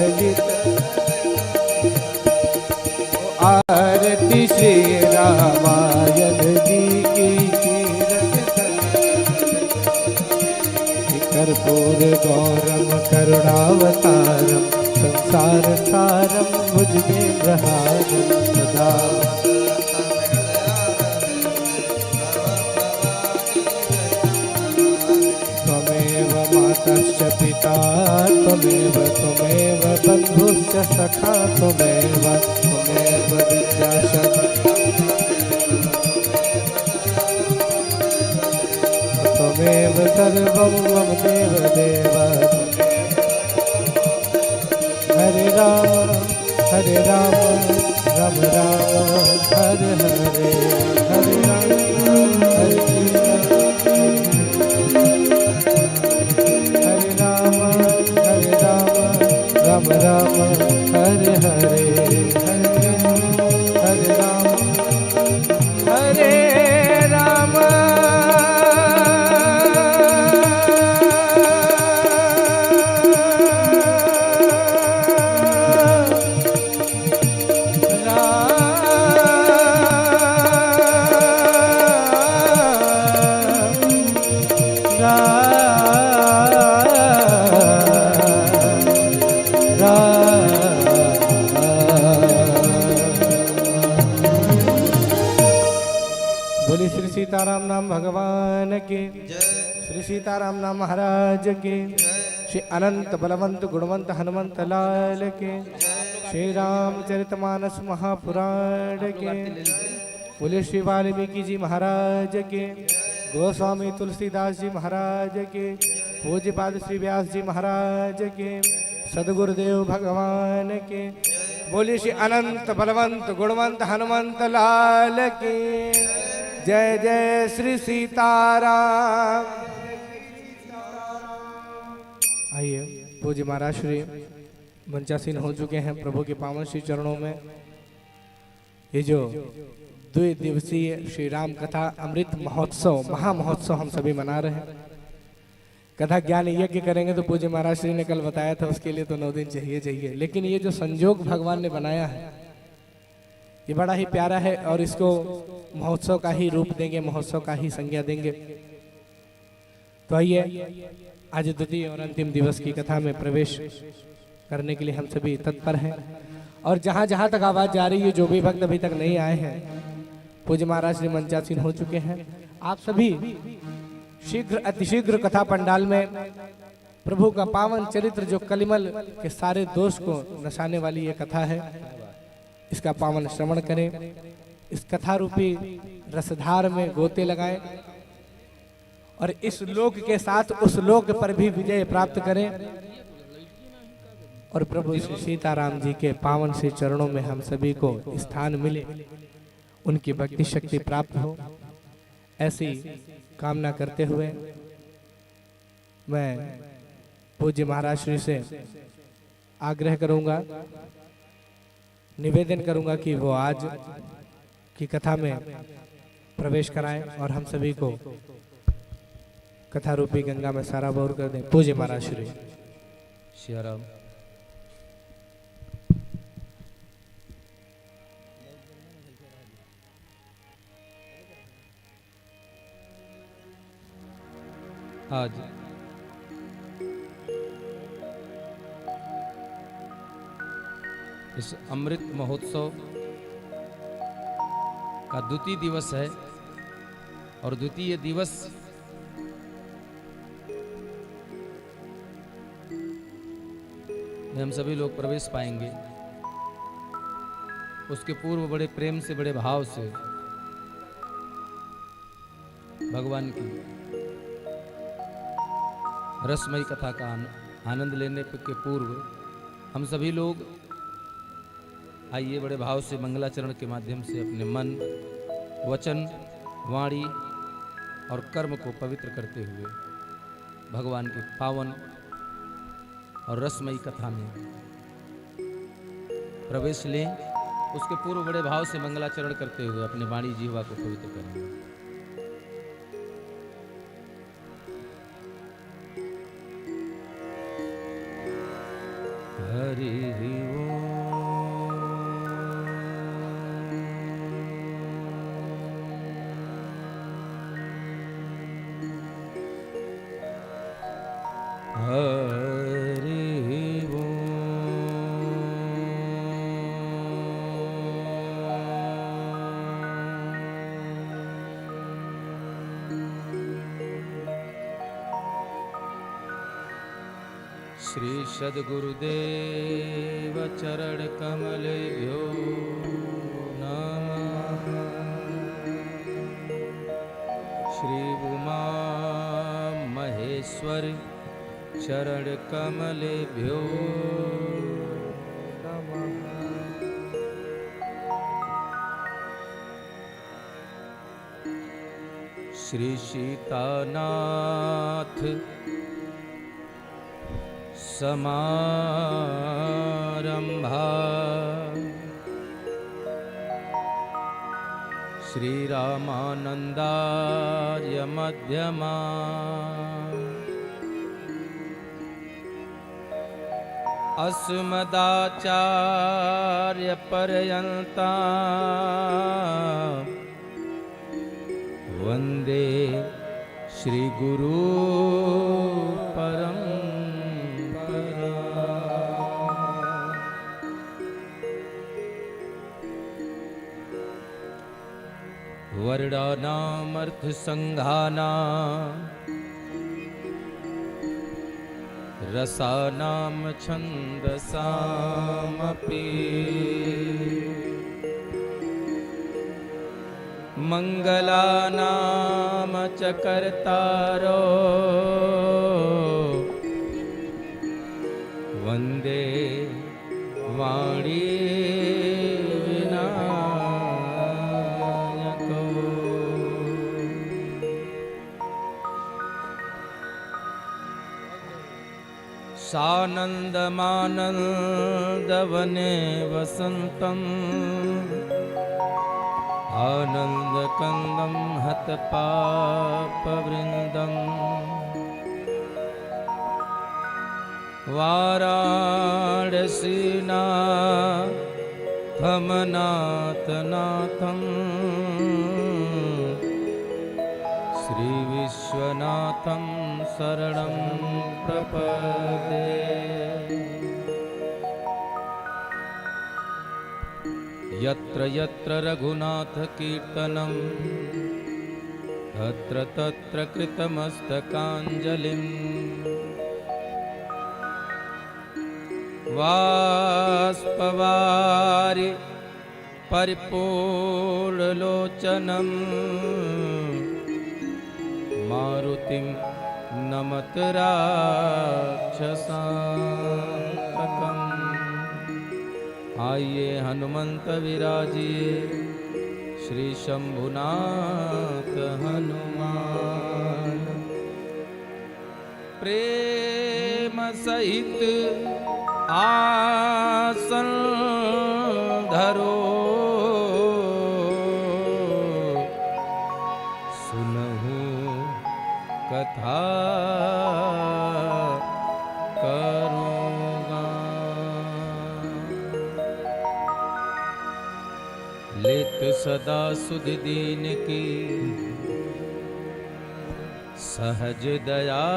ललित। आरती श्री रामायण जी की कर्पूर गौरम करुणावतारम संसार सारम भुजगेन्द्रहारम सदा। त्वमेव मातश्च पिता त्वमेव त्वमेव बन्धुश्च सखा त्वमेव त्वमेव विद्याशक्ति त्वमेव सर्वं मम देवदेव। हरे राम राम राम हरे हरे, हरे राम हरे कृष्ण हरे राम राम राम हरे हरे, हरे राम हरे राम। बोले श्री सीताराम नाम भगवान के, श्री सीताराम नाम महाराज के, श्री अनंत बलवंत गुणवंत हनुमंत लाल के, श्री रामचरितमानस महापुराण के। बोले श्री वाल्मीकि जी महाराज के, गोस्वामी तुलसीदास जी महाराज के, पूज्यपाद श्री व्यास जी महाराज के, सदगुरुदेव भगवान के। बोले श्री अनंत बलवंत गुणवंत हनुमंत लाल की जय। जय श्री सीताराम। आइए पूज्य महाराज श्री मंचासीन हो चुके हैं प्रभु के पावन श्री चरणों में। ये जो 2 दिवसीय श्री राम कथा अमृत महोत्सव महामहोत्सव हम सभी मना रहे हैं। कथा ज्ञान यज्ञ करेंगे तो पूज्य महाराज श्री ने कल बताया था, उसके लिए तो 9 दिन चाहिए। लेकिन ये जो संयोग भगवान ने बनाया है ये बड़ा ही प्यारा है और इसको महोत्सव का ही रूप देंगे, महोत्सव का ही संज्ञा देंगे। तो आइए आज द्वितीय और अंतिम दिवस की कथा में प्रवेश करने के लिए हम सभी तत्पर हैं। और जहां जहां तक आवाज जा रही है, जो भी भक्त अभी तक नहीं आए हैं, पूज्य महाराज श्री मंचासीन हो चुके हैं। आप सभी शीघ्र अतिशीघ्र कथा पंडाल में प्रभु का पावन चरित्र जो कलिमल के सारे दोष को नसाने वाली ये कथा है, इसका पावन श्रवण करें। इस कथा रूपी रसधार में गोते लगाएं और इस लोक के साथ उस लोक पर भी विजय प्राप्त करें। और प्रभु श्री सीताराम जी के पावन से चरणों में हम सभी को स्थान मिले, उनकी भक्ति शक्ति प्राप्त हो, ऐसी कामना करते हुए मैं पूज्य महाराज श्री से आग्रह करूंगा, निवेदन करूंगा कि वो आज की कथा में प्रवेश कराएं और हम सभी को कथा रूपी गंगा में सारा बौर कर दें। पूज्य महाराज श्री। श्री राम। आज इस अमृत महोत्सव का द्वितीय दिवस है और द्वितीय दिवस में हम सभी लोग प्रवेश पाएंगे। उसके पूर्व बड़े प्रेम से, बड़े भाव से भगवान की रसमयी कथा का आनंद लेने के पूर्व हम सभी लोग आइए बड़े भाव से मंगलाचरण के माध्यम से अपने मन, वचन, वाणी और कर्म को पवित्र करते हुए भगवान के पावन और रसमयी कथा में प्रवेश लें। उसके पूर्व बड़े भाव से मंगलाचरण करते हुए अपने वाणी जीवा को पवित्र करें। हरि श्री सद्गुरुदेव चरण कमलेभ्यो नमः। श्री उमा महेश्वर चरण कमलेभ्यो नमः। श्री सीतानाथ समारंभा श्री रामानंदार्य मध्यमा अस्मदाचार्य पर्यंता वंदे श्री गुरु परम वर्णानामर्थ संघाना रसानाम छंदसामपि मंगलानाम च कर्तारो वंदे वाणी सानंदमानंदवने वसंतम आनंदकंदम हतपापवृंदम वाराणसीनाथमनाथनाथं श्री विश्वनाथं शरणं प्रपद्ये। यत्र यत्र रघुनाथ कीर्तनं तत्र तत्र कृतमस्तकाञ्जलिं वाष्पवारि परिपूर्णलोचनं मारुतिं नमत राक्षसान्तकम्। आइए हनुमंत विराजिए श्री शंभुनाथ हनुमान। प्रेम सहित आसन धरो सुनहु कथा करूँगा। लेत सदा सुध दीन की सहज दया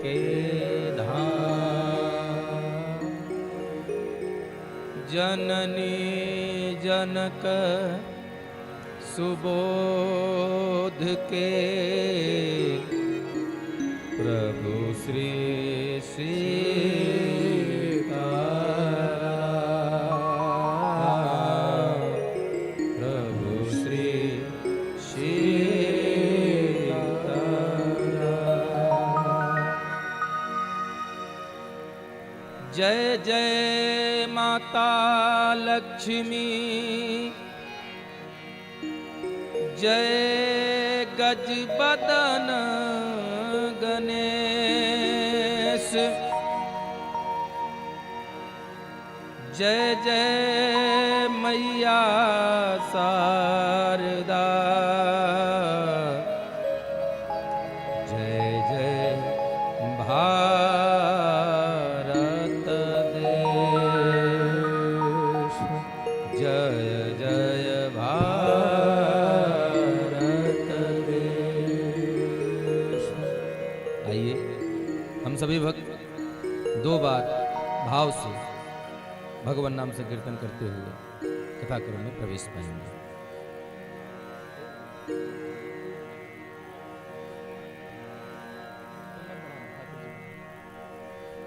के धाम। जननी जनक सुबोध के प्रभु श्री सीताराम। प्रभु श्री सीताराम। जय जय माता लक्ष्मी, जय गजबदन गणेश, जय जय मैया शारदा, जय जय भारत देश। हम सभी भक्त 2 बार भाव से भगवान नाम से कीर्तन करते हुए कथाक्रम में प्रवेश पाएंगे।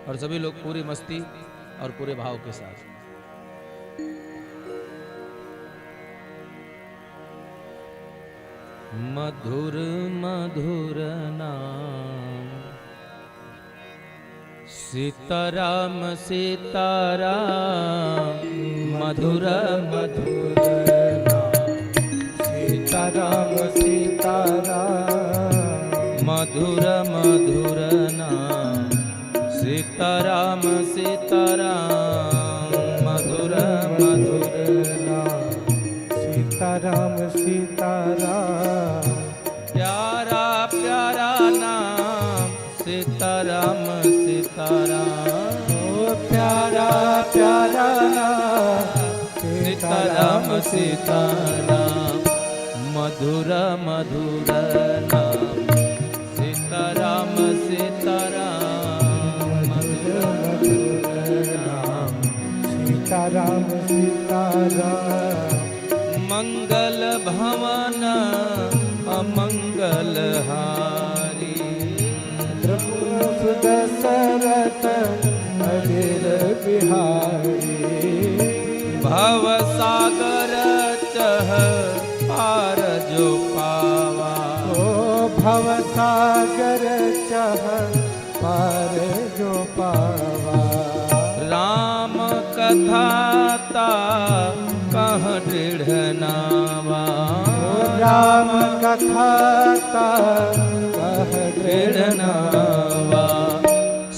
और सभी लोग पूरी मस्ती और पूरे भाव के साथ मधुर मधुर नाम सीताराम सीताराम मधुर मधुर सीताराम सीताराम मधुर मधुर नाम सीताराम सीताराम मधुर मधुर नाम सीताराम सीताराम प्यारा प्यारा नाम सीताराम सीताराम ओ प्यारा प्यारा नाम सीताराम सीताराम मधुर मधुर नाम सीताराम सीताराम मधुर मधुर नाम सीताराम सीताराम मंगल भवन अमंगल हारी प्रभु दशरथ अनिल बिहारी भव सागर चह पार जो पावा ओ भव सागर चह पार जो पावा राम कथा ता कह दृढ़ नावा राम कथा ता कह दृढ़ नावा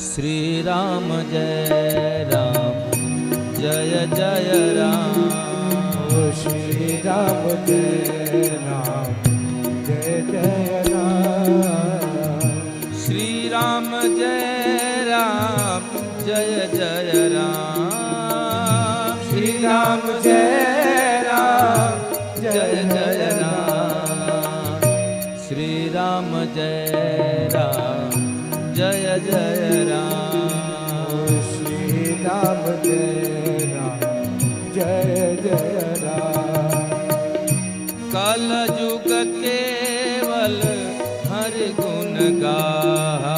श्री राम जय राम जय जय राम ओ श्री राम जय राम जय जय राम श्री राम जय राम जय जय राम श्री राम जय राम जय जय राम श्री राम जय राम जय जय राम श्री राम जय राम जय जय राम कल युग केवल हरि गुण गाहा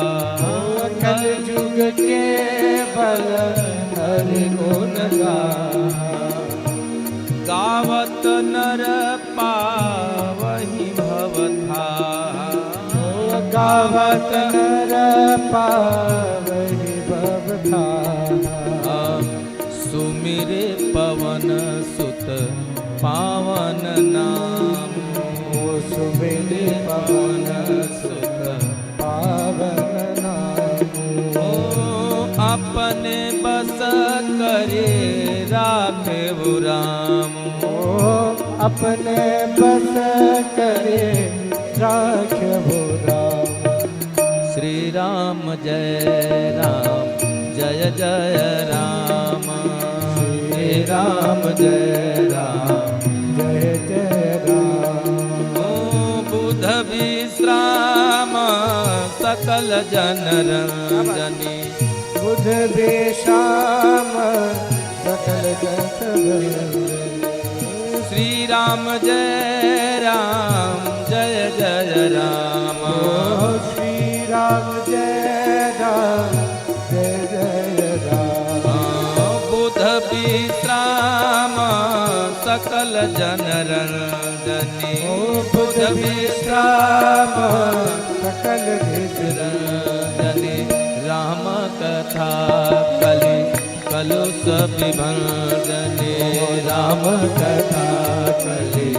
कल युग केवल हरि गुण गावत नर पावहि भवथा गावत नर पावहि भवथा सुमिरे पवन सुत पावन नाम सुमिरे पवन सुत पावन नाम अपने बस करे राखे राम अपने बस करे राखो राम श्री राम जय राम जय जय राम श्री राम जय राम जय जय राम बुध विश्राम सकल जन रंजनी बुध बेशाम सकल जन श्री राम जय राम जय जय राम श्री राम जय राम जय जय राम बुध विश्राम सकल जन रंजनी बुध विश्राम सकल रंजनी राम कथा कलि कलुष विभंजनी राम कथा कलि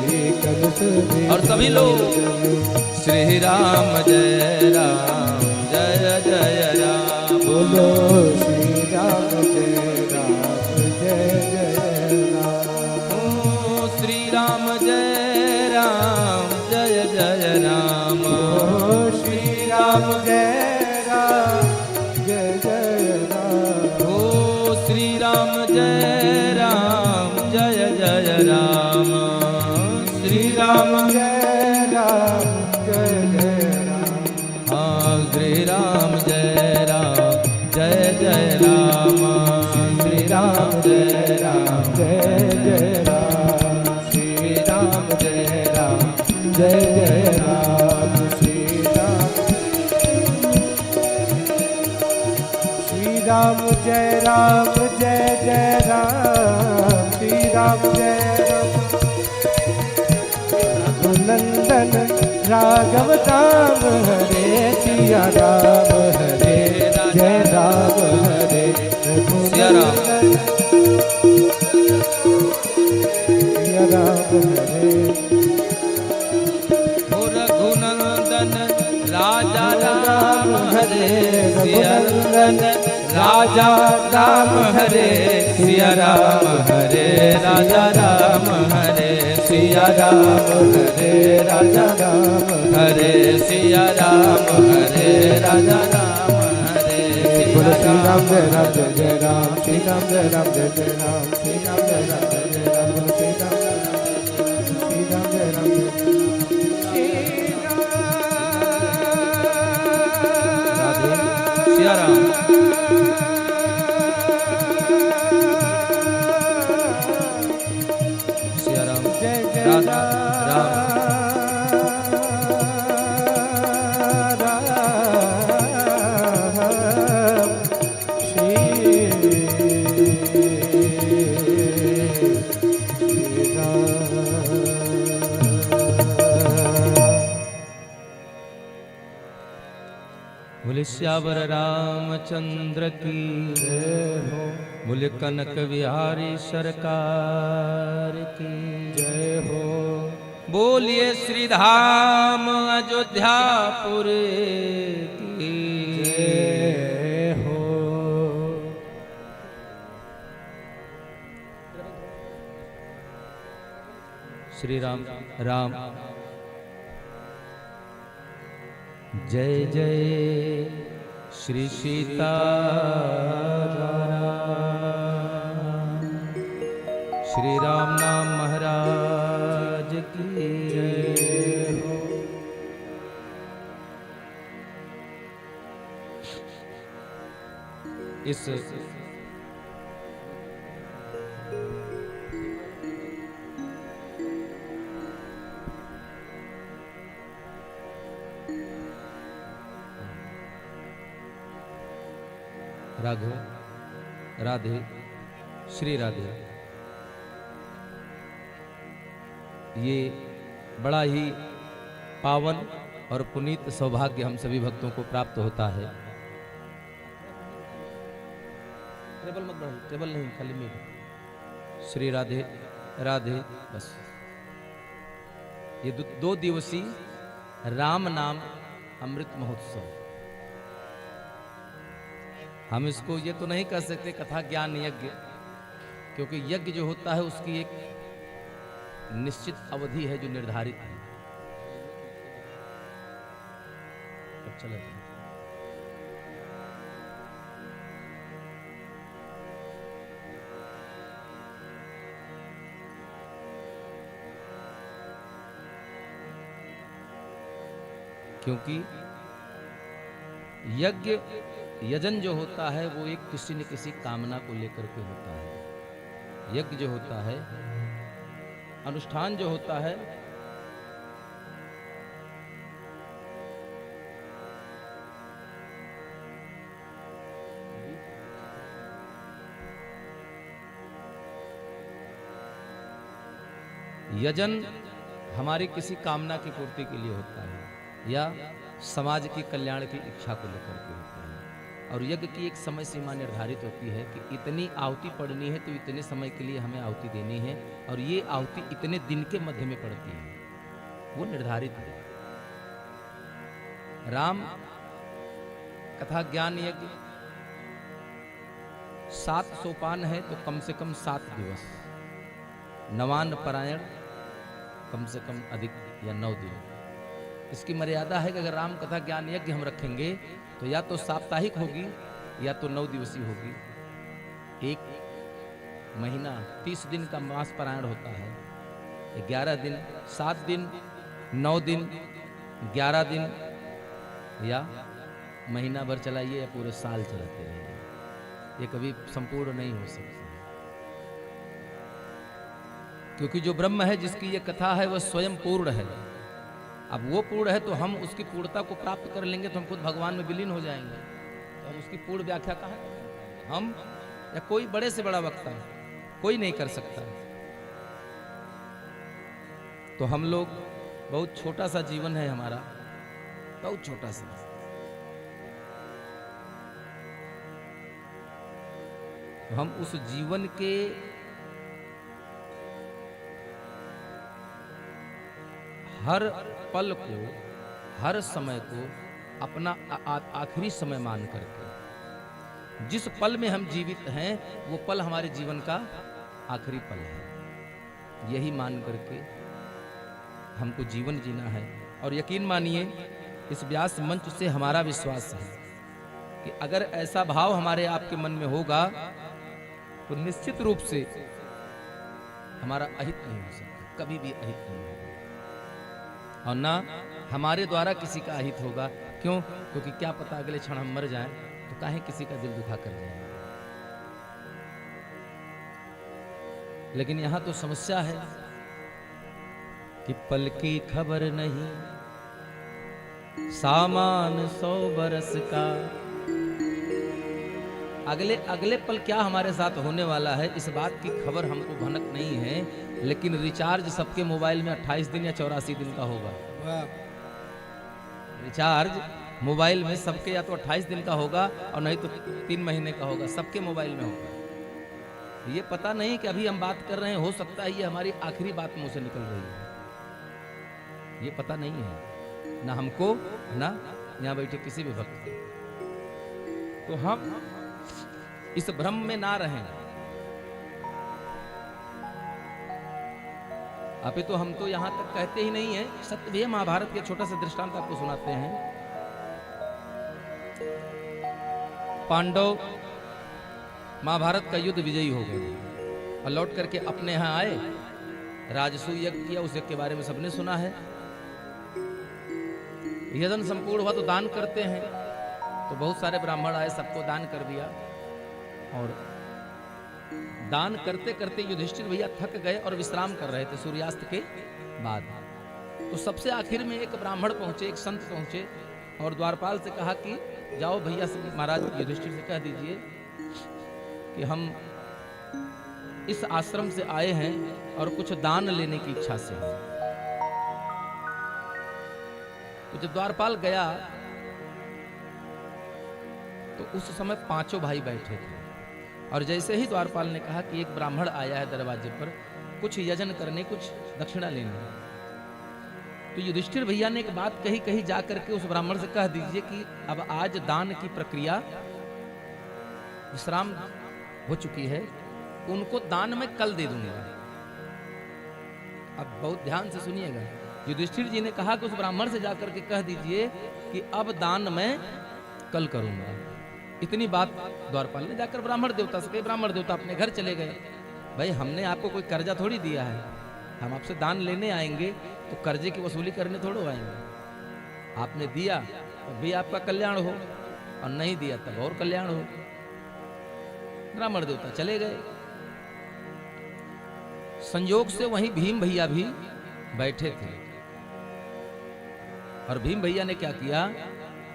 कलुष और सभी लोग श्री राम जय राम जय जय राम बोलो श्री राम जय राम जय जय राम श्री राम जय राम जय जय राम श्री राम जय राम जय जय राम श्री राम जय राम जय जय राम श्री राम जय राम जय जय राम हाँ श्री राम जय राम जय राम श्री राम जय राम जय जय राम श्री राम जय राम जय जय राम श्री राम श्री राम जय राम जय जय राम श्री राम जय राम रघुनंदन राघव राम हरे सिया राम हरे जय राम हरे सिया राम सिया राम हरे रघुनंदन राजा राम हरे सिया राजा राम हरे सिया राम हरे राजा राम हरे सिया राम हरे राजा राम हरे सिया राम हरे राजा राम हरे बोलो श्री राम जय राम जय जय राम श्री राम जय राम जय जय राम श्री राम जय राम जय जय राम बोलो श्री राम जय राम श्री राम जय राम सिया राम सिया राम जय जय राजा राम बोले श्यावर रामचंद्र की जय हो बोले कनक विहारी सरकार की जय हो बोलिए श्री धाम अयोध्यापुर की जय हो श्री राम राम जय जय श्री सीता श्री राम नाम महाराज की जय हो। इस राघव राधे श्री राधे ये बड़ा ही पावन और पुनीत सौभाग्य हम सभी भक्तों को प्राप्त होता है। टेबल मत बढ़ाओ, टेबल नहीं खाली मेरे। श्री राधे राधे बस। ये दो दिवसीय राम नाम अमृत महोत्सव, हम इसको ये तो नहीं कह सकते कथा ज्ञान यज्ञ, क्योंकि यज्ञ जो होता है उसकी एक निश्चित अवधि है जो निर्धारित है। अब चले क्योंकि यज्ञ यजन जो होता है वो एक किसी न किसी कामना को लेकर के होता है। यज्ञ जो होता है, अनुष्ठान जो होता है, यजन हमारी किसी कामना की पूर्ति के लिए होता है या समाज की कल्याण की इच्छा को लेकर के होता है। और यज्ञ की एक समय सीमा निर्धारित होती है कि इतनी आहुति पड़नी है तो इतने समय के लिए हमें आहुति देनी है, और ये आहुति इतने दिन के मध्य में पड़ती है, वो निर्धारित है। राम कथा ज्ञान यज्ञ 7 सोपान है तो कम से कम 7 दिवस, नवान परायण कम से कम अधिक या 9 दिन। इसकी मर्यादा है कि अगर राम कथा ज्ञान यज्ञ हम रखेंगे तो या तो साप्ताहिक होगी या तो 9 दिवसीय होगी। एक महीना 30 दिन का मास पारायण होता है, 11 दिन, 7 दिन, 9 दिन, 11 दिन, या महीना भर चलाइए या पूरे साल चलाते रहिए। ये कभी संपूर्ण नहीं हो सकता, क्योंकि जो ब्रह्म है जिसकी ये कथा है वह स्वयं पूर्ण है। अब वो पूर्ण है तो हम उसकी पूर्णता को प्राप्त कर लेंगे तो हम खुद भगवान में विलीन हो जाएंगे, तो हम उसकी पूर्ण व्याख्या कहाँ करेंगे? हम या कोई बड़े से बड़ा वक्ता कोई नहीं कर सकता। तो हम लोग बहुत छोटा सा जीवन है हमारा, बहुत छोटा सा। हम उस जीवन के हर पल को, हर समय को अपना आखिरी समय मान करके, जिस पल में हम जीवित हैं वो पल हमारे जीवन का आखिरी पल है, यही मान करके हमको जीवन जीना है। और यकीन मानिए इस व्यास मंच से हमारा विश्वास है कि अगर ऐसा भाव हमारे आपके मन में होगा तो निश्चित रूप से हमारा अहित नहीं हो सकता, कभी भी अहित नहीं होगा, और ना हमारे द्वारा किसी का अहित होगा। क्यों? क्योंकि क्या पता अगले क्षण हम मर जाएं तो काहे किसी का दिल दुखा कर जाएंगे। लेकिन यहां तो समस्या है कि पल की खबर नहीं, सामान 100 बरस का। अगले पल क्या हमारे साथ होने वाला है इस बात की खबर हमको भनक नहीं है, लेकिन रिचार्ज सबके मोबाइल में 28 दिन या 84 दिन का होगा। रिचार्ज मोबाइल में सबके या तो 28 दिन का होगा और नहीं तो 3 महीने का होगा, सबके मोबाइल में होगा। ये पता नहीं कि अभी हम बात कर रहे हैं, हो सकता है ये हमारी आखिरी बात मुंह से निकल रही है, ये पता नहीं है ना हमको ना यहाँ बैठे किसी भी भक्त को। तो हम इस भ्रम में ना रहें। अभी तो हम तो यहां तक कहते ही नहीं है, सत्य भी है। महाभारत के छोटा सा दृष्टांत आपको सुनाते हैं। पांडव महाभारत का युद्ध विजयी हो गए और लौट करके अपने यहां आए, राजसूय यज्ञ किया, उस यज्ञ के बारे में सबने सुना है। यजन संपूर्ण हुआ तो दान करते हैं, तो बहुत सारे ब्राह्मण आए, सबको दान कर दिया। और दान करते करते युधिष्ठिर भैया थक गए और विश्राम कर रहे थे सूर्यास्त के बाद। तो सबसे आखिर में एक ब्राह्मण पहुंचे, एक संत पहुंचे और द्वारपाल से कहा कि जाओ भैया से, महाराज युधिष्ठिर से कह दीजिए कि हम इस आश्रम से आए हैं और कुछ दान लेने की इच्छा से हैं। तो जब द्वारपाल गया तो उस समय 5 भाई बैठे थे, और जैसे ही द्वारपाल ने कहा कि एक ब्राह्मण आया है दरवाजे पर कुछ यजन करने, कुछ दक्षिणा लेने, तो युधिष्ठिर भैया ने एक बात कही जा करके उस ब्राह्मण से कह दीजिए कि अब आज दान की प्रक्रिया विश्राम हो चुकी है, उनको दान में कल दे दूंगा। अब बहुत ध्यान से सुनिएगा, युधिष्ठिर जी ने कहा कि उस ब्राह्मण से जाकर के कह दीजिए कि अब दान मैं कल करूंगा। इतनी बात द्वारपाल ने जाकर ब्राह्मण देवता से कही। ब्राह्मण देवता अपने घर चले गए। भाई हमने आपको कोई कर्जा थोड़ी दिया है, हम आपसे दान लेने आएंगे तो कर्जे की वसूली करने थोड़ो आएंगे। आपने दिया तब भी आपका कल्याण हो और नहीं दिया तब और कल्याण हो। ब्राह्मण देवता चले गए। संयोग से वहीं भीम भैया भी बैठे थे, और भीम भैया ने क्या किया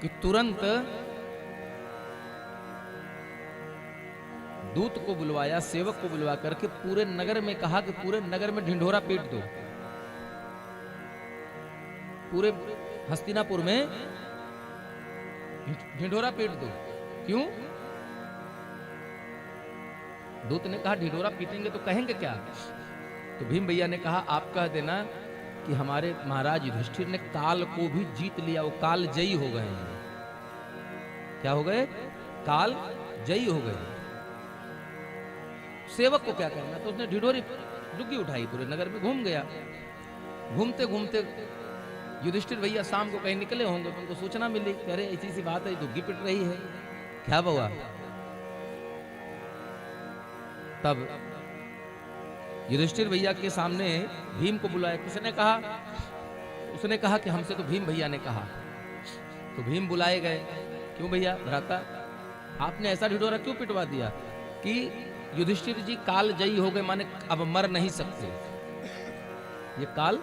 कि तुरंत दूत को बुलवाया, सेवक को बुलवा करके पूरे नगर में कहा कि पूरे नगर में ढिंढोरा पीट दो, पूरे हस्तिनापुर में ढिंढोरा पीट दो। क्यों? दूत ने कहा ढिंढोरा पीटेंगे तो कहेंगे क्या? तो भीम भैया ने कहा आप कह देना कि हमारे महाराज युधिष्ठिर ने काल को भी जीत लिया, वो काल जयी हो गए हैं। क्या हो गए? काल जयी हो गए। सेवक को क्या करना, तो उसने ढिढोरी डुग्गी उठाई, पूरे नगर में घूम गया। घूमते घूमते युधिष्ठिर भैया शाम को कहीं निकले होंगे, तो उनको सूचना मिली, अरे ऐसी सी बात है, डुग्गी पिट रही है, क्या हुआ? तब युधिष्ठिर भैया के सामने भीम को बुलाया। किसने कहा? उसने कहा कि हमसे तो भीम भैया ने कहा। तो भीम बुलाए गए। क्यों भैया? भ्राता आपने ऐसा ढिढोरा क्यों पिटवा दिया कि युधिष्ठिर जी काल जयी हो गए, माने अब मर नहीं सकते, ये काल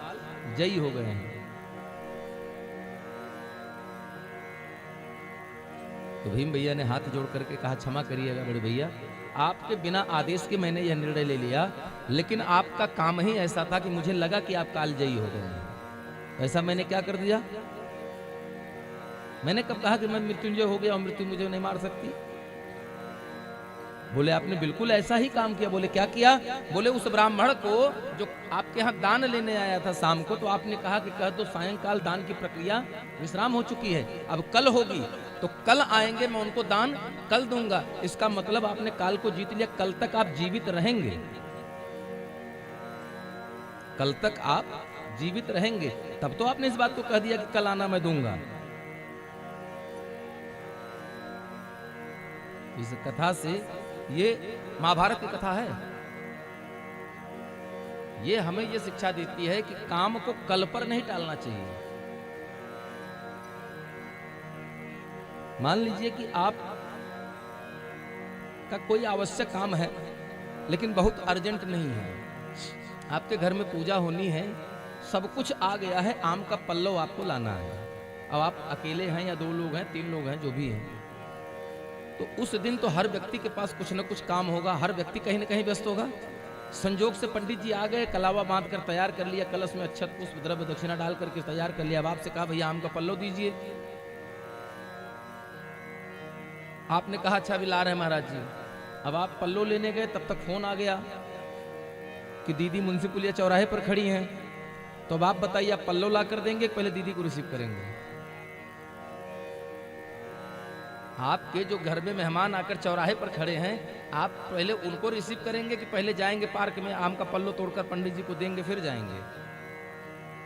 जयी हो गए हैं। तो भीम भैया ने हाथ जोड़ करके कहा, क्षमा करिएगा बड़े भैया, आपके बिना आदेश के मैंने यह निर्णय ले लिया, लेकिन आपका काम ही ऐसा था कि मुझे लगा कि आप कालजयी हो गए हैं, ऐसा मैंने क्या कर दिया? मैंने कब कहा कि मैं मृत्युंजय हो गया और मृत्यु मुझे नहीं मार सकती? बोले आपने बिल्कुल ऐसा ही काम किया। बोले क्या किया? बोले उस ब्राह्मण को जो आपके यहाँ दान लेने आया था शाम को, तो आपने कहा कि कह दो सायंकाल दान की प्रक्रिया विश्राम हो चुकी है, अब कल होगी, तो कल आएंगे, मैं उनको दान कल दूंगा। इसका मतलब आपने काल को जीत लिया, कल तक आप जीवित रहेंगे, कल तक आप जीवित रहेंगे। तब तो आपने इस बात को कह दिया कि कल आना मैं दूंगा। इस कथा से, ये महाभारत की कथा है, ये हमें ये शिक्षा देती है कि काम को कल पर नहीं टालना चाहिए। मान लीजिए कि आप का कोई आवश्यक काम है लेकिन बहुत अर्जेंट नहीं है, आपके घर में पूजा होनी है, सब कुछ आ गया है, आम का पल्लव आपको लाना है, अब आप अकेले हैं या 2 लोग हैं, 3 लोग हैं, जो भी हैं, तो उस दिन तो हर व्यक्ति के पास कुछ न कुछ काम होगा, हर व्यक्ति कहीं न कहीं व्यस्त होगा। संजोग से पंडित जी आ गए, कलावा बांध कर तैयार कर लिया, कलश में अक्षत पुष्प द्रव्य दक्षिणा डाल करके तैयार कर लिया। अब आपसे कहा भैया आम का पल्लव दीजिए, आपने कहा अच्छा अभी ला रहे हैं महाराज जी। अब आप पल्लव लेने गए, तब तक फोन आ गया कि दीदी मुंशी पुलिया चौराहे पर खड़ी हैं, तो अब आप बताइए आप पल्लव ला कर देंगे, पहले दीदी को रिसीव करेंगे? आपके जो घर में मेहमान आकर चौराहे पर खड़े हैं, आप पहले उनको रिसीव करेंगे कि पहले जाएंगे पार्क में आम का पल्लो तोड़कर पंडित जी को देंगे फिर जाएंगे?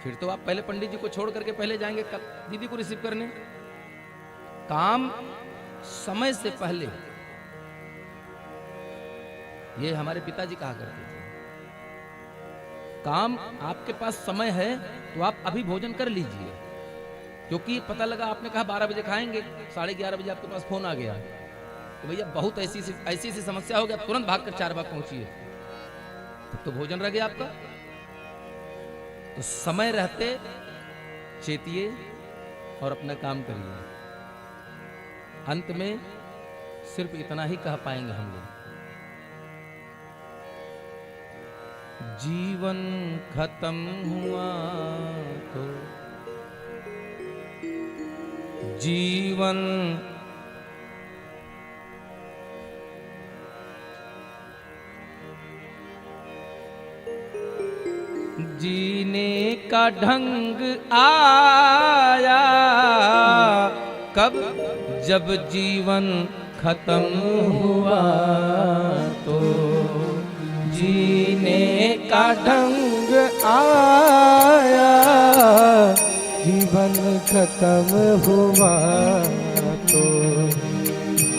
फिर तो आप पहले पंडित जी को छोड़ करके पहले जाएंगे दीदी को रिसीव करने। काम समय से पहले, ये हमारे पिताजी कहा करते थे, काम आपके पास समय है तो आप अभी भोजन कर लीजिए, क्योंकि पता लगा आपने कहा 12 बजे खाएंगे, 11:30 बजे आपके पास फोन आ गया तो भैया बहुत ऐसी समस्या हो गया, तुरंत भागकर 4 बार पहुंचिए, तब तो भोजन रह गया आपका। तो समय रहते चेतिए और अपना काम करिए। अंत में सिर्फ इतना ही कह पाएंगे हम लोग, जीवन खत्म हुआ तो जीवन जीने का ढंग आया कब, जब जीवन खत्म हुआ तो जीने का ढंग आया, जीवन खत्म हुआ तो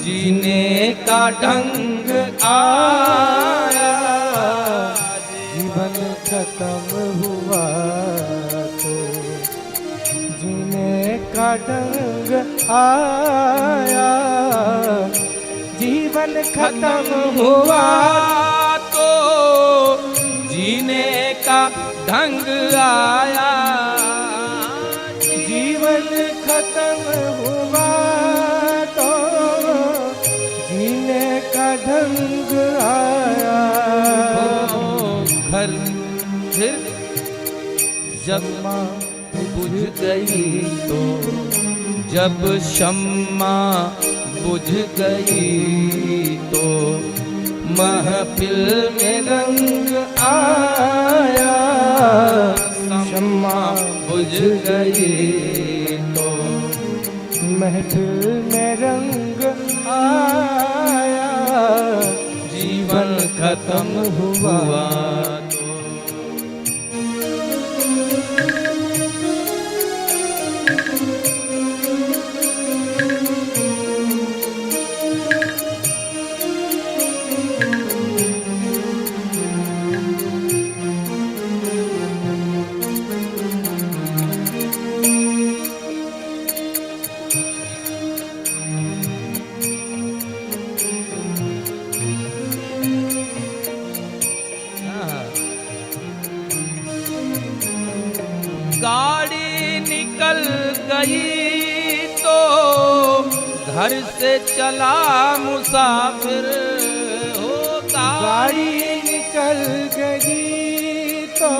जीने का ढंग आया, जीवन खत्म हुआ तो जीने का ढंग आया, जीवन खत्म हुआ तो जीने का ढंग आया, जीवन खत्म हुआ तो जीने का ढंग आया। घर फिर जब बुझ गई तो, जब शम्मा बुझ गई तो महफिल में रंग आया, शम्मा बुझ गई तो महफिल में रंग आया, जीवन खत्म हुआ तो निकल गई तो घर से चला मुसाफिर हो। गाड़ी निकल गई तो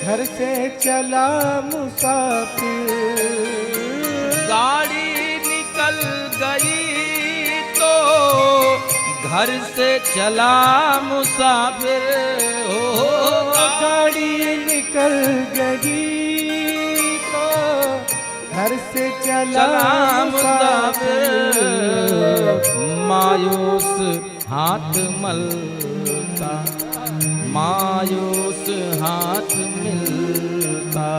घर से चला मुसाफिर। गाड़ी निकल गई तो घर से चला मुसाफिर हो। गाड़ी निकल गई तो घर से चला मुसाफिर। मायूस हाथ मलता, मायूस हाथ मिलता,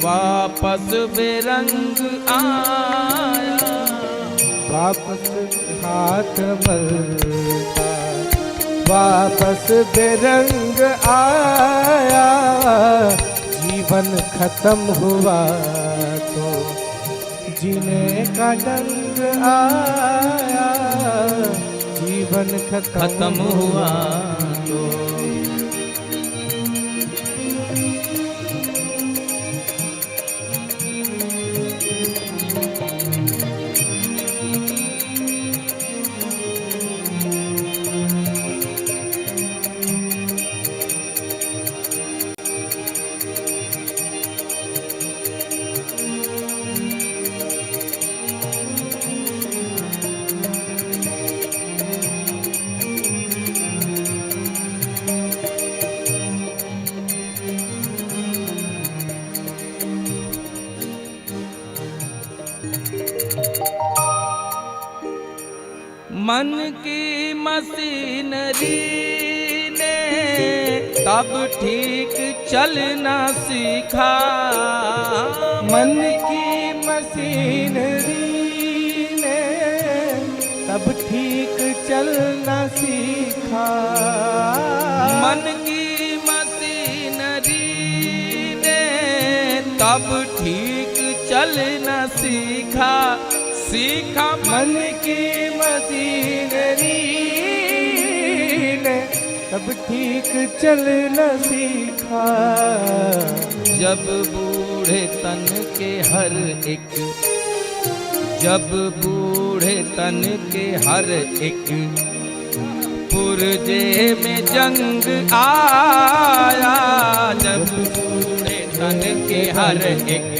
वापस बेरंग आया। वापस हाथ मलता, वापस बेरंग आया। जीवन खत्म हुआ तो जीने का ढंग आया। जीवन खत्म हुआ तो मन की मशीनरी ने तब ठीक चलना सीखा। मन की मशीनरी ने तब ठीक चलना सीखा। मन की मशीनरी ने तब ठीक चलना सीखा। सीखा मन की मशीनरी ने तब ठीक चलना सीखा। जब बूढ़े तन के हर एक, जब बूढ़े तन के हर एक पुर्जे में जंग आया। जब बूढ़े तन के हर एक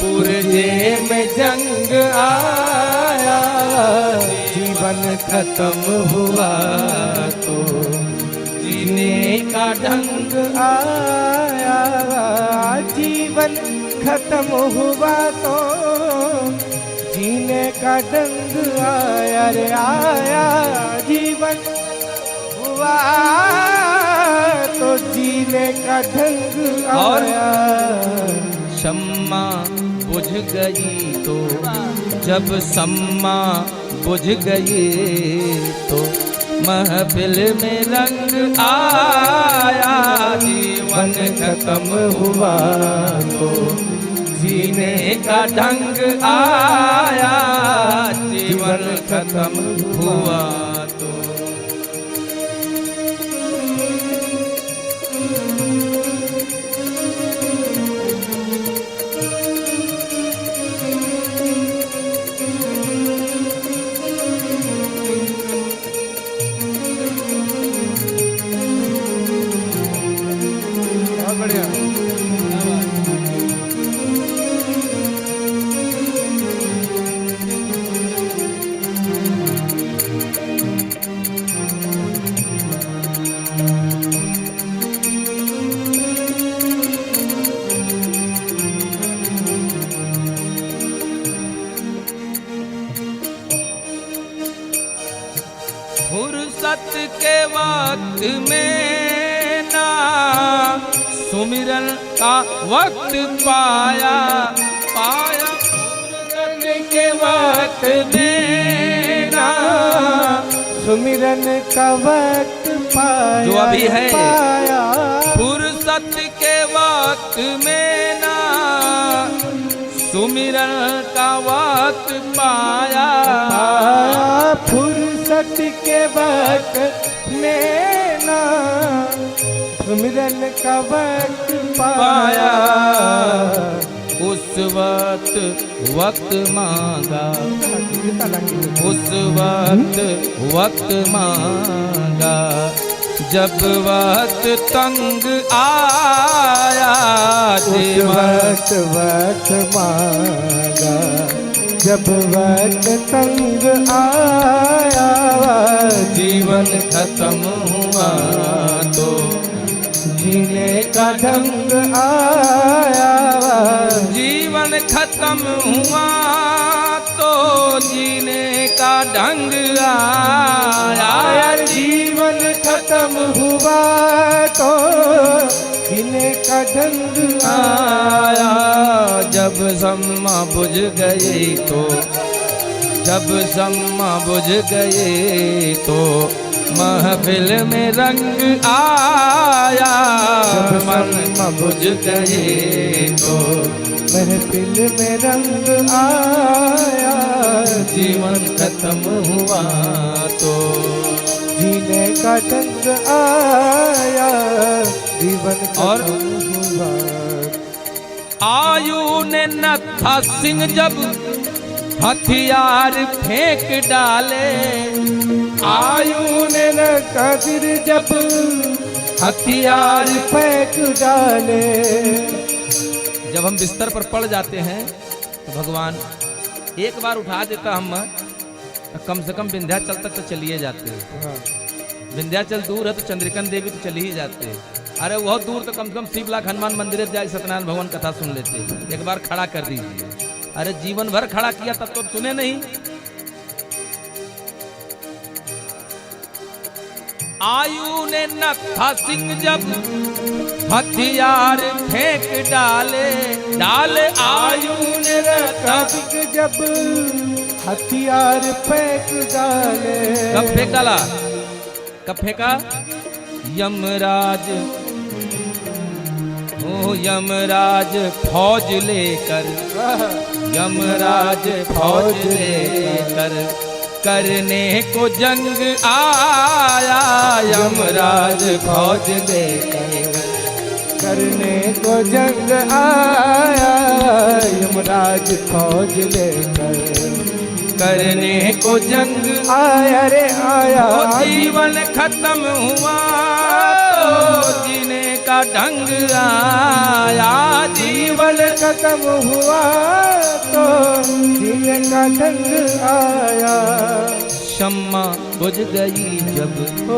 पुर्जे में जंग आया। जीवन खत्म हुआ तो जीने का ढंग आया। जीवन खत्म हुआ तो जीने का ढंग आया रे आया। जीवन हुआ तो जीने का ढंग आया। शम्मा बुझ गई तो, जब शम्मा बुझ गई तो महफिल में रंग आया। जीवन खत्म हुआ तो जीने का ढंग आया। जीवन खत्म हुआ तो बढ़िया। फुर्सत के वक्त में ना सुमिरन का वक्त पाया। पाया फुर्सत के वक्त में ना सुमिरन का वक्त पाया। जो अभी है पाया। फुर्सत के वक्त में ना सुमिरन का वक्त पाया। फुर्सत के वक्त में ना सुमिरन का वक्त पाया, पाया, उस वक्त मांगा, उस वक्त मांगा, जब वक्त तंग आया, उस वक्त मांगा, जब वक्त तंग आया, जीवन खत्म हुआ तो जीने का ढंग आया, जीवन खत्म हुआ तो जीने का ढंग आया, जीवन खत्म हुआ तो जीने का ढंग आया, जब सम्मा बुझ गए तो, जब सम्मा बुझ गए तो महफिल में रंग आया, जब सम्मा बुझ गए तो महफिल में रंग आया, जीवन खत्म हुआ तो जीने का ढंग आया, जीवन और खत्म हुआ। आयु ने नत्था सिंह जब हथियार फेंक डाले, आयु ने न कदर जब हथियार फेंक डाले, जब हम बिस्तर पर पड़ जाते हैं तो भगवान एक बार उठा देता, हम तो कम से कम विंध्याचल तक तो चलिए जाते हैं। विंध्याचल दूर है तो चंद्रिकन देवी तो चली ही जाते हैं, अरे बहुत दूर तो कम से कम शिवलाख हनुमान मंदिर जाए सत्यनारायण भगवान कथा सुन लेते। एक बार खड़ा कर दीजिए, अरे जीवन भर खड़ा किया तब तो सुने नहीं। आयु ने नत्था सिंह जब हथियार फेंक डाले, डाले आयु ने नत्था कब जब हथियार फेंक डाले, कब फेंक डाला, कब फेंका, यमराज, ओ यमराज फौज लेकर, यमराज फौज लेकर करने को जंग आया, यमराज फौज लेकर करने को जंग आया, यमराज फौज लेकर करने को जंग आया रे आया, जीवन खत्म हुआ तो जीने का ढंग आया, जीवन खत्म हुआ तो जीने का ढंग आया, शम्मा बुझ गई जब, ओ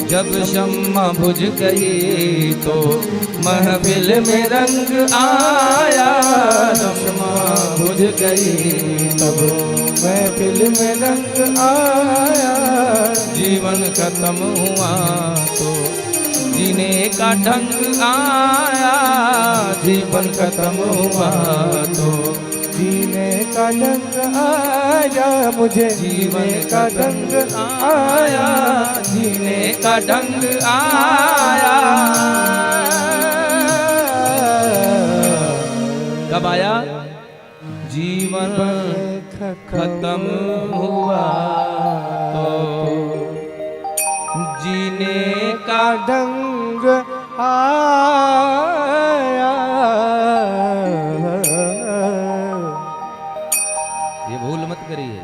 जब शम्मा बुझ गई तो महफिल में रंग आया, शम्मा बुझ गई तब महफिल में रंग आया, जीवन खत्म हुआ तो जीने का ढंग आया, जीवन खत्म हुआ तो जीने का ढंग आया, मुझे जीने का ढंग आया, जीने का ढंग आया। कब आया, जीवन खत्म हुआ तो जीने का ढंग आया। ये भूल मत करिए,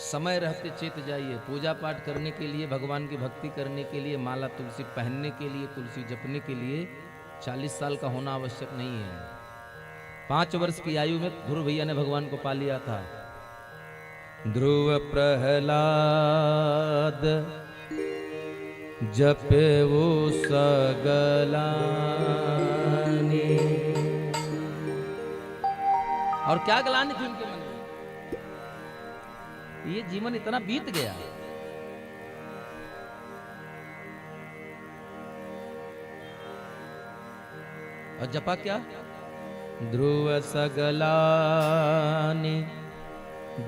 समय रहते चेत जाइए। पूजा पाठ करने के लिए, भगवान की भक्ति करने के लिए, माला तुलसी पहनने के लिए, तुलसी जपने के लिए 40 साल का होना आवश्यक नहीं है। 5 वर्ष की आयु में ध्रुव भैया ने भगवान को पा लिया था। ध्रुव प्रहलाद जपे वो सगलानी। और क्या गलानी थी उनके मन में, ये जीवन इतना बीत गया। और जपा क्या, ध्रुव सगलानी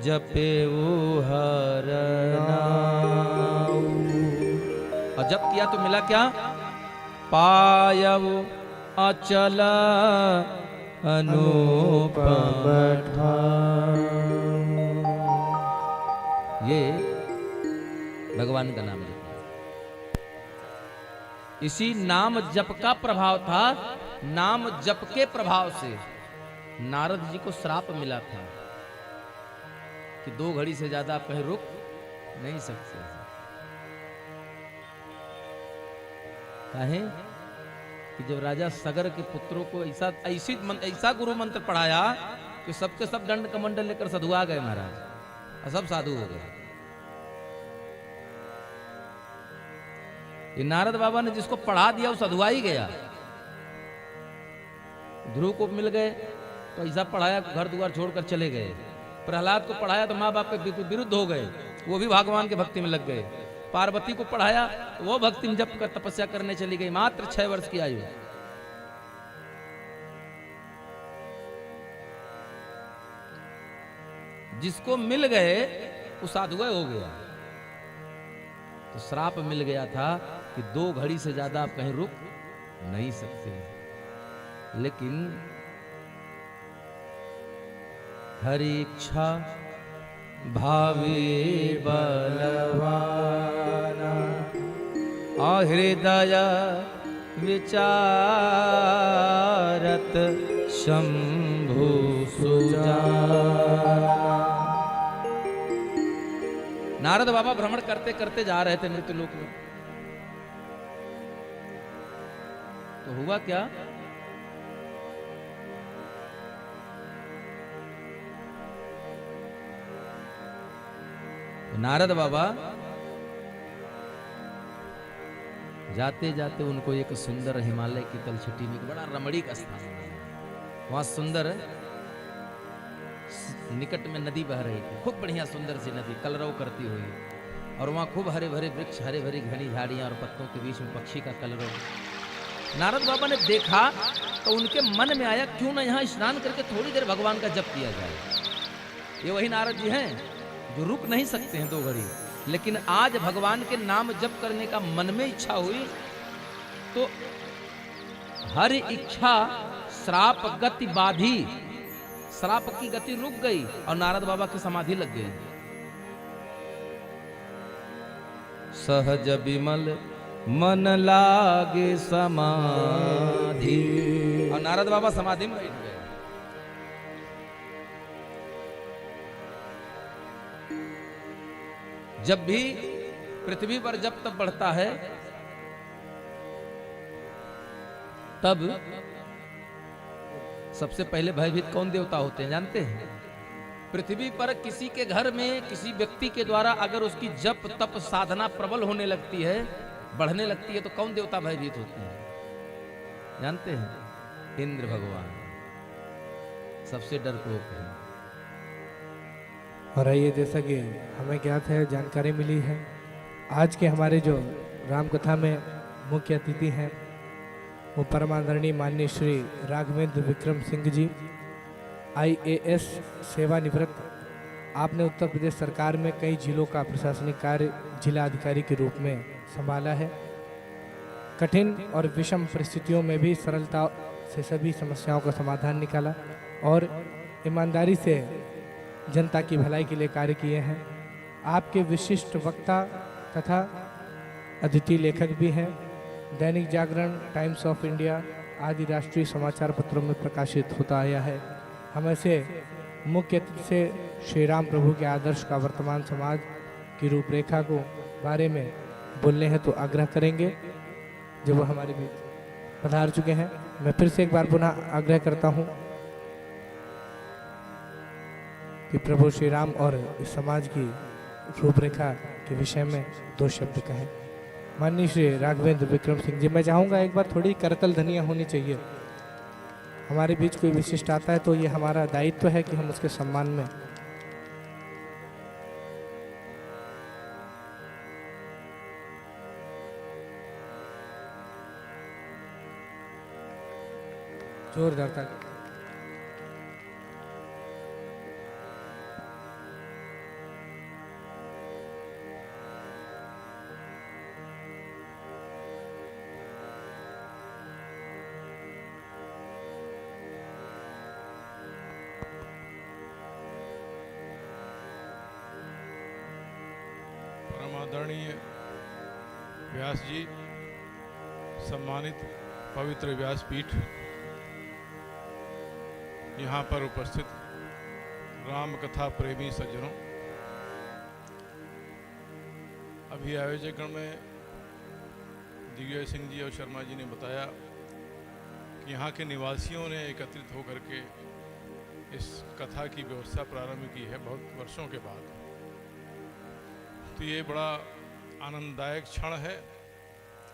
जपे वो हर नाम। और जप किया तो मिला क्या, पायव अचल अनुपम ठाम। ये भगवान का नाम है। इसी नाम जप का प्रभाव था। नाम जप के प्रभाव से नारद जी को श्राप मिला था कि 2 घड़ी से ज्यादा आप कहीं रुक नहीं सकते। काहे कि जब राजा सगर के पुत्रों को ऐसा गुरु मंत्र पढ़ाया कि सबके सब दंड कमंडल लेकर साधुआ गए महाराज, और सब साधु हो गए। ये नारद बाबा ने जिसको पढ़ा दिया वो साधुआ ही गया। ध्रुव को मिल गए तो ऐसा पढ़ाया, घर द्वार छोड़कर चले गए। प्रहलाद को पढ़ाया तो माँ बाप के विरुद्ध हो गए, वो भी भगवान के भक्ति में लग गए। पार्वती को पढ़ाया वो भक्ति में जप कर तपस्या करने चली गई, मात्र 6 वर्ष की आयु। जिसको मिल गए वो साधु हो गया। तो श्राप मिल गया था कि 2 घड़ी से ज्यादा आप कहीं रुक नहीं सकते। लेकिन हरि इच्छा भावे बलवाना, हृदय विचारत शंभु सुजाना। नारद बाबा भ्रमण करते करते जा रहे थे मृत्युलोक में। तो हुआ क्या, नारद बाबा जाते जाते उनको एक सुंदर हिमालय की तलछटी में बड़ा रमणीक स्थान मिला। वहां सुंदर निकट में नदी बह रही थी, खूब बढ़िया सुंदर सी नदी कलरव करती हुई, और वहां खूब हरे भरे वृक्ष, हरे भरी घनी झाड़ियां और पत्तों के बीच में पक्षी का कलरव। नारद बाबा ने देखा तो उनके मन में आया क्यों ना यहाँ स्नान करके थोड़ी देर भगवान का जप किया जाए। ये वही नारद जी हैं जो रुक नहीं सकते हैं 2 घड़ी, लेकिन आज भगवान के नाम जप करने का मन में इच्छा हुई तो हर इच्छा श्राप गति बाधी, श्राप की गति रुक गई और नारद बाबा की समाधि लग गई। सहज विमल मन लागे समाधि, और नारद बाबा समाधि में बैठ गए। जब भी पृथ्वी पर जब तब बढ़ता है तब सबसे पहले भयभीत कौन देवता होते हैं जानते हैं? पृथ्वी पर किसी के घर में किसी व्यक्ति के द्वारा अगर उसकी जप तप साधना प्रबल होने लगती है, बढ़ने लगती है, तो कौन देवता भयभीत होते हैं जानते हैं? इंद्र भगवान सबसे डरपोक है। और ये जैसा कि हमें ज्ञात है, जानकारी मिली है, आज के हमारे जो रामकथा में मुख्य अतिथि हैं वो परमादरणीय माननीय श्री राघवेंद्र विक्रम सिंह जी, IAS सेवानिवृत्त। आपने उत्तर प्रदेश सरकार में कई जिलों का प्रशासनिक कार्य जिला अधिकारी के रूप में संभाला है। कठिन और विषम परिस्थितियों में भी सरलता से सभी समस्याओं का समाधान निकाला और ईमानदारी से जनता की भलाई के लिए कार्य किए हैं। आपके विशिष्ट वक्ता तथा अद्वितीय लेखक भी हैं। Dainik Jagran, times of India आदि राष्ट्रीय समाचार पत्रों में प्रकाशित होता आया है। हम ऐसे मुख्य अतिथि से श्री राम प्रभु के आदर्श का वर्तमान समाज की रूपरेखा को बारे में बोलने हैं तो आग्रह करेंगे जब वो हमारे बीच पधार चुके हैं। मैं फिर से एक बार पुनः आग्रह करता हूँ कि प्रभु श्री राम और इस समाज की रूपरेखा के विषय में 2 शब्द कहें। माननीय श्री राघवेंद्र विक्रम सिंह जी, मैं चाहूँगा एक बार थोड़ी करतल ध्वनियाँ होनी चाहिए। हमारे बीच कोई विशिष्ट आता है तो ये हमारा दायित्व है कि हम उसके सम्मान में जोरदार ताली। परम आदरणीय व्यास जी, सम्मानित पवित्र व्यासपीठ, यहाँ पर उपस्थित राम कथा प्रेमी सज्जनों, अभी आयोजकगण में दिग्विजय सिंह जी और शर्मा जी ने बताया कि यहाँ के निवासियों ने एकत्रित होकर के इस कथा की व्यवस्था प्रारंभ की है बहुत वर्षों के बाद। तो ये बड़ा आनंददायक क्षण है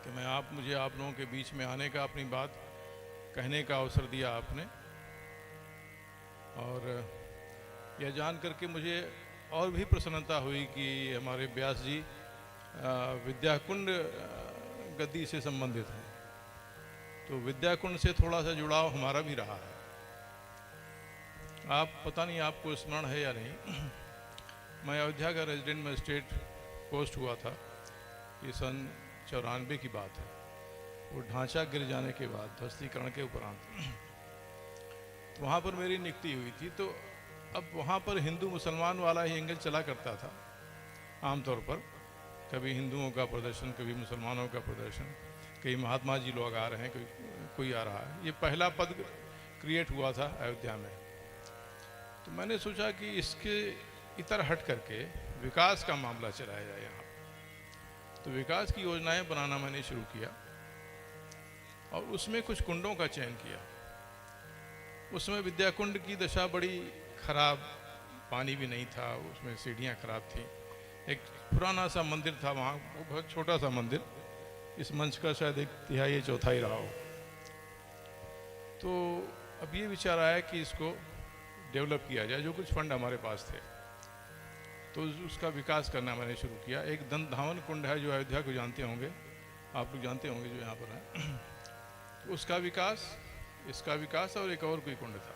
कि मुझे आप लोगों के बीच में आने का, अपनी बात कहने का अवसर दिया आपने। और यह जान करके मुझे और भी प्रसन्नता हुई कि हमारे व्यास जी विद्याकुंड गद्दी से संबंधित हैं, तो विद्याकुंड से थोड़ा सा जुड़ाव हमारा भी रहा है। आप पता नहीं आपको स्मरण है या नहीं, मैं अयोध्या का रेजिडेंट मजिस्ट्रेट पोस्ट हुआ था, ये सन 94 की बात है। वो ढांचा गिर जाने के बाद, ध्वस्तीकरण के उपरांत, तो वहाँ पर मेरी नियुक्ति हुई थी। तो अब वहाँ पर हिंदू मुसलमान वाला ही एंगल चला करता था आमतौर पर, कभी हिंदुओं का प्रदर्शन, कभी मुसलमानों का प्रदर्शन, कई महात्मा जी लोग आ रहे हैं, कोई आ रहा है। ये पहला पद क्रिएट हुआ था अयोध्या में। तो मैंने सोचा कि इसके इतर हट करके विकास का मामला चलाया जाए यहाँ। तो विकास की योजनाएं बनाना मैंने शुरू किया और उसमें कुछ कुंडों का चयन किया। उसमें विद्याकुंड की दशा बड़ी खराब, पानी भी नहीं था, उसमें सीढ़ियाँ खराब थी। एक पुराना सा मंदिर था वहाँ, वो बहुत छोटा सा मंदिर, इस मंच का शायद 1/3 चौथाई रहा हो। तो अब ये विचार आया कि इसको डेवलप किया जाए, जो कुछ फंड हमारे पास थे, तो उसका विकास करना मैंने शुरू किया। एक दंधावन कुंड है जो अयोध्या को जानते होंगे, आप लोग जानते होंगे जो यहाँ पर है, उसका विकास, इसका विकास और एक और कोई कुंड था,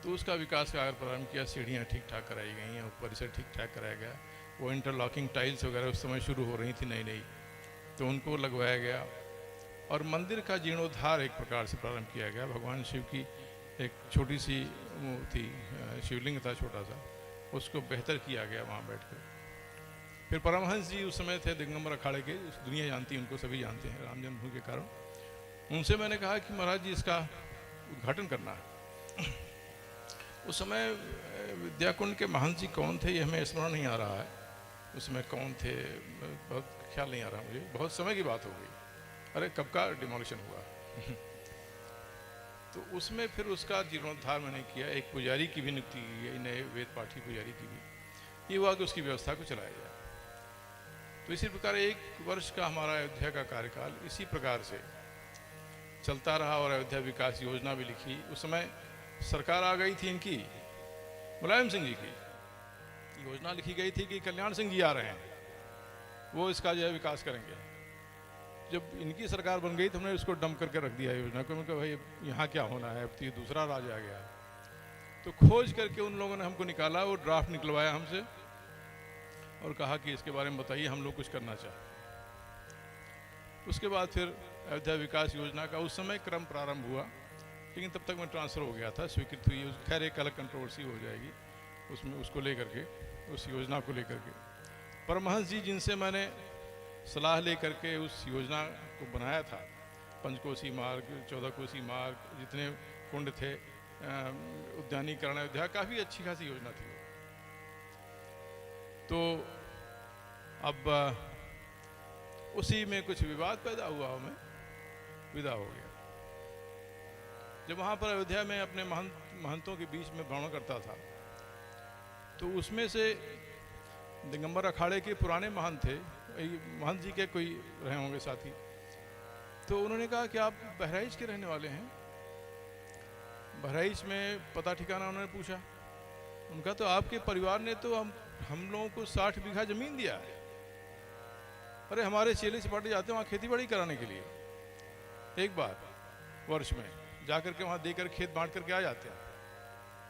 तो उसका विकास का अगर प्रारंभ किया। सीढ़ियाँ ठीक ठाक कराई गई हैं, परिसर ठीक ठाक कराया गया। वो इंटरलॉकिंग टाइल्स वगैरह उस समय शुरू हो रही थी नई नई, तो उनको लगवाया गया। और मंदिर का जीर्णोद्धार एक प्रकार से प्रारंभ किया गया। भगवान शिव की एक छोटी सी वो थी, शिवलिंग था छोटा सा, उसको बेहतर किया गया वहाँ बैठकर। फिर परमहंस जी उस समय थे दिगंबर अखाड़े के, दुनिया जानती है उनको, सभी जानते हैं राम जन्मभूमि के कारण। उनसे मैंने कहा कि महाराज जी इसका उद्घाटन करना है। उस समय विद्याकुंड के महंत जी कौन थे ये हमें स्मरण नहीं आ रहा है, उसमें कौन थे बहुत ख्याल नहीं आ रहा मुझे, बहुत समय की बात हो गई। अरे कब का डिमोलिशन हुआ। तो उसमें फिर उसका जीर्णोद्धार मैंने किया। एक पुजारी की भी नियुक्ति की गई, नए वेद पाठी पुजारी की भी। ये हुआ कि उसकी व्यवस्था को चलाया जाए। तो इसी प्रकार 1 वर्ष का हमारा अयोध्या का कार्यकाल इसी प्रकार से चलता रहा और अयोध्या विकास योजना भी लिखी। उस समय सरकार आ गई थी इनकी, मुलायम सिंह जी की योजना लिखी गई थी कि कल्याण सिंह जी आ रहे हैं, वो इसका जो है विकास करेंगे। जब इनकी सरकार बन गई तो हमने उसको डंप करके रख दिया योजना को। उनको भाई यहाँ क्या होना है, अब तो ये दूसरा राज आ गया है। तो खोज करके उन लोगों ने हमको निकाला, वो ड्राफ्ट निकलवाया हमसे और कहा कि इसके बारे में बताइए, हम लोग कुछ करना चाहते। उसके बाद फिर अयोध्या विकास योजना का उस समय क्रम प्रारंभ हुआ, लेकिन तब तक मैं ट्रांसफ़र हो गया था, स्वीकृत हुई। खैर एक अलग कंट्रोवर्सी हो जाएगी उसमें, उसको लेकर के, उस योजना को लेकर के। परमहंस जी जिनसे मैंने सलाह लेकर के उस योजना को बनाया था, पंचकोसी मार्ग, 14 कोसी मार्ग, जितने कुंड थे, उद्यानीकरण अयोध्या, काफ़ी अच्छी खासी योजना थी। तो अब उसी में कुछ विवाद पैदा हुआ, मैं विदा हो गया। जब वहाँ पर अयोध्या में अपने महंतों के बीच में भ्रमण करता था, तो उसमें से दिगंबर अखाड़े के पुराने महंत थे, महंत जी के कोई रहे होंगे साथी, तो उन्होंने कहा कि आप बहराइच के रहने वाले हैं। बहराइच में पता ठिकाना उन्होंने पूछा। उनका तो आपके परिवार ने तो हम लोगों को 60 बीघा ज़मीन दिया है। अरे हमारे चेले सपाटे जाते हैं वहाँ खेती बाड़ी कराने के लिए, एक बार वर्ष में जाकर के वहाँ देकर खेत बांट करके आ जाते हैं।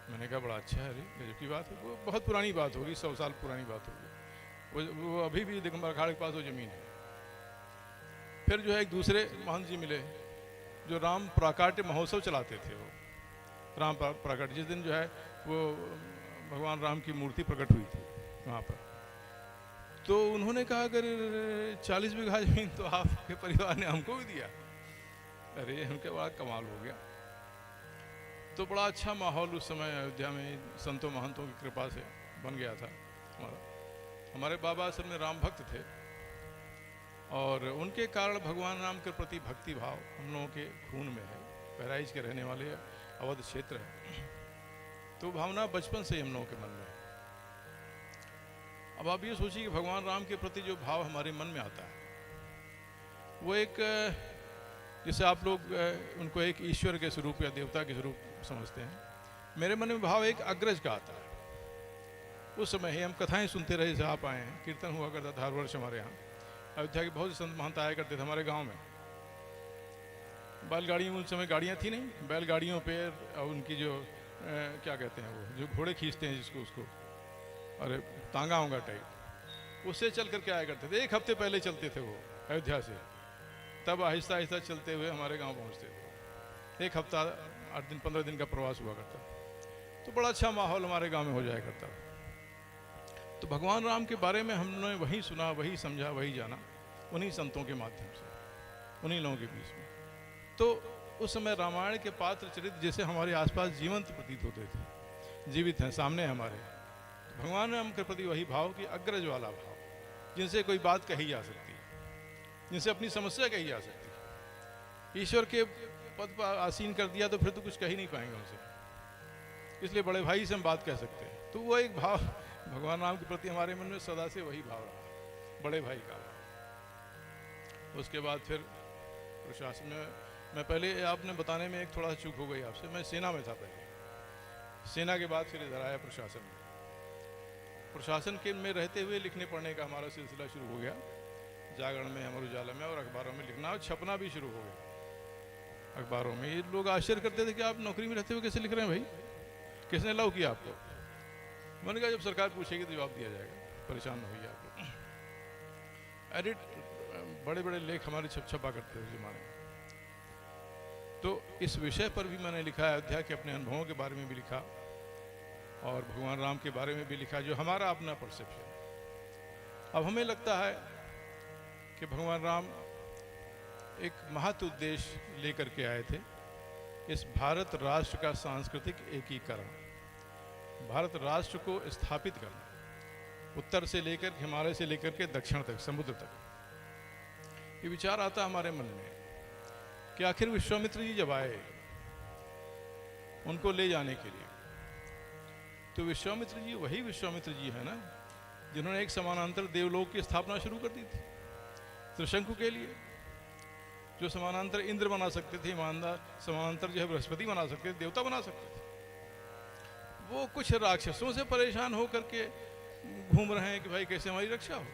मैंने कहा बड़ा अच्छा है, अरे गजब की बात है। वो बहुत पुरानी बात होगी, 100 साल पुरानी बात होगी। वो अभी भी दिगंबर अखाड़े के पास वो ज़मीन है। फिर जो है एक दूसरे महंत जी मिले जो राम प्राकाट्य महोत्सव चलाते थे। वो राम प्राकट्य, जिस दिन जो है वो भगवान राम की मूर्ति प्रकट हुई थी वहाँ पर, तो उन्होंने कहा अगर 40 बीघा जमीन तो आपके परिवार ने हमको भी दिया। अरे उनके बड़ा कमाल हो गया। तो बड़ा अच्छा माहौल उस समय अयोध्या में संतों महंतों की कृपा से बन गया था हमारे बाबा असल में राम भक्त थे और उनके कारण भगवान राम के प्रति भक्ति भाव हम लोगों के खून में है। बहराइच के रहने वाले अवध क्षेत्र है, तो भावना बचपन से ही हम लोगों के मन में है। अब आप ये सोचिए कि भगवान राम के प्रति जो भाव हमारे मन में आता है वो एक, जैसे आप लोग उनको एक ईश्वर के स्वरूप या देवता के स्वरूप समझते हैं, मेरे मन में भाव एक अग्रज का आता है। उस समय ही हम कथाएं सुनते रहे जैसे आप आए हैं, कीर्तन हुआ करता था हर वर्ष हमारे यहाँ। अयोध्या के बहुत से संत महंत आया करते थे हमारे गांव में। बैलगाड़ियों में उस समय गाड़ियाँ थी नहीं, बैलगाड़ियों पे उनकी जो क्या कहते हैं वो जो घोड़े खींचते हैं जिसको उसको, अरे तांगा होगा टाइप, उससे चल करके आया करते थे। 1 हफ्ते पहले चलते थे वो अयोध्या से, तब आहिस्ता आहिस्ता चलते हुए हमारे गांव पहुंचते थे। 1 हफ्ता 8 दिन 15 दिन का प्रवास हुआ करता, तो बड़ा अच्छा माहौल हमारे गांव में हो जाया करता। तो भगवान राम के बारे में हमने वही सुना, वही समझा, वही जाना उन्हीं संतों के माध्यम से, उन्हीं लोगों के बीच में। तो उस समय रामायण के पात्र चरित्र जैसे हमारे आसपास जीवंत प्रतीत होते थे, जीवित हैं सामने हमारे। तो भगवान राम के प्रति वही भाव कि अग्रज वाला भाव, जिनसे कोई बात कही जा सकती है, जिनसे अपनी समस्या कही जा सकती है। ईश्वर के पद पर आसीन कर दिया तो फिर तो कुछ कह ही नहीं पाएंगे उनसे, इसलिए बड़े भाई से हम बात कह सकते हैं। तो वो एक भाव भगवान राम के प्रति हमारे मन में सदा से वही भाव रहा, बड़े भाई का। उसके बाद फिर प्रशासन में मैं पहले आपने बताने में एक थोड़ा सा चूक हो गई आपसे, मैं सेना में था पहले, सेना के बाद फिर इधर आया प्रशासन में। प्रशासन के में रहते हुए लिखने पढ़ने का हमारा सिलसिला शुरू हो गया, जागरण में, अमर उजाला में और अखबारों में लिखना और छपना भी शुरू हो गया अखबारों में। ये लोग आश्चर्य करते थे कि आप नौकरी में रहते हुए कैसे लिख रहे हैं भाई, किसने अलाउ किया आपको? मैंने कहा जब सरकार पूछेगी तो जवाब दिया जाएगा, परेशान न होइए आप लोग। एडिट बड़े बड़े लेख हमारे छपा करते थे उस जमाने में। तो इस विषय पर भी मैंने लिखा, अयोध्या के अपने अनुभवों के बारे में भी लिखा और भगवान राम के बारे में भी लिखा, जो हमारा अपना परसेप्शन। अब हमें लगता है कि भगवान राम एक महत् उद्देश्य लेकर के आए थे, इस भारत राष्ट्र का सांस्कृतिक एकीकरण, भारत राष्ट्र को स्थापित करना, उत्तर से लेकर हिमालय से लेकर के दक्षिण तक, समुद्र तक। ये विचार आता हमारे मन में कि आखिर विश्वामित्र जी जब आए उनको ले जाने के लिए, तो विश्वामित्र जी वही विश्वामित्र जी है ना जिन्होंने एक समानांतर देवलोक की स्थापना शुरू कर दी थी त्रिशंकु के लिए, जो समानांतर इंद्र बना सकते थे, समानांतर जो है बृहस्पति बना सकते थे, देवता बना सकते थे। वो कुछ राक्षसों से परेशान होकर के घूम रहे हैं कि भाई कैसे हमारी रक्षा हो।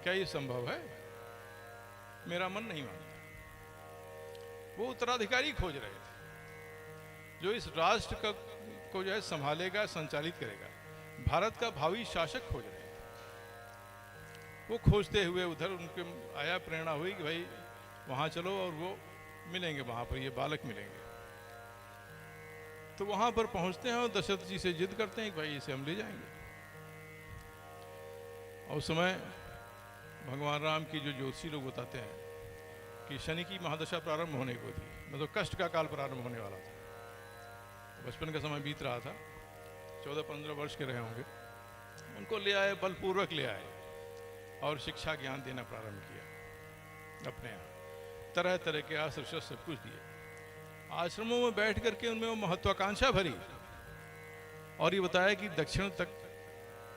क्या ये संभव है? मेरा मन नहीं मानता। वो उत्तराधिकारी खोज रहे थे जो इस राष्ट्र को जो है संभालेगा, संचालित करेगा, भारत का भावी शासक खोज रहे थे। वो खोजते हुए उधर उनके आया, प्रेरणा हुई कि भाई वहां चलो और वो मिलेंगे, वहां पर ये बालक मिलेंगे। तो वहां पर पहुंचते हैं और दशरथ जी से जिद करते हैं कि भाई इसे हम ले जाएंगे। और उस समय भगवान राम की जो ज्योतिषी लोग बताते हैं कि शनि की महादशा प्रारंभ होने को थी, मतलब कष्ट का काल प्रारंभ होने वाला था। बचपन का समय बीत रहा था, 14-15 वर्ष के रहे होंगे। उनको ले आए, बलपूर्वक ले आए और शिक्षा ज्ञान देना प्रारंभ किया अपने यहाँ। तरह तरह के अस्त्र शस्त्र सब कुछ दिए। आश्रमों में बैठ करके उनमें वो महत्वाकांक्षा भरी और ये बताया कि दक्षिण तक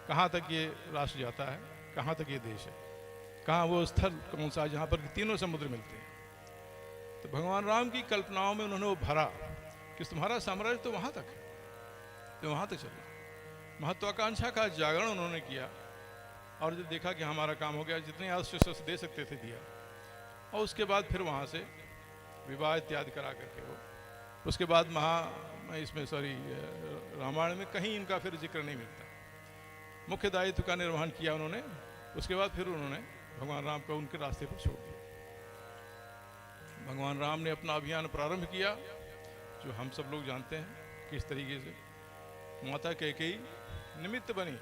कहाँ तक ये राष्ट्र जाता है, कहाँ तक ये देश है, कहाँ वो स्थल कौन सा जहाँ पर तीनों समुद्र मिलते हैं। तो भगवान राम की कल्पनाओं में उन्होंने वो भरा कि तुम्हारा साम्राज्य तो वहाँ तक है, तो वहाँ तक चलना। महत्वाकांक्षा का जागरण उन्होंने किया और जब देखा कि हमारा काम हो गया, जितने अस्त्र शस्त्र दे सकते थे दिया। और उसके बाद फिर वहाँ से विवाह इत्यादि करा करके वो, उसके बाद रामायण में कहीं इनका फिर जिक्र नहीं मिलता। मुख्य दायित्व का निर्वहन किया उन्होंने, उसके बाद फिर उन्होंने भगवान राम को उनके रास्ते पर छोड़ दिया। भगवान राम ने अपना अभियान प्रारंभ किया, जो हम सब लोग जानते हैं किस तरीके से। माता कैकेयी निमित्त बनी,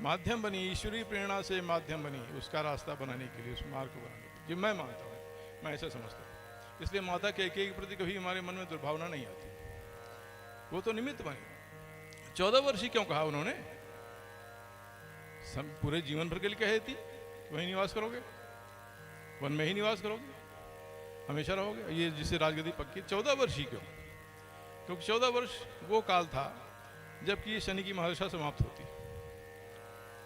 माध्यम बनी, ईश्वरीय प्रेरणा से माध्यम बनी उसका रास्ता बनाने के लिए, उस मार्ग को बनाने के लिए, जो मैं मानता हूँ, मैं ऐसा समझता हूँ। इसलिए माता कैकेयी के प्रति कभी हमारे मन में दुर्भावना नहीं आती। वो तो निमित्त बनी। 14 वर्ष ही क्यों कहा उन्होंने? सब पूरे जीवन भर के लिए कहे थी कि वहीं निवास करोगे, वन में ही निवास करोगे, हमेशा रहोगे, ये जिससे राजगद्दी पक्की। 14 वर्ष ही क्यों? क्योंकि 14 वर्ष वो काल था जबकि ये शनि की महादशा समाप्त होती,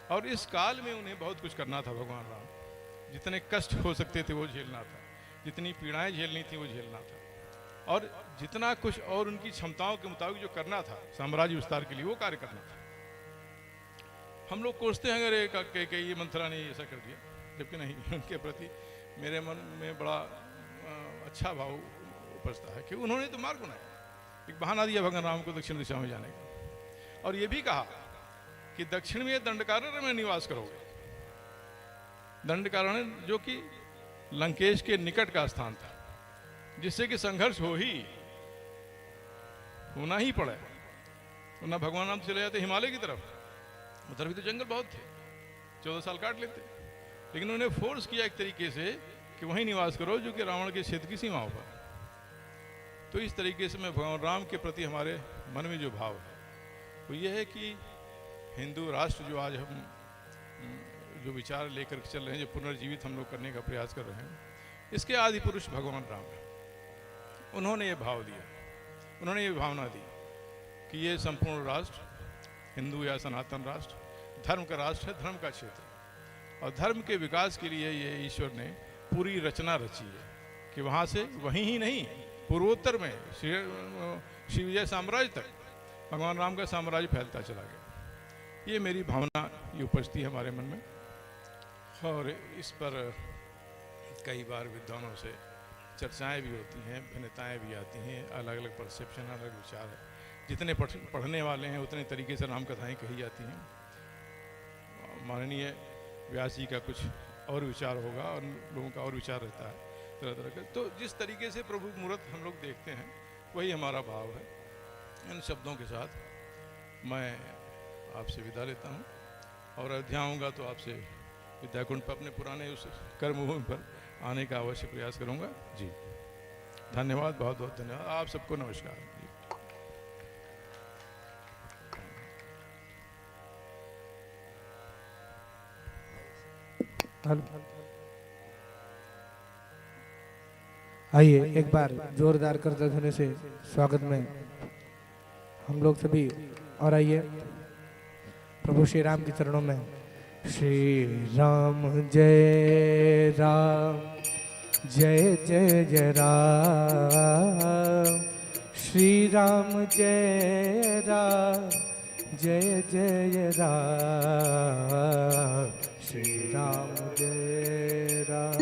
और इस काल में उन्हें बहुत कुछ करना था। भगवान राम जितने कष्ट हो सकते थे वो झेलना था, जितनी पीड़ाएं झेलनी थी वो झेलना था, और जितना कुछ और उनकी क्षमताओं के मुताबिक जो करना था साम्राज्य विस्तार के लिए, वो कार्य करना था। हम लोग कोसते हैं अगर ये मंथरा ने ऐसा कर दिया, जबकि नहीं, उनके प्रति मेरे मन में बड़ा अच्छा भाव उपजता है कि उन्होंने तो मार्ग बनाया, एक बहाना दिया भगवान राम को दक्षिण दिशा में जाने का, और ये भी कहा कि दक्षिण में दंडकारण्य में निवास करोगे। दंडकारण्य जो कि लंकेश के निकट का स्थान था, जिससे कि संघर्ष होना ही पड़े, वरना भगवान राम चले जाते हिमालय की तरफ, उधर भी तो जंगल बहुत थे, 14 साल काट लेते, लेकिन उन्हें फोर्स किया एक तरीके से कि वहीं निवास करो, जो कि रावण के क्षेत्र की सीमाओं पर। तो इस तरीके से मैं भगवान राम के प्रति हमारे मन में जो भाव है वो ये है कि हिंदू राष्ट्र जो आज हम जो विचार लेकर चल रहे हैं, जो पुनर्जीवित हम लोग करने का प्रयास कर रहे हैं, इसके आदि पुरुष भगवान राम है। उन्होंने ये भाव दिया, उन्होंने ये भावना दी कि ये संपूर्ण राष्ट्र, हिंदू या सनातन राष्ट्र, धर्म का राष्ट्र है, धर्म का क्षेत्र, और धर्म के विकास के लिए ये ईश्वर ने पूरी रचना रची है कि वहाँ से वहीं ही नहीं, पूर्वोत्तर में श्री विजय साम्राज्य तक भगवान राम का साम्राज्य फैलता चला गया। ये मेरी भावना ये उपजती है हमारे मन में, और इस पर कई बार विद्वानों से चर्चाएं भी होती हैं, भिन्नताएं भी आती हैं, अलग अलग परसेप्शन, अलग विचार है। जितने पढ़ने वाले हैं उतने तरीके से राम कथाएं कही जाती हैं। माननीय व्यास जी का कुछ और विचार होगा और लोगों का और विचार रहता है तरह तरह का। तो जिस तरीके से प्रभु मूर्त हम लोग देखते हैं वही हमारा भाव है। इन शब्दों के साथ मैं आपसे विदा लेता हूँ, और अयोध्या आऊँगा तो आपसे विद्याकुंड पर अपने पुराने उस कर्मभूमि पर आने का अवश्य प्रयास करूँगा। जी धन्यवाद, बहुत बहुत धन्यवाद। आप सबको नमस्कार जी। आइए एक बार जोरदार करते ध्वनि से स्वागत में हम लोग सभी, और आइए प्रभु श्री राम के चरणों में। श्री राम जय राम, जय जय जय राम, श्री राम जय राम, जय जय राम, श्री राम जय राम,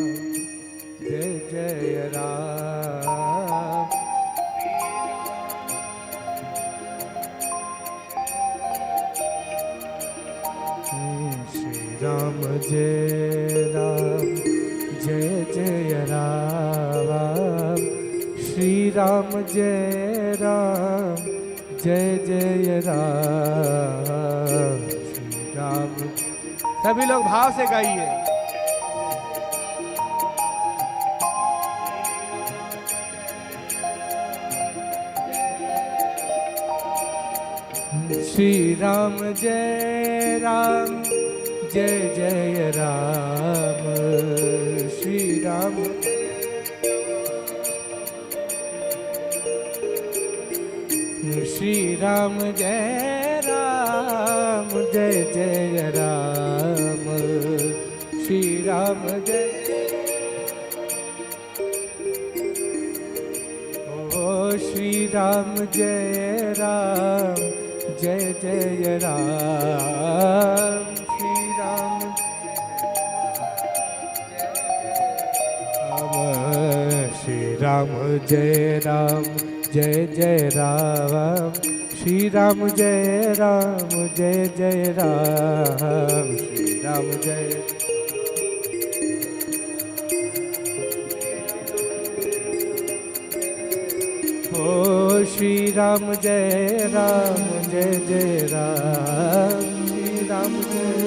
जय जय राम, श्री राम जय राम, जय जय राम, श्री राम जय राम, जय जय राम, श्री राम। सभी लोग भाव से गाइए। श्री राम जय राम, जय जय राम, श्री राम। श्री राम जय राम, जय जय राम, श्री राम जय। ओ श्री राम जय राम, जय जय राम, श्री राम। श्री राम जय राम, जय जय राम, श्री राम जय राम, जय जय राम, श्री राम जय। ओ श्री राम जय राम, जय जय राम, श्री राम जय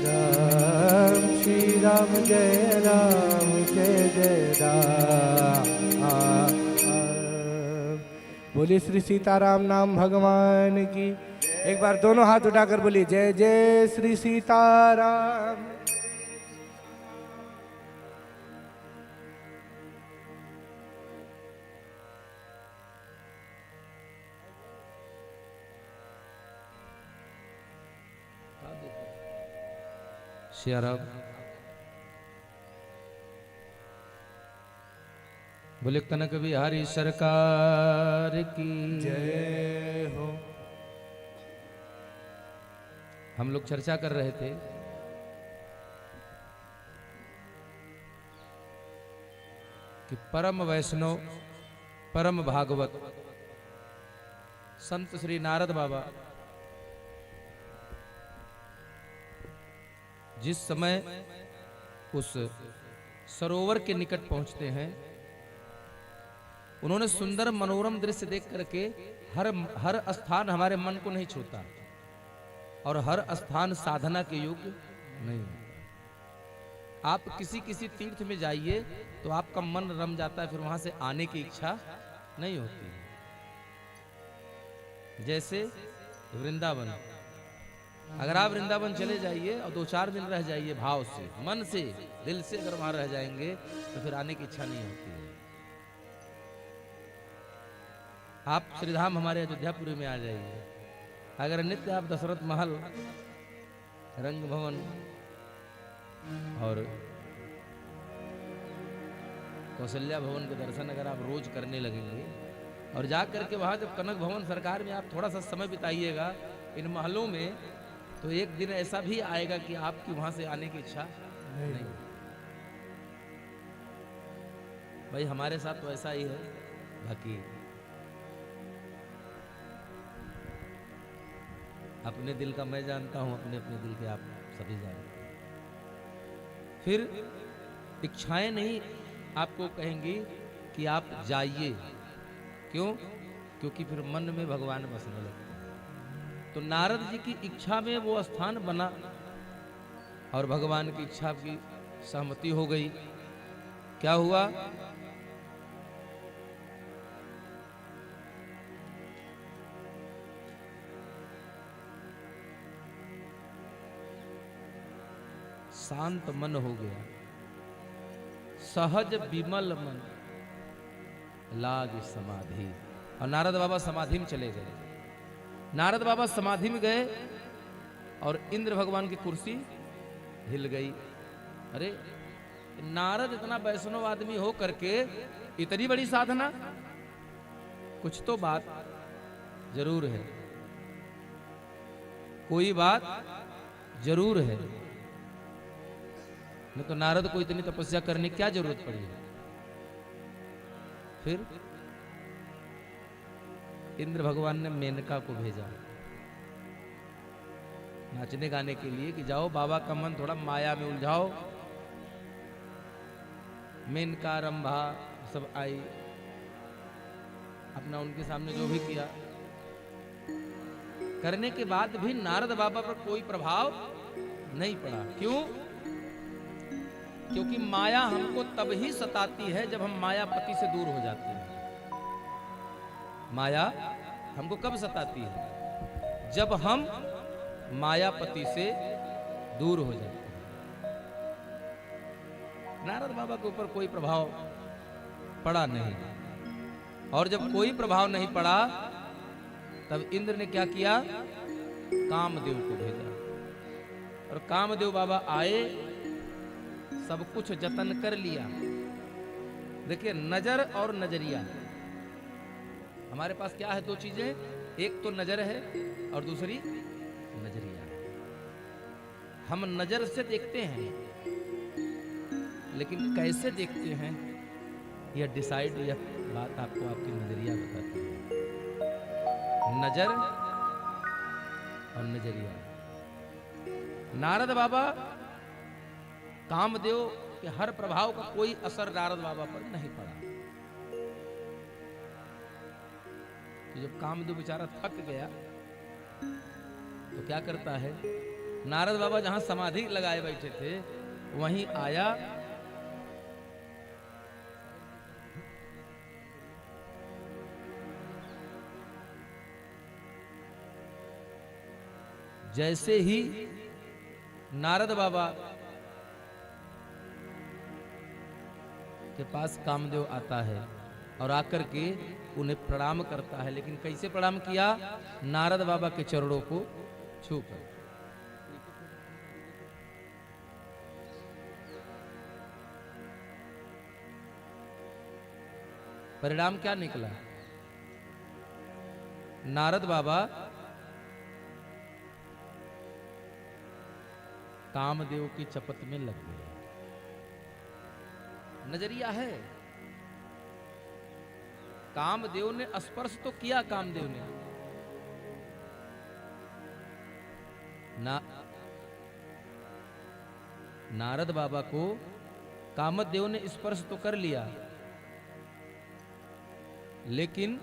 राम श्री राम जय राम जय जय राम। बोलिए श्री सीताराम नाम भगवान की। एक बार दोनों हाथ उठाकर बोलिए जय जय श्री सीताराम। श्याराम बोले कनक बिहारी सरकार की जय हो। हम लोग चर्चा कर रहे थे कि परम वैष्णव परम भागवत संत श्री नारद बाबा जिस समय उस सरोवर के निकट पहुंचते हैं, उन्होंने सुंदर मनोरम दृश्य देख करके हर स्थान हमारे मन को नहीं छूता और हर स्थान साधना के योग्य नहीं। आप किसी किसी तीर्थ में जाइए तो आपका मन रम जाता है, फिर वहां से आने की इच्छा नहीं होती। जैसे वृंदावन, अगर आप वृंदावन चले जाइए और 2-4 दिन रह जाइए भाव से, मन से, दिल से अगर वहां रह जाएंगे तो फिर आने की इच्छा नहीं होती है। आप श्रीधाम हमारे अयोध्यापुरी में आ जाइए, अगर नित्य आप दशरथ महल, रंग भवन और कौशल्या भवन के दर्शन अगर आप रोज करने लगेंगे और जा करके वहां जब कनक भवन सरकार में आप थोड़ा सा समय बिताइएगा इन महलों में, तो एक दिन ऐसा भी आएगा कि आपकी वहां से आने की इच्छा नहीं। भाई हमारे साथ तो ऐसा ही है। बाकी अपने दिल का मैं जानता हूं, अपने अपने दिल के आप सभी जानते हैं। फिर इच्छाएं नहीं आपको कहेंगी कि आप जाइए। क्यों? क्योंकि फिर मन में भगवान बसने लगते हैं। तो नारद जी की इच्छा में वो स्थान बना और भगवान की इच्छा की सहमति हो गई। क्या हुआ? शांत मन हो गया, सहज विमल मन लाग समाधि। और नारद बाबा समाधि में चले गए। नारद बाबा समाधि में गए और इंद्र भगवान की कुर्सी हिल गई। अरे नारद इतना वैष्णव आदमी हो करके इतनी बड़ी साधना, कुछ तो बात जरूर है, कोई बात जरूर है। नहीं तो नारद को इतनी तपस्या करने की क्या जरूरत पड़ी। फिर इंद्र भगवान ने मेनका को भेजा नाचने गाने के लिए कि जाओ बाबा का मन थोड़ा माया में उलझाओ। मेनका रंभा सब आई, अपना उनके सामने जो भी किया, करने के बाद भी नारद बाबा पर कोई प्रभाव नहीं पड़ा। क्यों? क्योंकि माया हमको तब ही सताती है जब हम मायापति से दूर हो जाते हैं। माया हमको कब सताती है? जब हम मायापति से दूर हो जाते हैं। नारद बाबा के ऊपर कोई प्रभाव पड़ा नहीं, और जब कोई प्रभाव नहीं पड़ा तब इंद्र ने क्या किया? कामदेव को भेजा। और कामदेव बाबा आए, सब कुछ जतन कर लिया। देखिए नजर और नजरिया, हमारे पास क्या है? दो चीजें, एक तो नजर है और दूसरी नजरिया। हम नजर से देखते हैं, लेकिन कैसे देखते हैं यह डिसाइड, यह बात आपको आपकी नजरिया बताती है। नजर और नजरिया। नारद बाबा, कामदेव के हर प्रभाव का कोई असर नारद बाबा पर नहीं पड़ा। तो जब कामदेव बेचारा थक गया तो क्या करता है, नारद बाबा जहां समाधि लगाए बैठे थे वहीं आया, जैसे ही नारद बाबा के पास कामदेव आता है और आकर के उन्हें प्रणाम करता है, लेकिन कैसे प्रणाम किया, नारद बाबा के चरणों को छूकर। परिणाम क्या निकला, नारद बाबा कामदेव की चपत में लग गए। नजरिया है, कामदेव ने स्पर्श तो किया, कामदेव ने नारद बाबा को कामदेव ने स्पर्श तो कर लिया, लेकिन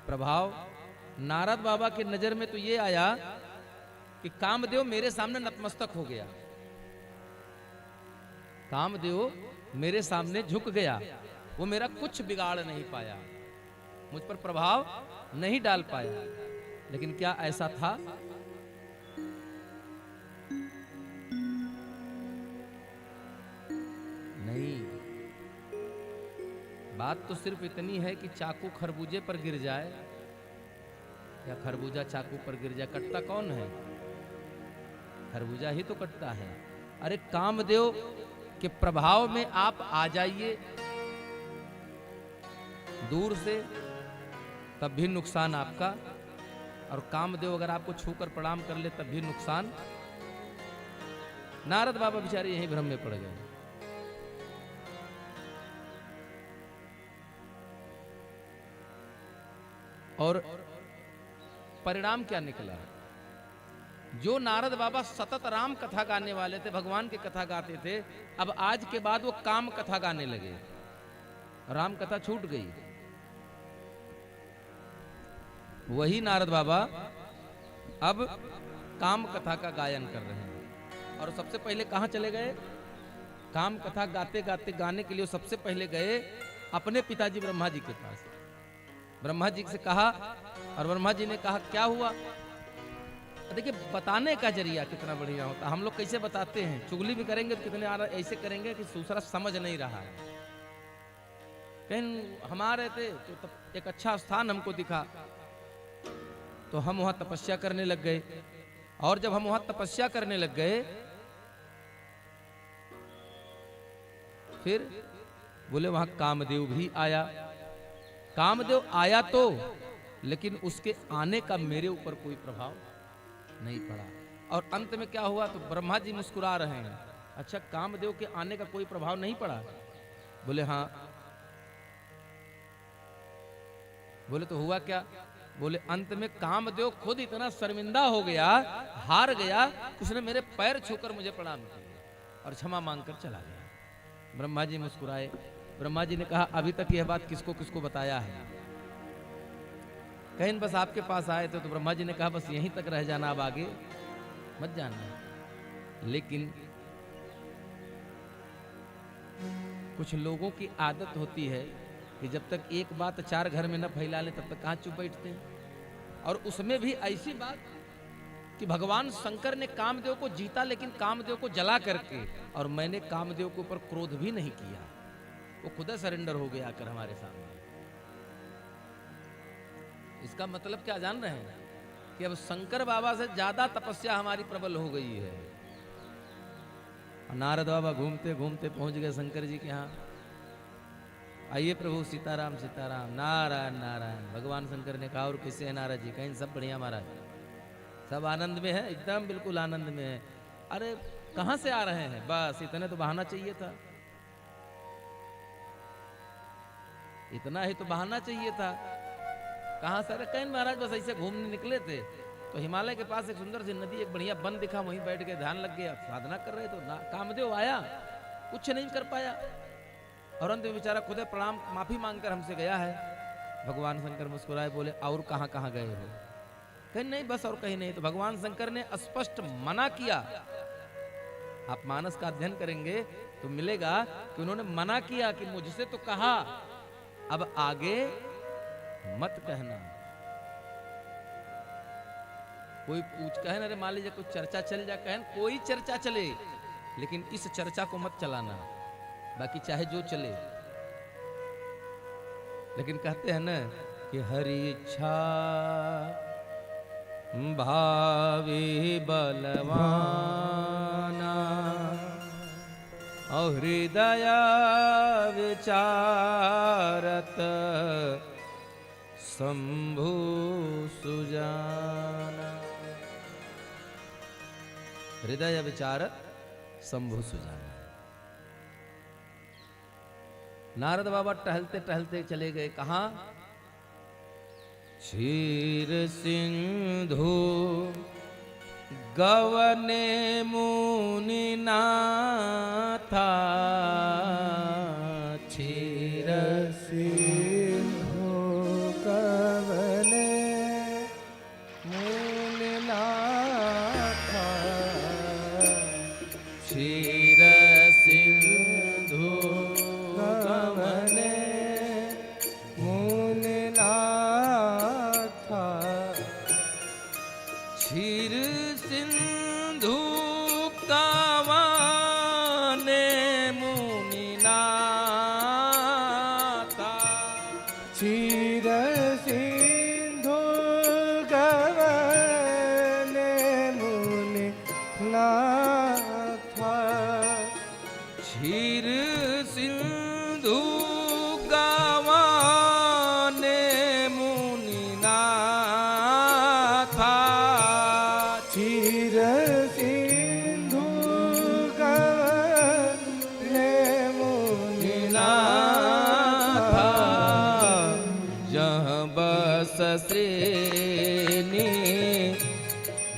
प्रभाव नारद बाबा की नजर में तो ये आया कि कामदेव मेरे सामने नतमस्तक हो गया, कामदेव मेरे सामने झुक गया, वो मेरा कुछ बिगाड़ नहीं पाया, मुझ पर प्रभाव नहीं डाल पाया। लेकिन क्या ऐसा था, नहीं। बात तो सिर्फ इतनी है कि चाकू खरबूजे पर गिर जाए या खरबूजा चाकू पर गिर जाए, कटता कौन है, खरबूजा ही तो कटता है। अरे कामदेव के प्रभाव में आप आ जाइए दूर से, तब भी नुकसान आपका, और कामदेव अगर आपको छूकर प्रणाम कर ले तब भी नुकसान। नारद बाबा बेचारे यहीं भ्रम में पड़ गए। और परिणाम क्या निकला, जो नारद बाबा सतत राम कथा गाने वाले थे, भगवान की कथा गाते थे, अब आज के बाद वो काम कथा गाने लगे, राम कथा छूट गई। वही नारद बाबा अब काम कथा का गायन कर रहे हैं। और सबसे पहले कहां चले गए, काम कथा गाते गाते गाने के लिए सबसे पहले गए अपने पिताजी ब्रह्मा जी के पास। ब्रह्मा जी से कहा, और ब्रह्मा जी ने कहा क्या हुआ। देखिए बताने का जरिया कितना बढ़िया होता, हम लोग कैसे बताते हैं, चुगली भी करेंगे तो कितने ऐसे करेंगे कि दूसरा समझ नहीं रहा है। कहीं हमारे थे तो तब एक अच्छा स्थान हमको दिखा तो हम वहां तपस्या करने लग गए, और जब हम वहां तपस्या करने लग गए फिर बोले वहां कामदेव भी आया। कामदेव आया तो, लेकिन उसके आने का मेरे ऊपर कोई प्रभाव नहीं पड़ा। और अंत में क्या हुआ, तो ब्रह्मा जी मुस्कुरा रहे हैं, अच्छा कामदेव के आने का कोई प्रभाव नहीं पड़ा। बोले हाँ। बोले तो हुआ क्या, बोले अंत में कामदेव खुद इतना शर्मिंदा हो गया, हार गया, उसने मेरे पैर छूकर मुझे प्रणाम किया और क्षमा मांगकर चला गया। ब्रह्मा जी मुस्कुराए। ब्रह्मा जी ने कहा अभी तक यह बात किसको किसको बताया है, कहीं बस आपके पास आए थे। तो ब्रह्मा जी ने कहा बस यहीं तक रह जाना, अब आगे मत जाना। लेकिन कुछ लोगों की आदत होती है कि जब तक एक बात चार घर में न फैला ले तब तक कहां चुप बैठते हैं। और उसमें भी ऐसी बात कि भगवान शंकर ने कामदेव को जीता, लेकिन कामदेव को जला करके, और मैंने कामदेव के ऊपर क्रोध भी नहीं किया, वो खुद सरेंडर हो गया आकर हमारे सामने। इसका मतलब क्या जान रहे हैं कि अब शंकर बाबा से ज्यादा तपस्या हमारी प्रबल हो गई है। नारद बाबा घूमते घूमते पहुंच गए शंकर जी के यहाँ। आइए प्रभु, सीताराम सीताराम, नारायण नारायण। भगवान शंकर ने कहा और किससे है नारद जी, कहीं सब बढ़िया महाराज, सब आनंद में है, एकदम बिल्कुल आनंद में है। अरे कहां से आ रहे हैं, बस इतने तो बहाना चाहिए था, इतना ही तो बहाना चाहिए था। कहां से, अरे कहीं महाराज बस ऐसे घूमने निकले थे तो हिमालय के पास एक सुंदर सी नदी, एक बढ़िया वन दिखा, वहीं बैठ के ध्यान लग गया, साधना कर रहे तो कामदेव आया, कुछ नहीं कर पाया और अंत में बेचारा खुद प्रणाम माफी मांगकर हमसे गया है। भगवान शंकर मुस्कुराए, बोले और कहाँ कहाँ गए हो? कहीं नहीं, बस और कहीं नहीं। तो भगवान शंकर ने स्पष्ट मना किया। आप मानस का अध्ययन करेंगे तो मिलेगा कि उन्होंने मना किया कि मुझसे तो कहा, अब आगे मत कहना। कोई पूछ कहे ना, अरे मान लीजिए कुछ चर्चा चल जा, कहे कोई चर्चा चले लेकिन इस चर्चा को मत चलाना, बाकी चाहे जो चले। लेकिन कहते हैं ना कि हरि इच्छा भावे बलवाना और हृदय विचारत शंभु सुजाना। हृदय विचारत शंभु सुजाना। नारद बाबा टहलते टहलते चले गए कहाँ? क्षीर सिंधु गवने मुनि नाथा। क्षीर सिंधु गवने मुनि नाथा। क्षीर सिंधु गवने मुनि नाथा। क्षीर सिंधु कावाने मुनि नाथा। क्षीर सिंधु गवने मुनि नाथा। क्षीर सिंधु गावाने मुनि नाथा। क्षीर सिंधु गवने मुनि नाथा। जहाँ बस श्रेणी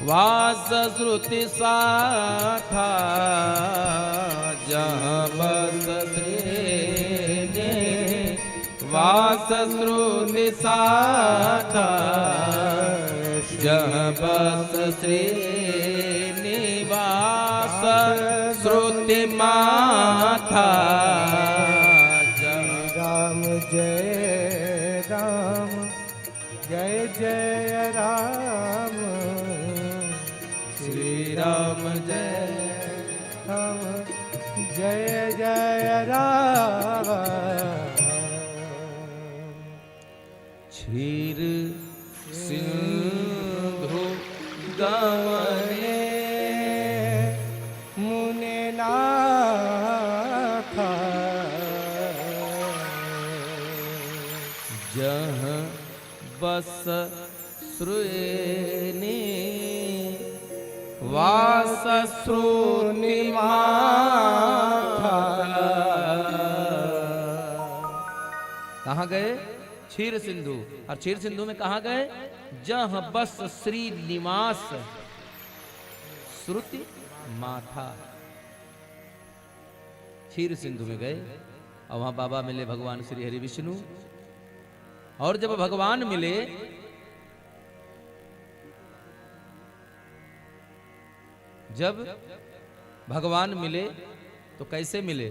वास श्रुति साथा। जहाँ बस श्रेणी वास श्रुति साथा। जहाँ बस श्रेणी वास श्रुति माथा। राम जय राम जय जय राम। श्री राम जय राम जय जय राम। क्षीर सिंधु गवने मुनि नाथा। जहाँ बस श्रेणी वास श्रुति माथा। कहाँ गए? क्षीर सिंधु। और क्षीर सिंधु में कहाँ गए? जहाँ बस श्री निवास श्रुति माथा। क्षीर सिंधु में गए और वहां बाबा मिले भगवान श्री हरि विष्णु। और जब भगवान मिले तो कैसे मिले?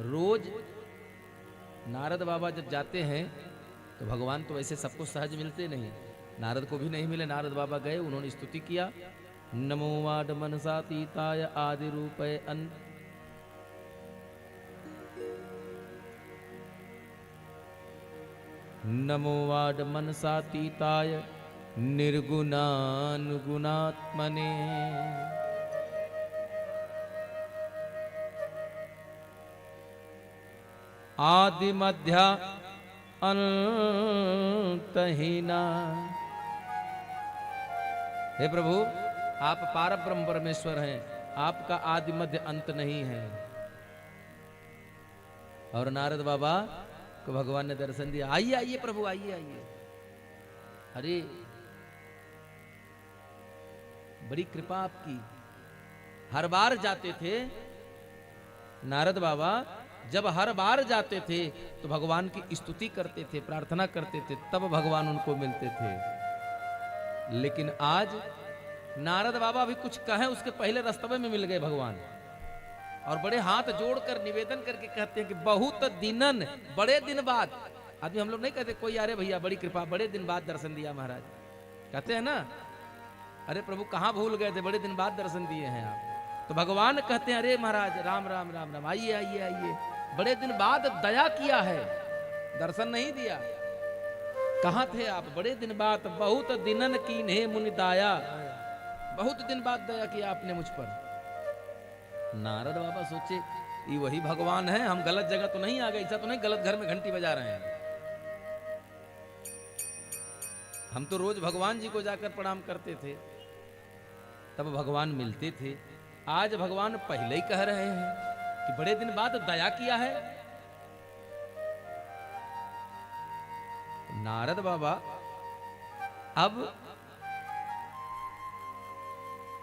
रोज नारद बाबा जब जाते हैं तो भगवान तो वैसे सबको सहज मिलते नहीं, नारद को भी नहीं मिले। नारद बाबा गए, उन्होंने स्तुति किया, नमो वाड मनसातीताय आदि रूपय अन। नमो वाड मनसातीताय निर्गुणानुगुणात्मने। आदि मध्य अंतहीना। हे प्रभु, आप पारब्रह्म परमेश्वर हैं, आपका आदि मध्य अंत नहीं है। और नारद बाबा को भगवान ने दर्शन दिया, आइए आइए प्रभु आइए आइए। अरे बड़ी कृपा आपकी। हर बार जाते थे नारद बाबा, जब हर बार जाते थे तो भगवान की स्तुति करते थे, प्रार्थना करते थे, तब भगवान उनको मिलते थे। लेकिन आज नारद बाबा भी कुछ कहें उसके पहले रास्ते में मिल गए भगवान, और बड़े हाथ जोड़कर निवेदन करके कहते हैं कि बहुत दिनन, बड़े दिन बाद। आदमी हम लोग नहीं कहते कोई, अरे भैया बड़ी कृपा, बड़े दिन बाद दर्शन दिया महाराज, कहते हैं ना, अरे प्रभु कहाँ भूल गए थे, बड़े दिन बाद दर्शन दिए हैं आप। तो भगवान कहते हैं, अरे महाराज राम राम राम राम, आइए आइए आइए, बड़े दिन बाद दया किया है, दर्शन नहीं दिया। कहाँ थे आप, बड़े दिन बाद, बहुत दिनन कीन्हे मुनि दाया, बहुत दिन बाद दया किया आपने मुझ पर। नारद बाबा सोचे ये वही भगवान है, हम गलत जगह तो नहीं आ गए, ऐसा तो नहीं गलत घर में घंटी बजा रहे हैं। हम तो रोज भगवान जी को जाकर प्रणाम करते थे, तब भगवान मिलते थे। आज भगवान पहले ही कह रहे हैं कि बड़े दिन बाद दया किया है। नारद बाबा अब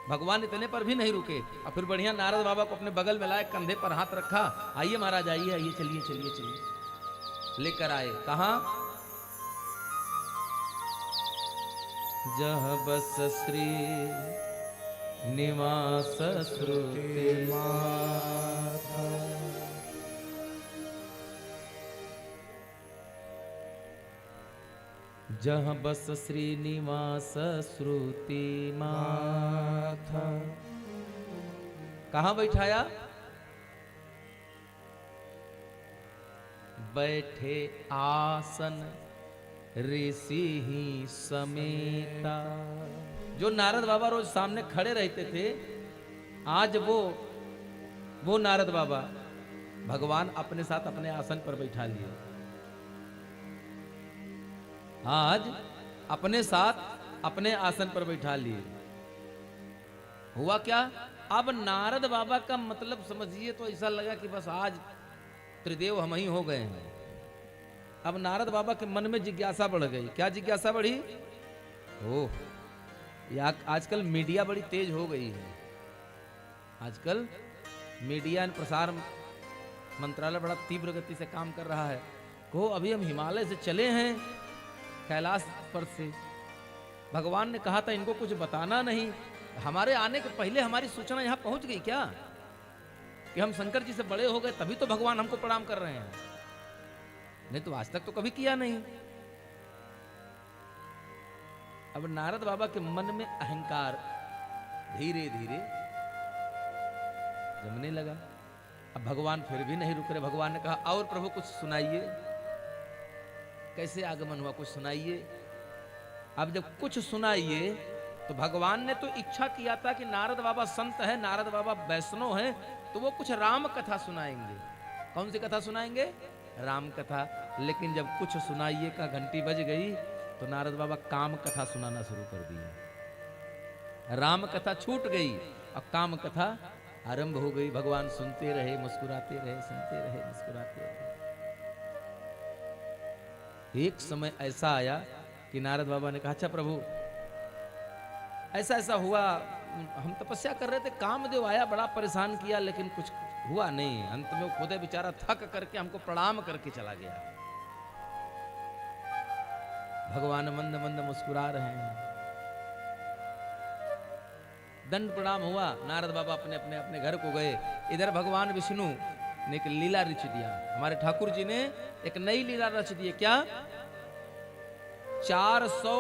भगवान इतने पर भी नहीं रुके, और फिर बढ़िया नारद बाबा को अपने बगल में लाए, कंधे पर हाथ रखा, आइए महाराज आइए आइए, चलिए चलिए चलिए, लेकर आए। कहां? जह बस श्री निवास श्रुति माथा, जहाँ बस श्रीनिवास श्रुति माथा। कहाँ बैठाया? बैठे आसन ऋषि ही समेता। जो नारद बाबा रोज सामने खड़े रहते थे, आज वो नारद बाबा भगवान अपने साथ अपने आसन पर बैठा लिए। आज अपने साथ अपने आसन पर बैठा लिए। हुआ क्या? अब नारद बाबा का मतलब समझिए तो ऐसा लगा कि बस आज त्रिदेव हम ही हो गए हैं। अब नारद बाबा के मन में जिज्ञासा बढ़ गई। क्या जिज्ञासा बढ़ी? ओह, आजकल मीडिया बड़ी तेज हो गई है। आजकल मीडिया प्रसार मंत्रालय बड़ा तीव्र गति से काम कर रहा है। को अभी हम हिमालय से चले हैं, कैलाश पर से। भगवान ने कहा था इनको कुछ बताना नहीं। हमारे आने के पहले हमारी सूचना यहां पहुंच गई क्या कि हम शंकर जी से बड़े हो गए, तभी तो भगवान हमको प्रणाम कर रहे हैं, नहीं तो आज तक तो कभी किया नहीं। अब नारद बाबा के मन में अहंकार धीरे धीरे जमने लगा। अब भगवान फिर भी नहीं रुक रहे। भगवान ने कहा और प्रभु कुछ सुनाइए, कैसे आगमन हुआ, कुछ सुनाइए। अब जब कुछ सुनाइए तो भगवान ने तो इच्छा किया था कि नारद बाबा संत है, नारद बाबा वैष्णव है, तो वो कुछ राम कथा सुनाएंगे। कौन सी कथा सुनाएंगे? राम कथा। लेकिन जब कुछ सुनाइए का घंटी बज गई तो नारद बाबा काम कथा सुनाना शुरू कर दिया। राम कथा छूट गई और काम कथा आरंभ हो गई। भगवान सुनते रहे, मुस्कुराते रहे, सुनते रहे, मुस्कुराते रहे। एक समय ऐसा आया कि नारद बाबा ने कहा अच्छा प्रभु ऐसा ऐसा हुआ, हम तपस्या कर रहे थे, कामदेव आया, बड़ा परेशान किया, लेकिन कुछ हुआ नहीं। अंत में वो खुद बेचारा थक करके हमको प्रणाम करके चला गया। भगवान मंद मंद मुस्कुरा रहे हैं। दंड प्रणाम हुआ। नारद बाबा अपने अपने अपने घर को गए। इधर भगवान विष्णु ने एक लीला रच दिया। हमारे ठाकुर जी ने एक नई लीला रच दी। क्या? 400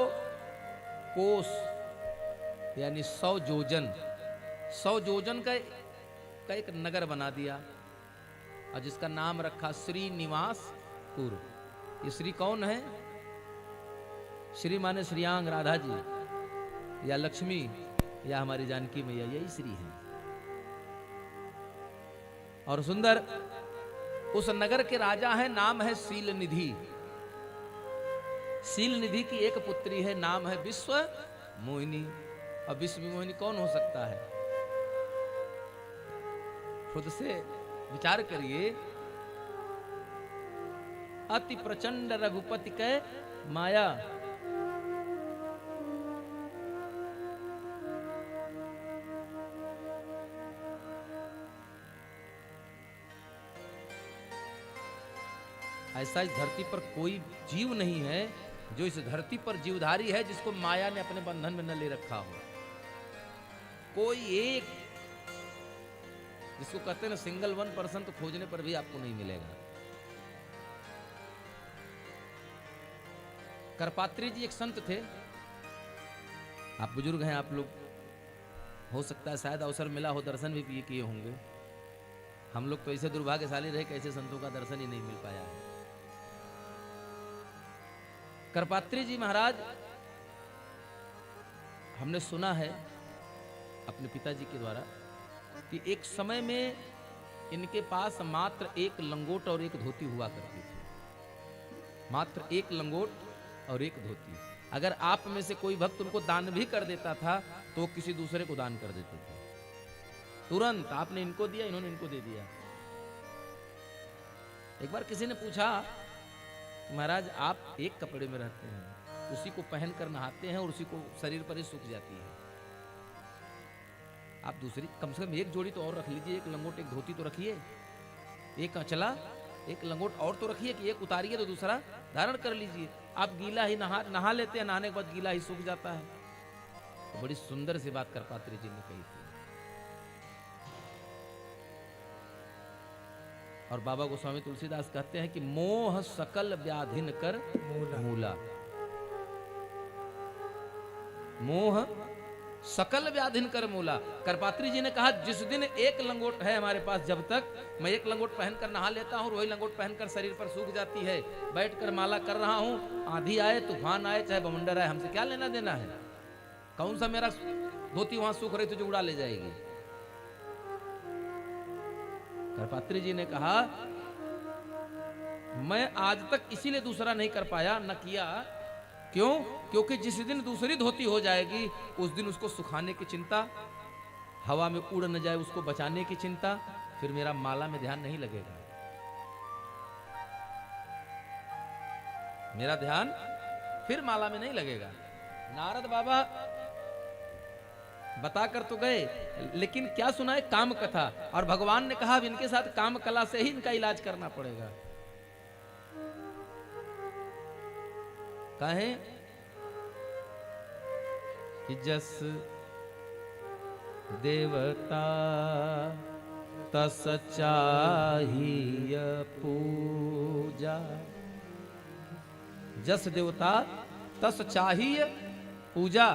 कोस यानी 100 जोजन, 100 जोजन का एक नगर बना दिया और जिसका नाम रखा श्रीनिवासपुर। ये श्री कौन है? श्री माने श्रीयांग राधा जी या लक्ष्मी या हमारी जानकी मैया, यही श्री है। और सुंदर उस नगर के राजा है, नाम है शील निधि। शील निधि की एक पुत्री है, नाम है विश्व मोहिनी। अब विश्व मोहिनी कौन हो सकता है? खुद से विचार करिए। अति प्रचंड रघुपति कै माया। ऐसा इस धरती पर कोई जीव नहीं है जो इस धरती पर जीवधारी है जिसको माया ने अपने बंधन में न ले रखा हो। कोई एक जिसको कहते हैं ना सिंगल 1% तो खोजने पर भी आपको नहीं मिलेगा। करपात्री जी एक संत थे, आप बुजुर्ग हैं, आप लोग हो सकता है शायद अवसर मिला हो, दर्शन भी किए होंगे। हम लोग तो ऐसे दुर्भाग्यशाली रहे कि ऐसे संतों का दर्शन ही नहीं मिल पाया है। करपात्री जी महाराज, हमने सुना है अपने पिताजी के द्वारा कि एक समय में इनके पास मात्र एक लंगोट और एक धोती हुआ करती थी। मात्र एक लंगोट और एक धोती। अगर आप में से कोई भक्त उनको दान भी कर देता था तो वो किसी दूसरे को दान कर देते थे तुरंत। आपने इनको दिया, इन्होंने इनको दे दिया। एक बार किसी ने पूछा, महाराज आप एक कपड़े में रहते हैं, उसी को पहनकर नहाते हैं और उसी को शरीर पर ही सूख जाती है, आप दूसरी कम से कम एक जोड़ी तो और रख लीजिए, एक लंगोट एक धोती तो रखिए, एक अचला एक लंगोट और तो रखिए कि एक उतारिए तो दूसरा धारण कर लीजिए। आप गीला ही नहा लेते हैं, नहाने के बाद गीला ही सूख जाता है। तो बड़ी सुंदर सी बात करपात्री जी ने कही थी। और बाबा गोस्वामी तुलसीदास कहते हैं कि मोह सकल व्याधिन कर मूला। मोह सकल व्याधिन कर मूला। करपात्री जी ने कहा जिस दिन एक लंगोट है हमारे पास, जब तक मैं एक लंगोट पहनकर नहा लेता हूं, वही लंगोट पहनकर शरीर पर सूख जाती है, बैठकर माला कर रहा हूं, आंधी आए तूफान आए चाहे बवंडर आए, हमसे क्या लेना देना है। कौन सा मेरा धोती वहां सूख रही थी जो उड़ा ले जाएगी। करपात्री जी ने कहा मैं आज तक इसीलिए दूसरा नहीं कर पाया, न किया, क्यों? क्योंकि जिस दिन दूसरी धोती हो जाएगी उस दिन उसको सुखाने की चिंता, हवा में उड़ न जाए उसको बचाने की चिंता, फिर मेरा माला में ध्यान नहीं लगेगा। मेरा ध्यान फिर माला में नहीं लगेगा। नारद बाबा बताकर तो गए, लेकिन क्या सुना है? काम कथा। और भगवान ने कहा अब इनके साथ काम कला से ही इनका इलाज करना पड़ेगा। कहें कि जस देवता तस चाहिए पूजा। जस देवता तस चाहिए पूजा।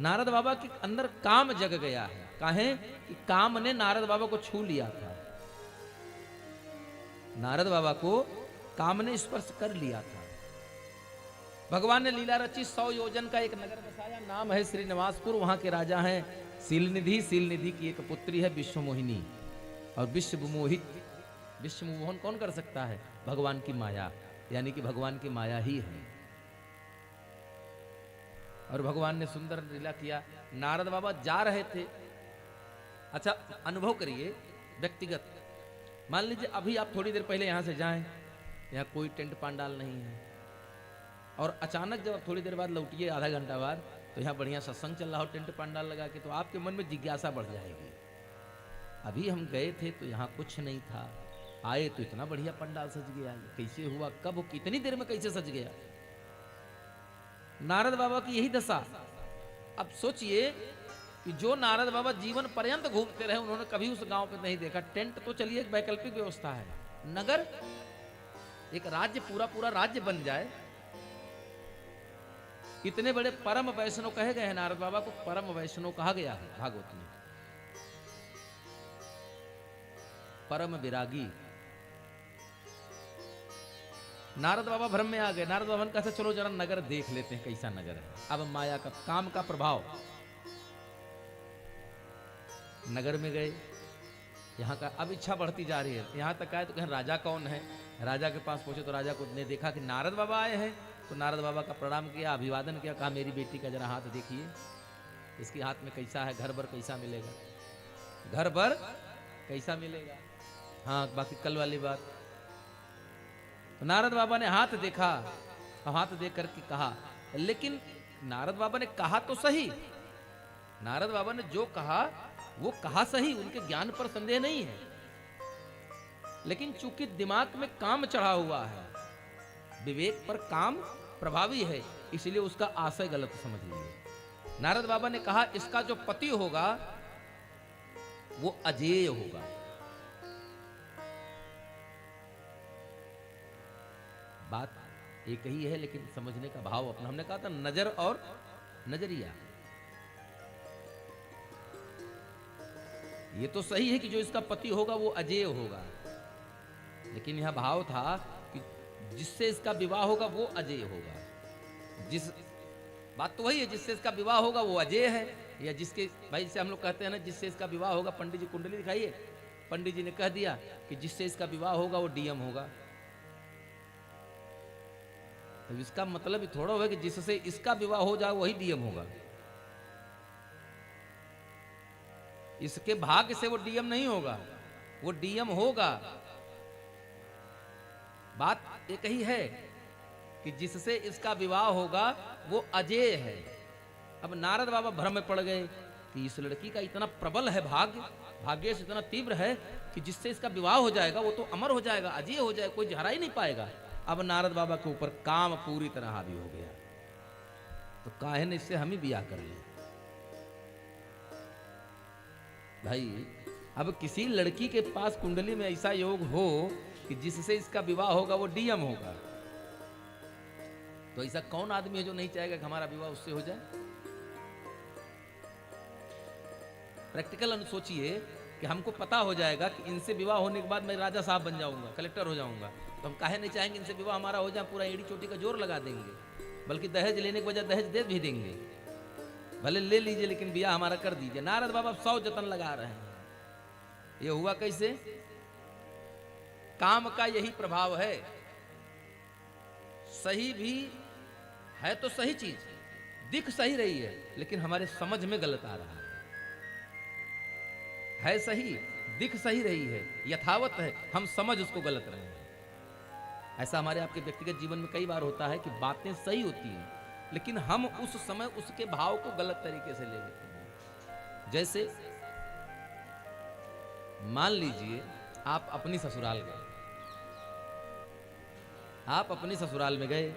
नारद बाबा के अंदर काम जग गया है। कहें कि काम ने नारद बाबा को छू लिया था। नारद बाबा को काम ने स्पर्श कर लिया था। भगवान ने लीला रची, 100 योजन का एक नगर बसाया, नाम है श्रीनिवासपुर। वहां के राजा हैं सीलनिधि। सीलनिधि की एक पुत्री है विश्वमोहिनी। और विश्वमोहित, विश्वमोहन कौन कर सकता है? भगवान की माया, यानी कि भगवान की माया ही है। और भगवान ने सुंदर लीला किया। नारद बाबा जा रहे थे। अच्छा अनुभव करिए व्यक्तिगत। मान लीजिए अभी आप थोड़ी देर पहले यहां से जाएं, यहाँ कोई टेंट पांडाल नहीं है, और अचानक जब आप थोड़ी देर बाद लौटिए, आधा घंटा बाद, तो यहाँ बढ़िया सत्संग चल रहा हो टेंट पांडाल लगा के, तो आपके मन में जिज्ञासा बढ़ जाएगी। अभी हम गए थे तो यहाँ कुछ नहीं था, आए तो इतना बढ़िया पंडाल सज गया, कैसे हुआ, कब, कितनी देर में कैसे सज गया। नारद बाबा की यही दशा। अब सोचिए कि जो नारद बाबा जीवन पर्यंत घूमते रहे, उन्होंने कभी उस गांव पे नहीं देखा। टेंट तो चलिए एक वैकल्पिक व्यवस्था है, नगर, एक राज्य, पूरा पूरा राज्य बन जाए। इतने बड़े परम वैष्णव कहे गए हैं, नारद बाबा को परम वैष्णव कहा गया है भागवत में। परम विरागी। नारद बाबा भ्रम में आ गए। नारद बाबा ने कहा चलो जरा नगर देख लेते हैं कैसा नगर है। अब माया का, काम का प्रभाव। नगर में गए, यहाँ का अब इच्छा बढ़ती जा रही है। यहाँ तक आए तो कहें राजा कौन है। राजा के पास पहुंचे तो राजा को ने देखा कि नारद बाबा आए हैं, तो नारद बाबा का प्रणाम किया, अभिवादन किया, कहा मेरी बेटी का जरा हाथ देखिए, इसके हाथ में कैसा है, घर भर कैसा मिलेगा, घर भर कैसा मिलेगा। हाँ बाकी कल वाली बात, तो नारद बाबा ने हाथ देखा और हाथ देख करके कहा, लेकिन नारद बाबा ने कहा तो सही, नारद बाबा ने जो कहा वो कहा सही, उनके ज्ञान पर संदेह नहीं है, लेकिन चूंकि दिमाग में काम चढ़ा हुआ है, विवेक पर काम प्रभावी है, इसलिए उसका आशय गलत समझ लिए। नारद बाबा ने कहा इसका जो पति होगा वो अजेय होगा। बात एक ही है, लेकिन समझने का भाव अपना। हमने कहा था नजर और नजरिया। ये तो सही है कि जो इसका पति होगा वो अजेय होगा, लेकिन यह भाव था कि जिससे इसका विवाह होगा वो अजेय होगा। जिस बात तो वही है, जिससे इसका विवाह होगा वो अजेय है, या जिसके भाई से हम लोग कहते हैं ना, जिससे इसका विवाह होगा, पंडित जी कुंडली दिखाइए, पंडित जी ने कह दिया कि जिससे इसका विवाह होगा वो डीएम होगा, तो इसका मतलब ही थोड़ा होगा कि जिससे इसका विवाह हो जाए वही डीएम होगा। इसके भाग्य से वो डीएम नहीं होगा, वो डीएम होगा। बात एक ही है कि जिससे इसका विवाह होगा वो अजेय है। अब नारद बाबा भ्रम में पड़ गए कि इस लड़की का इतना प्रबल है भाग्य, भाग्य से इतना तीव्र है कि जिससे इसका विवाह हो जाएगा वो तो अमर हो जाएगा, अजेय हो जाएगा, कोई हरा ही नहीं पाएगा। अब नारद बाबा के ऊपर काम पूरी तरह हावी हो गया, तो काहे ने इससे हम ही ब्याह कर लें। भाई अब किसी लड़की के पास कुंडली में ऐसा योग हो कि जिससे इसका विवाह होगा वो डीएम होगा, तो ऐसा कौन आदमी है जो नहीं चाहेगा कि हमारा विवाह उससे हो जाए। प्रैक्टिकल सोचिए कि हमको पता हो जाएगा कि इनसे विवाह होने के बाद मैं राजा साहब बन जाऊंगा, कलेक्टर हो जाऊंगा, तो हम काहे नहीं चाहेंगे इनसे विवाह हमारा हो जाए, पूरा एड़ी चोटी का जोर लगा देंगे, बल्कि दहेज लेने के बजाय दहेज दे भी देंगे, भले ले लीजिए लेकिन विवाह हमारा कर दीजिए। नारद बाबा 100 जतन लगा रहे हैं। ये हुआ कैसे? काम का यही प्रभाव है। सही भी है तो सही चीज दिख सही रही है, लेकिन हमारे समझ में गलत आ रहा है सही, दिख सही रही है, यथावत है, हम समझ उसको गलत रहे हैं। ऐसा हमारे आपके व्यक्तिगत जीवन में कई बार होता है कि बातें सही होती हैं, लेकिन हम उस समय उसके भाव को गलत तरीके से ले लेते हैं। जैसे मान लीजिए आप अपनी ससुराल गए, आप अपनी ससुराल में गए,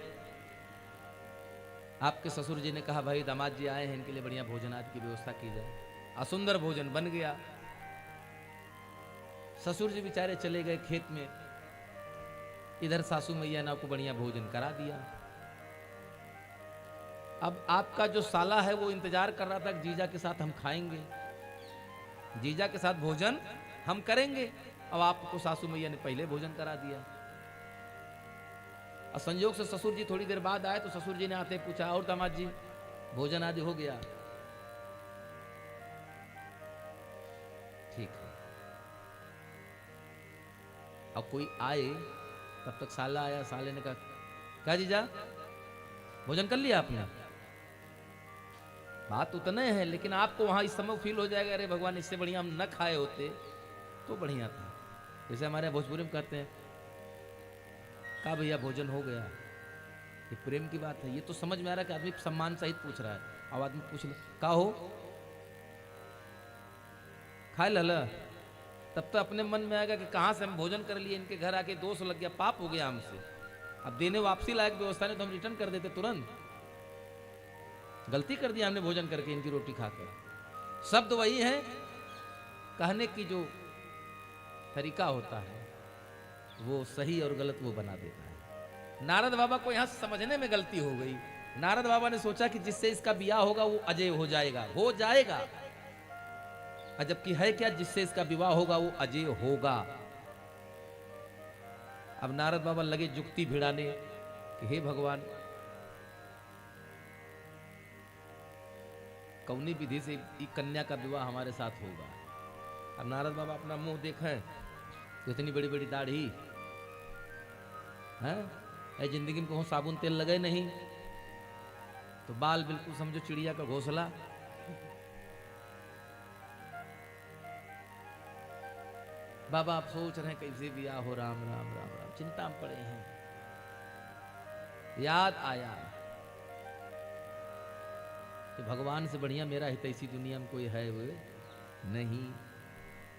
आपके ससुर जी ने कहा भाई दामाद जी आए हैं, इनके लिए बढ़िया भोजनादि की व्यवस्था की जाए। असुंदर भोजन बन गया। ससुर जी बेचारे चले गए खेत में, इधर सासू मैया ने आपको बढ़िया भोजन करा दिया। अब आपका जो साला है वो इंतजार कर रहा था कि जीजा के साथ हम खाएंगे, जीजा के साथ भोजन हम करेंगे। अब आपको सासू मैया ने पहले भोजन करा दिया। और संयोग से ससुर जी थोड़ी देर बाद आए, तो ससुर जी ने आते पूछा और दामाद जी भोजन आदि हो गया? ठीक है। अब कोई आए, तब तक साला आया, साले ने कहा क्या जीजा भोजन कर लिया आपने? बात उतने है, लेकिन आपको वहां इस समय फील हो जाएगा अरे भगवान इससे बढ़िया हम न खाए होते तो बढ़िया था। जैसे हमारे भोजपुरी में कहते हैं कहा भैया भोजन हो गया, ये प्रेम की बात है। ये तो समझ में आ रहा है कि आदमी सम्मान सहित पूछ रहा है। अब आदमी पूछ ले का हो खाए लला, तब तो अपने मन में आएगा कि कहाँ से हम भोजन कर लिए, इनके घर आके दोष लग गया, पाप हो गया हमसे। अब देने वापसी लायक व्यवस्था ने तो हम रिटर्न कर देते तुरंत। गलती कर दिया हमने भोजन करके, इनकी रोटी खाकर। शब्द वही है, कहने की जो तरीका होता है वो सही और गलत वो बना देता है। नारद बाबा को यहां समझने में गलती हो गई। नारद बाबा ने सोचा कि जिससे इसका ब्याह होगा वो अजय हो जाएगा, हो जाएगा। जबकि है क्या, जिससे इसका विवाह होगा वो अजय होगा। अब नारद बाबा लगे जुक्ति भिड़ाने कि हे भगवान, कौनी विधि से कन्या का विवाह हमारे साथ होगा। अब नारद बाबा अपना मुंह देखें तो इतनी बड़ी बड़ी दाढ़ी है, जिंदगी में कहूं साबुन तेल लगे नहीं, तो बाल बिल्कुल समझो चिड़िया का घोंसला। बाबा आप सोच रहे हैं कैसे ब्याह हो, राम राम राम राम, चिंता में पड़े हैं। याद आया कि भगवान से बढ़िया मेरा हित इसी दुनिया में कोई है वो नहीं।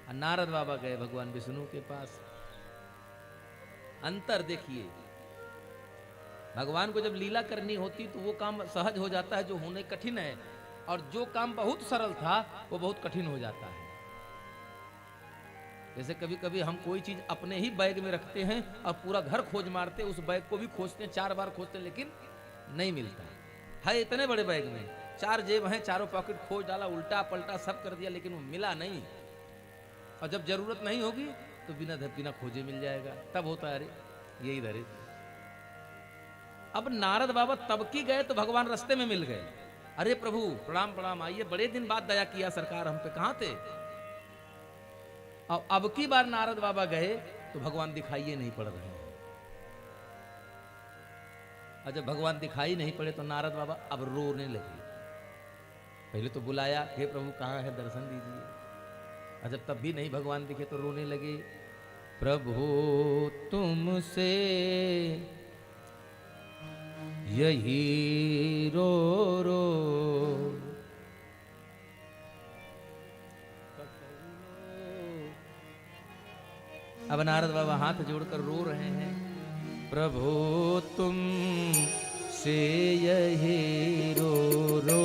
और नारद बाबा गए भगवान विष्णु के पास। अंतर देखिए, भगवान को जब लीला करनी होती तो वो काम सहज हो जाता है जो होने कठिन है, और जो काम बहुत सरल था वो बहुत कठिन हो जाता है। जैसे कभी कभी हम कोई चीज अपने ही बैग में रखते हैं और पूरा घर खोज मारते, उस बैग को भी खोजते हैं, 4 बार खोजते हैं, लेकिन नहीं मिलता है। इतने बड़े बैग में 4 जेब हैं, चारों पॉकेट खोज डाला, उल्टा पलटा सब कर दिया, लेकिन वो मिला नहीं। और जब जरूरत नहीं होगी तो बिना खोजे मिल जाएगा, तब होता है अरे यही धरे। अब नारद बाबा तब की गए तो भगवान रास्ते में मिल गए। अरे प्रभु प्रणाम प्रणाम, आइए, बड़े दिन बाद दया किया सरकार हम पे, कहां थे? अब की बार नारद बाबा गए तो भगवान दिखाई नहीं पड़ रहे हैं। और जब भगवान दिखाई नहीं पड़े तो नारद बाबा अब रोने लगे। पहले तो बुलाया, हे प्रभु कहाँ है, दर्शन दीजिए। और जब तब भी नहीं भगवान दिखे तो रोने लगे, प्रभु तुमसे यही रो रो अब नारद बाबा हाथ जोड़कर रो रहे हैं, प्रभु तुम से यही रो रो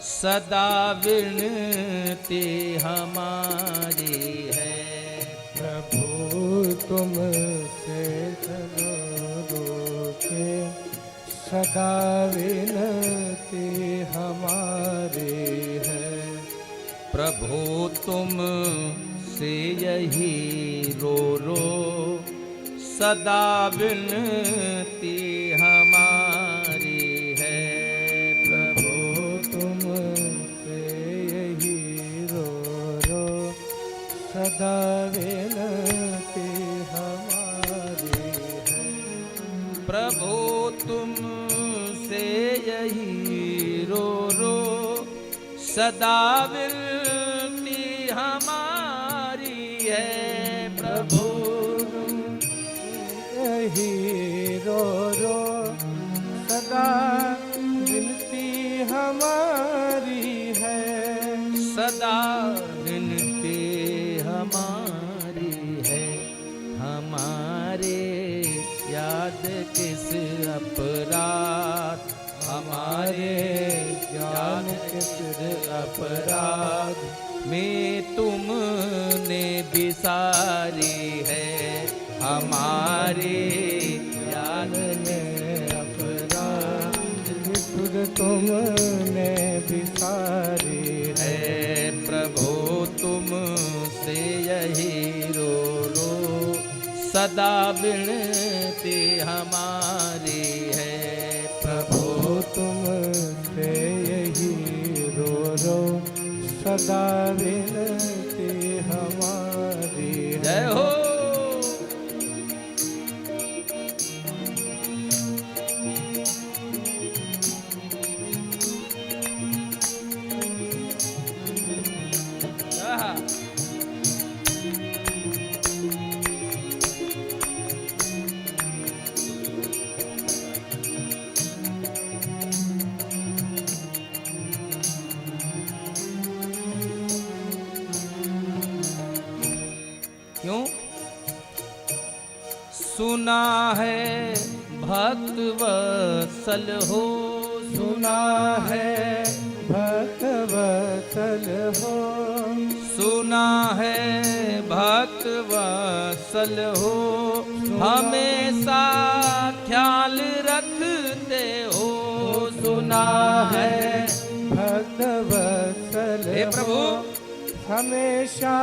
सदा विनती हमारी है। प्रभु तुम से रो रो के सदा विनती हमारी है। प्रभु तुम से यही रो रो सदा विनती हमारी है। प्रभु तुम से यही रो रो सदा विनती हमारी है। प्रभु तुम से यही रो रो सदा विनती हमारी है। प्रभु यही रो रो सदा विनती हमारी है। सदा विनती हमारी है। हमारे याद किस अपराध, हमारे ज्ञान किस अपराध में तुमने बिसारी है। हमारे ज्ञान में अपराध तुमने बिसारी है। प्रभु तुम से यही रो रो सदा विनती हमारी है। प्रभु तुम से यही रो रो सदा विनती हमारी है। जय हो। क्यों? सुना है भक्त वत्सल हो, सुना है भक्त वत्सल हो, सुना है भक्त वत्सल हो, हमेशा ख्याल रखते हो। सुना है भक्त वत्सल हे प्रभु हमेशा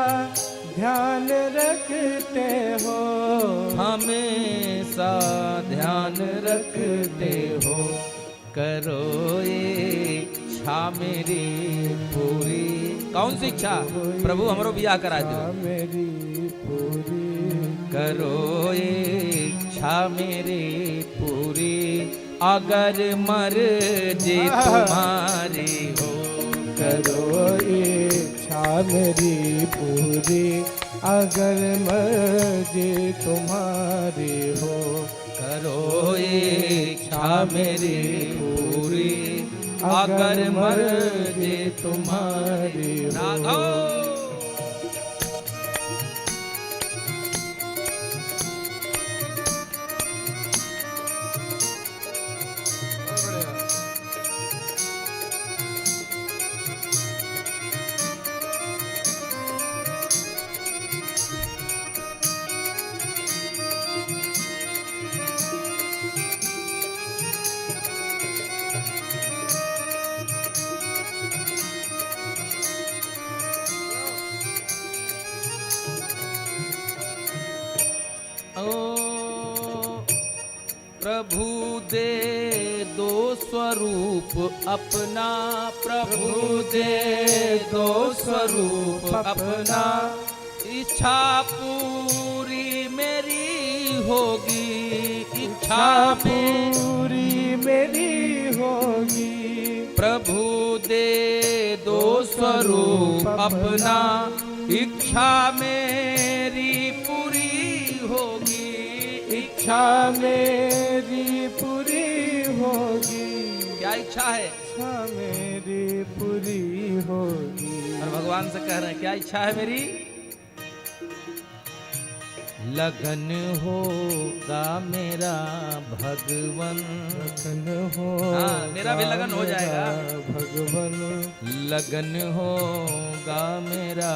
ध्यान रखते हो, हमेशा ध्यान रखते हो। करो ये इच्छा मेरी पूरी। कौन सी इच्छा? प्रभु हमरो बियाह करा दो मेरी पूरी। करो ये इच्छा मेरी पूरी, अगर मर्जी तुम्हारी हो। करो इच्छा मेरी पूरी, अगर मर्जी तुम्हारी हो। करो इच्छा मेरी पूरी, अगर मर्जी तुम्हारी हो। राघव प्रभु दे दो स्वरूप अपना, प्रभु दे दो स्वरूप अपना, इच्छा पूरी मेरी होगी, इच्छा पूरी मेरी होगी। प्रभु दे दो स्वरूप अपना, इच्छा मेरी पूरी होगी, इच्छा मेरी पूरी होगी। क्या इच्छा है? इच्छा मेरी पूरी होगी। और भगवान से कह रहे हैं क्या इच्छा है मेरी? लगन होगा मेरा भगवन, लगन हो, मेरा भी लगन हो जाएगा भगवन। लगन होगा मेरा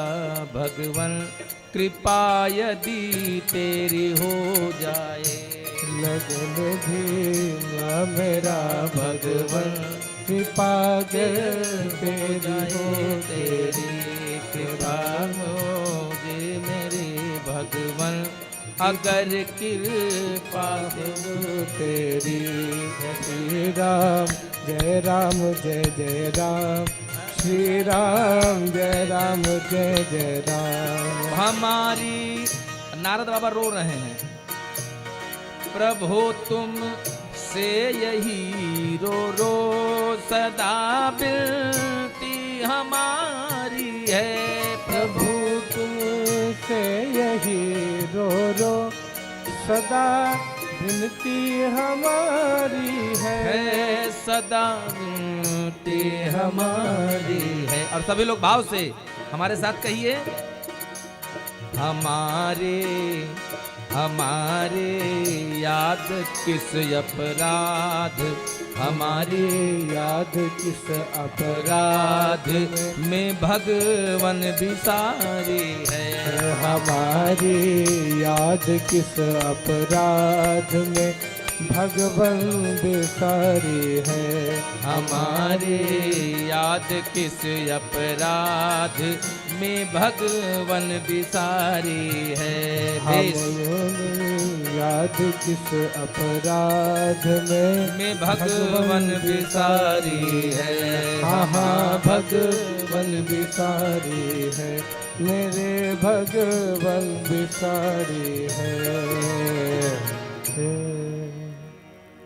भगवन, कृपा यदि तेरी हो जाए। लगन भी मेरा भगवन, कृपा तेरी हो, तेरी कृपा हो जे मेरे भगवन, अगर कृपा हो तेरी। श्री राम जय राम जय जय राम, श्री राम जय राम जय जय राम। हमारी नारद बाबा रो रहे हैं, प्रभु तुम से यही रो रो सदा बिनती हमारी है। प्रभु तुम से यही रो रो सदा विनती हमारी है, सदा विनती हमारी है। और सभी लोग भाव से हमारे साथ कहिए, हमारे हमारे याद किस अपराध, हमारी याद किस अपराध में भगवन बिसारी है। हमारी याद किस अपराध में भगवन बिसारी है। हमारी याद किस अपराध में भगवन बिसारी है। याद किस अपराध में भगवन बिसारी है। हाँ भगवन बिसारी है, मेरे भगवन बिसारी है।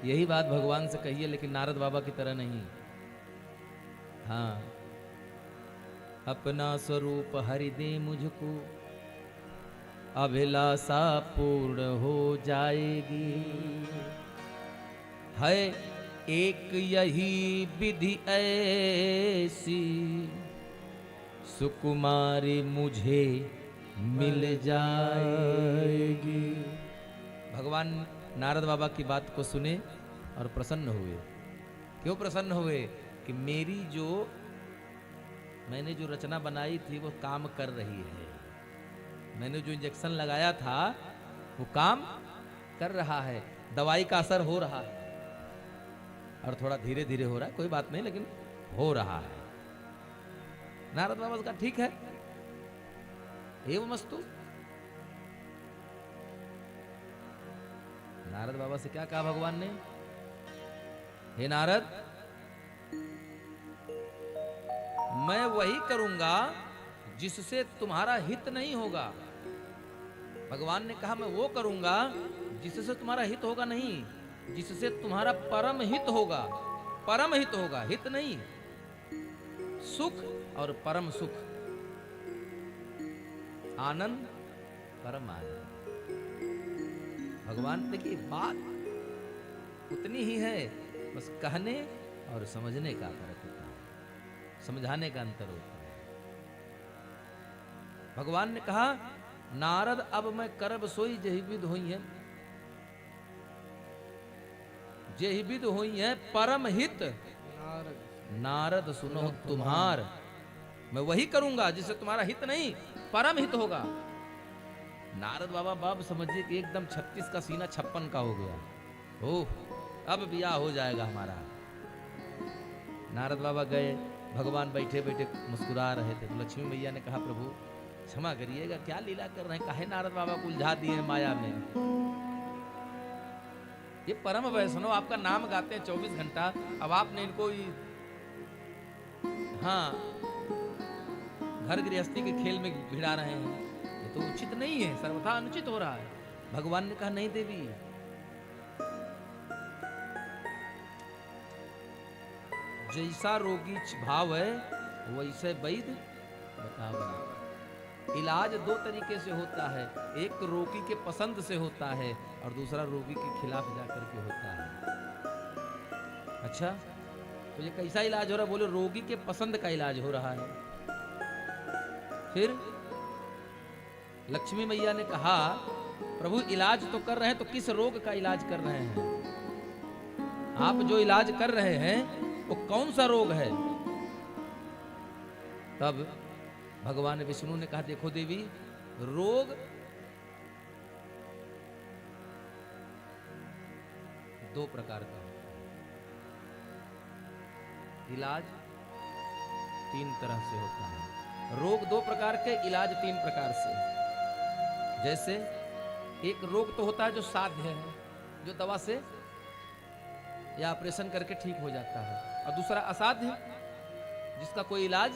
यही बात भगवान से कहिए, लेकिन नारद बाबा की तरह नहीं। हाँ, अपना स्वरूप हरि दे मुझको, अभिलाषा पूर्ण हो जाएगी। है एक यही विधि ऐसी, सुकुमारी मुझे मिल जाएगी। भगवान नारद बाबा की बात को सुने और प्रसन्न हुए। क्यों प्रसन्न हुए? कि मेरी मैंने जो रचना बनाई थी वो काम कर रही है। मैंने जो इंजेक्शन लगाया था वो काम कर रहा है, दवाई का असर हो रहा है, और थोड़ा धीरे धीरे हो रहा है, कोई बात नहीं, लेकिन हो रहा है। नारद बाबा का ठीक है, एवं मस्तु। नारद बाबा से क्या कहा भगवान ने? हे नारद, मैं वही करूंगा जिससे तुम्हारा हित नहीं होगा। भगवान ने कहा मैं वो करूंगा जिससे तुम्हारा हित होगा नहीं, जिससे तुम्हारा परम हित होगा। परम हित होगा, हित नहीं। सुख और परम सुख, आनंद परम आनंद। भगवान देखिए बात उतनी ही है, बस कहने और समझने का फर्क होता है, समझाने का अंतर होता है। भगवान ने कहा नारद अब मैं करब सोई जेहि विद होई है, जेहि विद होई है परम हित नारद सुनो तुम्हार। मैं वही करूंगा जिससे तुम्हारा हित नहीं परम हित होगा। नारद बाबा बाप समझिए कि एकदम 36 का सीना 56 का हो गया। ओह अब ब्याह हो जाएगा हमारा। नारद बाबा गए, भगवान बैठे बैठे मुस्कुरा रहे थे। तो लक्ष्मी मैया ने कहा प्रभु क्षमा करिएगा, क्या लीला कर रहे हैं, काहे नारद बाबा को उलझा दिए हैं माया में। ये परम वैष्णव आपका नाम गाते हैं 24 घंटा, अब आपने इनको हाँ घर गृहस्थी के खेल में भिड़ा रहे हैं, ये तो उचित नहीं है, सर्वथा अनुचित हो रहा है। भगवान ने कहा नहीं देवी, जैसा रोगी भाव है वैसे वैद्य बतावे। इलाज दो तरीके से होता है, एक रोगी के पसंद से होता है और दूसरा रोगी के खिलाफ जाकर के होता है। अच्छा तो ये कैसा इलाज हो रहा है? बोले रोगी के पसंद का इलाज हो रहा है। फिर लक्ष्मी मैया ने कहा प्रभु इलाज तो कर रहे हैं, तो किस रोग का इलाज कर रहे हैं? आप जो इलाज कर रहे हैं वो कौन सा रोग है? तब भगवान विष्णु ने कहा देखो देवी, रोग दो प्रकार का होता है, इलाज तीन तरह से होता है। रोग दो प्रकार के, इलाज तीन प्रकार से। जैसे एक रोग तो होता है जो साध्य है, जो दवा से या ऑपरेशन करके ठीक हो जाता है, और दूसरा असाध्य जिसका कोई इलाज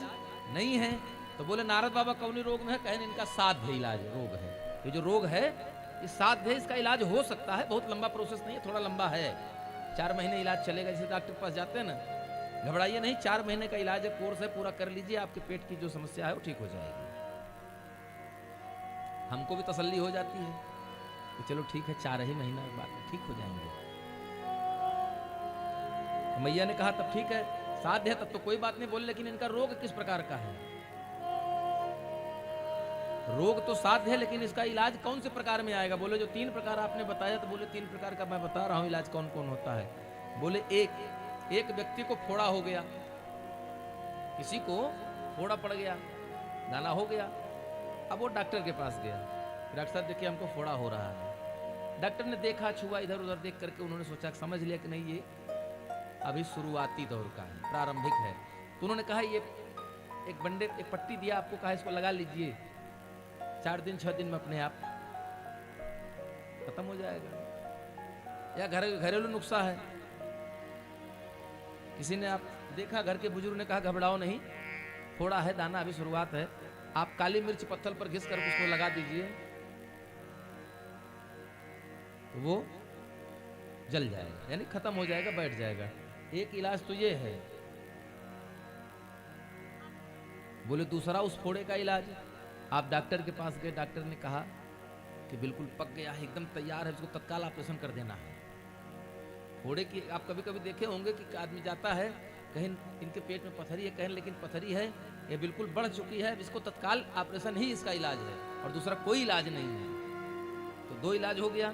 नहीं है। तो बोले नारद बाबा कौन रोग में है? कहें इनका साध्य इलाज रोग है। ये जो रोग है ये साध्य है, इसका इलाज हो सकता है, बहुत लंबा प्रोसेस नहीं है, थोड़ा लंबा है, 4 महीने इलाज चलेगा। जैसे डॉक्टर के पास जाते हैं ना, घबराइए नहीं, 4 महीने का इलाज है, कोर्स है, पूरा कर लीजिए, आपके पेट की जो समस्या है वो ठीक हो जाएगी। हमको भी तसल्ली हो जाती है कि चलो ठीक है, 4 ही महीना के बाद ठीक हो जाएंगे। तो मैया ने कहा तब ठीक है, साध्य है तब तो कोई बात नहीं। बोले लेकिन इनका रोग किस प्रकार का है? रोग तो साध्य है, लेकिन इसका इलाज कौन से प्रकार में आएगा? बोले जो 3 प्रकार आपने बताया। तो बोले 3 प्रकार का मैं बता रहा हूं, इलाज कौन कौन होता है। बोले एक व्यक्ति को फोड़ा हो गया, किसी को फोड़ा पड़ गया, दाना हो गया, अब वो डॉक्टर के पास गया, डॉक्टर साहब देखिए हमको फोड़ा हो रहा है। डॉक्टर ने देखा, छुआ, इधर उधर देख करके उन्होंने सोचा, समझ लिया कि नहीं ये अभी शुरुआती दौर का है, प्रारंभिक है। तो उन्होंने कहा ये एक पट्टी दिया आपको, कहा इसको लगा लीजिए, 4 दिन 6 दिन में अपने आप खत्म हो जाएगा। या घरेलू नुस्खा है, किसी ने आप देखा, घर के बुजुर्ग ने कहा घबराओ नहीं, थोड़ा है दाना, अभी शुरुआत है, आप काली मिर्च पत्थर पर घिस कर उसको लगा दीजिए, तो वो जल जाएगा, यानी खत्म हो जाएगा, बैठ जाएगा। एक इलाज तो ये है। बोले दूसरा उस फोड़े का इलाज, आप डॉक्टर के पास गए, डॉक्टर ने कहा कि बिल्कुल पक गया है, एकदम तैयार है, इसको तत्काल ऑपरेशन कर देना है। फोड़े की आप कभी कभी देखे होंगे कि आदमी जाता है, कहीं इनके पेट में पथरी है, कहीं लेकिन पथरी है, ये बिल्कुल बढ़ चुकी है, इसको तत्काल ऑपरेशन ही इसका इलाज है, और दूसरा कोई इलाज नहीं है। तो 2 इलाज हो गया।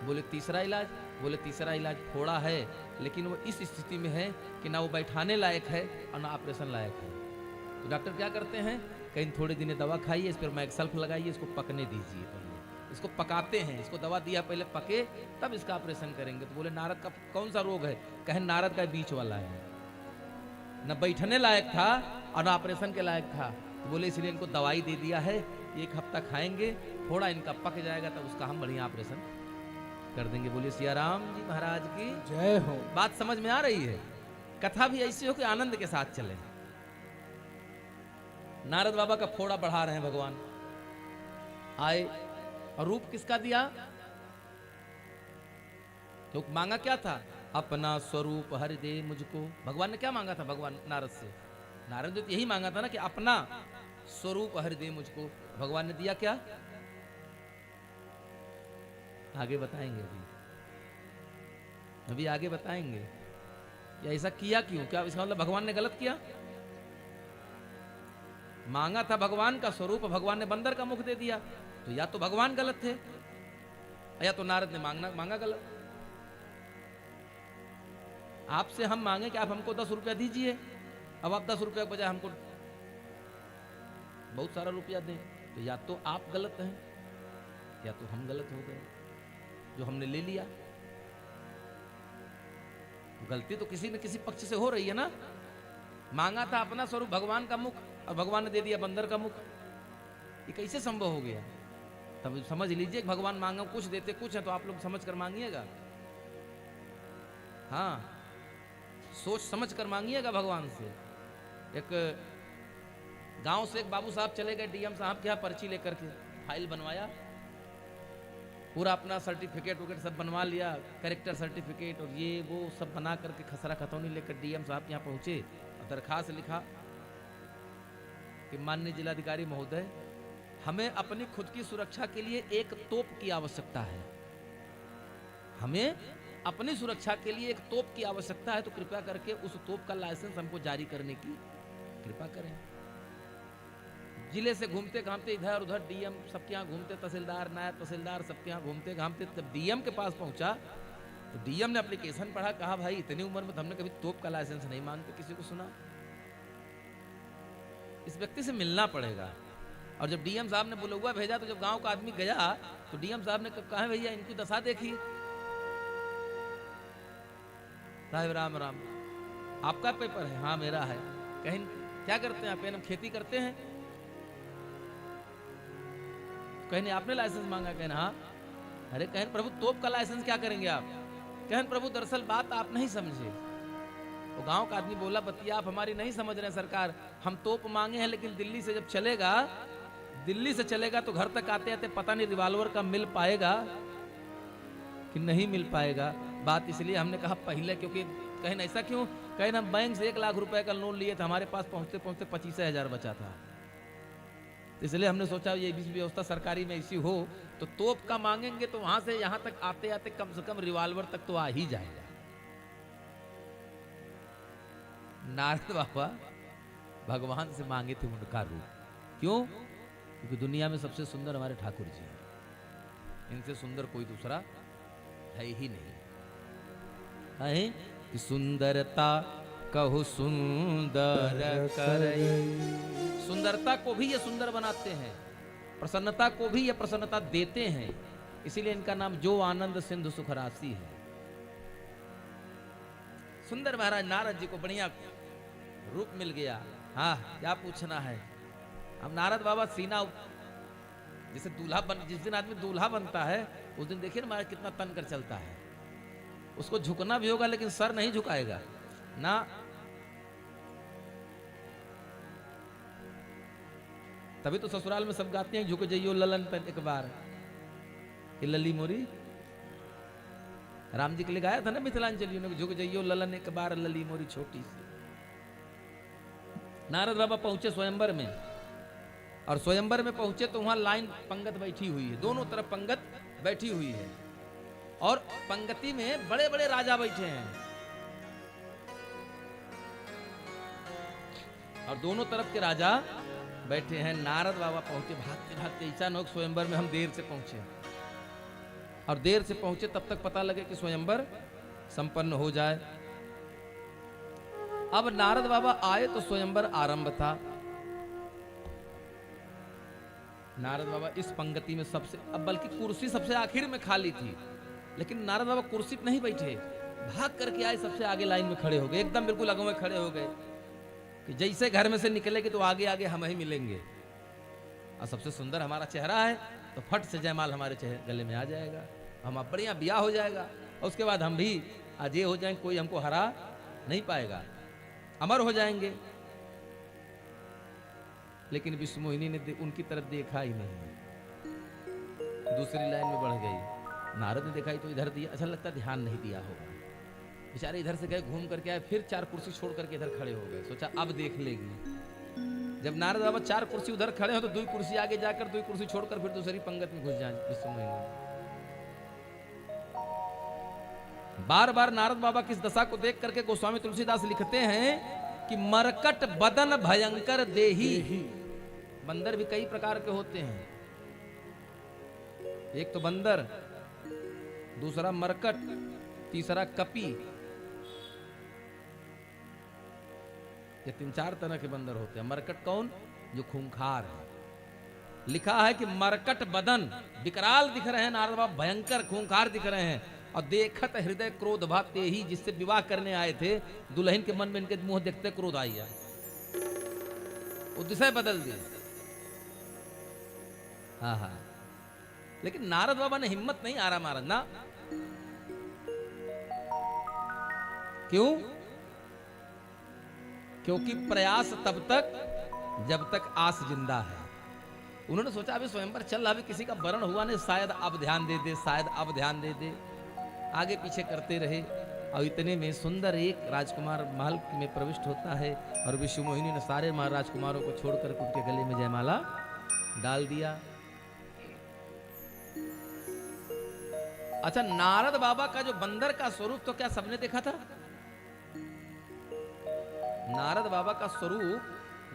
बोले तीसरा इलाज? बोले तीसरा इलाज फोड़ा है, लेकिन वो इस स्थिति में है कि ना वो बैठाने लायक है और ना ऑपरेशन लायक है। तो डॉक्टर क्या करते हैं, कहीं थोड़े दिन दवा खाइए, इस पर मैक्सल्फ लगाइए, इसको पकने दीजिए, पहले इसको पकाते हैं, इसको दवा दिया पहले पके तब इसका ऑपरेशन करेंगे। तो बोले नारद का कौन सा रोग है? कहें नारद का बीच वाला है, न बैठने लायक था और न ऑपरेशन के लायक था। तो बोले इसलिए इनको दवाई दे दिया है, 1 हफ्ता खाएंगे, थोड़ा इनका पक जाएगा तब उसका हम बढ़िया ऑपरेशन कर देंगे। बोलिए सिया राम जी महाराज की जय हो। बात समझ में आ रही है? कथा भी ऐसी हो कि आनंद के साथ चले। नारद बाबा का फोड़ा बढ़ा रहे हैं भगवान, आए और रूप किसका दिया? तो मांगा क्या था? अपना स्वरूप हरि दे मुझको। भगवान ने क्या मांगा था? भगवान नारद से, नारद ने तो यही मांगा था ना कि अपना स्वरूप हरि दे मुझको। भगवान ने दिया क्या? आगे बताएंगे अभी। अभी आगे बताएंगे कि ऐसा किया क्यों, क्या इसका मतलब भगवान ने गलत किया? मांगा था भगवान का स्वरूप, भगवान ने बंदर का मुख दे दिया, तो या तो भगवान गलत थे या तो नारद ने मांगा गलत। आपसे हम मांगे कि आप हमको 10 रुपया दीजिए, अब आप 10 रुपया के बजाय हमको बहुत सारा रुपया दें, तो या तो आप गलत हैं या तो हम गलत हो गए जो हमने ले लिया। गलती तो किसी न किसी पक्ष से हो रही है ना। मांगा था अपना स्वरूप भगवान का मुख और भगवान ने दे दिया बंदर का मुख, ये कैसे संभव हो गया? तब समझ लीजिए कि भगवान मांगा कुछ देते कुछ है, तो आप लोग समझ कर मांगिएगा। हाँ, सोच समझ कर मांगिएगा भगवान से। एक गांव से एक बाबू साहब चले गए डीएम साहब के यहाँ पर्ची लेकर के, फाइल बनवाया, पूरा अपना सर्टिफिकेट विकेट सब बनवा लिया, कैरेक्टर सर्टिफिकेट और ये वो सब बना करके खसरा खतौनी लेकर डीएम साहब के यहाँ पहुंचे और दरखास्त लिखा कि माननीय जिलाधिकारी महोदय, हमें अपनी खुद की सुरक्षा के लिए एक तोप की आवश्यकता है। हमें अपनी सुरक्षा के लिए एक तोप की आवश्यकता है, तो कृपया करके उस तोप का लाइसेंस हमको जारी करने की कृपा करें। जिले से घूमते घामते इधर उधर डीएम सबके यहाँ घूमते, तहसीलदार नायब तहसीलदार सबके यहाँ घूमते घामते जब डीएम के पास पहुंचा तो डीएम ने एप्लीकेशन पढ़ा, कहा भाई इतनी उम्र में तो हमने कभी तोप का लाइसेंस नहीं मांगते किसी को सुना, इस व्यक्ति से मिलना पड़ेगा। और जब डीएम साहब ने बुलौआ भेजा तो जब गांव का आदमी गया तो डीएम साहब ने कहा भैया इनकी दशा देखिए। साहब राम राम, आपका पेपर है? हाँ मेरा है। कहीं क्या करते हैं आप? हम खेती करते हैं। कहने आपने लाइसेंस मांगा? कहना हाँ। अरे कहन प्रभु तोप का लाइसेंस क्या करेंगे आप? कहन प्रभु दरअसल बात आप नहीं समझे। वो गांव का आदमी बोला, बतिया आप हमारी नहीं समझ रहे हैं सरकार, हम तोप मांगे हैं लेकिन दिल्ली से जब चलेगा, दिल्ली से चलेगा तो घर तक आते आते पता नहीं रिवॉल्वर का मिल पाएगा कि नहीं मिल पाएगा। बात इसलिए हमने कहा पहले, क्योंकि कहें ऐसा क्यों? कहें हम बैंक से 1 लाख रुपए का लोन लिए थे, हमारे पास पहुंचते पहुंचते 25,000 बचा था, इसलिए हमने सोचा ये भी व्यवस्था सरकारी में ऐसी हो तो तोप का मांगेंगे तो वहां से यहां तक आते आते कम से कम रिवॉल्वर तक तो आ ही जाएगा। नारद बाबा भगवान से मांगे थे उनका रूप। क्यों? क्योंकि दुनिया में सबसे सुंदर हमारे ठाकुर जी हैं, इनसे सुंदर कोई दूसरा है ही नहीं। है कि सुंदरता कहु सुंदर करई, सुंदरता को भी ये सुंदर बनाते हैं, प्रसन्नता को भी ये प्रसन्नता देते हैं, इसीलिए इनका नाम जो आनंद सिंधु सुख राशि है। सुंदर महाराज नारद जी को बढ़िया रूप मिल गया। हाँ क्या पूछना है। अब नारद बाबा सीना जैसे दूल्हा बन, जिस दिन आदमी दूल्हा बनता है उस दिन देखिए ना महाराज कितना तन कर चलता है। उसको झुकना भी होगा लेकिन सर नहीं झुकाएगा ना। तभी तो ससुराल में सब गाते हैं झुक जाइयो ललन पर एक बार, कि लली मोरी। राम जी के लिए गाया था ना मिथिलांचलियों ने, झुक जाइयो ललन एक बार लली मोरी छोटी सी। नारद बाबा पहुंचे स्वयंवर में, और स्वयंवर में पहुंचे तो वहां लाइन पंगत बैठी हुई है, दोनों तरफ पंगत बैठी हुई है, और पंगति में बड़े बड़े राजा बैठे हैं, और दोनों तरफ के राजा बैठे हैं। नारद बाबा पहुंचे भागते भागते, ऐसा न हो स्वयंवर में हम देर से पहुंचे, और देर से पहुंचे तब तक पता लगे कि स्वयंवर संपन्न हो जाए। अब नारद बाबा आए तो स्वयंवर आरंभ था। नारद बाबा इस पंक्ति में सबसे, अब बल्कि कुर्सी सबसे आखिर में खाली थी, लेकिन नारद बाबा कुर्सी पर नहीं बैठे, भाग करके आए, सबसे आगे लाइन में खड़े हो गए, एकदम बिल्कुल आगे में खड़े हो गए कि जैसे घर में से निकलेंगे तो आगे आगे हम ही मिलेंगे, और सबसे सुंदर हमारा चेहरा है तो फट से जयमाल हमारे चेहरे गले में आ जाएगा, हम अब बढ़िया ब्याह हो जाएगा, और उसके बाद हम भी अजय हो जाएंगे, कोई हमको हरा नहीं पाएगा, अमर हो जाएंगे। लेकिन विष्णुमोहिनी ने उनकी तरफ देखा ही नहीं, दूसरी लाइन में बढ़ गई। नारद ने देखा ही तो इधर दिया, अच्छा लगता ध्यान नहीं दिया होगा, बेचारे इधर से गए घूम करके आए, फिर 4 कुर्सी छोड़ करके इधर खड़े हो गए, सोचा अब देख लेगी। जब नारद बाबा 4 कुर्सी उधर खड़े हो तो 2 कुर्सी आगे जाकर 2 कुर्सी छोड़कर फिर दूसरी पंगत में घुस जाए विष्णुमोहिनी। बार बार नारद बाबा की इस दशा को देख करके गोस्वामी तुलसीदास लिखते हैं कि मरकट बदन भयंकर देही। बंदर भी कई प्रकार के होते हैं, एक तो बंदर, दूसरा मरकट, तीसरा कपी। ये 3-4 तरह के बंदर होते हैं। मरकट कौन? जो खूंखार है। लिखा है कि मरकट बदन, विकराल दिख रहे हैं नारद बाबा, भयंकर खूंखार दिख रहे हैं। और देखत हृदय क्रोध भाते ही, जिससे विवाह करने आए थे दुल्हन के मन में इनके मुंह देखते क्रोध आई है, वो दिशा बदल दी। हाँ हाँ, लेकिन नारद बाबा ने हिम्मत नहीं हारा महाराज ना। क्यों? क्योंकि प्रयास तब तक जब तक आस जिंदा है। उन्होंने सोचा अभी स्वयंवर चल रहा, अभी किसी का वरण हुआ नहीं, शायद अब ध्यान दे दे, शायद अब ध्यान दे दे। आगे पीछे करते रहे और इतने में सुंदर एक राजकुमार महल में प्रविष्ट होता है और विश्व मोहिनी ने सारे राजकुमारों को छोड़कर उनके गले में जयमाला डाल दिया। अच्छा, नारद बाबा का जो बंदर का स्वरूप तो क्या सबने देखा था? नारद बाबा का स्वरूप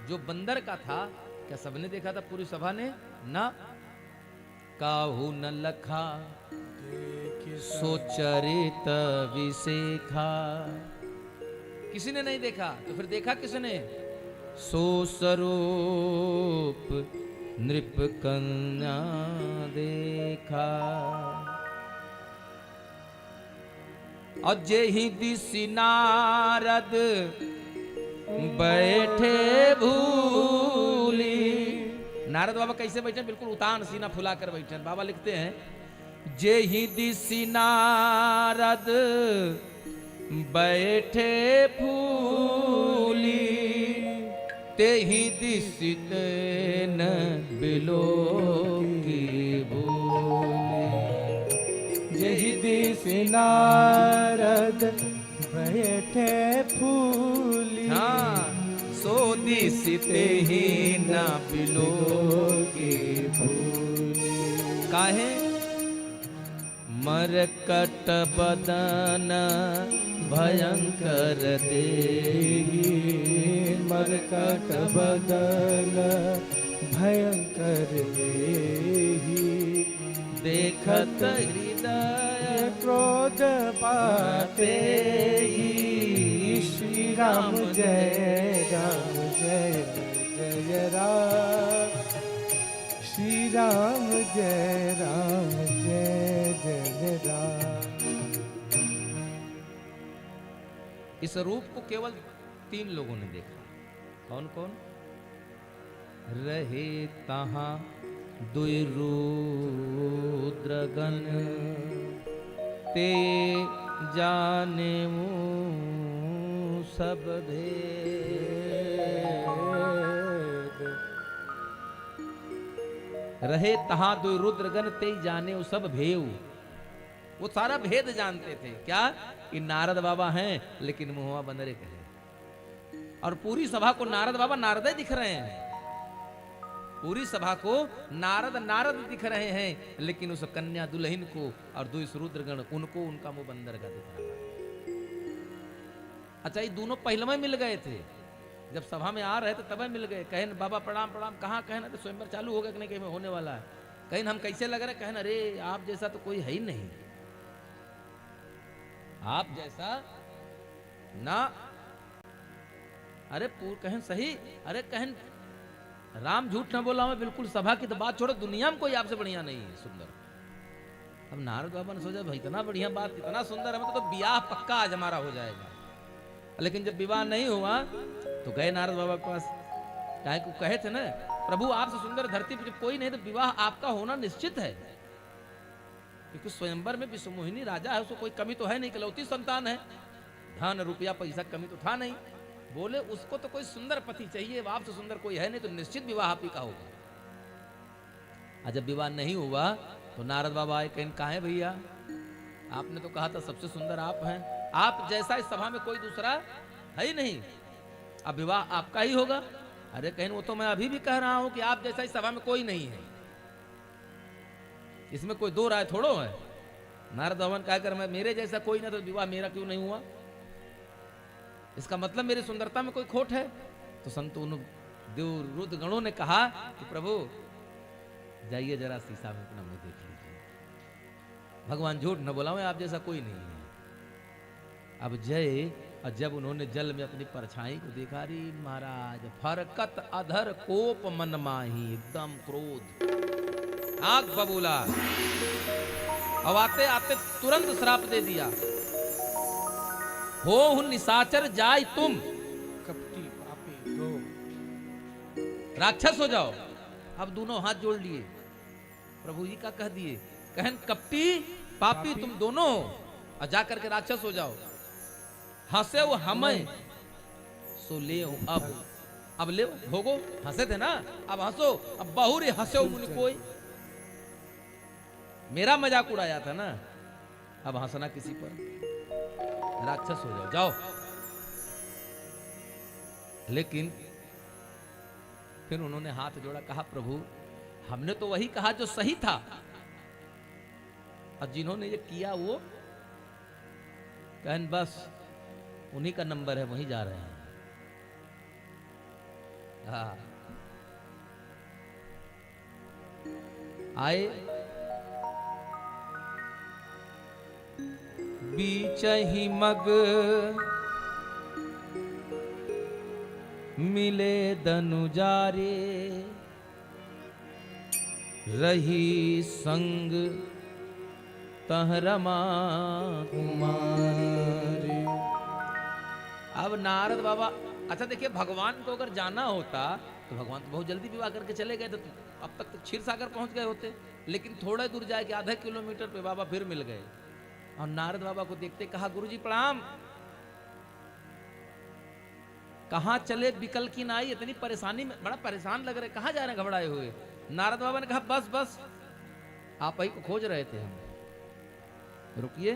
जो बंदर का था क्या सबने देखा था? पूरी सभा ने ना। काहू न लखा सोचरित विसेखा, किसी ने नहीं देखा। तो फिर देखा किसने? सो स्वरूप नृप कन्या देखा। और जे ही दिशि नारद बैठे भूली। नारद बाबा कैसे बैठे? बिल्कुल उतान सीना फुलाकर बैठे। बाबा लिखते हैं जे ही दिशि नारद बैठे फूली, ते ही दिशि न बिलो की भूली। जे ही दिशि नारद बैठे फूली, हाँ, सो दिशि ते ही न बिलो की भूली। काहे? मरकट बदन भयंकर देही, मरकट बदन भयंकर देही। देखत हृदय क्रोध पाते ही, श्री राम जय राम जय जय राम, श्री राम जय जय राम। इस रूप को केवल 3 लोगों ने देखा। कौन कौन? रहे तहां दुई रुद्रगण, ते जाने सब भेद। रहे तहां दुई रुद्रगण, ते जाने सब भेव। वो सारा भेद जानते थे। क्या? कि नारद बाबा हैं लेकिन मुहवा बंदरे के हैं। और पूरी सभा को नारद बाबा नारद दिख रहे हैं। पूरी सभा को नारद नारद दिख रहे हैं, लेकिन उस कन्या दुल्हन को और 2 रुद्रगण उनको उनका मुंह बंदर का दिख रहा है। अच्छा, ये दोनों पहले में मिल गए थे। जब सभा में आ रहे थे तब मिल गए। कहें बाबा प्रणाम प्रणाम। कहाँ? कहना तो स्वयंवर चालू हो गया कि नहीं, कहीं होने वाला है। कहीं हम कैसे लग रहे? कहना अरे आप जैसा तो कोई है ही नहीं, आप जैसा ना। अरे कहें सही। अरे कहें राम झूठ ना बोला मैं, बिल्कुल सभा की तो बात छोड़ो, दुनिया में कोई आपसे बढ़िया नहीं है सुंदर। अब नारद बाबा ने सोचा भाई इतना बढ़िया बात, इतना सुंदर है, तो ब्याह पक्का आज हमारा हो जाएगा। लेकिन जब विवाह नहीं हुआ तो गए नारद बाबा के पास। काहे को कहे थे ना, प्रभु आपसे सुंदर धरती पर जब कोई नहीं तो विवाह आपका होना निश्चित है। क्योंकि स्वयंवर में विश्व मोहिनी राजा है, उसको कोई कमी तो है नहीं, इकलौती संतान है, धन रुपया पैसा कमी तो था नहीं। बोले उसको तो कोई सुंदर पति चाहिए, आपसे सुंदर कोई है नहीं, तो निश्चित विवाह आप ही का होगा। और जब विवाह नहीं हुआ तो नारद बाबा आए, कहीं कहाँ है भैया, आपने तो कहा था सबसे सुंदर आप हैं, आप जैसा इस सभा में कोई दूसरा है ही नहीं, अब विवाह आपका ही होगा। अरे कहीं वो तो मैं अभी भी कह रहा हूं कि आप जैसा इस सभा में कोई नहीं है, इसमें कोई दो राय थोड़ो है। नारद भगवान क्या कर, मैं मेरे जैसा कोई ना, तो विवाह मेरा क्यों नहीं हुआ? इसका मतलब मेरी सुंदरता में कोई खोट है? तो संतों देव रुद्र गणों ने कहा कि प्रभु जाइए जरा शीशा में अपना मुंह देख लीजिए। भगवान झूठ न बोला, आप जैसा कोई नहीं है। अब जय, और जब उन्होंने जल में अपनी परछाई को देखा, रे महाराज फरकत अधर कोप मन माही, एकदम क्रोध आग बबूला। अब आते आते तुरंत श्राप दे दिया, हो निशाचर जाय तुम, कपटी पापी दो, राक्षस हो जाओ। अब दोनों हाथ जोड़ लिए, प्रभु जी का कह दिए, कहन कपटी पापी तुम दोनों हो, और जाकर के राक्षस हो जाओ। हंसे वो हमें सो ले अब ले भोगो, हंसे थे ना, अब हंसो, अब बहुरी हंसो मुनि कोई। मेरा मजाक उड़ाया था ना, अब हंसना किसी पर, राक्षस हो जाओ, जाओ। लेकिन फिर उन्होंने हाथ जोड़ा, कहा प्रभु हमने तो वही कहा जो सही था, और जिन्होंने ये किया वो कहन बस उन्हीं का नंबर है, वहीं जा रहे हैं। हाँ आए बीच ही मग मिले दनुजारे, रही संग तह रमा कुमारी। अब नारद बाबा, अच्छा देखिए, भगवान को अगर जाना होता तो भगवान तो बहुत जल्दी विवाह करके चले गए थे, तो अब तक तो क्षीर सागर पहुंच गए होते। लेकिन थोड़े दूर जाके आधा किलोमीटर पे बाबा फिर मिल गए, और नारद बाबा को देखते कहा, गुरुजी प्रणाम, कहां चले बिकल की नाई, इतनी परेशानी में, बड़ा परेशान लग रहे, कहां जा रहे हैं घबराए हुए? नारद बाबा ने कहा बस बस आप ही को खोज रहे थे हम, रुकिए।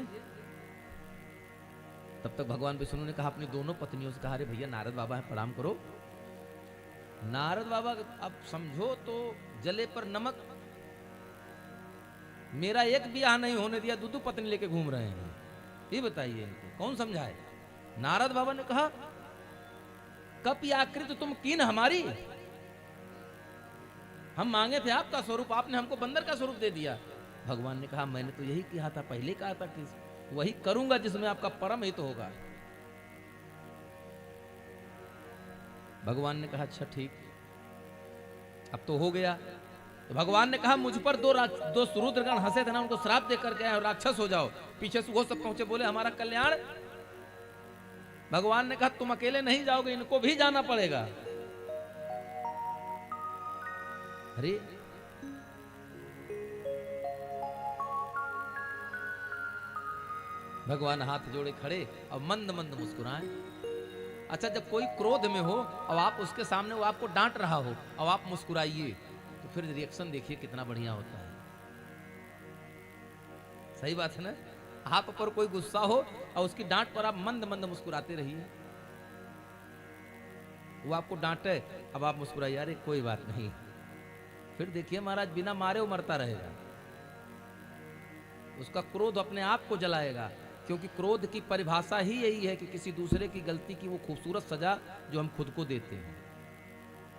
तब तक भगवान विष्णु ने कहा अपनी दोनों पत्नियों से, कहा अरे भैया नारद बाबा है, प्रणाम करो। नारद बाबा अब समझो तो जले पर नमक, मेरा एक ब्याह नहीं होने दिया, दो पत्नी लेके घूम रहे हैं, ये बताइए इनको कौन समझाए? नारद बाबा ने कहा कप आकृत तुम कीन हमारी, हम मांगे थे आपका स्वरूप, आपने हमको बंदर का स्वरूप दे दिया। भगवान ने कहा मैंने तो यही कहा था, पहले कहा था कि वही करूंगा जिसमें आपका परम हित होगा। भगवान ने कहा अच्छा ठीक, अब तो हो गया। तो भगवान ने कहा मुझ पर दो रुद्रगण हंसे थे ना, उनको श्राप देकर के राक्षस हो जाओ। पीछे से वो सब पहुंचे, बोले हमारा कल्याण। भगवान ने कहा तुम अकेले नहीं जाओगे, इनको भी जाना पड़ेगा। अरे भगवान हाथ जोड़े खड़े और मंद मंद मुस्कुराए। अच्छा जब कोई क्रोध में हो और आप उसके सामने, वो आपको डांट रहा हो और आप मुस्कुराइए, तो फिर रिएक्शन देखिए कितना बढ़िया होता है। सही बात है ना? आप पर कोई गुस्सा हो और उसकी डांट पर आप मंद मंद मुस्कुराते रहिए। वो आपको डांटे, अब आप मुस्कुराइए, अरे कोई बात नहीं। फिर देखिए महाराज बिना मारे वो मरता रहेगा, उसका क्रोध अपने आप को जलाएगा। क्योंकि क्रोध की परिभाषा ही यही है कि किसी दूसरे की गलती की वो खूबसूरत सजा जो हम खुद को देते हैं,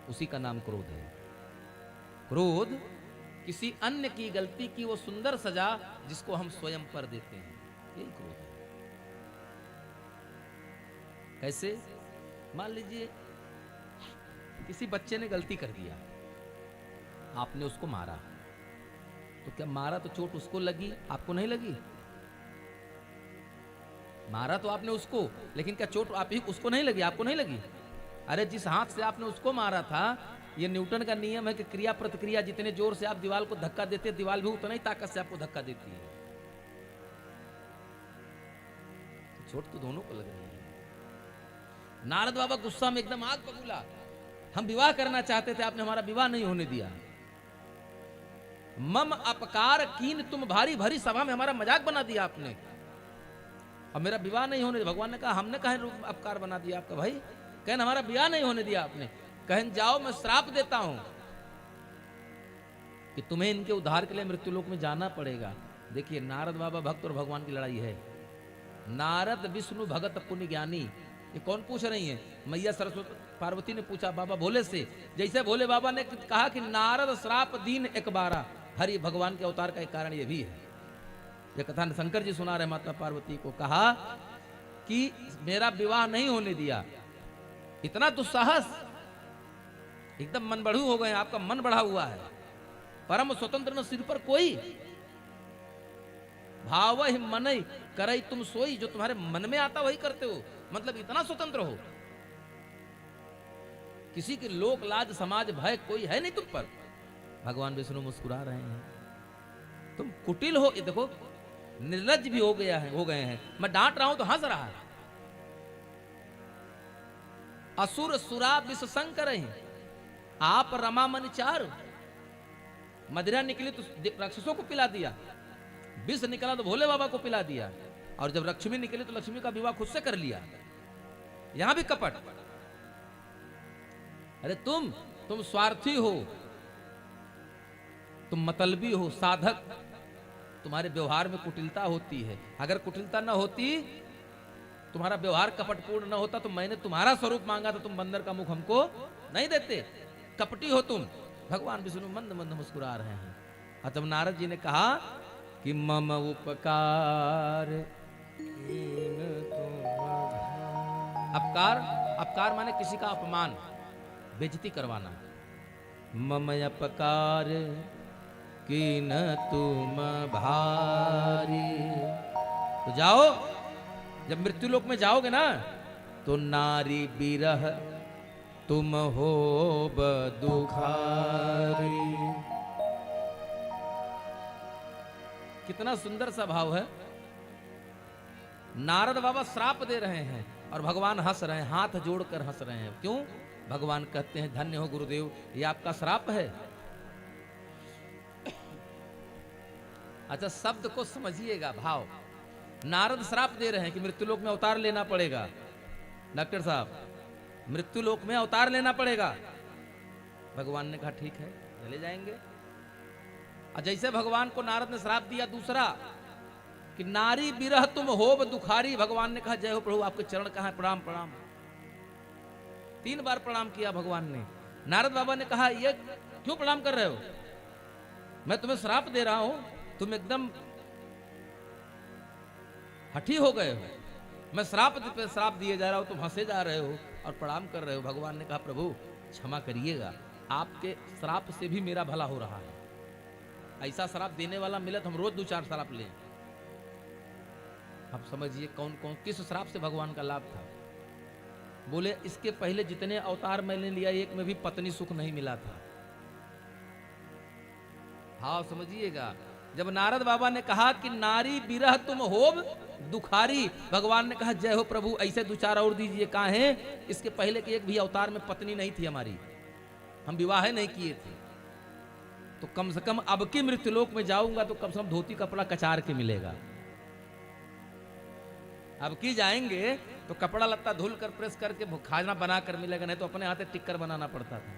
उसी का नाम क्रोध है। क्रोध किसी अन्य की गलती की वो सुंदर सजा जिसको हम स्वयं पर देते हैं, यही क्रोध है। कैसे? मान लीजिए किसी बच्चे ने गलती कर दिया, आपने उसको मारा, तो क्या मारा तो चोट उसको लगी, आपको नहीं लगी? मारा तो आपने उसको, लेकिन क्या चोट आप ही उसको नहीं लगी, आपको नहीं लगी? अरे जिस हाथ से आपने उसको मारा था, ये न्यूटन का नियम है कि क्रिया प्रतिक्रिया, जितने जोर से आप दीवार को धक्का देते हैं, दीवार भी उतना ही ताकत से आपको धक्का देती है। तो चोट तो दोनों को लग रही है। नारद बाबा गुस्सा में एकदम आग बबूला, हम विवाह करना चाहते थे, आपने हमारा विवाह नहीं होने दिया। मम अपकार कीन तुम भारी, भरी सभा में हमारा मजाक बना दिया आपने, और मेरा विवाह नहीं होने दिया। भगवान ने कहा हमने कहे अपकार बना दिया आपका भाई? कहन हमारा विवाह नहीं होने दिया आपने। कहन जाओ मैं श्राप देता हूं कि तुम्हें इनके उद्धार के लिए मृत्युलोक में जाना पड़ेगा। देखिए नारद बाबा भक्त और भगवान की लड़ाई है। नारद विष्णु भगत पुण्य ज्ञानी, ये कौन पूछ रही है? मैया सरस्वती पार्वती ने पूछा बाबा भोले से। जैसे भोले बाबा ने कहा कि नारद श्राप दीन एक बारा, हरि भगवान के अवतार का एक कारण ये भी है। यह कथा शंकर जी सुना रहे माता पार्वती को, कहा कि मेरा विवाह नहीं होने दिया, इतना दुस्साहस, एकदम मन बढ़ू हो गए, आपका मन बढ़ा हुआ है, परम स्वतंत्र न सिर पर कोई, भाव ही मन करई तुम सोई, जो तुम्हारे मन में आता वही करते हो, मतलब इतना स्वतंत्र हो, किसी की लोक लाज समाज भय कोई है नहीं तुम पर। भगवान विष्णु मुस्कुरा रहे हैं, तुम कुटिल हो, ये देखो निर्लज्ज भी हो गए हैं, मैं डांट रहा हूं तो हंस रहा है। असुर सुरा विष शंकर आप रमा मन चार, मदिरा निकली तो राक्षसों को पिला दिया, विष निकला तो भोले बाबा को पिला दिया, और जब लक्ष्मी निकली तो लक्ष्मी का विवाह खुद से कर लिया। यहां भी कपट। अरे तुम स्वार्थी हो, तुम मतलबी हो, साधक, तुम्हारे व्यवहार में कुटिलता होती है। अगर कुटिलता न होती, तुम्हारा व्यवहार कपटपूर्ण न होता, तो मैंने तुम्हारा स्वरूप मांगा तो तुम बंदर का मुख हमको नहीं देते। कपटी हो तुम। भगवान विष्णु मंद मंद मुस्कुरा रहे हैं। और जब नारद जी ने कहा कि मम उपकार, अपकार माने किसी का अपमान, बेइज्जती करवाना। मम अपकार कीन तुम भारी, तो जाओ, जब मृत्यु लोक में जाओगे ना, तो नारी बिरह तुम हो दुखारी। कितना सुंदर सा भाव है। नारद बाबा श्राप दे रहे हैं और भगवान हंस रहे हैं, हाथ जोड़कर हंस रहे हैं। क्यों? भगवान कहते हैं धन्य हो गुरुदेव, ये आपका श्राप है। अच्छा, शब्द को समझिएगा, भाव। नारद श्राप दे रहे हैं कि मृत्युलोक में अवतार लेना पड़ेगा। डॉक्टर साहब, मृत्युलोक में अवतार लेना पड़ेगा। भगवान ने कहा ठीक है, चले जाएंगे। और जैसे भगवान को नारद ने श्राप दिया दूसरा कि नारी बिरह तुम होब दुखारी, भगवान ने कहा जय हो प्रभु, आपके चरण कहां है, प्रणाम प्रणाम। 3 बार प्रणाम किया भगवान ने। नारद बाबा ने कहा ये क्यों प्रणाम कर रहे हो, मैं तुम्हें श्राप दे रहा हूं, तुम एकदम हठी हो गए हो, मैं श्राप पे श्राप दिए जा रहा हूं, तुम हंसे जा रहे हो और प्रणाम कर रहे हो। भगवान ने कहा प्रभु क्षमा करिएगा, आपके श्राप से भी मेरा भला हो रहा है। ऐसा श्राप देने वाला मिले तो हम रोज 2-4 श्राप लें। आप समझिए कौन कौन किस श्राप से भगवान का लाभ था। बोले इसके पहले जितने अवतार मैंने लिया, एक में भी पत्नी सुख नहीं मिला था। हाँ समझिएगा, जब नारद बाबा ने कहा कि नारी बिरह तुम होब दुखारी, भगवान ने कहा जय हो प्रभु, ऐसे 2-4 और दीजिए। कहा है इसके पहले के एक भी अवतार में पत्नी नहीं थी हमारी, हम विवाह नहीं किए थे, तो कम से कम अब की मृत्युलोक में जाऊंगा तो कम से कम धोती कपड़ा कचार के मिलेगा। अब की जाएंगे तो कपड़ा लत्ता धुल कर प्रेस करके खाना बना कर मिलेगा, नहीं तो अपने हाथ टिक्कर बनाना पड़ता था।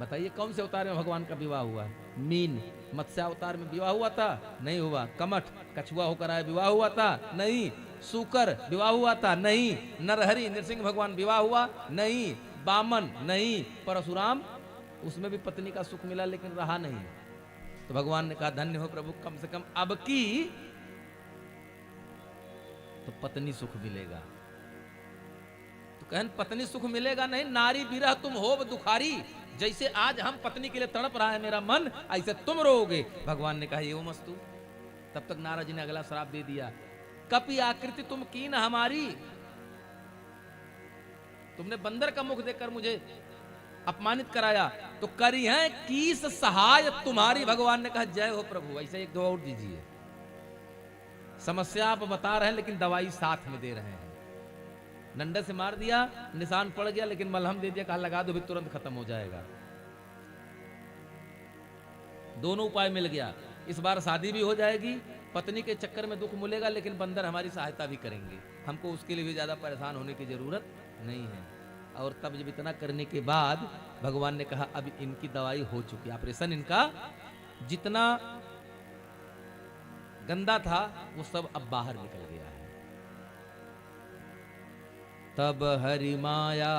बताइए कौन से अवतार में भगवान का विवाह हुआ? मीन मत्स्य अवतार में विवाह हुआ था? नहीं हुआ। कमठ कछुआ होकर आया, विवाह हुआ था? नहीं। सूकर विवाह हुआ था? नहीं। नरहरि नरसिंह भगवान विवाह हुआ? नहीं। बामन नहीं। परशुराम, उसमें भी पत्नी का सुख मिला लेकिन रहा नहीं। तो भगवान ने कहा धन्य हो प्रभु, कम से कम अब की तो पत्नी सुख मिलेगा। तो कहन पत्नी सुख मिलेगा नहीं, नारी बिरह तुम होब दुखारी, जैसे आज हम पत्नी के लिए तड़प रहा है मेरा मन, ऐसे तुम रोओगे। भगवान ने कहा ये मस्तु। तब तक नारद जी ने अगला श्राप दे दिया, कपि आकृति तुम कीन हमारी, तुमने बंदर का मुख देखकर मुझे अपमानित कराया, तो करी है कीस सहाय तुम्हारी। भगवान ने कहा जय हो प्रभु, ऐसे 1-2 और दीजिए। समस्या आप बता रहे हैं लेकिन दवाई साथ में दे रहे हैं। डंडे से मार दिया, निशान पड़ गया, लेकिन मलहम दे दिया, कहा लगा दो भी तुरंत खत्म हो जाएगा। दोनों उपाय मिल गया। इस बार शादी भी हो जाएगी, पत्नी के चक्कर में दुख मिलेगा, लेकिन बंदर हमारी सहायता भी करेंगे, हमको उसके लिए भी ज्यादा परेशान होने की जरूरत नहीं है। और तब जब इतना करने के बाद भगवान ने कहा अब इनकी दवाई हो चुकी, ऑपरेशन इनका जितना गंदा था वो सब अब बाहर निकल गया है। तब हरि माया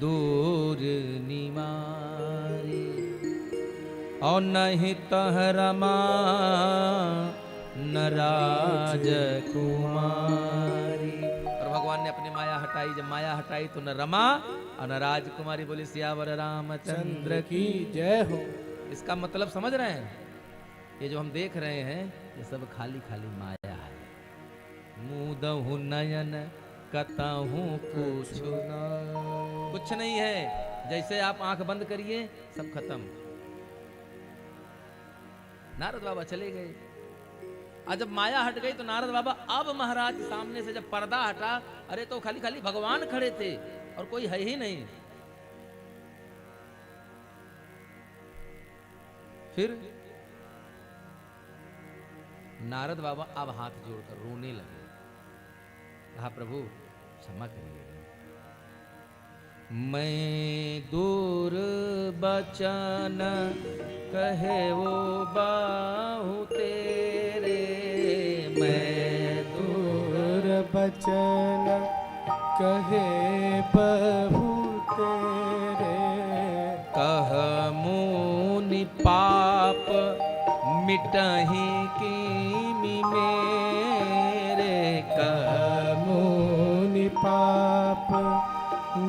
दूर निमारी, और नहीं तह रमा न राजकुमारी। और भगवान ने अपनी माया हटाई, जब माया हटाई तो न रमा और न राजकुमारी। बोले सियावर रामचंद्र की। जय हो। इसका मतलब समझ रहे हैं? ये जो हम देख रहे हैं ये सब खाली खाली माया है। मुदहु नयन कतहु कुछ नहीं है। जैसे आप आंख बंद करिए सब खत्म। नारद बाबा चले गए। और जब माया हट गई तो नारद बाबा अब महाराज सामने से जब पर्दा हटा, अरे तो खाली खाली भगवान खड़े थे और कोई है ही नहीं। फिर नारद बाबा अब हाथ जोड़कर रोने लगे। कहा प्रभु क्षमा करिए, मैं दूर बचन कहे वो बाहु तेरे। मैं दूर बचन कहे बहु तेरे। कह मुनि पाप मिटहि कीमि मेरे। कह मुनि पाप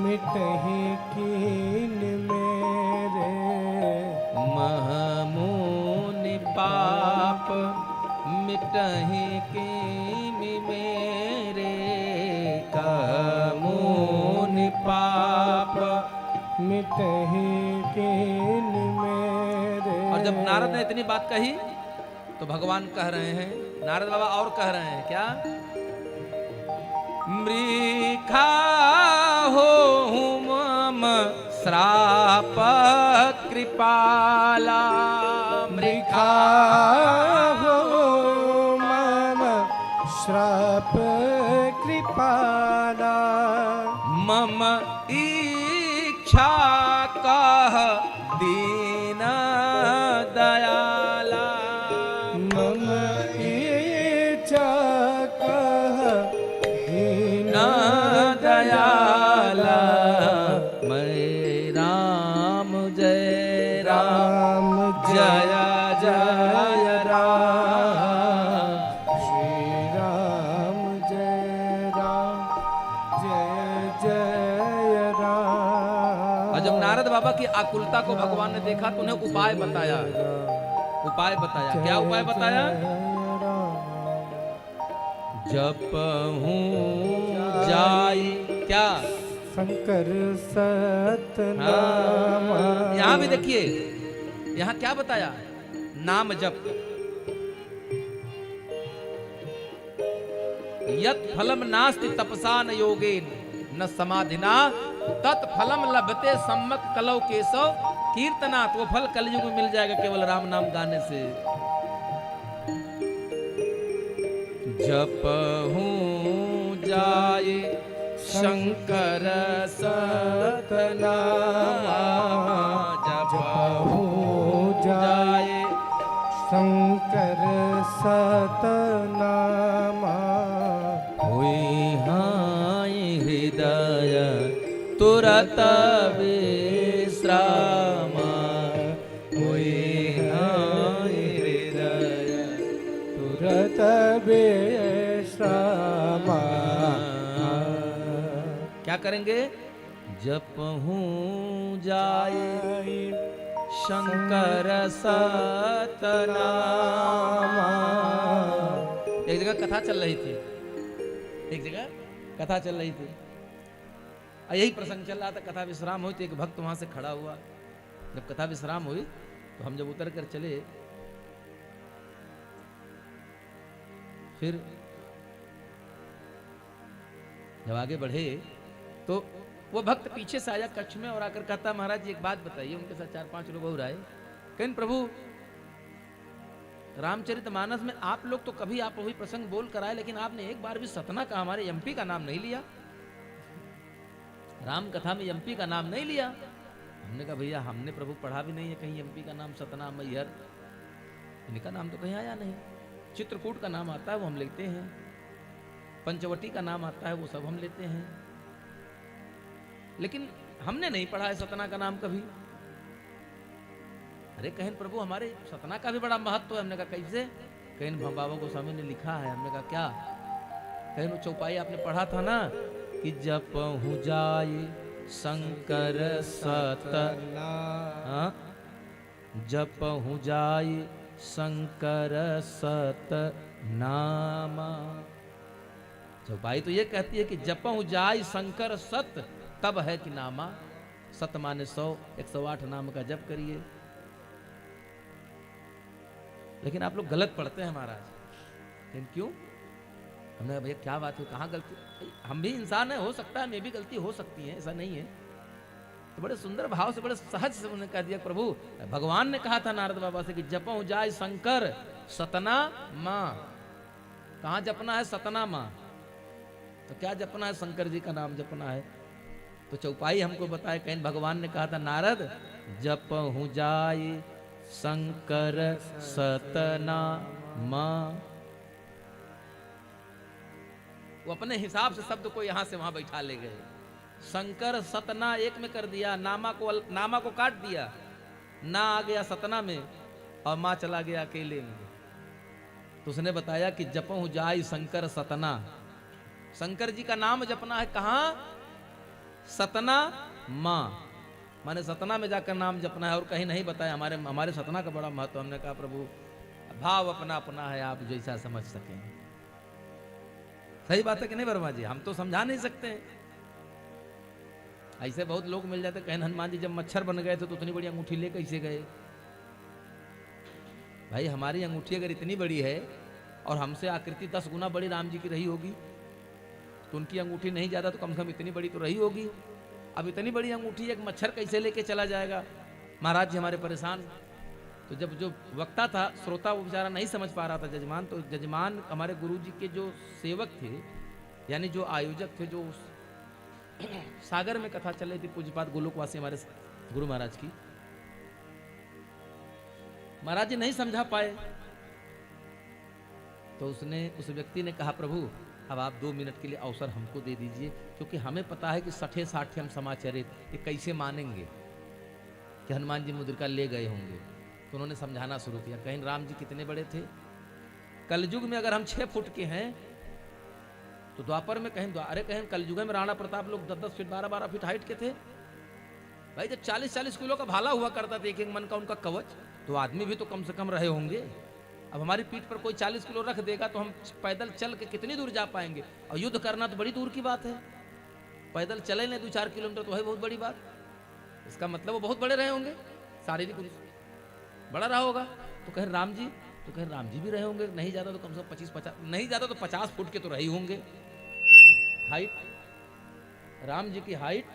मिटहि कीन मेरे। महमुनि पाप मिटहि कीमि मेरे। कह मुनि पाप मिटहि कीन मेरे। और जब नारद ने इतनी बात कही तो भगवान कह रहे हैं, नारद बाबा और कह रहे हैं क्या? मृखा हो मम श्राप कृपाला। मृखा हो मम श्राप कृपाला। मम इच्छा कह दीन दयाला। मम इच्छा कह दीन दयाला। मैं राम जय राम जय जय राम। श्री राम जय राम जय जय राम। और जब नारद बाबा की आकुलता को भगवान ने देखा तो उन्हें उपाय बताया। उपाय बताया, क्या उपाय बताया? जपहूं जाई क्या? शंकर सतनाम। यहाँ भी देखिए, यहाँ क्या बताया? नाम जप। यत् फलम नास्ति तपसा न योगेन न समाधिना तत्फलम लभते सम्मक कलौ केशव कीर्तनात्। वो फल कलयुग में मिल जाएगा केवल राम नाम गाने से। जपहूं जाए शंकर सतनाम। जपहूं जाए शंकर सतनाम। हुई हाय हृदय तुरत विश्राम। हुई हाय हृदय तुरत विश्राम। क्या करेंगे? जपहूं जाए शंकर सतनाम। एक जगह कथा चल रही थी, एक जगह कथा चल रही थी, और यही प्रसंग चल रहा था। कथा विश्राम हुई तो एक भक्त वहां से खड़ा हुआ। जब कथा विश्राम हुई तो हम जब उतर कर चले, फिर जब आगे बढ़े तो वो भक्त पीछे से आया कक्ष में और आकर कहता, महाराज जी एक बात बताइए। उनके साथ 4-5 लोग और आए। कहीं प्रभु रामचरितमानस में आप लोग तो कभी आप वही प्रसंग बोल कर आए, लेकिन आपने एक बार भी सतना का, हमारे एमपी का नाम नहीं लिया। राम कथा में एमपी का नाम नहीं लिया। हमने कहा भैया हमने प्रभु पढ़ा भी नहीं है कहीं एमपी का नाम सतना मैहर, इनका नाम तो कहीं आया नहीं। चित्रकूट का नाम आता है वो हम लेते हैं, पंचवटी का नाम आता है वो सब हम लेते हैं, लेकिन हमने नहीं पढ़ा है सतना का नाम कभी। अरे कहें प्रभु हमारे सतना का भी बड़ा महत्व है। हमने कहा कैसे? कहें बाबा गोस्वामी ने लिखा है। हमने कहा क्या? कहें वो चौपाई आपने पढ़ा था ना कि जपहु जाए शंकर सतना, जपहु जाए शंकर सत नामा। चौपाई तो ये कहती है कि जपहु जाए शंकर सत तब है कि नामा। सत माने 100, 108 नाम का जप करिए। लेकिन आप लोग गलत पढ़ते हैं महाराज। लेकिन क्यों? हमने कहा भैया क्या बात है, कहाँ गलती? हम भी इंसान है, हो सकता है मैं भी गलती हो सकती है, ऐसा नहीं है। तो बड़े सुंदर भाव से बड़े सहज से उन्होंने कह दिया प्रभु भगवान ने कहा था नारद बाबा से कि जपहु जाय शंकर सतना माँ। कहाँ जपना है? सतना माँ। तो क्या जपना है? शंकर जी का नाम जपना है। तो चौपाई हमको बताए कहीं भगवान ने कहा था नारद जपहु जाय शंकर सतना माँ। वो अपने हिसाब से शब्द को यहां से वहां बैठा ले गए। शंकर सतना एक में कर दिया, नामा को काट दिया, ना आ गया सतना में और मां चला गया अकेले में। तो उसने बताया कि जपहु जाय शंकर सतना। शंकर जी का नाम जपना है कहां? सतना मां, माने सतना में जाकर नाम जपना है और कहीं नहीं बताया। हमारे सतना का बड़ा महत्व। हमने कहा प्रभु भाव अपना अपना है, आप जैसा समझ सकें। सही बात है कि नहीं वर्मा जी? हम तो समझा नहीं सकते। ऐसे बहुत लोग मिल जाते कहें हनुमान जी जब मच्छर बन गए थे तो उतनी बड़ी अंगूठी ले कैसे गए? भाई हमारी अंगूठी अगर इतनी बड़ी है और हमसे आकृति 10 गुना बड़ी राम जी की रही होगी तो उनकी अंगूठी नहीं ज्यादा तो कम से कम इतनी बड़ी तो रही होगी। अब इतनी बड़ी अंगूठी एक मच्छर कैसे लेके चला जाएगा? महाराज जी हमारे परेशान। तो जब जो वक्ता था श्रोता वो बेचारा नहीं समझ पा रहा था जजमान, तो जजमान हमारे गुरु जी के जो सेवक थे यानी जो आयोजक थे, जो सागर में कथा चल रही थी पूज्यपाद गोलोकवासी हमारे गुरु महाराज की, महाराज जी नहीं समझा पाए। तो उस व्यक्ति ने कहा प्रभु अब आप 2 मिनट के लिए अवसर हमको दे दीजिए, क्योंकि हमें पता है कि 60-60 हम समाचरित ये कैसे मानेंगे कि हनुमान जी मुद्रिका ले गए होंगे। तो उन्होंने समझाना शुरू किया। कहीं राम जी कितने बड़े थे? कलयुग में अगर हम 6 फुट के हैं तो द्वापर में कहीं कलयुग में राणा प्रताप लोग 10-10 फीट 12-12 फीट हाइट के थे। भाई जब 40-40 किलो का भाला हुआ करता था एक मन का उनका कवच, तो आदमी भी तो कम से कम रहे होंगे। अब हमारी पीठ पर कोई 40 किलो रख देगा तो हम पैदल चल के कितनी दूर जा पाएंगे? और युद्ध करना तो बड़ी दूर की बात है। पैदल चले नहीं 2-4 किलोमीटर तो है बहुत बड़ी बात। इसका मतलब वो बहुत बड़े रहे होंगे, शारीरिक रूप से बड़ा रहा होगा। तो कहें राम जी, तो कहें राम जी भी रहे होंगे नहीं ज्यादा तो कम से कम 25-50, नहीं ज्यादा तो 50 फुट के तो रहे होंगे हाइट। राम जी की हाइट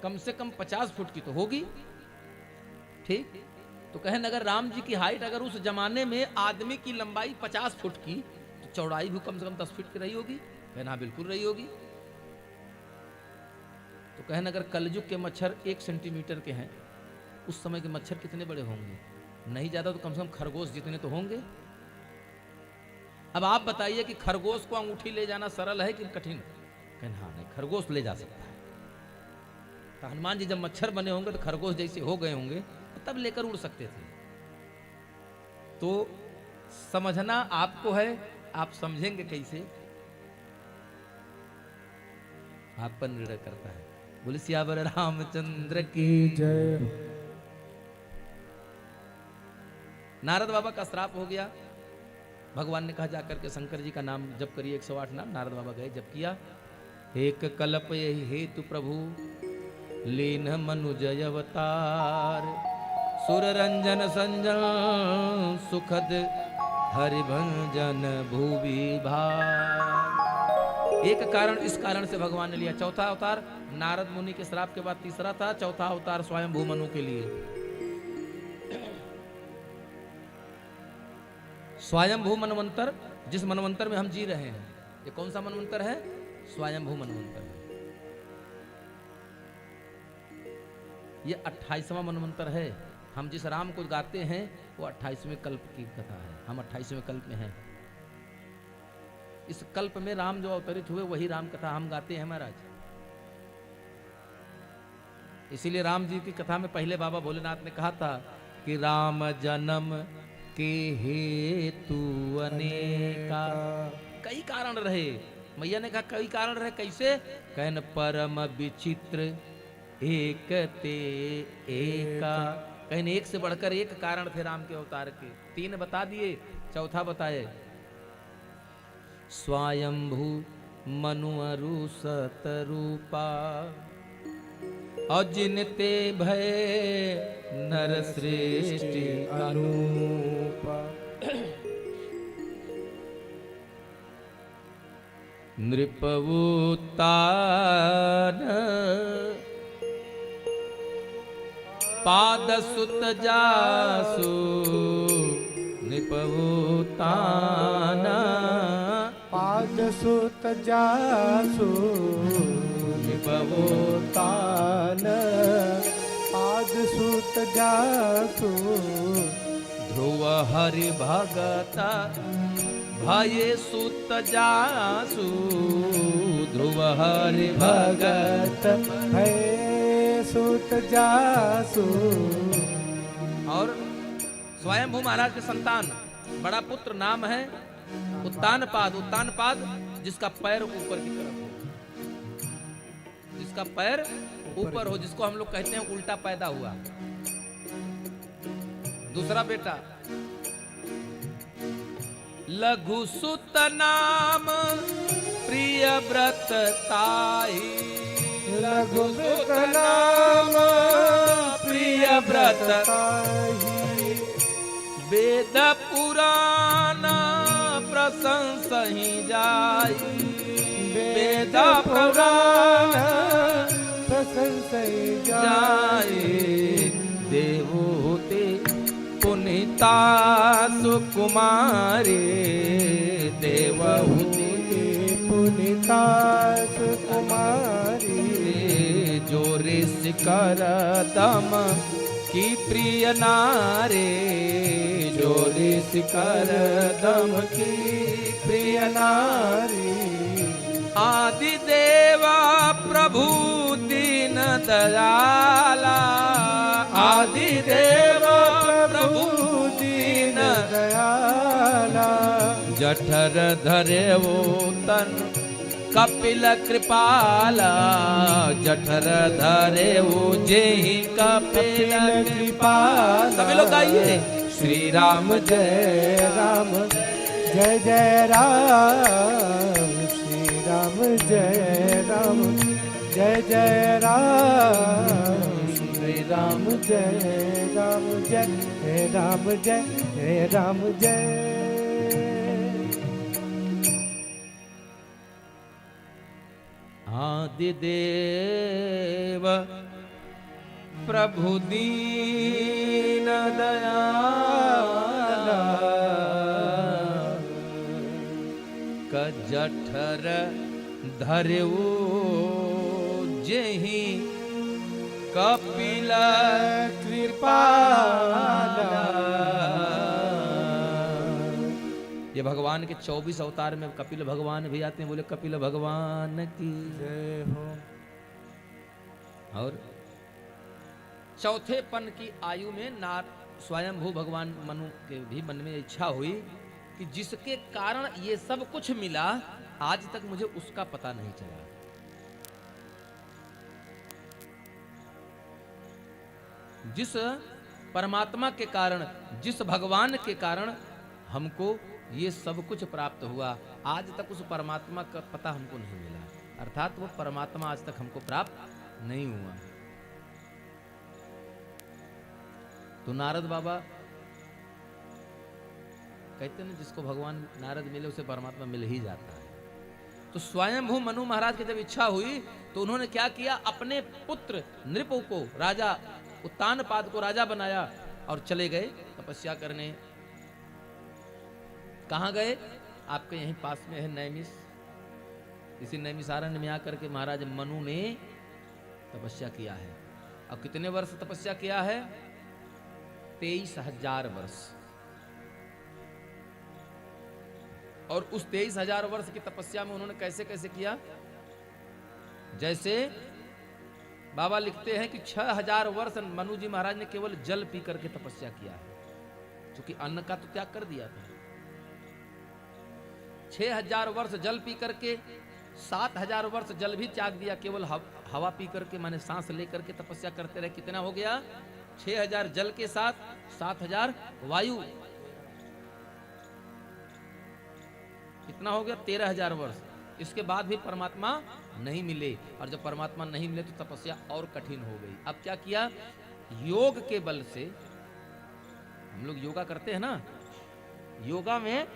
कम से कम 50 फुट की तो होगी, ठीक? तो कहें अगर राम जी की हाइट अगर उस जमाने में आदमी की लंबाई 50 फुट की तो चौड़ाई भी कम से कम 10 फीट की रही होगी। कहना हाँ बिल्कुल रही होगी। तो कहना अगर कलयुग के मच्छर 1 सेंटीमीटर के हैं, उस समय के मच्छर कितने बड़े होंगे? नहीं ज्यादा तो कम से कम खरगोश जितने तो होंगे। अब आप बताइए कि खरगोश को अंगूठी ले जाना सरल है कि कठिन? कहना हाँ नहीं, खरगोश ले जा सकता है। तो हनुमान जी जब मच्छर बने होंगे तो खरगोश जैसे हो गए होंगे तब लेकर उड़ सकते थे। तो समझना आपको है, आप समझेंगे कैसे, आप पर निर्भर करता है। बोले सियावर रामचंद्र की जय। नारद बाबा का श्राप हो गया। भगवान ने कहा जाकर के शंकर जी का नाम जप करिए 108 नाम। नारद बाबा गए, जप किया। एक कल्प यही हेतु प्रभु लीन मनुजय अवतार, सुर रंजन संजन सुखद हरिभंजन भूवि भार। एक कारण, इस कारण से भगवान ने लिया। चौथा अवतार नारद मुनि के श्राप के बाद तीसरा था। चौथा अवतार स्वयं भू मनु के लिए। स्वयंभू मनवंतर, जिस मनवंतर में हम जी रहे हैं, ये कौन सा मनवंतर है? स्वयंभू मनवंतर। ये 28वां मनवंतर है। हम जिस राम को गाते हैं वो 28वें कल्प की कथा है। हम 28वें कल्प में हैं। इस कल्प में राम जो अवतरित हुए वही राम कथा हम गाते हैं महाराज। इसीलिए राम जी की कथा में पहले बाबा भोलेनाथ ने कहा था कि राम जन्म के हेतु अनेका, कई कारण रहे। मैया ने कहा कई कारण रहे, कैसे? कहन परम विचित्र एक ते एका, कहन एक से बढ़कर एक कारण थे राम के अवतार के। 3 बता दिए, चौथा बताए स्वयंभू मनु अरु सतरूपा, और जिनते भय नर श्रेष्ठ अनूपा। नृपवुतान पाद सुत जासु, नृपवुतान पाद सुत जासु, नृपवुतान पाद सुत जासु, ध्रुव हरि भगता भय सुत जासु, ध्रुव हरि भगत भय सुत जासु। और स्वयंभू महाराज के संतान, बड़ा पुत्र नाम है उत्तानपाद। उत्तानपाद जिसका पैर ऊपर की तरफ हो, जिसका पैर ऊपर हो, जिसको हम लोग कहते हैं उल्टा पैदा हुआ। दूसरा बेटा लघु सुत नाम प्रिय व्रत ताई, लघु सुत नाम प्रिय व्रत ताई, वेद पुराण प्रशंसहि जाई, वेद पुराण प्रशंसहि जाई, देवोते पुनीता सुकुमारे, देवहूति पुनीता सुकुमारी, जो ऋषिकर दम की प्रिय नारे, जो ऋषिकर दम की प्रिय नारी, आदि देवा प्रभु दीन दयाला, आदि देवा प्रभु दीन दयाला, जठर धरे वो तन कपिल कृपाला, जठर धरे वो जेहि कपिल कृपाला। सभी लोग गाइए श्री राम जय राम, जय जय राम, श्री राम जय राम, जय जय राम, श्री राम जय राम, जय राम, जय राम जय। आदिदेव प्रभु दीन दयाला, कजठर धरऊ जेहि कपिल कृपाला। ये भगवान के 24 अवतार में कपिल भगवान भी आते हैं। बोले कपिल भगवान की जय हो। और चौथे पन की आयु में स्वयंभू भगवान मनु के भी मन में इच्छा हुई कि जिसके कारण ये सब कुछ मिला, आज तक मुझे उसका पता नहीं चला। जिस परमात्मा के कारण, जिस भगवान के कारण हमको ये सब कुछ प्राप्त हुआ, आज तक उस परमात्मा का पता हमको नहीं मिला। अर्थात वो परमात्मा आज तक हमको प्राप्त नहीं हुआ। तो नारद बाबा कहते हैं जिसको भगवान नारद मिले उसे परमात्मा मिल ही जाता है। तो स्वयंभू मनु महाराज की जब इच्छा हुई तो उन्होंने क्या किया, अपने पुत्र नृपु को, राजा उत्तानपाद को राजा बनाया और चले गए तपस्या करने। कहाँ गए? आपके यहीं पास में है नैमिष। इसी नैमिषारण्य में आकर के महाराज मनु ने तपस्या किया है। अब कितने वर्ष तपस्या किया है? 23,000 वर्ष। और उस 23,000 वर्ष की तपस्या में उन्होंने कैसे कैसे किया? जैसे बाबा लिखते हैं कि 6,000 वर्ष मनु जी महाराज ने केवल जल पी करके तपस्या किया है, क्योंकि अन्न का तो त्याग कर दिया था। 6,000 वर्ष जल पी करके, 7,000 वर्ष जल भी त्याग दिया, केवल हवा पी करके, माने सांस लेकर के तपस्या करते रहे। कितना हो गया? 6,000 जल के साथ 7,000 वायु, कितना हो गया? 13,000 वर्ष। इसके बाद भी परमात्मा नहीं मिले, और जब परमात्मा नहीं मिले तो तपस्या और कठिन हो गई। अब क्या किया? योग के बल से, हम लोग योगा करते हैं ना, योगा में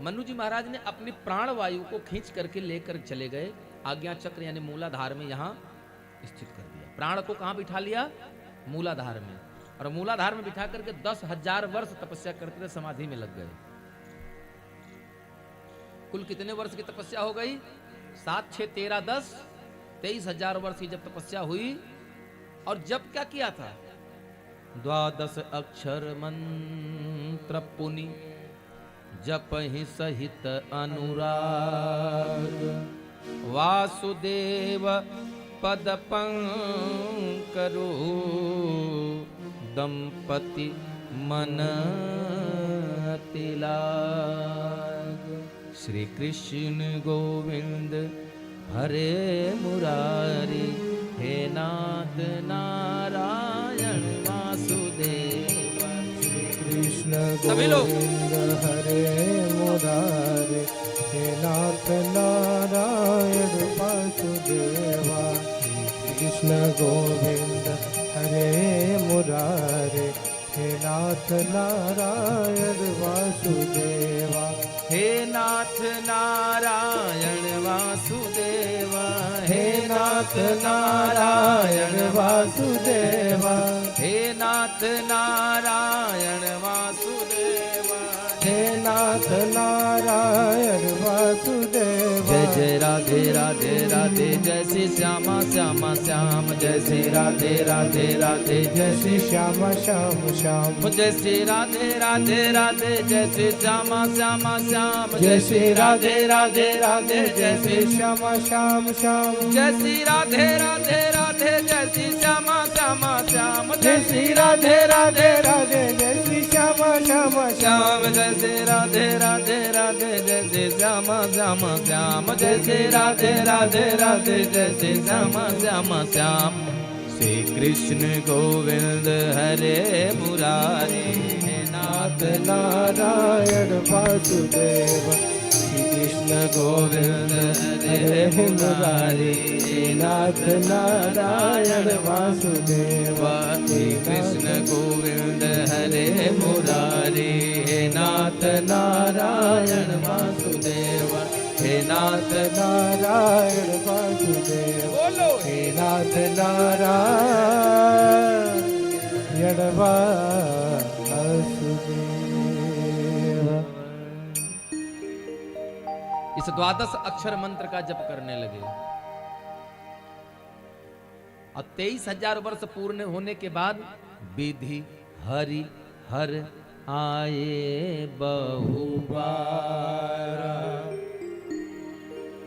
मनु जी महाराज ने अपनी प्राण वायु को खींच करके लेकर चले गए, आज्ञा चक्र यानी मूलाधार में यहां स्थित कर दिया। प्राण को कहां बिठा लिया? मूलाधार में। और मूलाधार में बिठा करके 10,000 वर्ष तपस्या करते थे, समाधि में लग गए। कुल कितने वर्ष की तपस्या हो गई? 7, 6, 13, 10, 23,000 वर्ष की जब तपस्या हुई। और जब क्या किया था? 12 अक्षर मंत्र पुनि जपहि सहित अनुराग, वासुदेव पद पंकरो दंपति मन तिलाग। श्री कृष्ण गोविंद हरे मुरारी, हे नाथ नारायण वासुदेव। श्री कृष्ण सभी लोग गोविंद हरे मुरारी, हे नाथ नारायण वासुदेवा। श्री कृष्ण गोविंद हरे मुरारी, हे नाथ नारायण वासुदेवा। हे नाथ नारायण वासुदेवा, हे नाथ नारायण वासुदेवा, हे नाथ नारायण वासुदेवा, हे नाथ नारायण वासुदेवा। जय जय राधे राधे राधे, जय श्री श्यामा श्यामा श्याम, जय श्री राधे राधे राधे, जय श्री श्यामा श्याम श्याम, जय श्री राधे राधे राधे, जय श्री श्यामा श्यामा श्याम, जय श्री राधे राधे राधे, जय श्री श्यामा श्याम श्याम, जय श्री राधे राधे राधे, जय श्री श्यामा श्यामा श्याम, जय श्री राधे राधे राधे, जय श्री श्यामा श्यामा श्याम, जय श्री राधे राधे राधे, जय श्री श्यामा श्यामा श्याम, जय श्री राधे राधे राधे, जय श्री श्यामा श्यामा श्याम। श्री कृष्ण गोविंद हरे मुरारी, हे नाथ नारायण वासुदेव। श्री कृष्ण गोविंद हरे मुरारी, हे नाथ नारायण वासुदेव। श्री कृष्ण गोविंद हरे मुरारी, हे नाथ नारायण वासुदेव, हे नाथ नारायण वासुदेव। बोलो हे नाथ नारायण वासुदेव। इस 12 अक्षर मंत्र का जप करने लगे, और 23,000 वर्ष पूर्ण होने के बाद विधि हरि हर आए बहुबारा।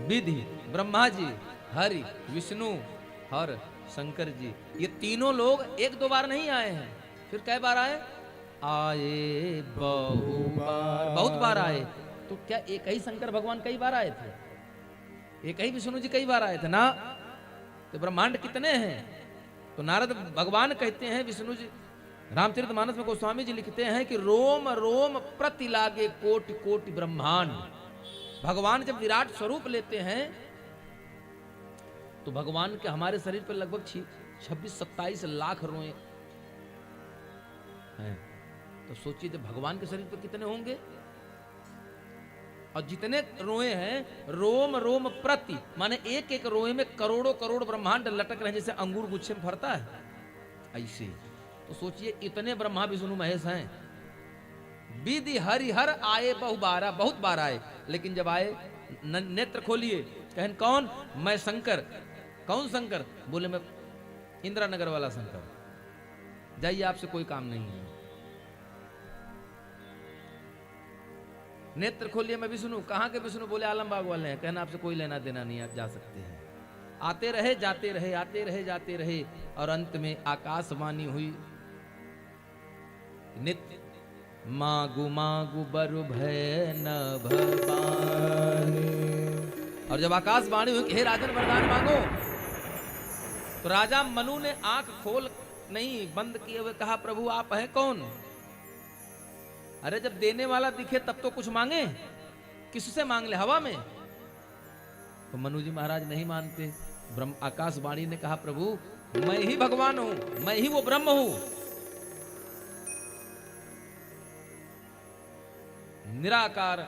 विधि ब्रह्मा जी, हरि, विष्णु, हर, शंकर जी, ये तीनों लोग एक दो बार नहीं आए हैं। फिर कई बार आए? आए बहुबार, बहुत बार आए। तो क्या एक ही शंकर भगवान कई बार आए थे? एक ही विष्णु जी कई बार आए थे ना? तो ब्रह्मांड कितने हैं? तो नारद भगवान कहते हैं, विष्णु जी रामचरितमानस में गोस्वामी जी लिखते हैं कि रोम रोम प्रति लागे कोटि कोटि ब्रह्मांड। भगवान जब विराट स्वरूप लेते हैं तो भगवान के हमारे शरीर पर लगभग 26-27 लाख रोए हैं। तो सोचिए जब भगवान के शरीर पर कितने होंगे, और जितने रोए हैं, रोम रोम प्रति माने एक एक रोए में करोड़ों करोड़ ब्रह्मांड लटक रहे हैं, जैसे अंगूर गुच्छे में फरता है ऐसे। तो सोचिए इतने ब्रह्मा विष्णु महेश हैं। विधि हरिहर आए बहुबारा, बहुत बार आए, लेकिन जब आए नेत्र खोलिए, कहन कौन? मैं शंकर। कौन शंकर? बोले मैं इंदिरा नगर वाला शंकर। जाइए, आपसे कोई काम नहीं है। नेत्र खोलिए, मैं विष्णु। कहाँ के विष्णु? बोले आलमबाग वाले हैं। कहना आपसे कोई लेना देना नहीं, आप जा सकते हैं। आते रहे जाते रहे, आते रहे जाते रहे, और अंत में आकाशवाणी हुई, नित्य मागु मागु बरु भय न भवानी। और जब आकाशवाणी हुई कि हे राजन वरदान मांगो, तो राजा मनु ने आंख खोल नहीं बंद किए हुए कहा, प्रभु आप हैं कौन? अरे जब देने वाला दिखे तब तो कुछ मांगे, किससे मांग ले? हवा में? तो मनु जी महाराज नहीं मानते। ब्रह्म आकाशवाणी ने कहा, प्रभु मैं ही भगवान हूं, मैं ही वो ब्रह्म हूं, निराकार,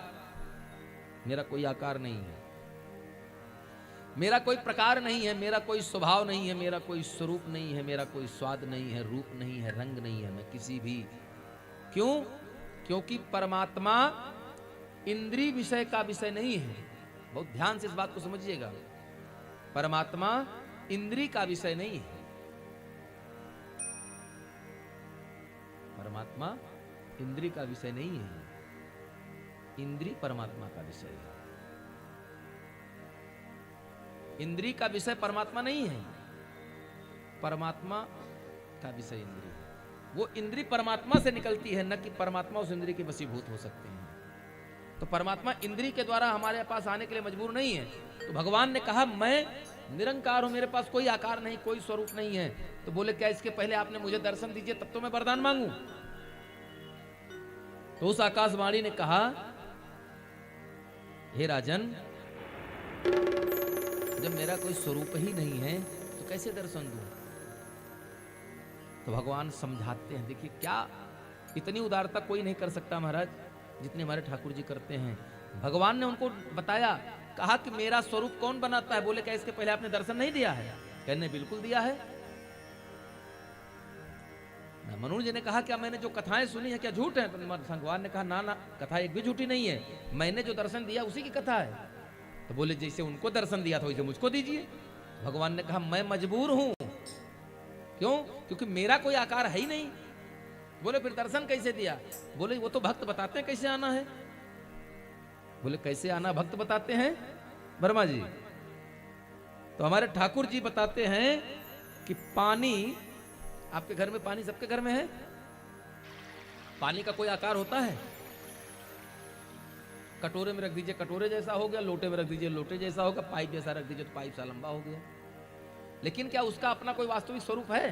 मेरा कोई आकार नहीं है, मेरा कोई प्रकार नहीं है, मेरा कोई स्वभाव नहीं है, मेरा कोई स्वरूप नहीं है, मेरा कोई स्वाद नहीं है, रूप नहीं है, रंग नहीं है, मैं किसी भी। क्यों? क्योंकि परमात्मा इंद्रिय विषय का विषय नहीं है। बहुत ध्यान से इस बात को समझिएगा। परमात्मा इंद्रिय का विषय नहीं है। परमात्मा इंद्रिय का विषय नहीं है, इंद्रिय परमात्मा का विषय है। इंद्रिय का विषय परमात्मा नहीं है, परमात्मा का विषय इंद्रिय है। वो इंद्रिय परमात्मा से निकलती है, न कि परमात्मा उस इंद्रिय के वशीभूत हो सकते हैं। तो परमात्मा इंद्रिय के द्वारा हमारे पास आने के लिए मजबूर नहीं है। तो भगवान ने कहा मैं निरंकार हूं, मेरे पास कोई आकार नहीं, कोई स्वरूप नहीं है। तो बोले क्या इसके पहले आपने मुझे दर्शन दीजिए तब तो मैं वरदान मांगू? तो उस आकाशवाणी ने कहा, हे राजन, जब मेरा कोई स्वरूप ही नहीं है तो कैसे दर्शन दूं? तो भगवान समझाते हैं। देखिए क्या इतनी उदारता कोई नहीं कर सकता महाराज जितने हमारे ठाकुर जी करते हैं। भगवान ने उनको बताया, कहा कि मेरा स्वरूप कौन बनाता है? बोले क्या इसके पहले आपने दर्शन नहीं दिया है? कहने बिल्कुल दिया है। मनु जी ने कहा क्या मैंने जो कथाएं सुनी है क्या झूठ है? भगवान ने कहा ना ना, कथा एक भी झूठी नहीं है, मैंने जो दर्शन दिया उसी की कथा है। तो बोले जैसे उनको दर्शन दिया था वैसे मुझको दीजिए। भगवान ने कहा मैं मजबूर हूं। क्यों? क्योंकि मेरा कोई आकार है ही नहीं। बोले फिर दर्शन कैसे दिया? बोले वो तो भक्त बताते हैं कैसे आना है। बोले कैसे आना भक्त बताते हैं वर्मा जी? तो हमारे ठाकुर जी बताते हैं कि पानी, आपके घर में पानी, सबके घर में है, पानी का कोई आकार होता है? कटोरे में रख दीजिए कटोरे जैसा हो गया, लोटे में रख दीजिए लोटे जैसा होगा, पाइप जैसा रख दीजिए तो पाइप सा लंबा हो गया। लेकिन क्या उसका अपना कोई वास्तविक स्वरूप है?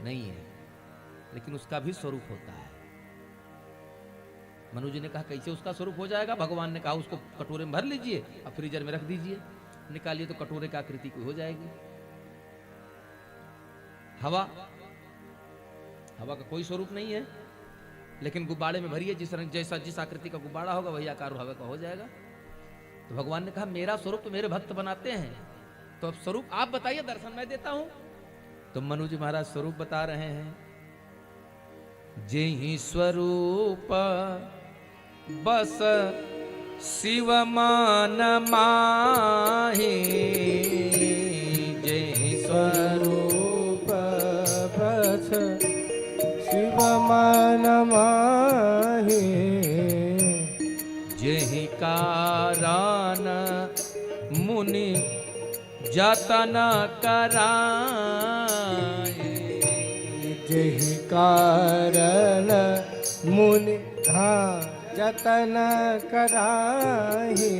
नहीं है। लेकिन उसका भी स्वरूप होता है। मनु जी ने कहा कैसे उसका स्वरूप हो जाएगा? भगवान ने कहा उसको कटोरे में भर लीजिए और फ्रीजर में रख दीजिए, निकालिए तो कटोरे की आकृति कोई हो जाएगी। हवा, हवा का कोई स्वरूप नहीं है, लेकिन गुब्बारे में भरिए, जिस रंग जैसा जिस आकृति का गुब्बारा होगा वही आकार हवा का हो जाएगा। तो भगवान ने कहा मेरा स्वरूप तो मेरे भक्त बनाते हैं, तो अब स्वरूप आप बताइए, दर्शन मैं देता हूं। तो मनु जी महाराज स्वरूप बता रहे हैं, जेहि स्वरूप बस शिव मान माहि, जेहि स्वरूप बस शिव मान माहि, जेहि कारण मुनि जतन कराए, जेहि कारण मुनि जतन कराहि,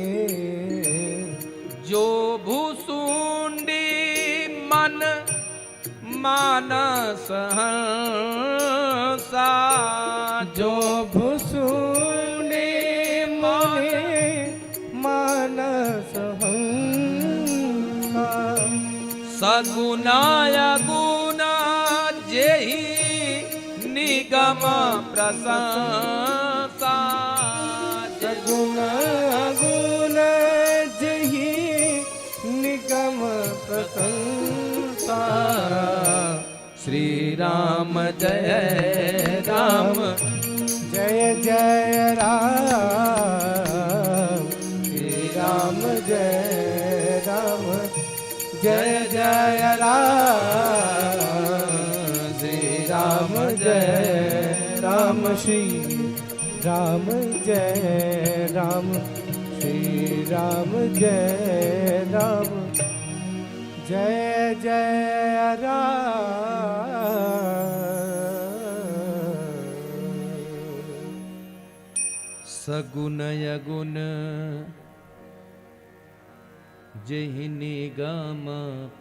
जो भूसुंडी मन मानस हंसा, जो भूसुंडी मुनि मानस हंसा, सगुनाय गुना जेहि निगम प्रशंसा, सगुण गुण जेहि निगम प्रशंसा, श्री राम जय राम जय जय राम, श्री राम जय राम जय जय राम श्री राम जय राम श्री राम जय राम श्री राम जय राम जय जय राम सगुन यगुन जेहि निगम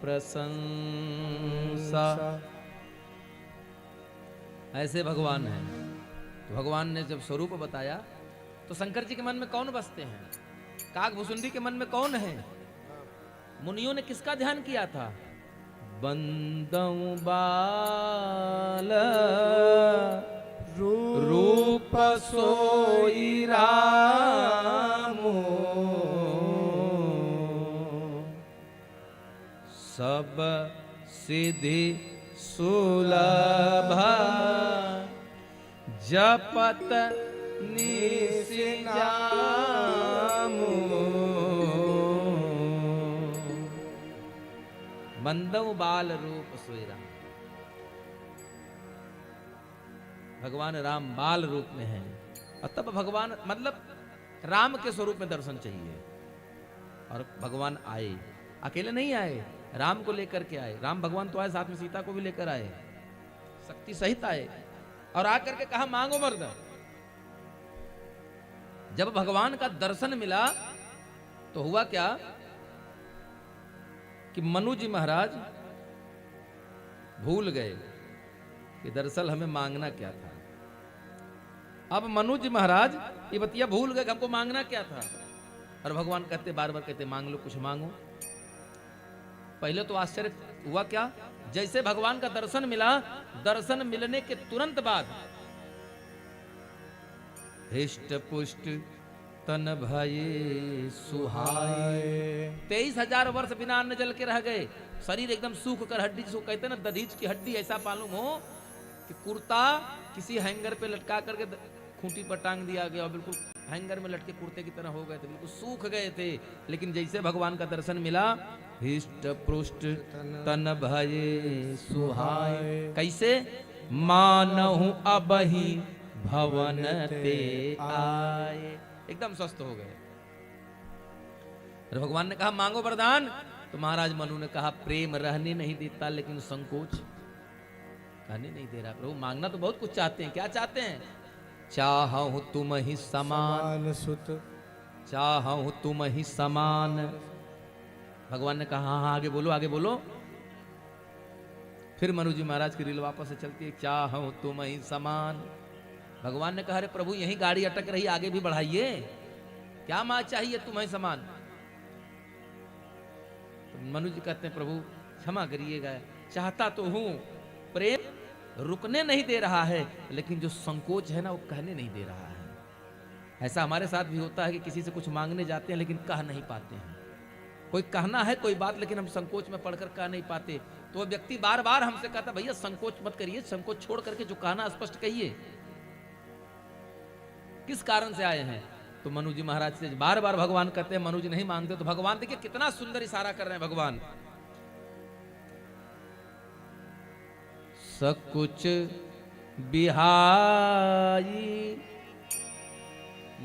प्रशंसा। ऐसे भगवान हैं। तो भगवान ने जब स्वरूप बताया तो शंकर जी के मन में कौन बसते हैं? काकभूषुंडी के मन में कौन है? मुनियों ने किसका ध्यान किया था? बंदौ बाल रूप सोई रामो सब सिद्धि सुलभ जपत निसिजामो। बंदौ बाल रूप सोई राम। भगवान राम बाल रूप में हैं और तब भगवान मतलब राम के स्वरूप में दर्शन चाहिए। और भगवान आए, अकेले नहीं आए, राम को लेकर के आए। राम भगवान तो आए, साथ में सीता को भी लेकर आए, शक्ति सहित आए और आकर के कहा मांगो मर्द। जब भगवान का दर्शन मिला तो हुआ क्या कि मनु जी महाराज भूल गए कि दरअसल हमें मांगना क्या था। अब मनु जी महाराज ये बतिया भूल गए कि हमको मांगना क्या था। और भगवान कहते, बार बार कहते मांग लो, कुछ मांगो। पहले तो आश्चर्य हुआ क्या, जैसे भगवान का दर्शन मिला, दर्शन मिलने के तुरंत बाद हृष्ट पुष्ट तन भये सुहाए। 23,000 वर्ष बिना अन्न जल के रह गए। शरीर एकदम सूख कर हड्डी, जिसको कहते हैं ना दधीच की हड्डी, ऐसा मालूम हो कि कुर्ता किसी हैंगर पे लटका करके खूंटी पर टांग दिया गया और बिल्कुल हैंगर में लटके कुर्ते की तरह हो गए थे, बिल्कुल सूख गए थे। लेकिन जैसे भगवान का दर्शन मिला, हृष्ट पुष्ट तन भये सुहाए। कैसे? मानहु अबहि भवन ते आए। एकदम स्वस्थ हो गए। भगवान ने कहा मांगो वरदान। तो महाराज मनु ने कहा प्रेम रहने नहीं देता, लेकिन संकोच कहने नहीं दे रहा। प्रभु मांगना तो बहुत कुछ चाहते हैं। क्या चाहते हैं? चाहूं तुम ही समान सुत, चाहूं तुम ही समान। भगवान ने कहा हाँ आगे बोलो, आगे बोलो। फिर मनु जी महाराज की रील वापस से चलती है, चाहूं तुम ही समान। भगवान ने कहा अरे प्रभु यही गाड़ी अटक रही, आगे भी बढ़ाइए। क्या मां चाहिए तुम्हें समान? तो मनु जी कहते हैं प्रभु क्षमा करिएगा, चाहता तो हूं, प्रेम रुकने नहीं दे रहा है, लेकिन जो संकोच है ना वो कहने नहीं दे रहा है। ऐसा हमारे साथ भी होता है कि किसी से कुछ मांगने जाते हैं लेकिन कह नहीं पाते हैं। कोई कहना है कोई बात, लेकिन हम संकोच में पढ़कर कह नहीं पाते। तो वो व्यक्ति बार बार हमसे कहता भैया संकोच मत करिए, संकोच छोड़ करके जो कहना स्पष्ट कहिए। किस कारण से आए हैं? तो मनु जी महाराज से बार बार भगवान कहते हैं, मनु जी नहीं मांगते। तो भगवान देखिए कितना सुंदर इशारा कर रहे हैं भगवान। सकुच बिहाई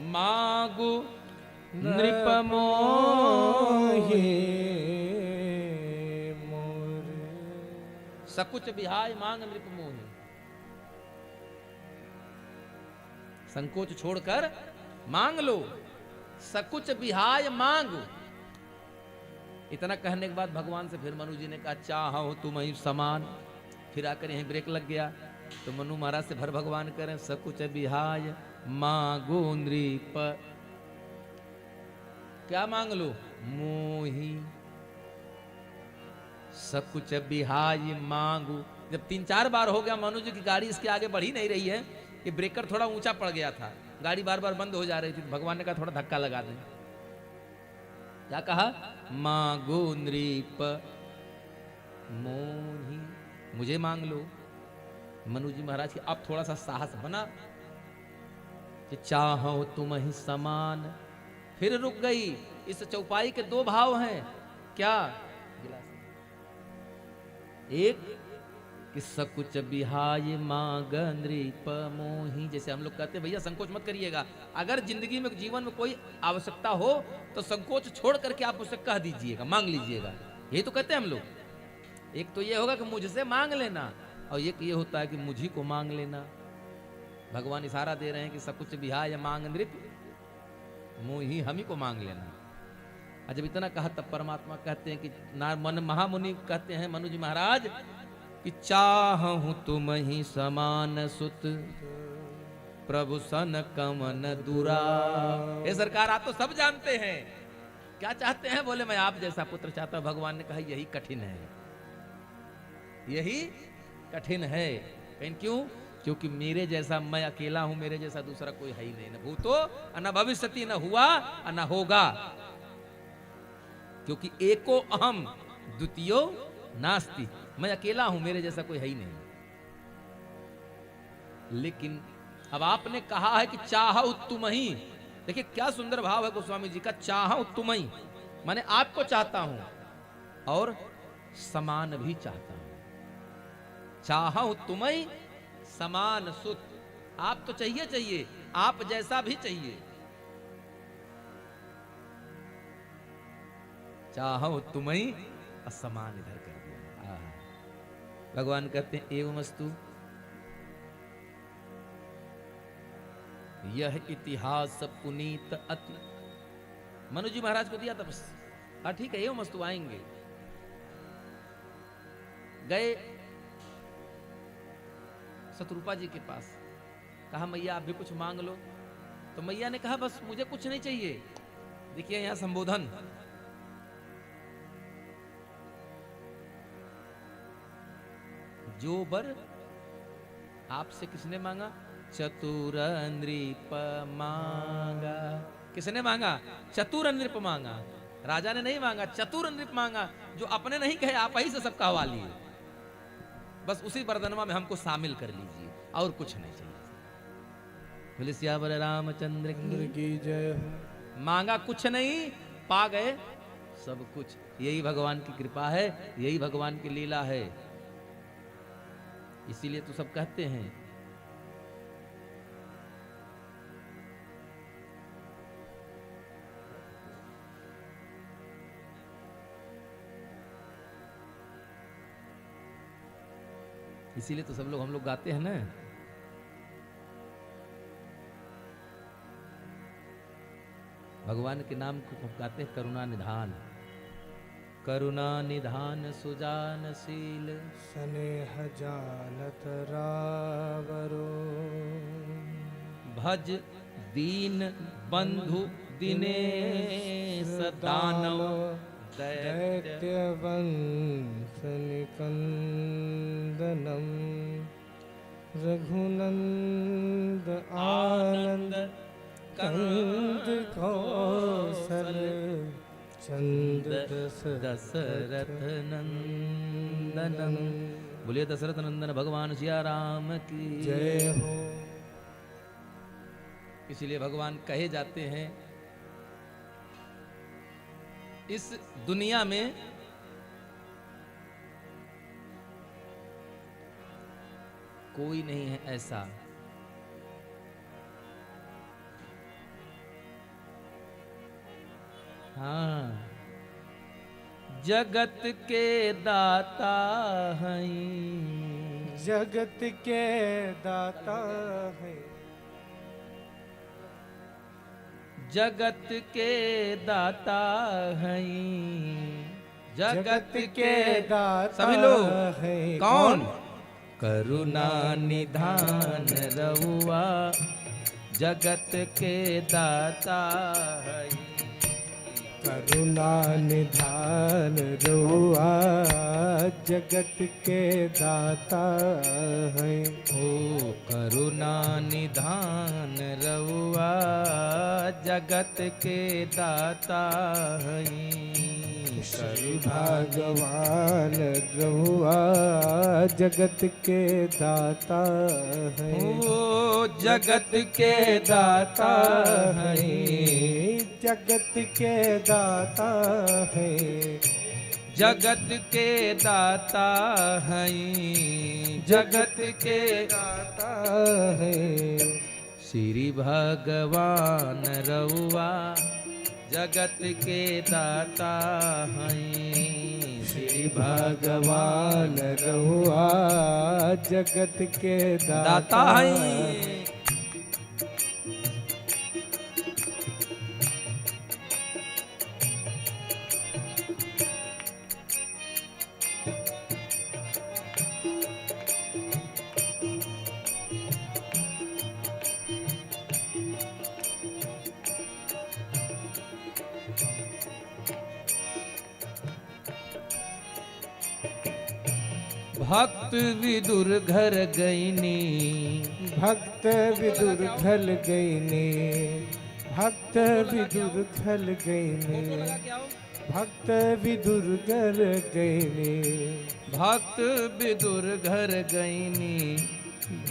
मागु नृप मोहि। सकुच बिहाय मांग नृप मोहि। संकोच छोड़कर मांग लो, सकुच बिहाय मांग। इतना कहने के बाद भगवान से फिर मनु जी ने कहा चाहो तुम ही समान। फिर आकर यहीं ब्रेक लग गया। तो मनु महाराज से भर भगवान करें सकुच बिहाय मांगो नृप। क्या मांग लो? मोही। सकुच बिहाय मांगू। जब 3-4 बार हो गया मनु जी की गाड़ी इसके आगे बढ़ ही नहीं रही है, ये ब्रेकर थोड़ा ऊंचा पड़ गया था, गाड़ी बार बार बंद हो जा रही थी। भगवान ने कहा थोड़ा धक्का लगा दें। क्या कहा? मांगो नृप मोही, मुझे मांग लो। मनु जी महाराज की अब थोड़ा सा साहस बना कि चाहो तुम ही समान। फिर रुक गई। इस चौपाई के 2 भाव हैं। क्या? गिलास एक कि सकुच बिहाय मांग नृप मोही, जैसे हम लोग कहते हैं भैया संकोच मत करिएगा, अगर जिंदगी में जीवन में कोई आवश्यकता हो तो संकोच छोड़ करके आप उससे कह दीजिएगा, मांग लीजिएगा। यही तो कहते हैं हम लोग। एक तो ये होगा कि मुझसे मांग लेना, और एक ये होता है कि मुझी को मांग लेना। भगवान इशारा दे रहे हैं कि सकुच बिहाय मांग नृप मोही, हम ही को मांग लेना। और जब इतना कहा तब परमात्मा कहते हैं कि मन महामुनि कहते हैं मनु जी महाराज कि चाहूं तुम ही समान सुत प्रभु सन कमन दुरा। ये सरकार आप तो सब जानते हैं क्या चाहते हैं। बोले मैं आप जैसा पुत्र चाहता हूं। भगवान ने कहा यही कठिन है, यही कठिन है। क्यों? क्योंकि मेरे जैसा मैं अकेला हूं, मेरे जैसा दूसरा कोई है ही नहीं। न भूतो न भविष्यति, न हुआ न होगा। क्योंकि एको अहम द्वितीयो नास्ति, मैं अकेला हूं, मेरे जैसा कोई है ही नहीं। लेकिन अब आपने कहा है कि चाहूं तुम ही। देखिए क्या सुंदर भाव है गोस्वामी जी का, चाहूं तुम ही माने आपको चाहता हूं और समान भी चाहता हूं। चाहूं तुम ही समान सुत, आप तो चाहिए चाहिए, आप जैसा भी चाहिए। चाहो तुम ही असमान इधर कर दिया। भगवान कहते हैं एवमस्तु यह इतिहास पुनीत अति। मनु जी महाराज को दिया था बस, हाँ ठीक है एवमस्तु आएंगे। गए शत्रुपा जी के पास, कहा मैया आप भी कुछ मांग लो। तो मैया ने कहा बस मुझे कुछ नहीं चाहिए। देखिए यहां संबोधन, जो बर आपसे किसने मांगा? चतुर नृप मांगा। किसने मांगा? चतुर नृप मांगा। राजा ने नहीं मांगा, चतुर नृप मांगा। जो अपने नहीं कहे आप ही से सब कहवा लिए। बस उसी बरदनवा में हमको शामिल कर लीजिए, और कुछ नहीं चाहिए। बोले सियावर रामचंद्र की जय। मांगा कुछ नहीं, पा गए सब कुछ। यही भगवान की कृपा है, यही भगवान की लीला है। इसीलिए तो सब कहते हैं इसीलिए तो सब लोग हम लोग गाते हैं ना, भगवान के नाम को गाते हैं करुणा निधान। करुणा निधान सुजानशील स्नेह जानत रावरो। भज दीन बंधु दिनेश दानव दैत्य वंश निकंदनम। रघुनंद आनंद कंद कौशल चंद दशरथ नंदनम। बोलिए दशरथ नंदन भगवान सिया राम की जय हो। इसलिए भगवान कहे जाते हैं इस दुनिया में कोई नहीं है ऐसा हाँ जगत के दाता हैं। जगत के दाता है। जगत के दाता हैं। जगत के दाता सभी लोग है। कौन? करुणा निधान रहुआ जगत के दाता है। करुणा निधान रहुआ जगत के दाता है। ओ करुणा निधान रहुआ जगत के दाता है। श्री भगवान रहुआ जगत के दाता है। ओ जगत के दाता है। जगत के दाता है। जगत के दाता हैं, जगत के दाता है। श्री भगवान रउआ जगत के दाता हैं। श्री भगवान रहुआ जगत के दाता हैं। भक्त विदुर घर गईनी, भक्त विदुर घल गईने, भक्त विदुर घल गईने, भक्त विदुर घर गईने, भक्त विदुर घर गईनी,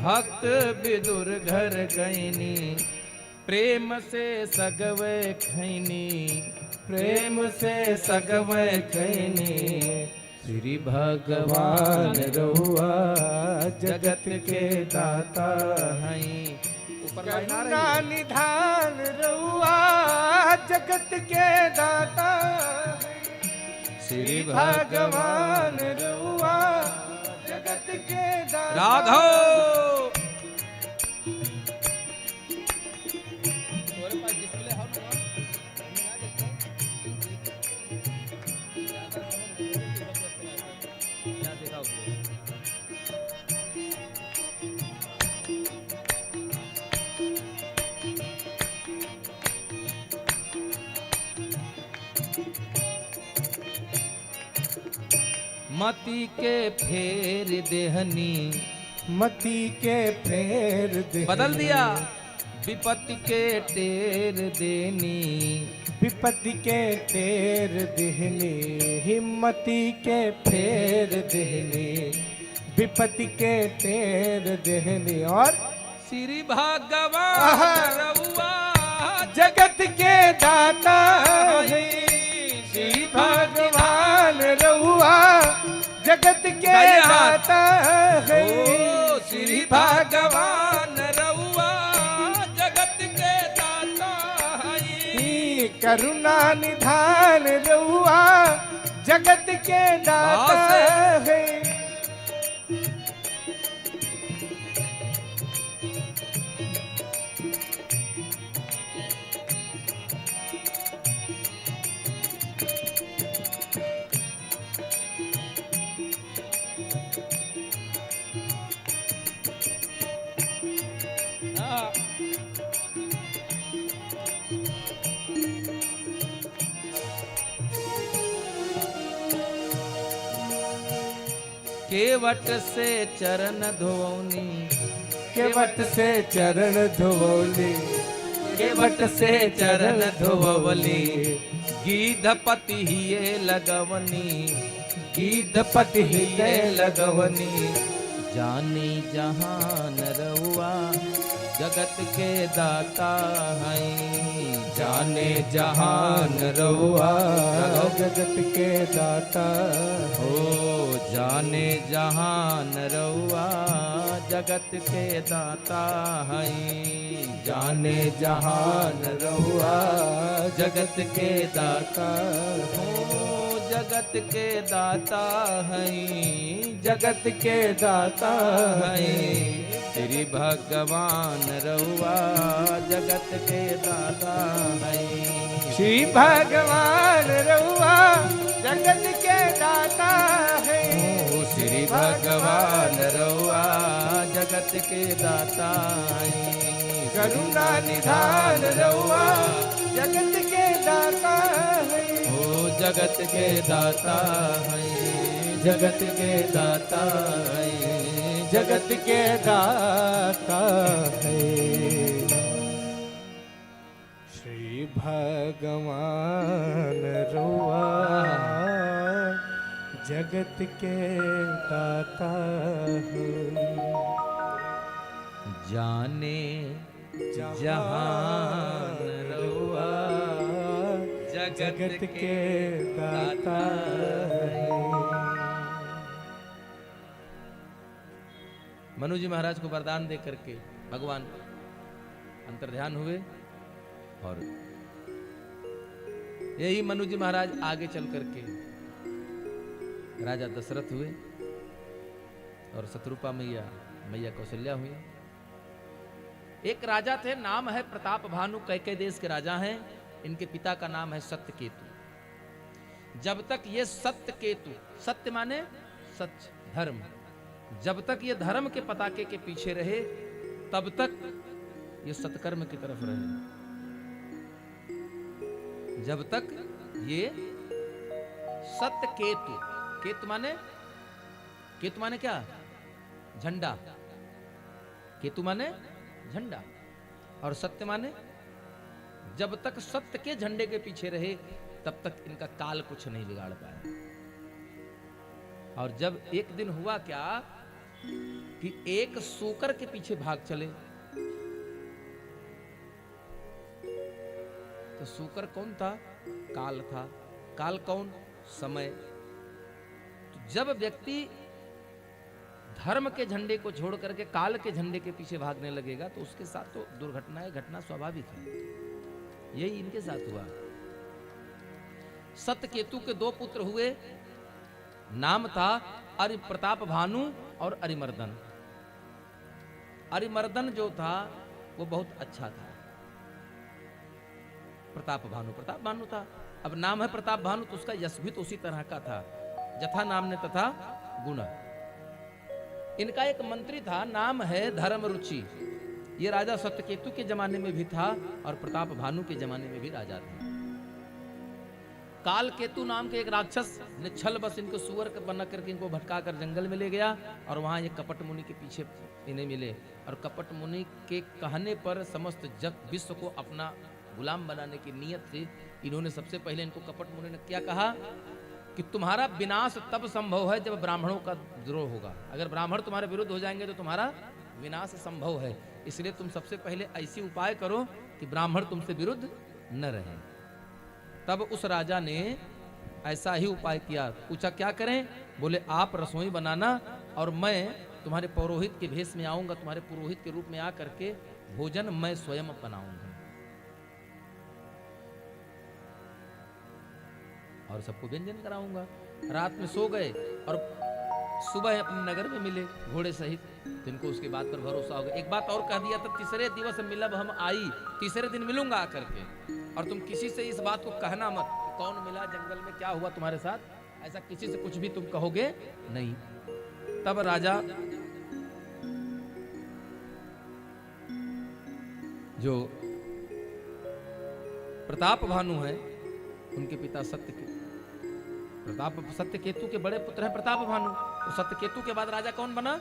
भक्त विदुर घर गईनी, प्रेम से सगवे खैनी, प्रेम से सगवे खैनी। श्री भगवान रहुआ जगत के दाता हैं। करुणा निधान रहुआ जगत के दाता है। श्री भगवान रहुआ जगत के दाता। राघव मती के फेर देहनी, मती के फेर दे बदल दिया विपत्ति के टेर देनी, विपत्ति के टेर देहनी, हिम्मती के फेर देहनी, विपत्ति के टेर देहनी। और श्री भगवान रउआ जगत के दाता है। श्री भगवान रहुआ जगत के दाता है। श्री भगवान रउआ जगत के दाता है। करुणा निधान रहुआ जगत के दाता है। केवट से चरण धोनी, केवट से चरण धोवली, केवट से चरण धोवली, गीधपति हिये लगवनी, गीधपति हिये लगवनी। जानी जहान रउआ जगत के दाता हैं। जाने जहान रहुआ जगत के दाता हो, जाने जहान रउआ जगत के दाता हैं। जाने जहान रहुआ जगत के दाता हो, जगत के दाता हैं, जगत के दाता हैं। श्री भगवान रउआ जगत के दाता हैं। श्री भगवान रहुआ जगत के दाता है। श्री भगवान रउआ जगत के दाता हैं। करुणा निधान रहुआ जगत के दाता है। हो जगत के दाता हैं, जगत के दाता हैं, जगत के दाता है। श्री भगवान रहुआ जगत के दाता है। जाने जहान रउआ जगत के दाता मनु जी महाराज को वरदान दे करके भगवान अंतर्ध्यान हुए और यही मनु जी महाराज आगे चल करके राजा दशरथ हुए और शत्रुपा मैया मैया कौशल्या हुई। एक राजा थे, नाम है प्रताप भानु, कैके देश के राजा हैं। इनके पिता का नाम है सत्यकेतु। जब तक ये सत्यकेतु, सत्य माने सच, धर्म, जब तक ये धर्म के पताके के पीछे रहे तब तक ये सत्कर्म की तरफ रहे। जब तक ये सत्यकेतु, केतु माने क्या? झंडा। केतु माने झंडा और सत्य माने, जब तक सत्य के झंडे के पीछे रहे तब तक इनका काल कुछ नहीं बिगाड़ पाया। और जब एक दिन हुआ क्या कि एक सूकर के पीछे भाग चले, तो सूकर कौन था? काल था। काल कौन? समय। तो जब व्यक्ति धर्म के झंडे को छोड़ करके काल के झंडे के पीछे भागने लगेगा तो उसके साथ तो दुर्घटनाएं घटना स्वाभाविक है। यही इनके साथ हुआ। सत्यकेतु के दो पुत्र हुए, नाम था अरि प्रताप भानु और अरिमर्दन। अरिमर्दन जो था वो बहुत अच्छा था। प्रताप भानु था। अब नाम है प्रताप भानु तो उसका यश भी तो उसी तरह का था, जथा नाम ने तथा गुण। इनका एक मंत्री था, नाम है धर्म रुचि। ये राजा सत्यकेतु के जमाने में भी था और प्रताप भानु के जमाने में भी राजा था। काल केतु नाम के एक राक्षस ने छल बस इनको सुअर बना करके इनको भटका कर जंगल में ले गया और वहां ये कपट मुनि के पीछे इन्हें मिले। और कपट मुनि के कहने पर समस्त जग विश्व को अपना गुलाम बनाने की नीयत से इन्होंने सबसे पहले इनको कपट मुनि ने क्या कहा कि तुम्हारा विनाश तब संभव है जब ब्राह्मणों का द्रोह होगा। अगर ब्राह्मण तुम्हारे विरुद्ध हो जाएंगे तो तुम्हारा विनाश संभव है, इसलिए तुम सबसे पहले ऐसी उपाय करो कि ब्राह्मण तुमसे विरुद्ध न रहे। तब उस राजा ने ऐसा ही उपाय किया। पूछा क्या करें? बोले आप रसोई बनाना और मैं तुम्हारे पौरोहित के भेष में आऊंगा, तुम्हारे पुरोहित के रूप में आकर के भोजन मैं स्वयं बनाऊंगा और सबको व्यंजन कराऊंगा। रात में सो गए और सुबह अपने नगर में मिले घोड़े सहित, तो इनको उसके बात पर भरोसा हो गया। एक बात और कह दिया था, तीसरे दिवस मिलब हम आई, तीसरे दिन मिलूंगा आकर के, और तुम किसी से इस बात को कहना मत, कौन मिला जंगल में, क्या हुआ तुम्हारे साथ, ऐसा किसी से कुछ भी तुम कहोगे नहीं। तब राजा जो प्रताप भानु है उनके पिता सत्यकेतु के बड़े पुत्र हैं प्रताप भानु। तो सत्यकेतु के बाद राजा कौन बना?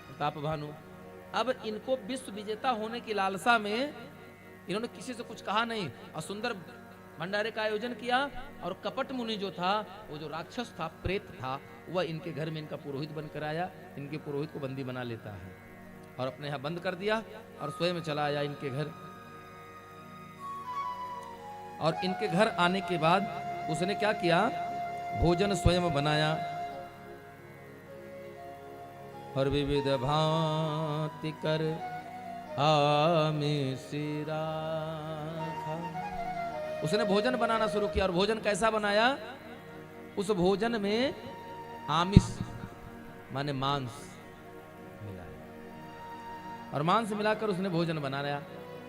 प्रताप भानु। अब इनको विश्व विजेता होने की लालसा में इन्होंने किसी से कुछ कहा नहीं और सुंदर भंडारे का आयोजन किया। और कपट मुनि जो था, वो जो राक्षस था, प्रेत था, वह इनके घर में इनका पुरोहित बनकर आया। इनके पुरोहित को बंदी बना लेता है और अपने यहाँ बंद कर दिया और स्वयं चला आया इनके घर। और इनके घर आने के बाद उसने क्या किया? भोजन स्वयं बनाया और विविध भांति कर आमिषिरा खा। उसने भोजन बनाना शुरू किया। और भोजन कैसा बनाया? उस भोजन में आमिष माने मांस मिलाया और मांस मिलाकर उसने भोजन बनाया।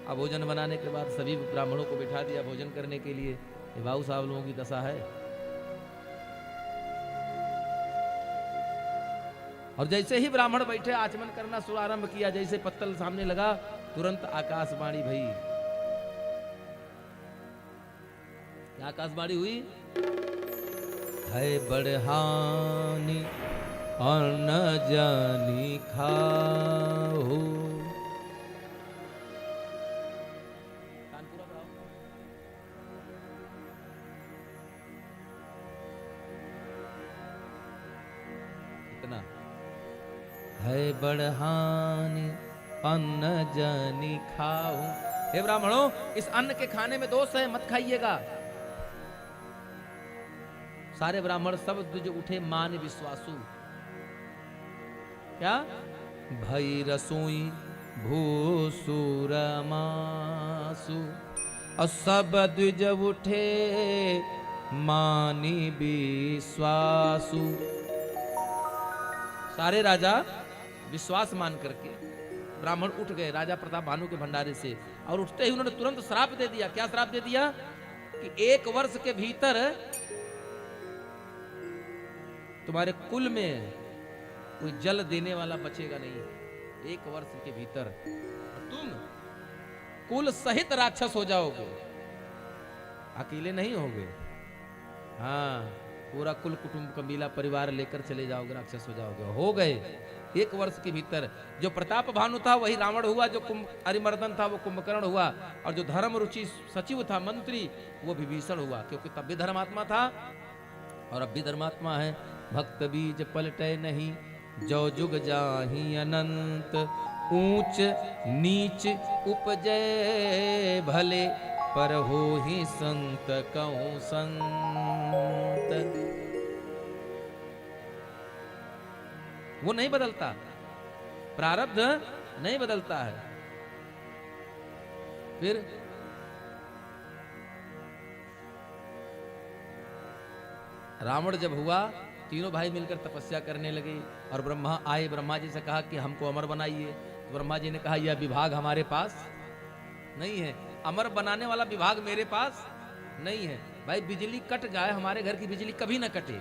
अब भोजन बनाने के बाद सभी ब्राह्मणों को बिठा दिया भोजन करने के लिए। ये भाऊ साहब लोगों की दशा है। और जैसे ही ब्राह्मण बैठे आचमन करना शुरू आरंभ किया, जैसे पत्तल सामने लगा तुरंत आकाशवाणी भई। क्या आकाशवाणी हुई? है बड़हानी और न जानी खाओ। इतना है बड़हानी अन्न जानी खाओ। हे ब्राह्मणों, इस अन्न के खाने में दोष है, मत खाइएगा। सारे ब्राह्मण सब द्विज उठे मान विश्वासु। क्या? भई रसोई भूसुर मासु, और सब द्विज उठे मानी विश्वासु। सारे राजा विश्वास मान करके ब्राह्मण उठ गए राजा प्रताप भानु के भंडारे से, और उठते ही उन्होंने तुरंत श्राप दे दिया। क्या श्राप दे दिया? कि 1 वर्ष के भीतर तुम्हारे कुल में कोई जल देने वाला बचेगा नहीं। 1 वर्ष के भीतर तुम कुल सहित राक्षस हो जाओगे, अकेले नहीं होगे। हाँ, पूरा कुल कुटुंब कबीला परिवार लेकर चले जाओगे, राक्षस हो जाओगे। हो गए 1 वर्ष के भीतर। जो प्रताप भानु था वही रावण हुआ, जो अरिमर्दन था वो कुंभकर्ण हुआ, और जो धर्म रुचि सचिव था मंत्री वो विभीषण हुआ, क्योंकि तब भी धर्मात्मा था और अब भी धर्मात्मा है। भक्त बीज पलटे नहीं, जो जुग जाहि अनंत, ऊंच नीच उपजे भले, पर हो ही संत कहूं संत। वो नहीं बदलता, प्रारब्ध नहीं बदलता है। फिर रावण जब हुआ, तीनों भाई मिलकर तपस्या करने लगे, और ब्रह्मा आए, ब्रह्मा जी से कहा कि हमको अमर बनाइए। तो ब्रह्मा जी ने कहा यह विभाग हमारे पास नहीं है, अमर बनाने वाला विभाग मेरे पास नहीं है। भाई बिजली कट जाए, हमारे घर की बिजली कभी ना कटे,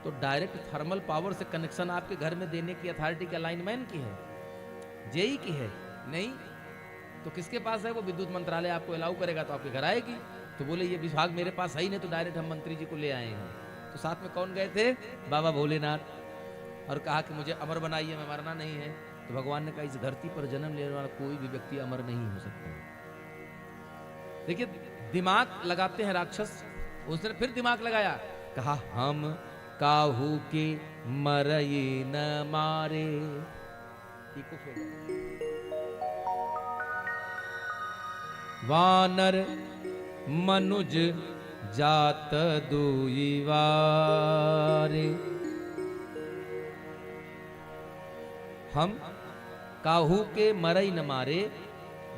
तो डायरेक्ट थर्मल पावर से कनेक्शन आपके घर में देने की अथॉरिटी क्या लाइनमैन की है, जेई की है? नहीं, तो किसके पास है? वो विद्युत मंत्रालय आपको अलाउ करेगा तो आपके घर आएगी। तो बोले ये विभाग मेरे पास है ही नहीं, तो डायरेक्ट हम मंत्री जी को ले आए हैं। तो साथ में कौन गए थे? बाबा भोलेनाथ, और कहा कि मुझे अमर बनाइए, मैं मरना नहीं है। तो भगवान ने कहा इस धरती पर जन्म लेने वाला कोई भी व्यक्ति अमर नहीं हो सकता। देखिए दिमाग लगाते हैं राक्षस, उसने फिर दिमाग लगाया, कहा हम काहू के मरये न मारे। वानर मनुज जात दुई वारे, हम काहू के मरई न मारे,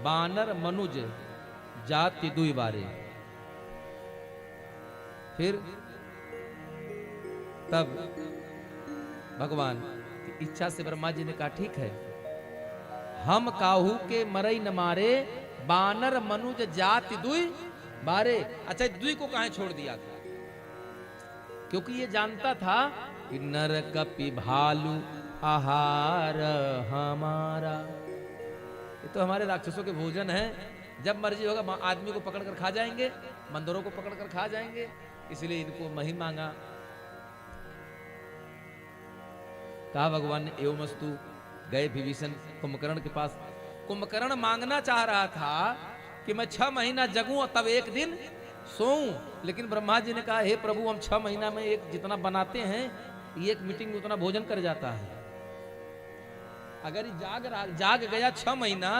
बानर मनुज जाति दुई बारे। फिर तब भगवान की इच्छा से ब्रह्मा जी ने कहा ठीक है, हम काहू के मरई न मारे, बानर मनुज जाति दुई बारे। अच्छा, दुई को कहां छोड़ दिया था? क्योंकि ये जानता था कि नर कपि भालू आहार हमारा, ये तो हमारे राक्षसों के भोजन है, जब मर्जी होगा आदमी को पकड़ कर खा जाएंगे, बंदरों को पकड़ कर खा जाएंगे, इसलिए इनको नहीं मांगा। कहा भगवान ने एवमस्तु। गए विभीषण कुंभकर्ण के पास। कुंभकर्ण मांगना चाह रहा था कि मैं 6 महीना जगूं और तब एक दिन सोऊं, लेकिन ब्रह्मा जी ने कहा हे प्रभु, हम 6 महीना में एक जितना बनाते हैं, एक मीटिंग में उतना भोजन कर जाता है। अगर जाग गया 6 महीना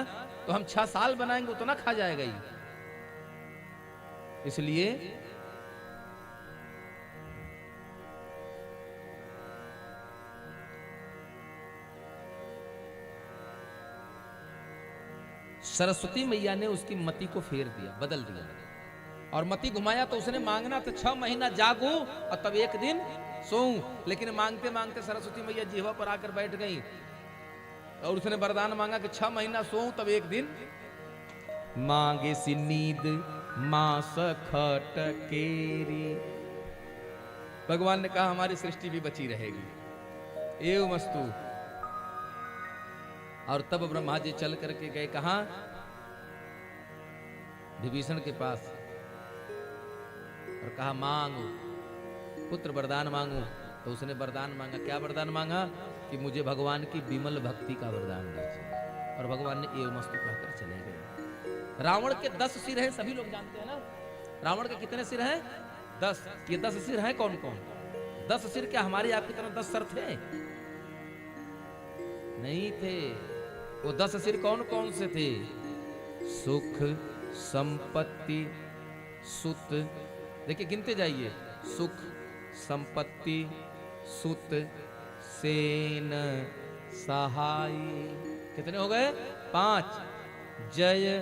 तो हम 6 साल बनाएंगे, उतना खा जाएगा ही। इसलिए सरस्वती मैया ने उसकी मति को फेर दिया, बदल दिया, और मति घुमाया। तो उसने मांगना था 6 महीना जागू और तब एक दिन सोऊं, लेकिन मांगते मांगते सरस्वती मैया जीवा पर आकर बैठ गई और उसने वरदान मांगा कि 6 महीना सोऊं तब एक दिन मांगे सी नींद मास खट केरी। भगवान ने कहा हमारी सृष्टि भी बची रहेगी। एव मस्तु। और तब ब्रह्मा जी चल करके गए कहां? विभीषण के पास, और कहा मांगो पुत्र, वरदान मांगो। तो उसने वरदान मांगा। क्या वरदान मांगा? कि मुझे भगवान की विमल भक्ति का वरदान दीजिए। और भगवान ने एव मस्तु कहकर चले गए। रावण के 10 सिर हैं, सभी लोग जानते हैं ना। रावण के कितने सिर हैं? 10। ये 10 सिर हैं कौन कौन? 10 सिर क्या हमारे आपकी तरह 10 सर थे? नहीं थे। वो 10 सिर कौन कौन से थे? सुख, संपत्ति, सुत, देखिए गिनते जाइए, सुख, संपत्ति, सुत, सेन, सहाय, कितने हो गए? 5। जय,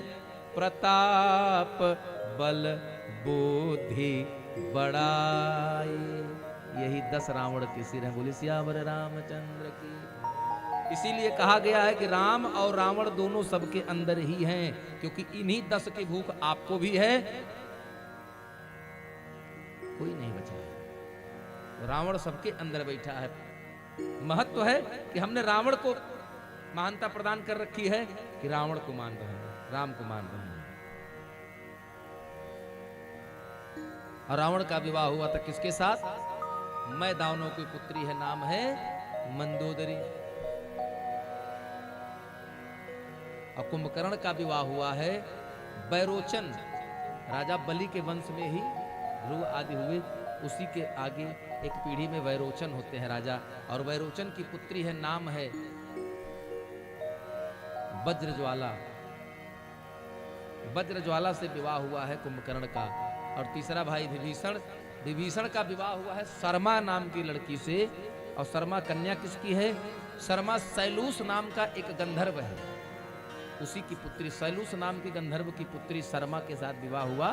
प्रताप, बल, बुद्धि, बड़ाई, यही 10 रावण के सिर हैं। बोले सियावर रामचंद्र की। इसीलिए कहा गया है कि राम और रावण दोनों सबके अंदर ही हैं, क्योंकि इन्हीं 10 की भूख आपको भी है, कोई नहीं बचा है। तो रावण सबके अंदर बैठा है। महत्व है कि हमने रावण को महानता प्रदान कर रखी है कि रावण को मान रहे हैं, राम को मान रहे हैं। और रावण का विवाह हुआ था किसके साथ? मैं दानव की पुत्री है, नाम है मंदोदरी। और कुंभकर्ण का विवाह हुआ है बैरोचन, राजा बलि के वंश में ही ध्रुव आदि हुए, उसी के आगे एक पीढ़ी में वैरोचन होते हैं राजा। और वैरोचन की पुत्री है, नाम है वज्रज्वाला। वज्रज्वाला से विवाह हुआ है कुंभकर्ण का। और तीसरा भाई विभीषण, विभीषण का विवाह हुआ है शर्मा नाम की लड़की से। और शर्मा कन्या किसकी है? शर्मा सैलूस नाम का एक गंधर्व है, उसी की पुत्री, सैलूस नाम की गंधर्व की पुत्री शर्मा के साथ विवाह हुआ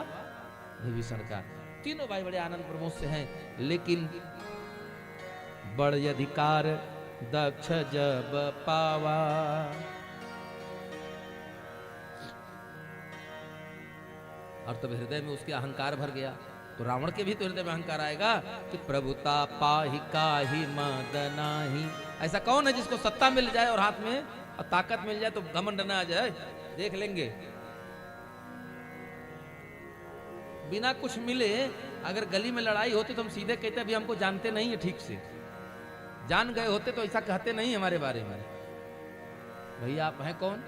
विभीषण का। तीनों भाई बड़े आनंद प्रमोद से हैं, लेकिन बड़ अधिकार दक्ष जब पावा, और तब हृदय में उसके अहंकार भर गया। तो रावण के भी तो हृदय में अहंकार आएगा कि प्रभुता पाहि काहि मद नाही। ऐसा कौन है जिसको सत्ता मिल जाए और हाथ में और ताकत मिल जाए तो घमंड न आ जाए? देख लेंगे। बिना कुछ मिले अगर गली में लड़ाई होती तो हम सीधे कहते अभी हमको जानते नहीं है ठीक से। जान गए होते तो ऐसा कहते नहीं हमारे बारे में। भैया आप हैं कौन?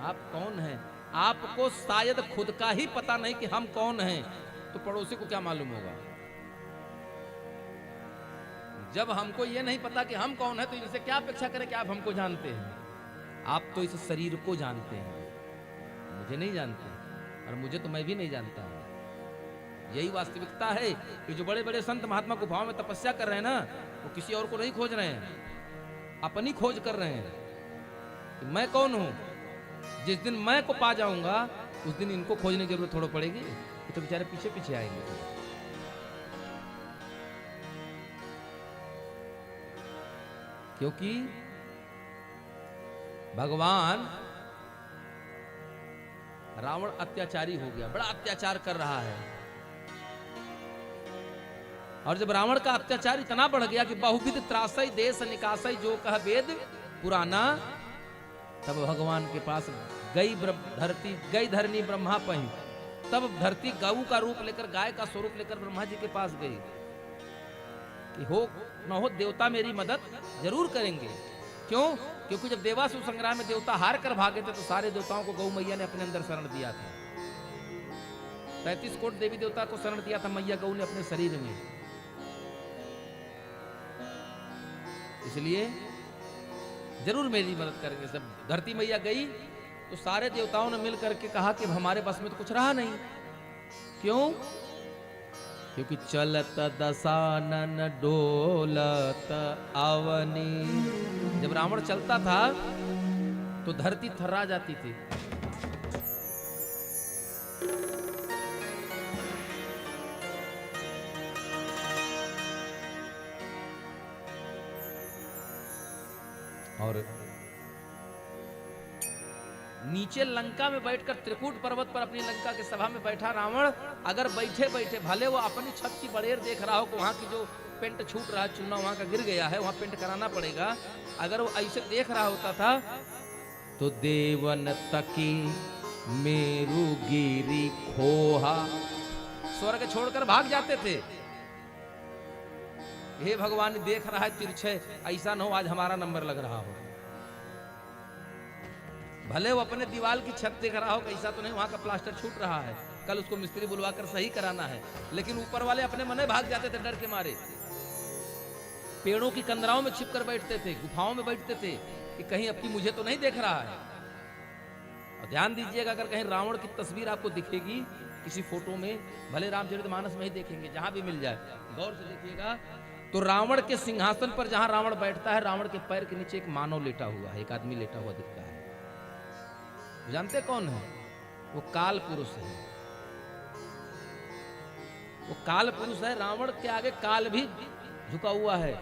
आप कौन हैं? आपको शायद खुद का ही पता नहीं कि हम कौन हैं, तो पड़ोसी को क्या मालूम होगा? जब हमको ये नहीं पता कि हम कौन है तो इनसे क्या अपेक्षा करें कि आप हमको जानते हैं? आप तो इस शरीर को जानते हैं, मुझे नहीं जानते, और मुझे तो मैं भी नहीं जानता हूं। यही वास्तविकता है कि जो बड़े बड़े संत महात्मा गुफाओं में तपस्या कर रहे हैं ना, वो किसी और को नहीं खोज रहे हैं, अपनी खोज कर रहे हैं कि मैं कौन हूं। जिस दिन मैं को पा जाऊंगा उस दिन इनको खोजने की जरूरत थोड़ा पड़ेगी, ये तो बेचारे पीछे पीछे आएंगे। क्योंकि भगवान रावण अत्याचारी हो गया, बड़ा अत्याचार कर रहा है। और जब रावण का अत्याचार इतना बढ़ गया कि बहुविध त्रासई देश निकासई जो कह वेद पुराना, तब भगवान के पास गई धरती, गई धरनी ब्रह्मा पही। तब धरती गऊ का रूप लेकर, गाय का स्वरूप लेकर ब्रह्मा जी के पास गई कि हो न हो देवता मेरी मदद जरूर करेंगे। क्यों? क्योंकि जब देवासुर संग्राम में देवता हार कर भागे थे तो सारे देवताओं को गौ मैया ने अपने अंदर शरण दिया था। 35 कोट देवी देवता को शरण दिया था मैया गौ ने अपने शरीर में। इसलिए जरूर मेरी मदद करेंगे सब। धरती मैया गई तो सारे देवताओं ने मिल करके कहा कि हमारे बस में तो कुछ रहा नहीं। क्यों? क्योंकि चलत दशानन डोलत अवनी। जब रावण चलता था तो धरती थर्रा जाती थी। और नीचे लंका में बैठकर त्रिकूट पर्वत पर अपनी लंका के सभा में बैठा रावण, अगर बैठे बैठे भले वो अपनी छत की बड़ेर देख रहा हो कि वहां की जो पेंट छूट रहा है, चूना वहां का गिर गया है, वहां पेंट कराना पड़ेगा, अगर वो ऐसे देख रहा होता था तो देवन तकी मेरु गिरी खोहा, स्वर्ग छोड़कर भाग जाते थे। हे भगवान देख रहा है तिरछे, ऐसा न हो आज हमारा नंबर लग रहा हो। भले वो अपने दीवार की छत देख रहा हो, ऐसा तो नहीं वहां का प्लास्टर छूट रहा है, कल उसको मिस्त्री बुलवा कर सही कराना है, लेकिन ऊपर वाले अपने मने भाग जाते थे डर के मारे। पेड़ों की कंदराओं में छिपकर बैठते थे, गुफाओं में बैठते थे कि कहीं अब की मुझे तो नहीं देख रहा है। और ध्यान दीजिएगा, अगर कहीं रावण की तस्वीर आपको दिखेगी किसी फोटो में, भले रामचरितमानस में ही देखेंगे, जहां भी मिल जाए, गौर से देखिएगा तो रावण के सिंहासन पर जहां रावण बैठता है, रावण के पैर के नीचे एक मानव लेटा हुआ है, एक आदमी लेटा हुआ दिखता है। जानते कौन है? वो काल पुरुष है। वो काल पुरुष है। रावण के आगे काल भी झुका हुआ है।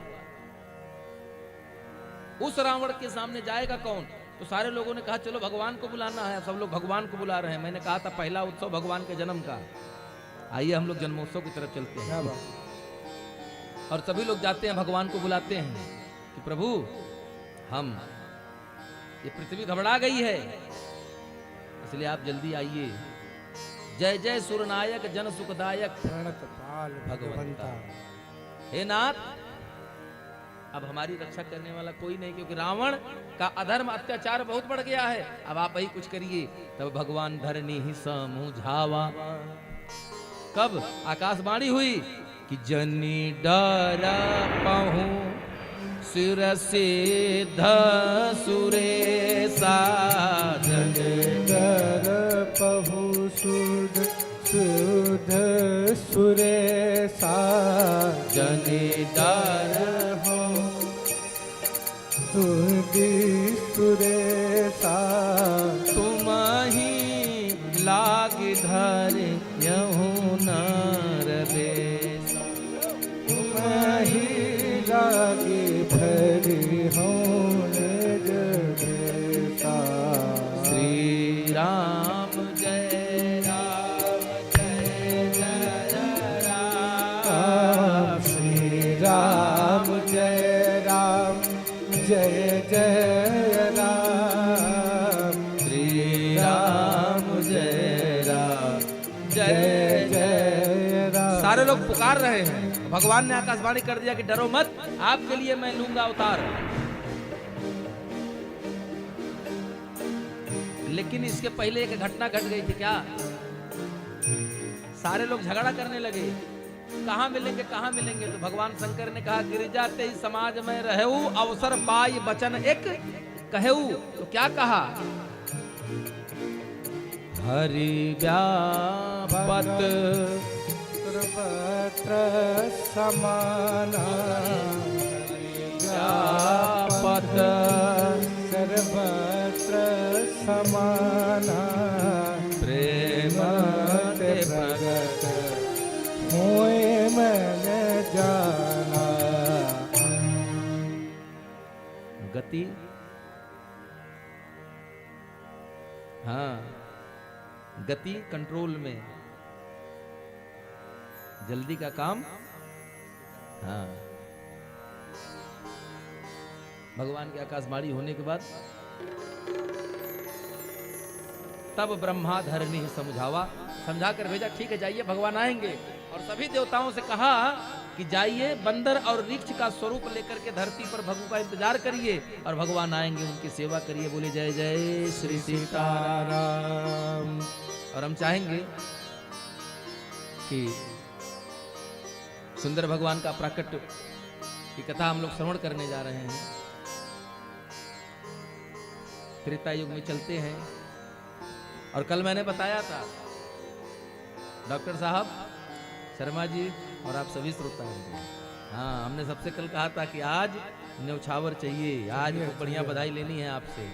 उस रावण के सामने जाएगा कौन? तो सारे लोगों ने कहा चलो भगवान को बुलाना है। सब लोग भगवान को बुला रहे हैं। मैंने कहा था पहला उत्सव भगवान के जन्म का, आइए हम लोग जन्मोत्सव की तरफ चलते हैं। और सभी लोग जाते हैं, भगवान को बुलाते हैं कि प्रभु हम, ये पृथ्वी घबरा गई है, इसलिए आप जल्दी आइए। जय जय सुरनायक जन सुखदायक प्रणत पाल भगवंता। हे नाथ, अब हमारी रक्षा करने वाला कोई नहीं, क्योंकि रावण का अधर्म अत्याचार बहुत बढ़ गया है। अब आप ही कुछ करिए। तब भगवान धरनी ही समझावा। कब आकाशवाणी हुई कि जनी डर पहु सिर से धसुरे साधन डर पहु सुध सुध सुरे सा जनी डर हो सुधि सुरे सा तुम ही लाग धर यहू नर बेस ही लागे भरी होने जगेसा। श्री राम जय राम जय जय राम। श्री राम जय राम जय जय राम। श्री राम जय राम जय जय राम। सारे लोग पुकार रहे हैं। भगवान ने आकाशवाणी कर दिया कि डरो मत, आपके लिए मैं लूंगा अवतार। लेकिन इसके पहले एक घटना घट गई थी। क्या? सारे लोग झगड़ा करने लगे, कहां मिलेंगे कहां मिलेंगे। तो भगवान शंकर ने कहा गिरिजा ते समाज में रहू, अवसर पाई बचन एक कहू। तो क्या कहा? हरि व्यापत सर्वत्र समाना। व्यापत सर्वत्र समाना। प्रेम ते प्रगट होए मन जाना। गति, हाँ, गति कंट्रोल में, जल्दी का काम। हाँ, भगवान की आकाशवाणी होने के बाद तब ब्रह्मा धरनी समझावा, समझा कर भेजा ठीक है जाइए भगवान आएंगे। और सभी देवताओं से कहा कि जाइए बंदर और ऋक्ष का स्वरूप लेकर के धरती पर भगवान का इंतजार करिए और भगवान आएंगे, उनकी सेवा करिए। बोले जय जय श्री सीताराम। और हम चाहेंगे कि सुंदर भगवान का प्राकट्य की कथा हम लोग श्रवण करने जा रहे हैं। त्रेता युग में चलते हैं। और कल मैंने बताया था डॉक्टर साहब, शर्मा जी और आप सभी श्रोता हैं, हाँ, हमने सबसे कल कहा था कि आज न्यौछावर चाहिए, आज बढ़िया बधाई लेनी है आपसे,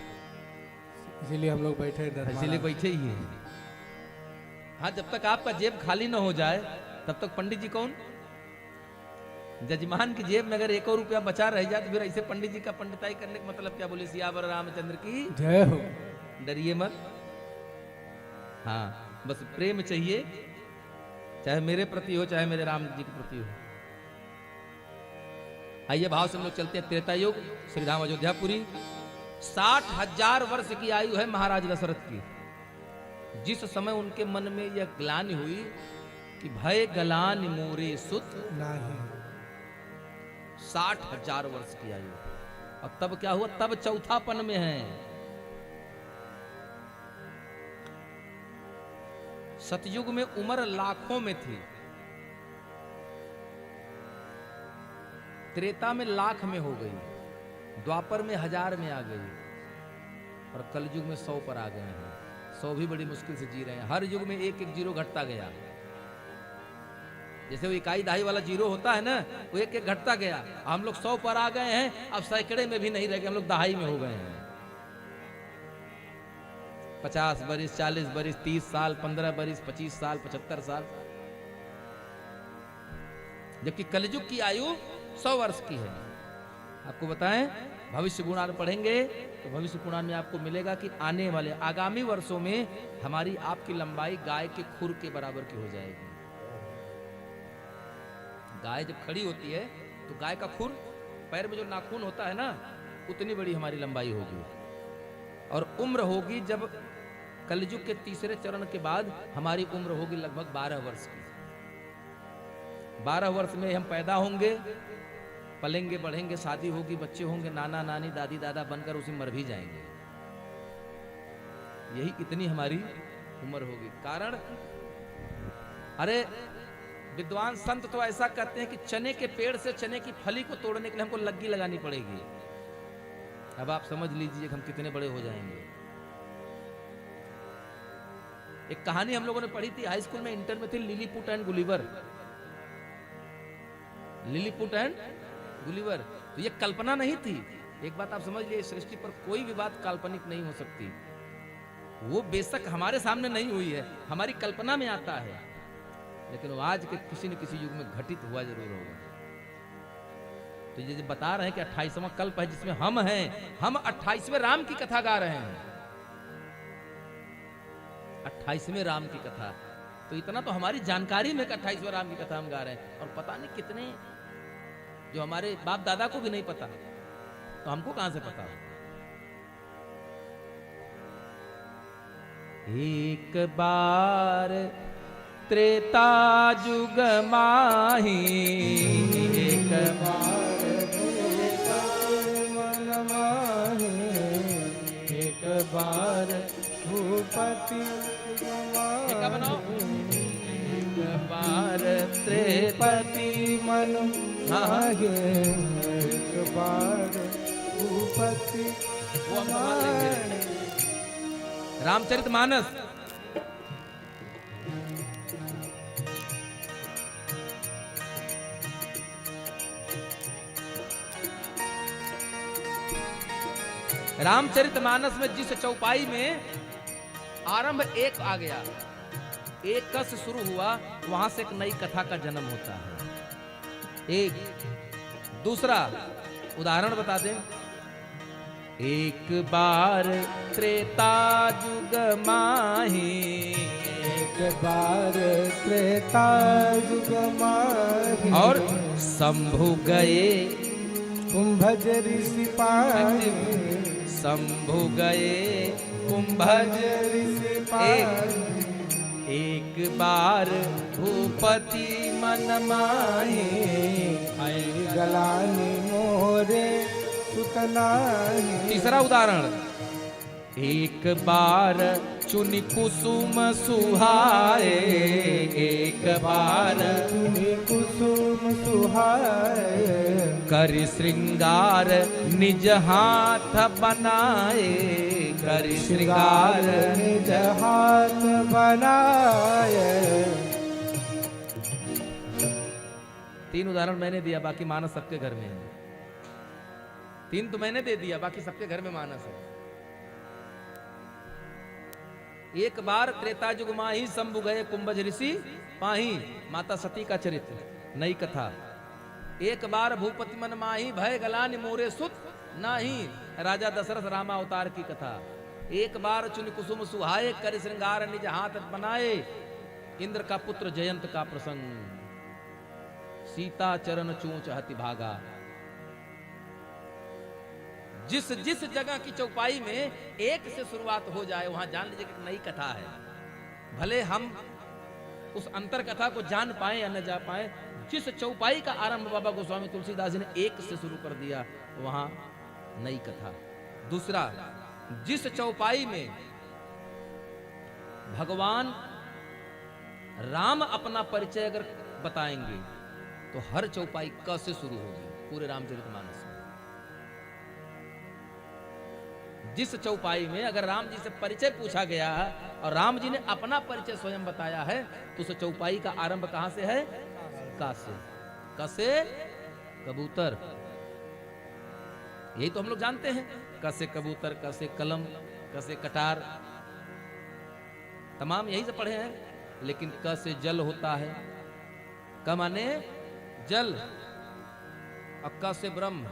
इसीलिए हम लोग बैठे हैं। इसीलिए बैठे ही हैं। हाँ, जब तक आपका जेब खाली न हो जाए तब तक पंडित जी कौन? जजमान की जेब में अगर 1 और रुपया बचा रह जाए तो फिर ऐसे पंडित जी का पंडिताई करने का मतलब क्या? बोले सियावर रामचंद्र की जय हो। डरिए मत। हाँ, बस प्रेम चाहिए, चाहे मेरे प्रति हो चाहे मेरे राम जी के प्रति हो। आइए भाव से हम लोग चलते हैं त्रेता युग, श्री धाम अयोध्यापुरी। 60,000 वर्ष की आयु है महाराज दशरथ की। जिस समय उनके मन में यह ग्लानि हुई कि भय गलान मोरे सुत नहीं, 60,000 वर्ष की आयु। और तब क्या हुआ? तब चौथापन में है। सतयुग में उम्र लाखों में थी, त्रेता में लाख में हो गई, द्वापर में 1000 में आ गई और कलयुग में 100 पर आ गए हैं। 100 भी बड़ी मुश्किल से जी रहे हैं। हर युग में एक एक जीरो घटता गया। जैसे वो इकाई दहाई वाला जीरो होता है ना, वो एक एक घटता गया। हम लोग 100 पर आ गए हैं, अब सैकड़े में भी नहीं रह गए, हम लोग दहाई में हो गए हैं। 50 बरिस, 40 बरिस, 30 साल, 15 बरिस, 25 साल, 75 साल, जबकि कलयुग की आयु 100 वर्ष की है। आपको बताएं, भविष्य पुराण पढ़ेंगे तो भविष्य पुराण में आपको मिलेगा कि आने वाले आगामी वर्षों में हमारी आपकी लंबाई गाय के खुर के बराबर की हो जाएगी। गाय जब खड़ी होती है तो गाय का खुर, पैर में जो नाखून होता है ना, उतनी बड़ी हमारी लंबाई होगी। और उम्र होगी, जब कलयुग के तीसरे चरण के बाद हमारी उम्र होगी लगभग 12 वर्ष की। 12 वर्ष में हम पैदा होंगे, पलेंगे, बढ़ेंगे, शादी होगी, बच्चे होंगे, नाना नानी दादी दादा बनकर उसी मर भी जाएंगे। यही इतनी हमारी उम्र होगी। कारण, अरे विद्वान संत तो ऐसा कहते हैं कि चने के पेड़ से चने की फली को तोड़ने के लिए हमको लग्गी लगानी पड़ेगी। अब आप समझ लीजिए कि हम कितने बड़े हो जाएंगे। एक कहानी हम लोगों ने पढ़ी थी हाई स्कूल में, इंटर में थी, Lilliput and Gulliver. Lilliput and Gulliver, तो ये कल्पना नहीं थी। एक बात आप समझ लिए, सृष्टि पर कोई भी बात काल्पनिक नहीं हो सकती। वो बेशक हमारे सामने नहीं हुई है, हमारी कल्पना में आता है, लेकिन वो आज के किसी न किसी युग में घटित हुआ जरूर होगा। तो ये जो बता रहे हैं कि 28वां कल्प है जिसमें हम हैं, हम 28वें राम की कथा गा रहे हैं। 28वें राम की कथा, तो इतना तो हमारी जानकारी में 28वें राम की कथा हम गा रहे हैं। और पता नहीं कितने जो हमारे बाप दादा को भी नहीं पता, तो हमको कहां से पता। एक बार त्रेता जुग माही, एक बार त्रेता मन माही, एक बार भूपति एक बार त्रेपति मन माहे, एक बार भूपति वो हम संभाल लेंगे। रामचरितमानस रामचरितमानस में जिस चौपाई में आरंभ एक आ गया, एक का से शुरू हुआ, वहां से एक नई कथा का जन्म होता है। एक दूसरा उदाहरण बता दें। एक बार त्रेता जुग माही, एक बार त्रेता जुग माही, और शंभु गए कुंभज ऋषि पाए, शंभु गए कुंभज ऋषि पाए, एक बार भूपति मन माही, गलानी मोरे सुतनाही। तीसरा उदाहरण। एक बार चुनि कुसुम सुहाए, एक बार चुनि कुसुम सुहाए, कर श्रृंगार निज हाथ बनाए, कर श्रृंगार निज हाथ बनाए। 3 उदाहरण मैंने दिया, बाकी मानस सबके घर में है। 3 तो मैंने दे दिया, बाकी सबके घर में मानस है। एक बार त्रेता जुग माही, शंभु गए कुंभज ऋषि पाही, माता सती का चरित्र, नई कथा। एक बार भूपति मन माही, भय गलानि मोरे सुत नाही, राजा दशरथ रामावतार की कथा। एक बार चुनि कुसुम सुहाए, कर श्रृंगार निज हाथ बनाए, इंद्र का पुत्र जयंत का प्रसंग। सीता चरण चूंच हति भागा। जिस जिस जगह की चौपाई में एक से शुरुआत हो जाए, वहां जान लीजिए कि नई कथा है। भले हम उस अंतर कथा को जान पाए या न जा पाए, जिस चौपाई का आरंभ बाबा गोस्वामी तुलसीदास जी ने एक से शुरू कर दिया, वहां नई कथा। दूसरा, जिस चौपाई में भगवान राम अपना परिचय अगर बताएंगे, तो हर चौपाई क से शुरू होगी पूरे रामचरितमानस में। जिस चौपाई में अगर राम जी से परिचय पूछा गया और राम जी ने अपना परिचय स्वयं बताया है, तो उस चौपाई का आरंभ कहां से है? का से। कसे कबूतर, यही तो हम लोग जानते हैं। कसे कबूतर, कसे कलम, कसे कटार, तमाम यही से पढ़े हैं। लेकिन क से जल होता है, क माने जल, और क से ब्रह्म,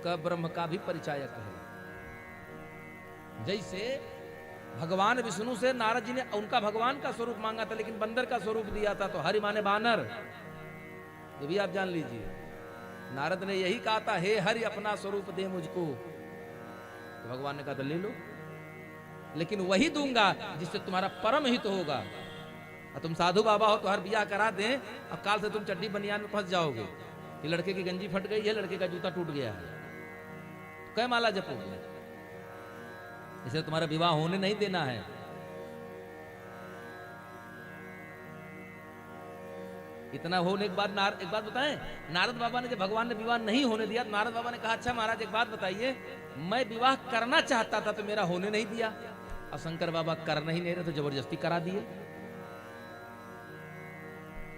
क ब्रह्म का भी परिचायक है। जैसे भगवान विष्णु से नारद जी ने उनका भगवान का स्वरूप मांगा था, लेकिन बंदर का स्वरूप दिया था, तो हरि माने बानर, ये भी आप जान लीजिए। नारद ने यही कहा था, हे हरि अपना स्वरूप दे मुझको, तो भगवान ने कहा था ले लो, लेकिन वही दूंगा जिससे तुम्हारा परम हित होगा। और तुम साधु बाबा हो तो हर बियाह करा दें, अब काल से तुम चड्डी बनियान में फंस जाओगे। ये लड़के की गंजी फट गई है, लड़के का जूता टूट गया है, कै माला जपोगे, इसे तुम्हारा विवाह होने नहीं देना है। इतना होने के बाद एक बात बताएं, नारद बाबा ने जब भगवान ने विवाह नहीं होने दिया, नारद बाबा ने कहा अच्छा महाराज एक बात बताइए, मैं विवाह करना चाहता था तो मेरा होने नहीं दिया, और शंकर बाबा करना ही नहीं रहे तो जबरदस्ती करा दिए।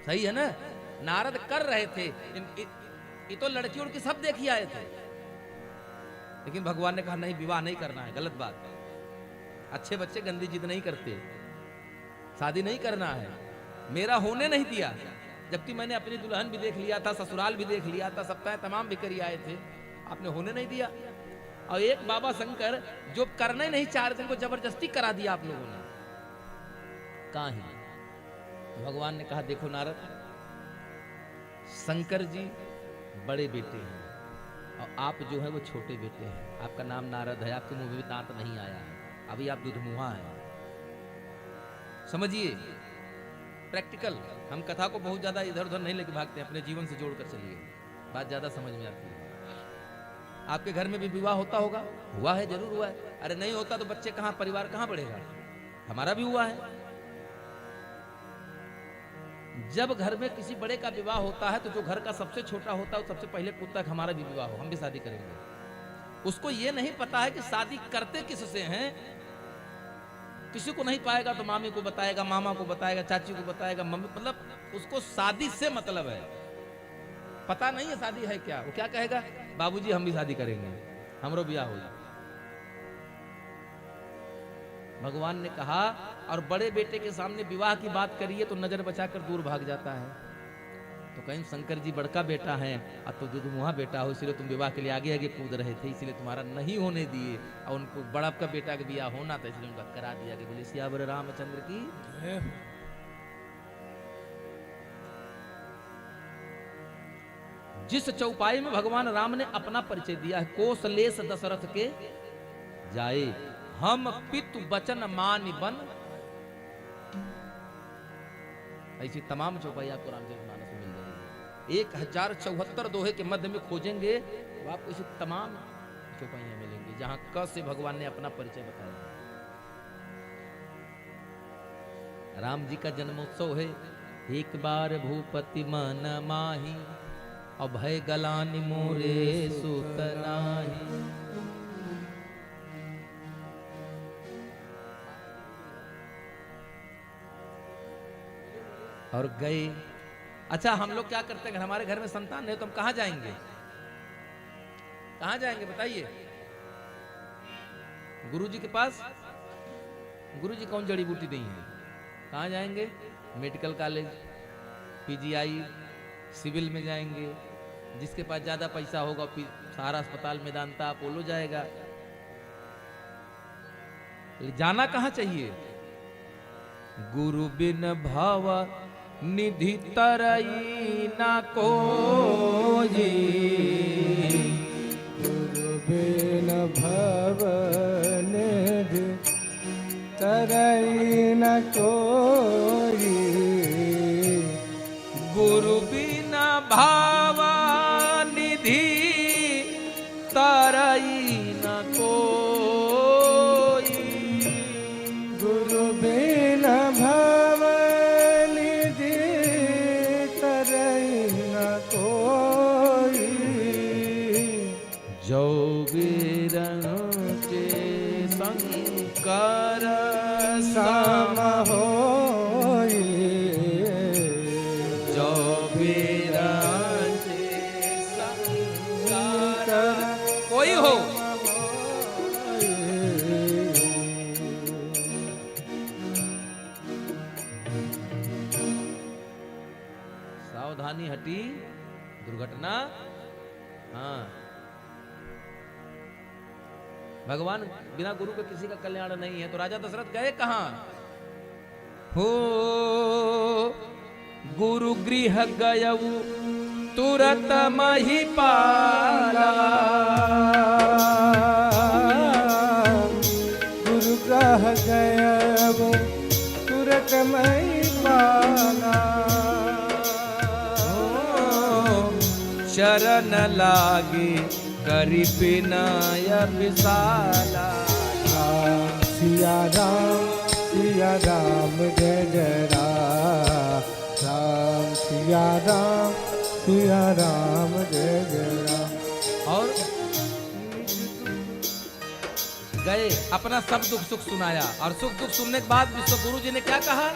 सही है ना? नारद कर रहे थे, ये तो लड़की उड़की सब देख ही आए थे, लेकिन भगवान ने कहा नहीं विवाह नहीं करना है, गलत बात। अच्छे बच्चे गंदी जिद नहीं करते, शादी नहीं करना है, मेरा होने नहीं दिया। जबकि मैंने अपनी दुल्हन भी देख लिया था, ससुराल भी देख लिया था, सप्ताह तमाम बिखरी आए थे, आपने होने नहीं दिया। और एक बाबा शंकर जो करना ही नहीं चाह रहे थे, उनको जबरदस्ती करा दिया आप लोगों ने। कहां है? भगवान ने कहा देखो नारद, शंकर जी बड़े बेटे हैं और आप जो है वो छोटे बेटे हैं। आपका नाम नारद है, आपके मुंह में भी दांत नहीं आया है, अभी आप दुधमुहा हैं। समझिए, प्रैक्टिकल। हम कथा को बहुत ज्यादा इधर उधर नहीं लेके भागते, अपने जीवन से जोड़कर चलिए, बात ज्यादा समझ में आती है। आपके घर में भी विवाह होता होगा? हुआ है, जरूर हुआ है। अरे नहीं होता तो बच्चे कहां, परिवार कहां बढ़ेगा? हमारा भी हुआ है। जब घर में किसी बड़े का विवाह होता है तो जो घर का सबसे छोटा होता है वो सबसे पहले पूछता है कि हमारा भी विवाह हो, हम भी शादी करेंगे। उसको ये नहीं पता है कि शादी करते किससे हैं। किसी को नहीं पाएगा तो मामी को बताएगा, मामा को बताएगा, चाची को बताएगा, मम्मी, मतलब उसको शादी से मतलब है, पता नहीं है शादी है क्या। वो क्या कहेगा? बाबूजी हम भी शादी करेंगे, हमरो ब्याह हो। भगवान ने कहा, और बड़े बेटे के सामने विवाह की बात करिए तो नजर बचाकर दूर भाग जाता है। तो कहीं शंकर जी बड़का बेटा है, अब तो दुधमुहा बेटा हो, इसलिए तुम विवाह के लिए आगे आगे कूद रहे थे, इसलिए तुम्हारा नहीं होने दिए, और उनको बड़ा का बेटा का ब्याह होना था इसलिए उनका करा दिया कि बोले सियावर रामचंद्र की। जिस चौपाई में भगवान राम ने अपना परिचय दिया है, कोसलेश दशरथ के जाए, हम पितु बचन मानि बन। ऐसी तमाम चौपाई आपको रामचरितमानस में मिल जाएगी। 1074 दोहे के मध्य में खोजेंगे तो आपको ऐसी तमाम चौपाइयां मिलेंगी जहां क से भगवान ने अपना परिचय बताया। राम जी का जन्मोत्सव है। एक बार भूपति मन माही, और भय गलानि मोरे सुत नाही। और गए। अच्छा, हम लोग क्या करते हैं, हमारे घर में संतान नहीं तो हम कहां जाएंगे? कहां जाएंगे बताइए? गुरुजी के पास। गुरुजी कौन जड़ी बूटी दी है? कहां जाएंगे? मेडिकल कॉलेज, पीजीआई, सिविल में जाएंगे। जिसके पास ज्यादा पैसा होगा सहारा अस्पताल, मेदांता, अपोलो जाएगा। जाना कहां चाहिए? गुरु बिन भव निधि तरई न कोई, गुरु बिन भव निधि तरई न कोई, गुरु बिन भव निधि तरई न कोई, गुरु बिन भव निधि तरई न कोई, जो बिरंचे शंकर सम होई जो विराजे शंकर कोई हो। सावधानी हटी दुर्घटना। हाँ, भगवान बिना गुरु के किसी का कल्याण नहीं है। तो राजा दशरथ गए कहां? हो गुरु गृह गयऊ तुरत महिपाला। गुरु ग्रह गयऊ तुरत महिपाला। शरण लागे करी विनय विशाला। सिया राम जय जय राम सिया राम जय जय राम। और गए अपना सब दुख सुख सुनाया और सुख दुख सुनने के बाद विश्व गुरु जी ने क्या कहा?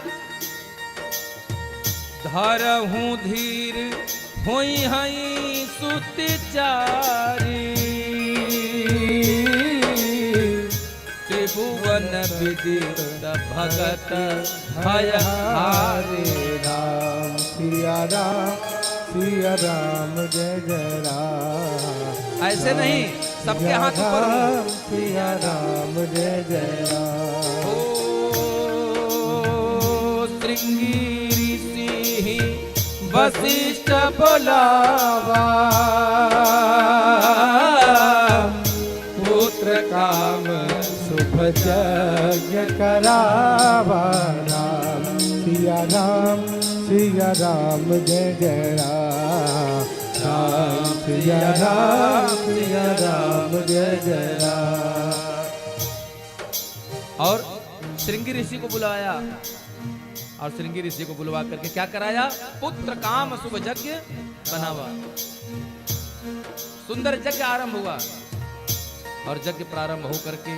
धरहूं धीर होई हई सुतिचारी त्रिभुवन विदित भगत भय हारे। राम सिया राम जय जय राम। ऐसे नहीं, सबके हाथ ऊपर हो। सिया राम जय जय राम। ओ श्रृंगी ऋषि वशिष्ठ बोलावा पुत्र काम शुभ यज्ञ करावा। राम सिया राम जय जय राम। राम सिया राम जय जय राम। और श्रृंगी ऋषि को बुलाया और श्रृंगी ऋषि को बुलवा करके क्या कराया? पुत्र काम शुभ यज्ञ बनावा। सुंदर यज्ञ आरंभ हुआ और यज्ञ प्रारंभ हो करके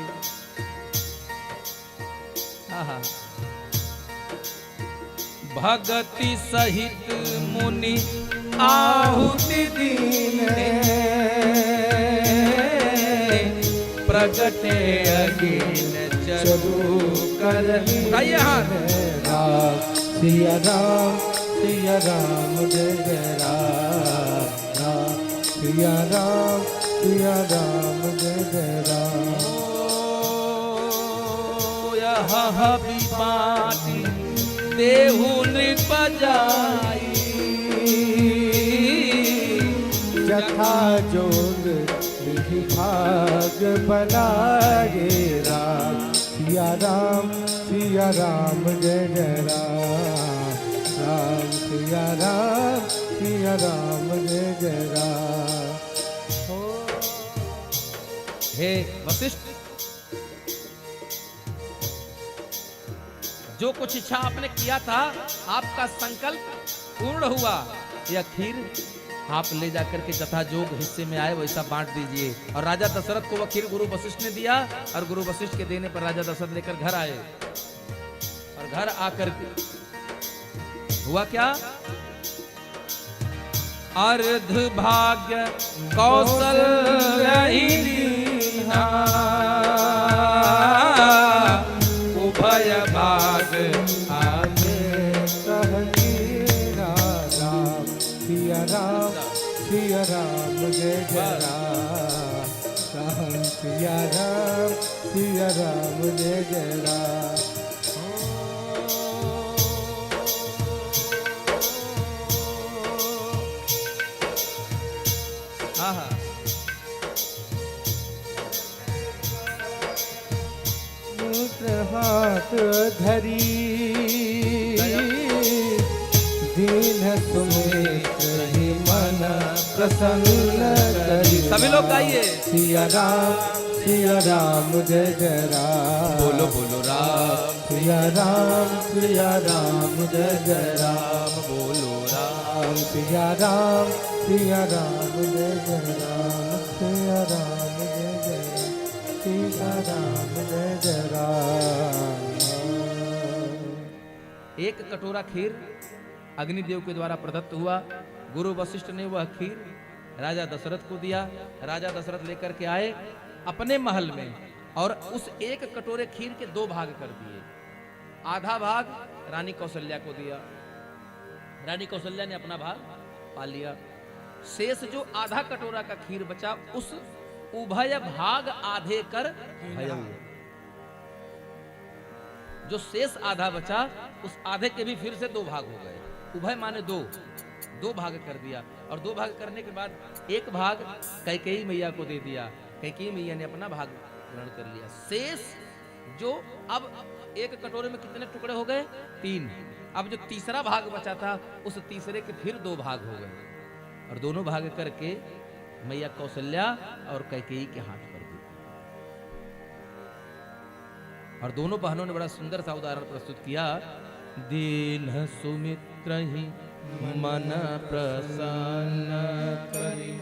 भगति सहित मुनि आहुति दीने प्रगटे अगिन चरु कर। राम सिया राम जय जय राम। राम सिया राम जय जय राम। यह बाटी देहु नृप जाई जथा जोग विधि भाग बनाए। राम सिया राम जय जय राम। राम सिया राम जय जय राम। हे वशिष्ठ, जो कुछ इच्छा आपने किया था, आपका संकल्प पूर्ण हुआ। यह खीर आप ले जाकर के जथा जोग हिस्से में आए वैसा बांट दीजिए। और राजा दशरथ को वह खीर गुरु वशिष्ठ ने दिया और गुरु वशिष्ठ के देने पर राजा दशरथ लेकर घर आए। और घर आकर के हुआ क्या? अर्ध भाग्य कौशल्या उभय भाग आगे कहलीना। राम सिया राम जय जय राम। राम सिया राम जय जय राम। हाथ धरी दीन सुमित ही मन प्रसन्न करी। सभी लोग गाइए। सिया राम जय जय राम। बोलो बोलो राम। सिया राम जय जय राम। बोलो राम। सिया राम जय जय राम। सिया राम जय जय राम। सीताराम जय जय राम। एक कटोरा खीर अग्निदेव के द्वारा प्रदत्त हुआ। गुरु वशिष्ठ ने वह खीर राजा दशरथ को दिया। राजा दशरथ लेकर के आए अपने महल में और उस एक कटोरे खीर के 2 भाग कर दिए। आधा भाग रानी कौशल्या को दिया, रानी कौशल्या ने अपना भाग पा लिया। शेष जो आधा कटोरा का खीर बचा उस उभय भाग आधे कर भयउ। जो शेष आधा बचा उस आधे के भी फिर से 2 भाग हो गए। उभय माने 2 भाग कर दिया और 2 भाग करने के बाद एक भाग कैकेयी मैया को दे दिया। कैकेयी मैया ने अपना भाग ग्रहण कर लिया। शेष जो अब एक कटोरे में कितने टुकड़े हो गए? 3। अब जो तीसरा भाग बचा था उस तीसरे के फिर 2 भाग हो गए और दोनों भाग करके मैया कौशल्या और कैकेयी के हाथ पर दी। और दोनों बहनों ने बड़ा सुंदर सा उदाहरण प्रस्तुत किया। दीन सुमित्र ही मन प्रसन्न करी,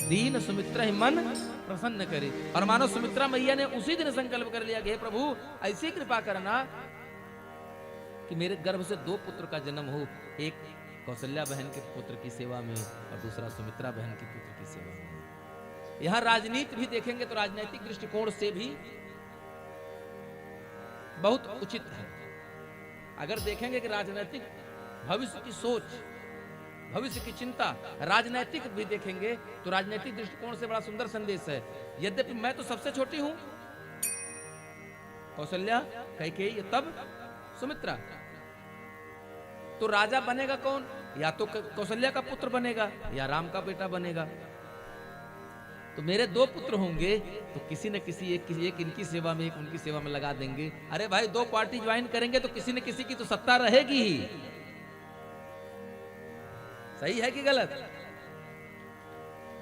दीन सुमित्र ही मन प्रसन्न करे। और मानो सुमित्रा मैया ने उसी दिन संकल्प कर लिया कि हे प्रभु ऐसी कृपा करना कि मेरे गर्भ से 2 पुत्र का जन्म हो, एक कौशल्या बहन के पुत्र की सेवा में और दूसरा सुमित्रा बहन के पुत्र की सेवा में। यहां राजनीति भी देखेंगे तो राजनीतिक दृष्टिकोण से भी बहुत उचित है। अगर देखेंगे कि राजनीतिक भविष्य की सोच, भविष्य की चिंता, राजनीतिक भी देखेंगे तो राजनीतिक दृष्टिकोण से बड़ा सुंदर संदेश है। यद्यपि मैं तो सबसे छोटी हूं, कौशल्या, कैकेयी, तब सुमित्रा, तो राजा बनेगा कौन? या तो कौशल्या का पुत्र बनेगा या राम का बेटा बनेगा। तो मेरे 2 पुत्र होंगे तो किसी न किसी एक इनकी सेवा में, एक उनकी सेवा में लगा देंगे। अरे भाई 2 पार्टी ज्वाइन करेंगे तो किसी न किसी की तो सत्ता रहेगी ही। सही है कि गलत?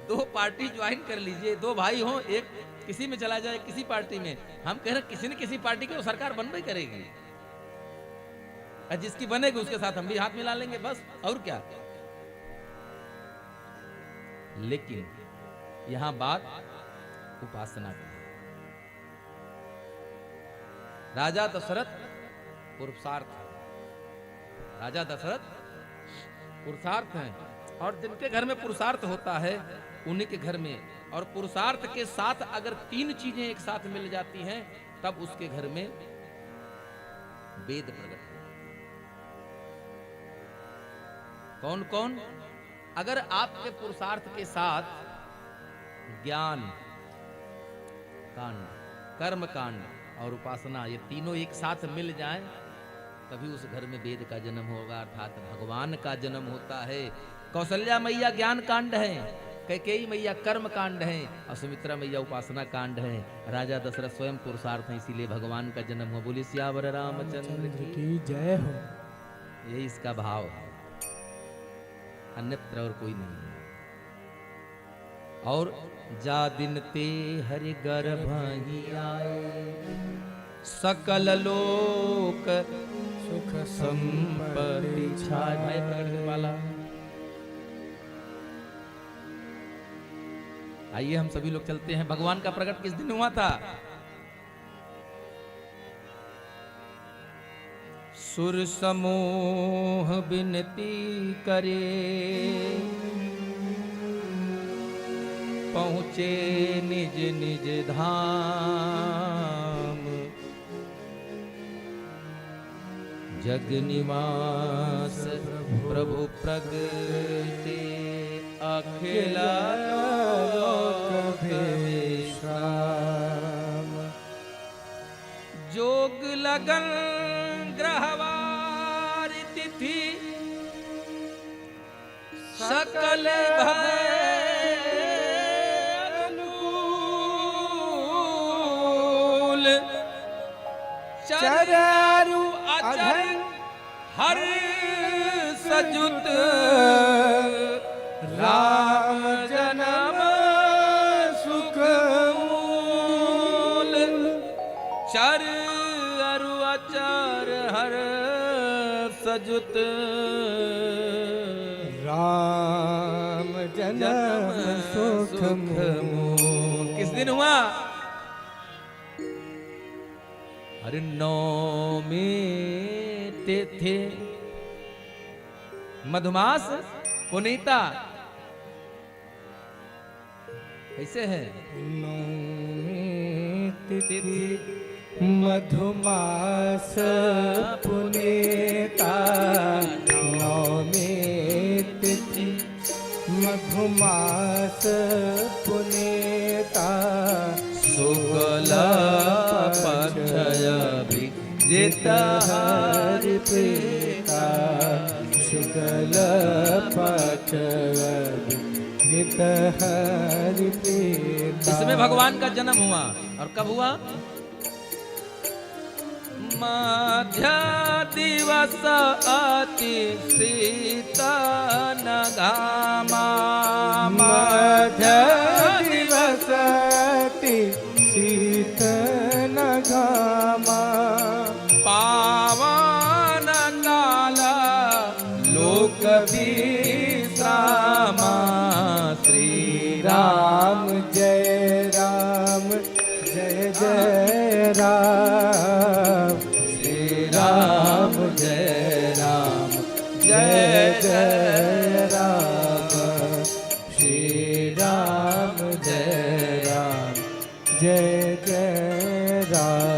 2 पार्टी ज्वाइन कर लीजिए, 2 भाई हो, एक किसी में चला जाए, किसी पार्टी में। हम कह रहे किसी न किसी पार्टी की तो सरकार बनबे करेगी। जिसकी बनेगी उसके साथ हम भी हाथ मिला लेंगे, बस और क्या। लेकिन यहां बात उपासना की। राजा दशरथ पुरुषार्थ है, राजा दशरथ पुरुषार्थ हैं और जिनके घर में पुरुषार्थ होता है उन्हीं के घर में, और पुरुषार्थ के साथ अगर 3 चीजें एक साथ मिल जाती हैं तब उसके घर में वेद प्रकट है। कौन कौन? अगर आपके पुरुषार्थ के साथ ज्ञान कांड, कर्म कांड और उपासना, ये तीनों एक साथ मिल जाएं तभी उस घर में वेद का जन्म होगा, अर्थात भगवान का जन्म होता है। कौशल्या मैया ज्ञान कांड है, कैकेयी मैया कर्म कांड है और सुमित्रा मैया उपासना कांड है। राजा दशरथ स्वयं पुरुषार्थ है, इसीलिए भगवान का जन्म हुआ। बोलिए सियावर रामचंद्र की जय हो। यही इसका भाव है, अन्यत्र और कोई नहीं है। और जा दिन ते हरि गर्भ ही आए, सकल लोक सुख संपत्ति छाए। भाई प्रकट वाला, आइए हम सभी लोग चलते हैं। भगवान का प्रकट किस दिन हुआ था? सुर समूह विनती करे, पहुँचे निज निज धाम, जग निवास प्रभु प्रगटे, अखिला लोक भेषाम। जोग लगन ग्रहवार तिथि, सकल भय अनुकूल, चरु अचर हर सजुत, राम जन्म सुख मूल। चर अरु अचर हर सजुत, राम जन्म सुख मूल। किस दिन हुआ? अरे नौमी तिथि मधुमास पुनीता कैसे है? नौमी तिथि मधुमास पुनीता, नौमी तिथि मधुमास पुनीता, शुक्ल पक्षय विजित हरिप्रीता, शुक्ल पक्षय विजित हरिप्रीता। इसमें भगवान का जन्म हुआ। और कब हुआ? मध्य दिवस अति शीतल घामा, मध्य दिवस अति शीतल घामा, पावन काल लोक विश्रामा, श्री राम जय राम जय जय राम, श्री राम जय राम जय जय राम, श्री राम जय राम जय जय राम।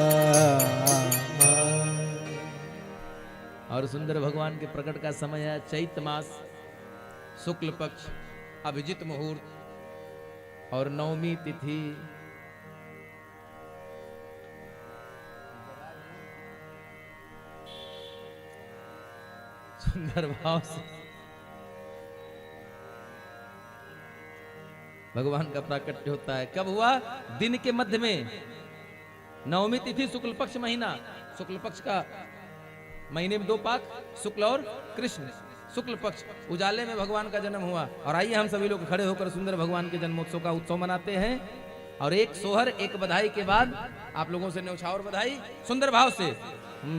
और सुंदर भगवान के प्रकट का समय है चैत मास, शुक्ल पक्ष, अभिजित मुहूर्त और नवमी तिथि। सुंदर भाव से भगवान का प्राकट्य होता है। कब हुआ? दिन के मध्य में, नवमी तिथि शुक्ल पक्ष महीना, शुक्ल पक्ष का महीने में दो पाक, शुक्ल और कृष्ण, शुक्ल पक्ष उजाले में भगवान का जन्म हुआ। और आइए हम सभी लोग खड़े होकर सुंदर भगवान के जन्मोत्सव का उत्सव मनाते हैं। और एक सोहर एक बधाई के बाद आप लोगों से न्यौछावर बधाई सुंदर भाव से।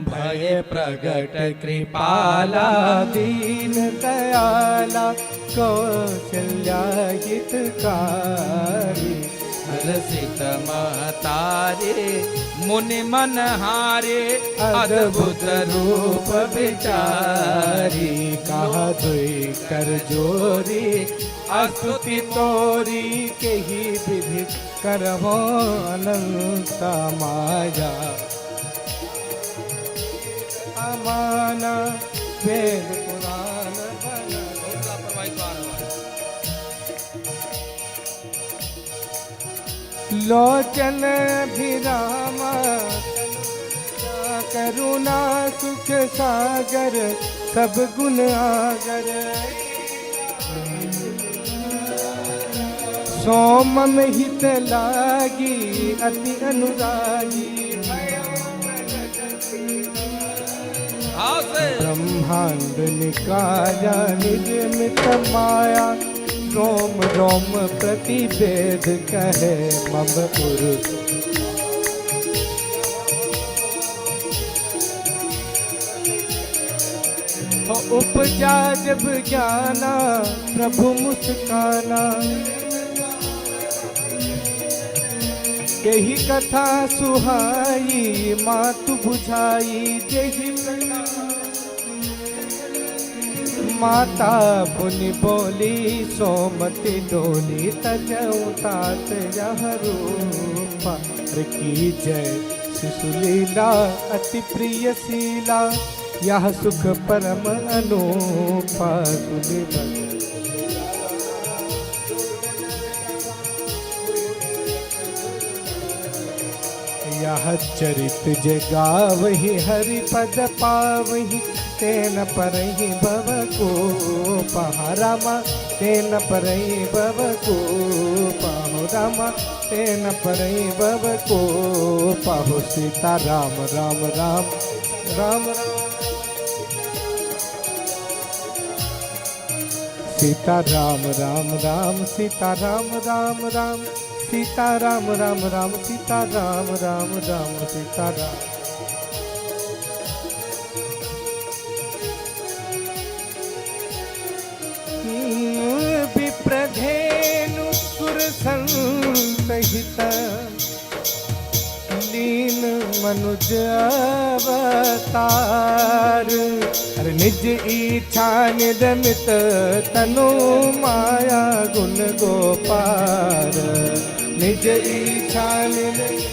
भय प्रगट कृपाला दीन दयाला कौशल्या हितकारी, रसिक महतारे मुनि मन हारे अद्भुत रूप विचारी, कहा दुई कर जोरी अस्तुति तोरी, के ही विधि करवो अनंत माया, अमाना वेद पुराण लोचन भिरामा, करुणा सुख सागर सब गुण आगर, सोमम हित लागी अति अनुरागी, ब्रह्मांड निकाया निर्मित माया, रोम रोम प्रतिवेद कहे मम पुरुष, उपजा जब ज्ञाना प्रभु मुस्काना, यही कथा सुहाई मातु बुझाई, यही माता पुनि बोली सोमति डोली, तजऊ तात यह रूपा की जय शिशुलीला अति प्रिय शीला, यह सुख परम अनूपा सुनिबन, यह चरित जगावहि हरि पद पावहि, तेन परहि भव को पहरामा, तेन परहि भव को पहरामा, तेन परहि भव को पहु, सीता राम राम राम राम राम, सीता राम राम राम, सीता राम राम राम, सीता राम राम राम, सीता राम राम राम, सीता राम। विप्रधेनु सुर संसहित लीन मनुज अवतार। अरे निज इच्छा निरमित तनु माया गुण गोपार। निज इच्छा निरमित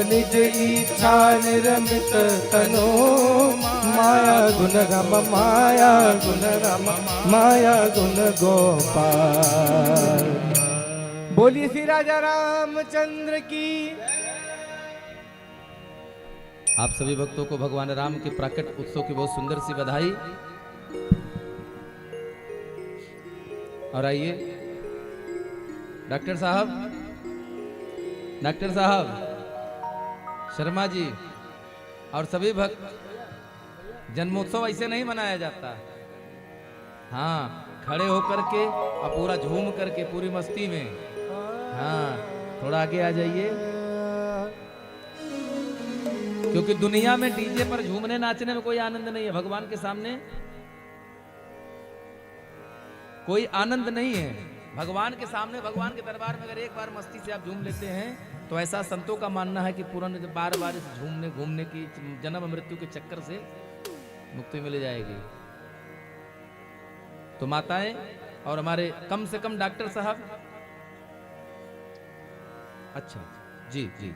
निज इच्छा निरमित तनो माया गुण राम माया गुण राम माया गुण गोपाल। बोलिए श्री राजा रामचंद्र की। आप सभी भक्तों को भगवान राम के प्राकट उत्सव की बहुत सुंदर सी बधाई। और आइए डॉक्टर साहब शर्मा जी और सभी भक्त, जन्मोत्सव ऐसे नहीं मनाया जाता। हाँ, खड़े होकर के और पूरा झूम करके पूरी मस्ती में। हाँ, थोड़ा आगे आ जाइए, क्योंकि दुनिया में डीजे पर झूमने नाचने में कोई आनंद नहीं है। भगवान के सामने कोई आनंद नहीं है। भगवान के सामने, भगवान के दरबार में अगर एक बार मस्ती से आप झूम लेते हैं तो ऐसा संतों का मानना है कि पूरा बार बार इस झूमने घूमने की जन्म मृत्यु के चक्कर से मुक्ति मिल जाएगी। तो माताएं और हमारे कम से कम डॉक्टर साहब, अच्छा जी जी,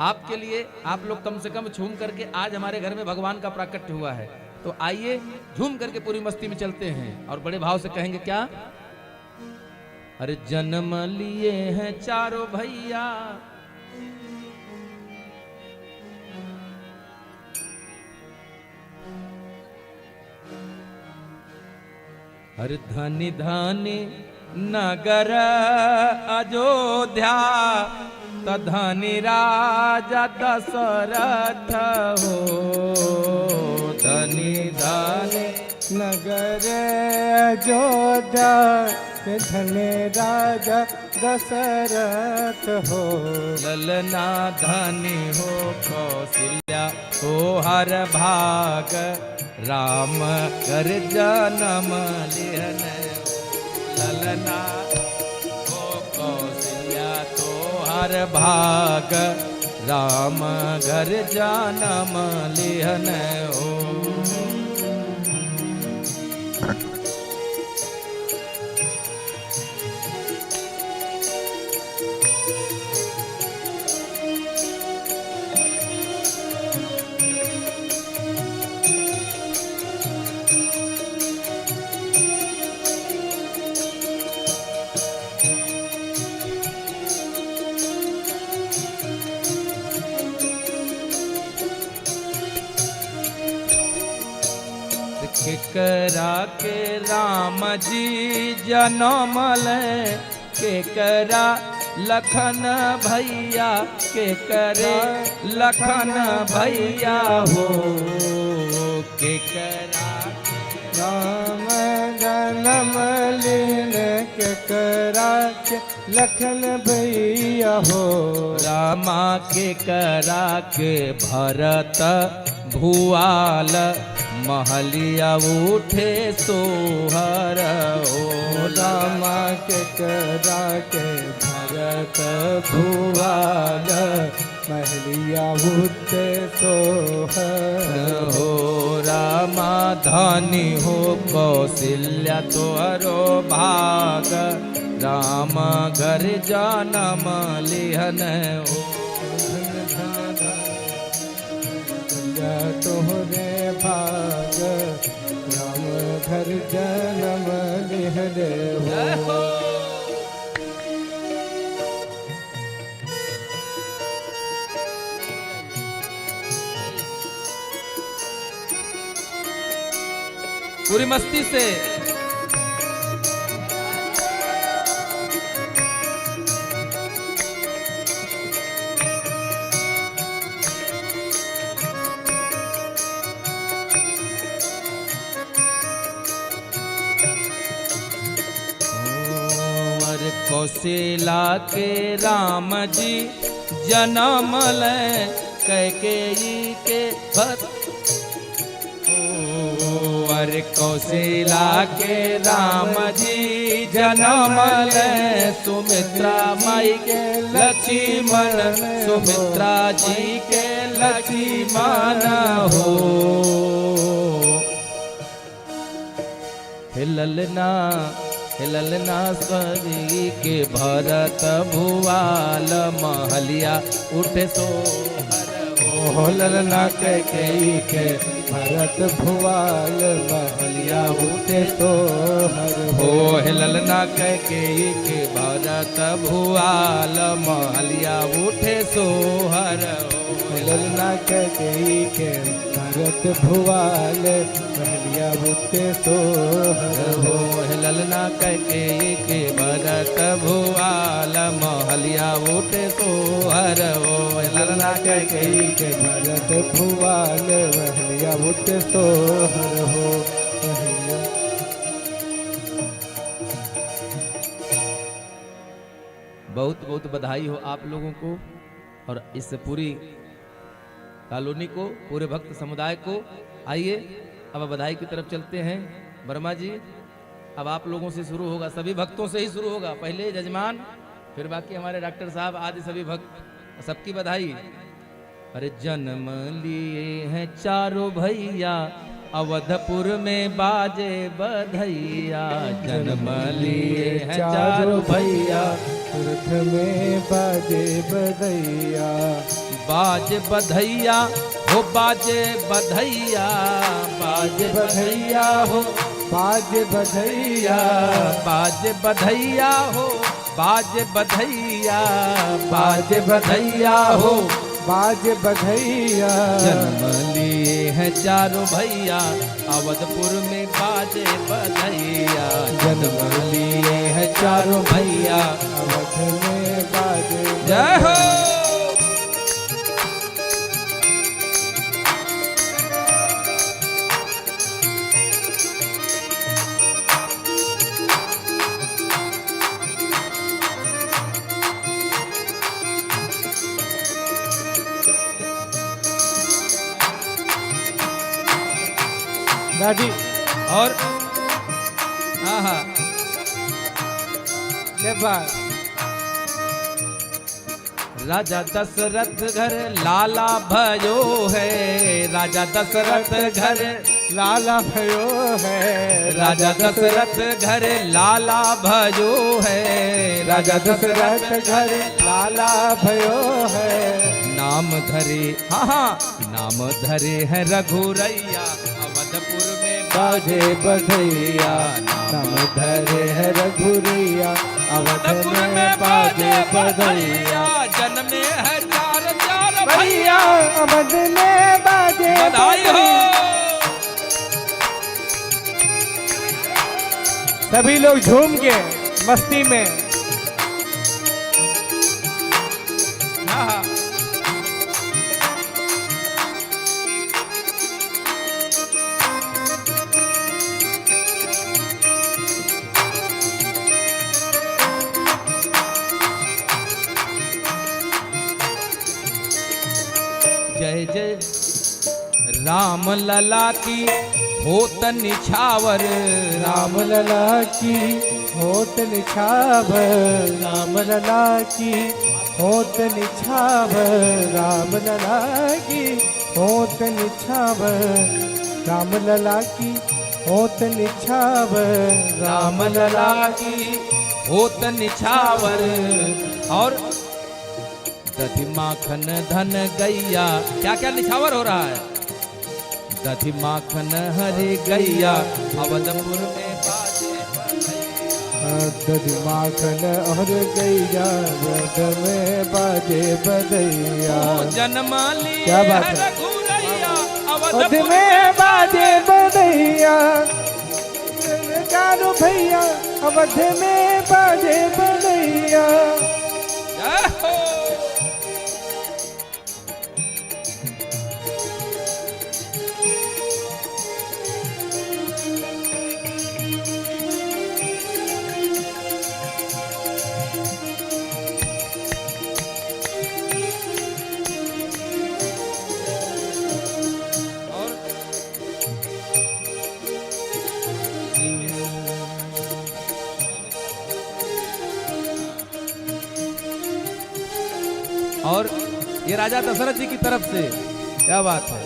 आपके लिए आप लोग कम से कम झूम करके, आज हमारे घर में भगवान का प्राकट्य हुआ है तो आइए झूम करके पूरी मस्ती में चलते हैं और बड़े भाव से कहेंगे क्या? अरे जन्म लिए हैं चारों भैया, अरे धनी धनी नगर अयोध्या, धनी राजा दशरथ हो। धनी धनी नगर अयोध्या, धन्य राजा दशरथ हो। ललना धनी हो कौशल्या हो हर भाग, राम कर जन्म लिहन। ललना हो कौशल्या तो हर भाग, राम घर जन्म लिहन हो। केकरा के राम जी जनम ले, केकरा लखन भैया, केकरे लखन भैया हो। केकरा राम जनम लीन, केकरा के लखन भैया हो। रामा केकरा के भरत भुआल, महलिया उठे सोहर हो। रामा केकरा के भरत भुआल, महलिया उठे सोहर हो। रामा धनी हो कौशल्या तोहरो भाग, राम घर जन्म लिहन हो। तोहरे भाग, राम घर जन्म लिहन हो। पूरी मस्ती से कौशल्या के राम जी जन्म ले, कैकेयी के भक्त हर कौशला के राम जी जन्म ले सुमित्रा माई के लक्ष्मण सुमित्रा जी के लक्ष्मण हो हिललना स्वर्गी के भरत भुआल महलिया उठे सो ललना कैकेयी के भरत भुआल महलिया उठे सोहर हो ललना कैकेयी के भरत भुआल महलिया उठे सोहर हो ललना कैकेयी के भरत भुआल महलिया उठे सोहर हो ललना कैकेयी के भरत भुआल महलिया उठे सोहर हो ललना कैकेयी के भरत भुआल महलिया उठे सोहर हो बहुत बहुत बधाई हो आप लोगों को और इस पूरी कॉलोनी को, पूरे भक्त समुदाय को। आइए अब बधाई की तरफ चलते हैं। वर्मा जी, अब आप लोगों से शुरू होगा, सभी भक्तों से ही शुरू होगा। पहले जजमान, फिर बाकी हमारे डॉक्टर साहब आदि सभी भक्त, सबकी बधाई। अरे जन्म लिए हैं चारों भैया अवधपुर में बाजे बधैया, जन्म लिए हैं चारों भैया उर्ध में बाजे बधैया, बाजे बधैया हो बाजे बधैया, बाजे बधैया हो बाजे बधैया, बाजे बधैया हो बाजे बधैया, बाजे बधैया हो बाजे बधैया। जन्म लिए हैं चारों भैया अवधपुर में बाजे बधैया, जन्म लिए हैं चारों भैया अवध में बाजे। जय हो। दादी और हाँ के बाद राजा दशरथ घर लाला भयो है, राजा दशरथ घर लाला भयो है, राजा दशरथ घर लाला भयो है, राजा दशरथ घर लाला भयो है। नाम धरे हाँ नाम धरे है रघुरैया अवधपुर में बाजे बधैया, नाम धरे है रघुरैया अवध में बाजे बधैया। जन्मे है चार चार भैया अवध में बाजे बधाई हो। सभी लोग झूम के मस्ती में। हाँ जय जय राम लला की होत निछावर, राम लला की होत निछावर, राम लला की होत निछावर, राम लला की होत निछावर, राम लला की होत निछावर, राम लला की होत निछावर। और दधि माखन धन गैया, क्या क्या निछावर हो रहा है। दधि माखन हरि गैया अवधपुर में बाजे दधि माखन और गैया अवध में बाजे बधैया। जन्म लिए क्या बात है? रघुरैया अवध अवधपुर में बाजे बधैया, चारों भैया अवध में बाजे बधैया। जय हो। और ये राजा दशरथ जी की तरफ से, क्या बात है,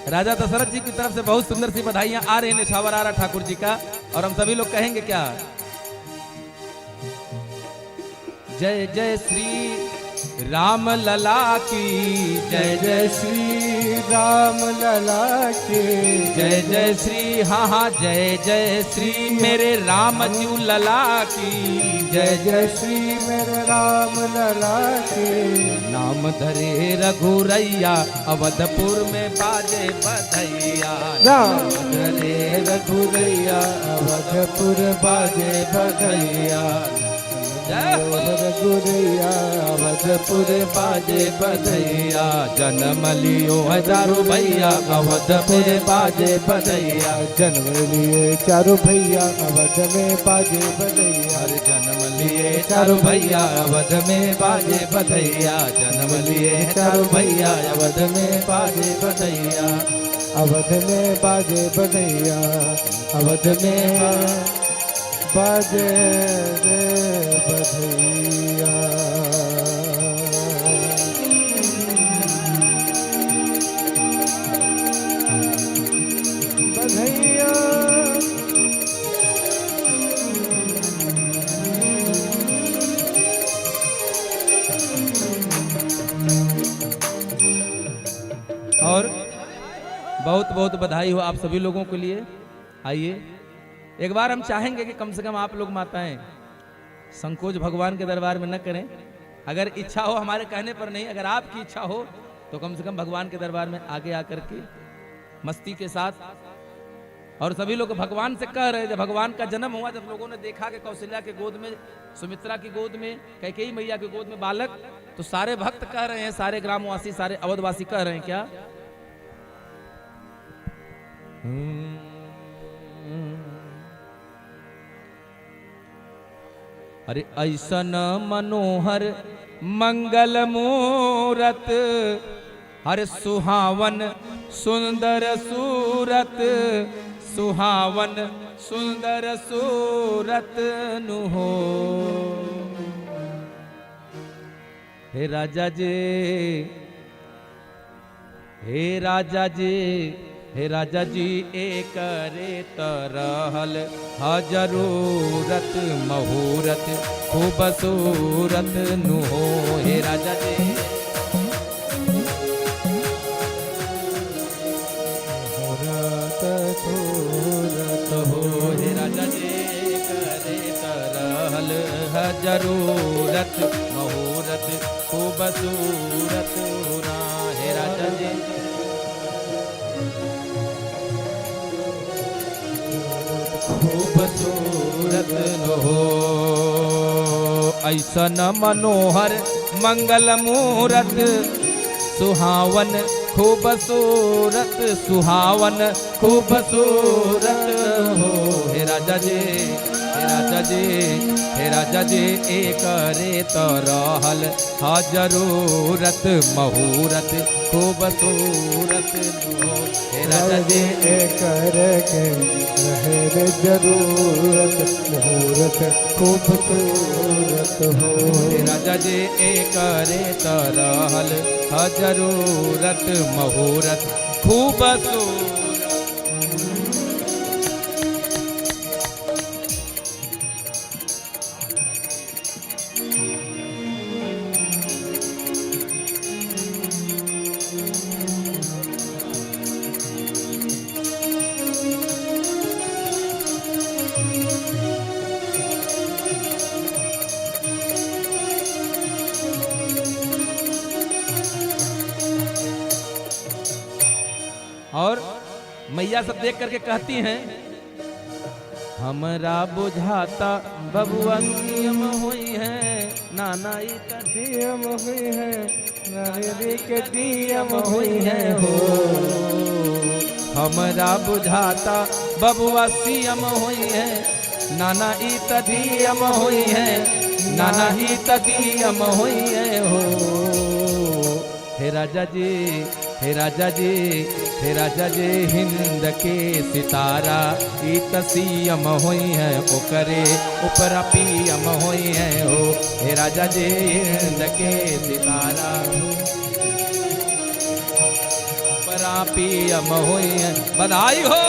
राजा दशरथ जी की तरफ से बहुत सुंदर सी बधाइयां आ रही हैं निछावर आरा ठाकुर जी का। और हम सभी लोग कहेंगे क्या, जय जय श्री राम लला की, जय जय श्री राम लला के, जय जय श्री, हाँ हाँ जय जय श्री मेरे राम जी लला की, जय जय श्री मेरे राम लला के। नाम धरे रघुरैया अवधपुर में बाजे बधैया, नाम धरे रघुरैया अवधपुर बाजे बधैया, जय हो रघुरैया अवधपुर बाजे बधैया। जन्म लियो हजारों भैया अवधपुर बाजे बधैया, जन्म लिए चारों भैया अवध में बाजे बधैया, हर जन्म लिए चारों भैया अवध में बाजे बधैया, जन्म लिए चारों भैया अवध में बाजे बधैया, अवध में बाजे बधैया, अवध में बाजे रे बधैया। बधैया और बहुत बहुत बधाई हो आप सभी लोगों के लिए। आइए एक बार हम चाहेंगे कि कम से कम आप लोग माताएं संकोच भगवान के दरबार में न करें। अगर इच्छा हो, हमारे कहने पर नहीं, अगर आपकी इच्छा हो तो कम से कम भगवान के दरबार में आगे आकर के मस्ती के साथ। और सभी लोग भगवान से कह रहे, जब भगवान का जन्म हुआ, जब लोगों ने देखा कि कौशल्या के गोद में, सुमित्रा की गोद में, कैकेयी मैया की गोद में बालक, तो सारे भक्त कह रहे हैं, सारे ग्रामवासी, सारे अवधवासी कह रहे हैं क्या, अरे ऐसन मनोहर मंगल मूरत, हर सुहावन सुंदर सूरत, सुहावन सुंदर सूरत नु हो। हे राजा जी, हे राजा जी, हे राजा जी एक रे तरहल हा जरूरत मुहूर्त खूबसूरत नु हो। हे राजा जी, सूरत हो, हे राजा जी एक रे तरहल हा जरूरत मुहूर्त खूबसूरत ना। हे राजा जी, खूबसूरत हो, ऐसन मनोहर मंगल मूरत, सुहावन खूबसूरत, सुहावन खूबसूरत हो। हे राजा जी, हे राजा जी, हे राजा जी एक रे तरहल हा जरूरत मुहूर्त खूबसूरत हो। हे राजा जी एक के रहे रे जरूरत मुहूर्त खूबसूरत हो। हे राजा जी एक रे तरहल हा जरूरत मुहूर्त खूबसूरत। और मैया सब देख करके कहती हैं, हमरा बुझाता बबुआ नियम हुई है, नाना नियम हुई है, नारी के नियम हुई है हो। हमरा बुझाता बबुआ सीएम हुई है, नाना ई तदीयम हुई है, नाना ही तदीयम हुई है हो। हे राजा जी, हे राजा जी हे राजा जे हिंद के सितारा ई तसीयम होई है ओकरे ऊपर पीयम होई है हो। हे राजा जे हिंद के सितारा ऊपर पीयम होई है। बधाई हो।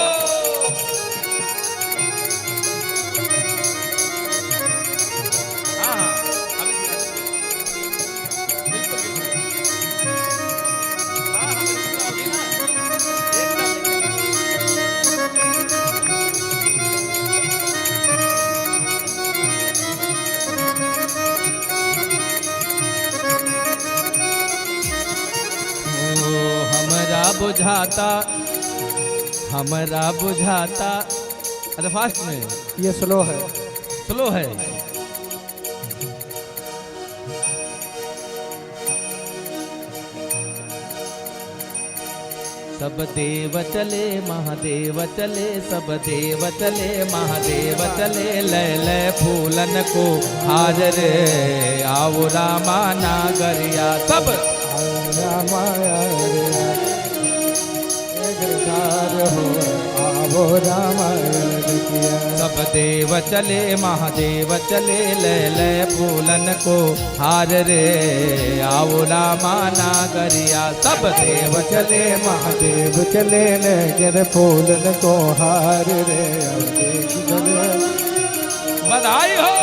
हमरा बुझाता अरे फास्ट में ये स्लो है। स्लो है। सब देव चले महादेव चले, सब देव चले महादेव चले, लय लय फूलन को हार रे आओ रामा नागरिया। सब सब देव चले महादेव चले, लय लय फूलन को हार रे आओ रामा नागरिया। सब देव चले महादेव चले नगर फूलन को हार रे। बधाई हो।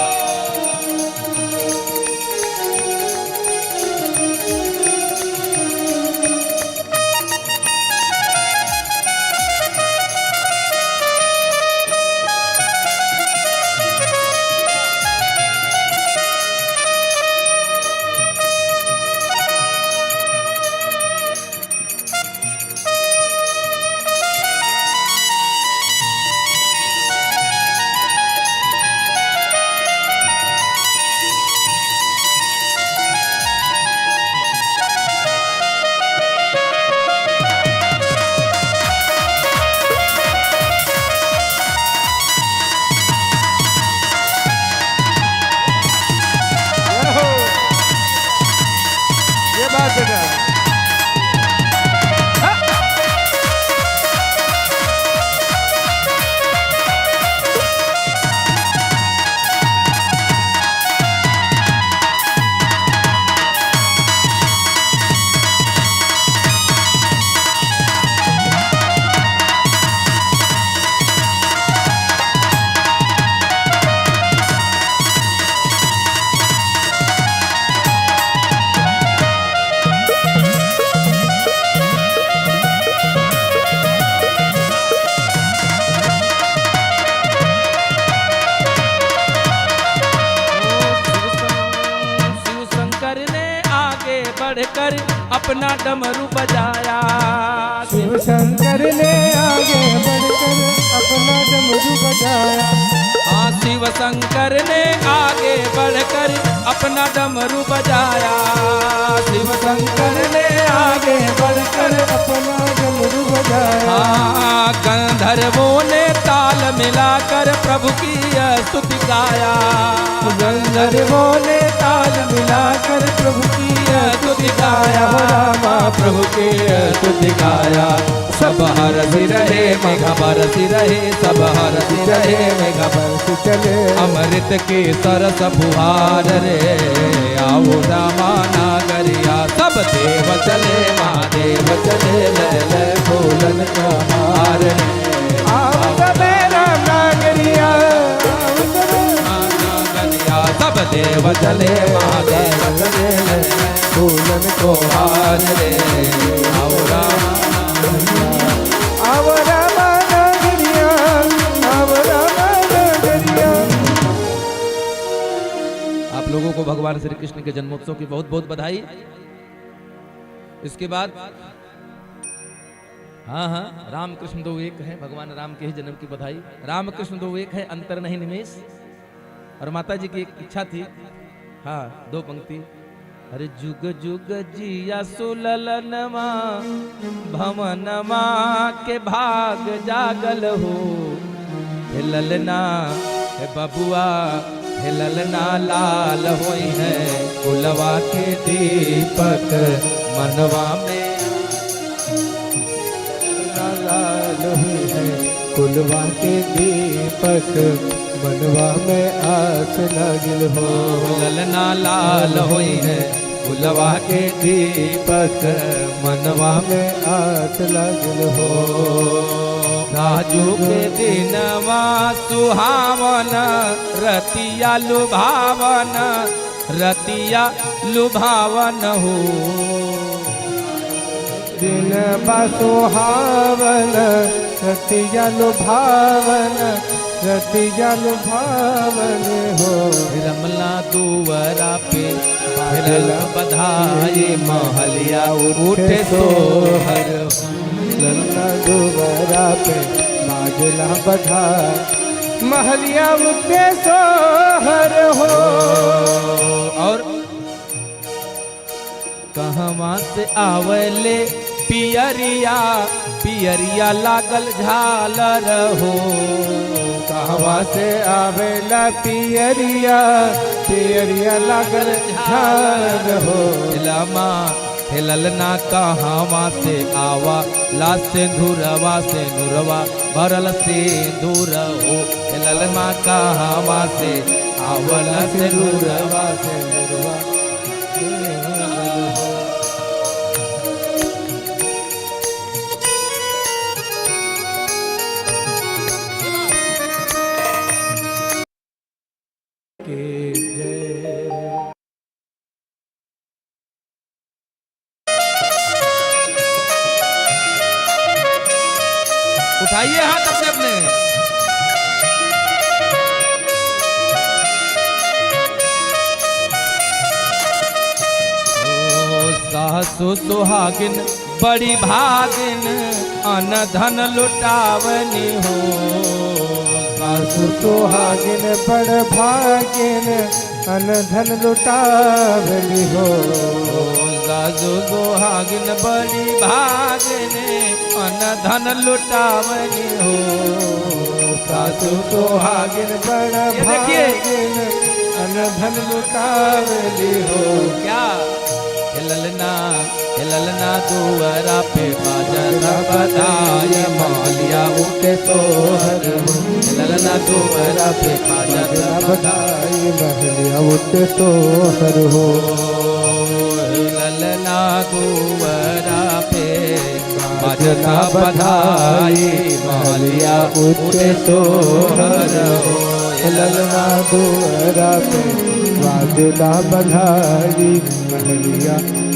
बढ़कर अपना डमरू बजाया। शिव शंकर ने आगे बढ़कर अपना डमरू बजाया। हाँ शिव शंकर ने आगे बढ़कर अपना डमरू बजाया। शिव शंकर ने आगे बढ़कर अपना डमरू बजाया। हाँ गंधर्वों ने ताल मिलाकर प्रभु की स्तुति गाया। गंधर्वों ने ताल मिलाकर प्रभु की स्तुति गाया। रामा प्रभु की स्तुति गाया। सब हरसी रहे मेघा बरसी रहे, सब हरसी रहे मेघा बरसी चले। अमृत के सरस फुहार रे आओ रामा नागरिया। सब देव चले महादेव चले, लय लय फूलन का हार रे आओ सबे राम नागरिया। सब देव चले महादेव चले, लय लय फूलन को हार रे आओ रामा नागरिया, आओ रामा नागरिया। आप लोगों को भगवान श्री कृष्ण के जन्मोत्सव की बहुत बहुत बधाई। इसके बाद हाँ हाँ राम कृष्ण दो एक है, भगवान राम के ही जन्म की बधाई। राम कृष्ण दो एक है, अंतर नहीं निमेश। और माता जी की एक इच्छा थी, हाँ दो पंक्ति। अरे जुग जुग जिया सुललनमा भवनमा के भाग जागल हो। हे ललना हे बबुआ हे ललना लाल होई है, कुलवा के दीपक मनवा में। कुलवा के दीपक मनवा में आस लगिल हो। ललना लाल होई है कुलवा के दीपक मनवा में आस लगिल हो। राजू के दिनवा सुहावन रतिया लुभावन रतिया लुभावन हो। दिन सुहावन रतिया लुभावन रतिया लुभावन हो। रमला दुवरा पे भरल बधाई महलिया उठे सोहर। ललना दुवरा पे बाजला बधाई महलिया उठे सोहर हो। और कहवा से आवले पियरिया पियरिया लागल झालर हो। कहवा से आवेला पियरिया पियरिया लागल झाल हो। लमा ललना कहवा से आवा ला सिंधुरवा से नुरवा भरल सिंदूर हो। ललमा कहवा से आवला सिंधुरवा से नुरवा। उठाइए हाथ अपने अपने। सासु सुहागिन बड़ी भागिन अन धन लुटावनी हो। सासु सुहागिन बड़ भागिन अन धन लुटावनी हो। सासु सुहागिन बड़ी भागिन अन धन लुटावनी हो। सासु सुहागिन बड़ भागिन अन धन लुटावनी हो। क्या ललना दुवरा पे बाजरा बधाई महलिया उठे सोहर। ललना दुवरा पे बाजरा बधाई महलिया उठे सोहर हो। ललना दुवरा पे बाजरा बधाई महलिया उठे सोहर हो। ललना दुवरा पे बाजरा बधाई महलिया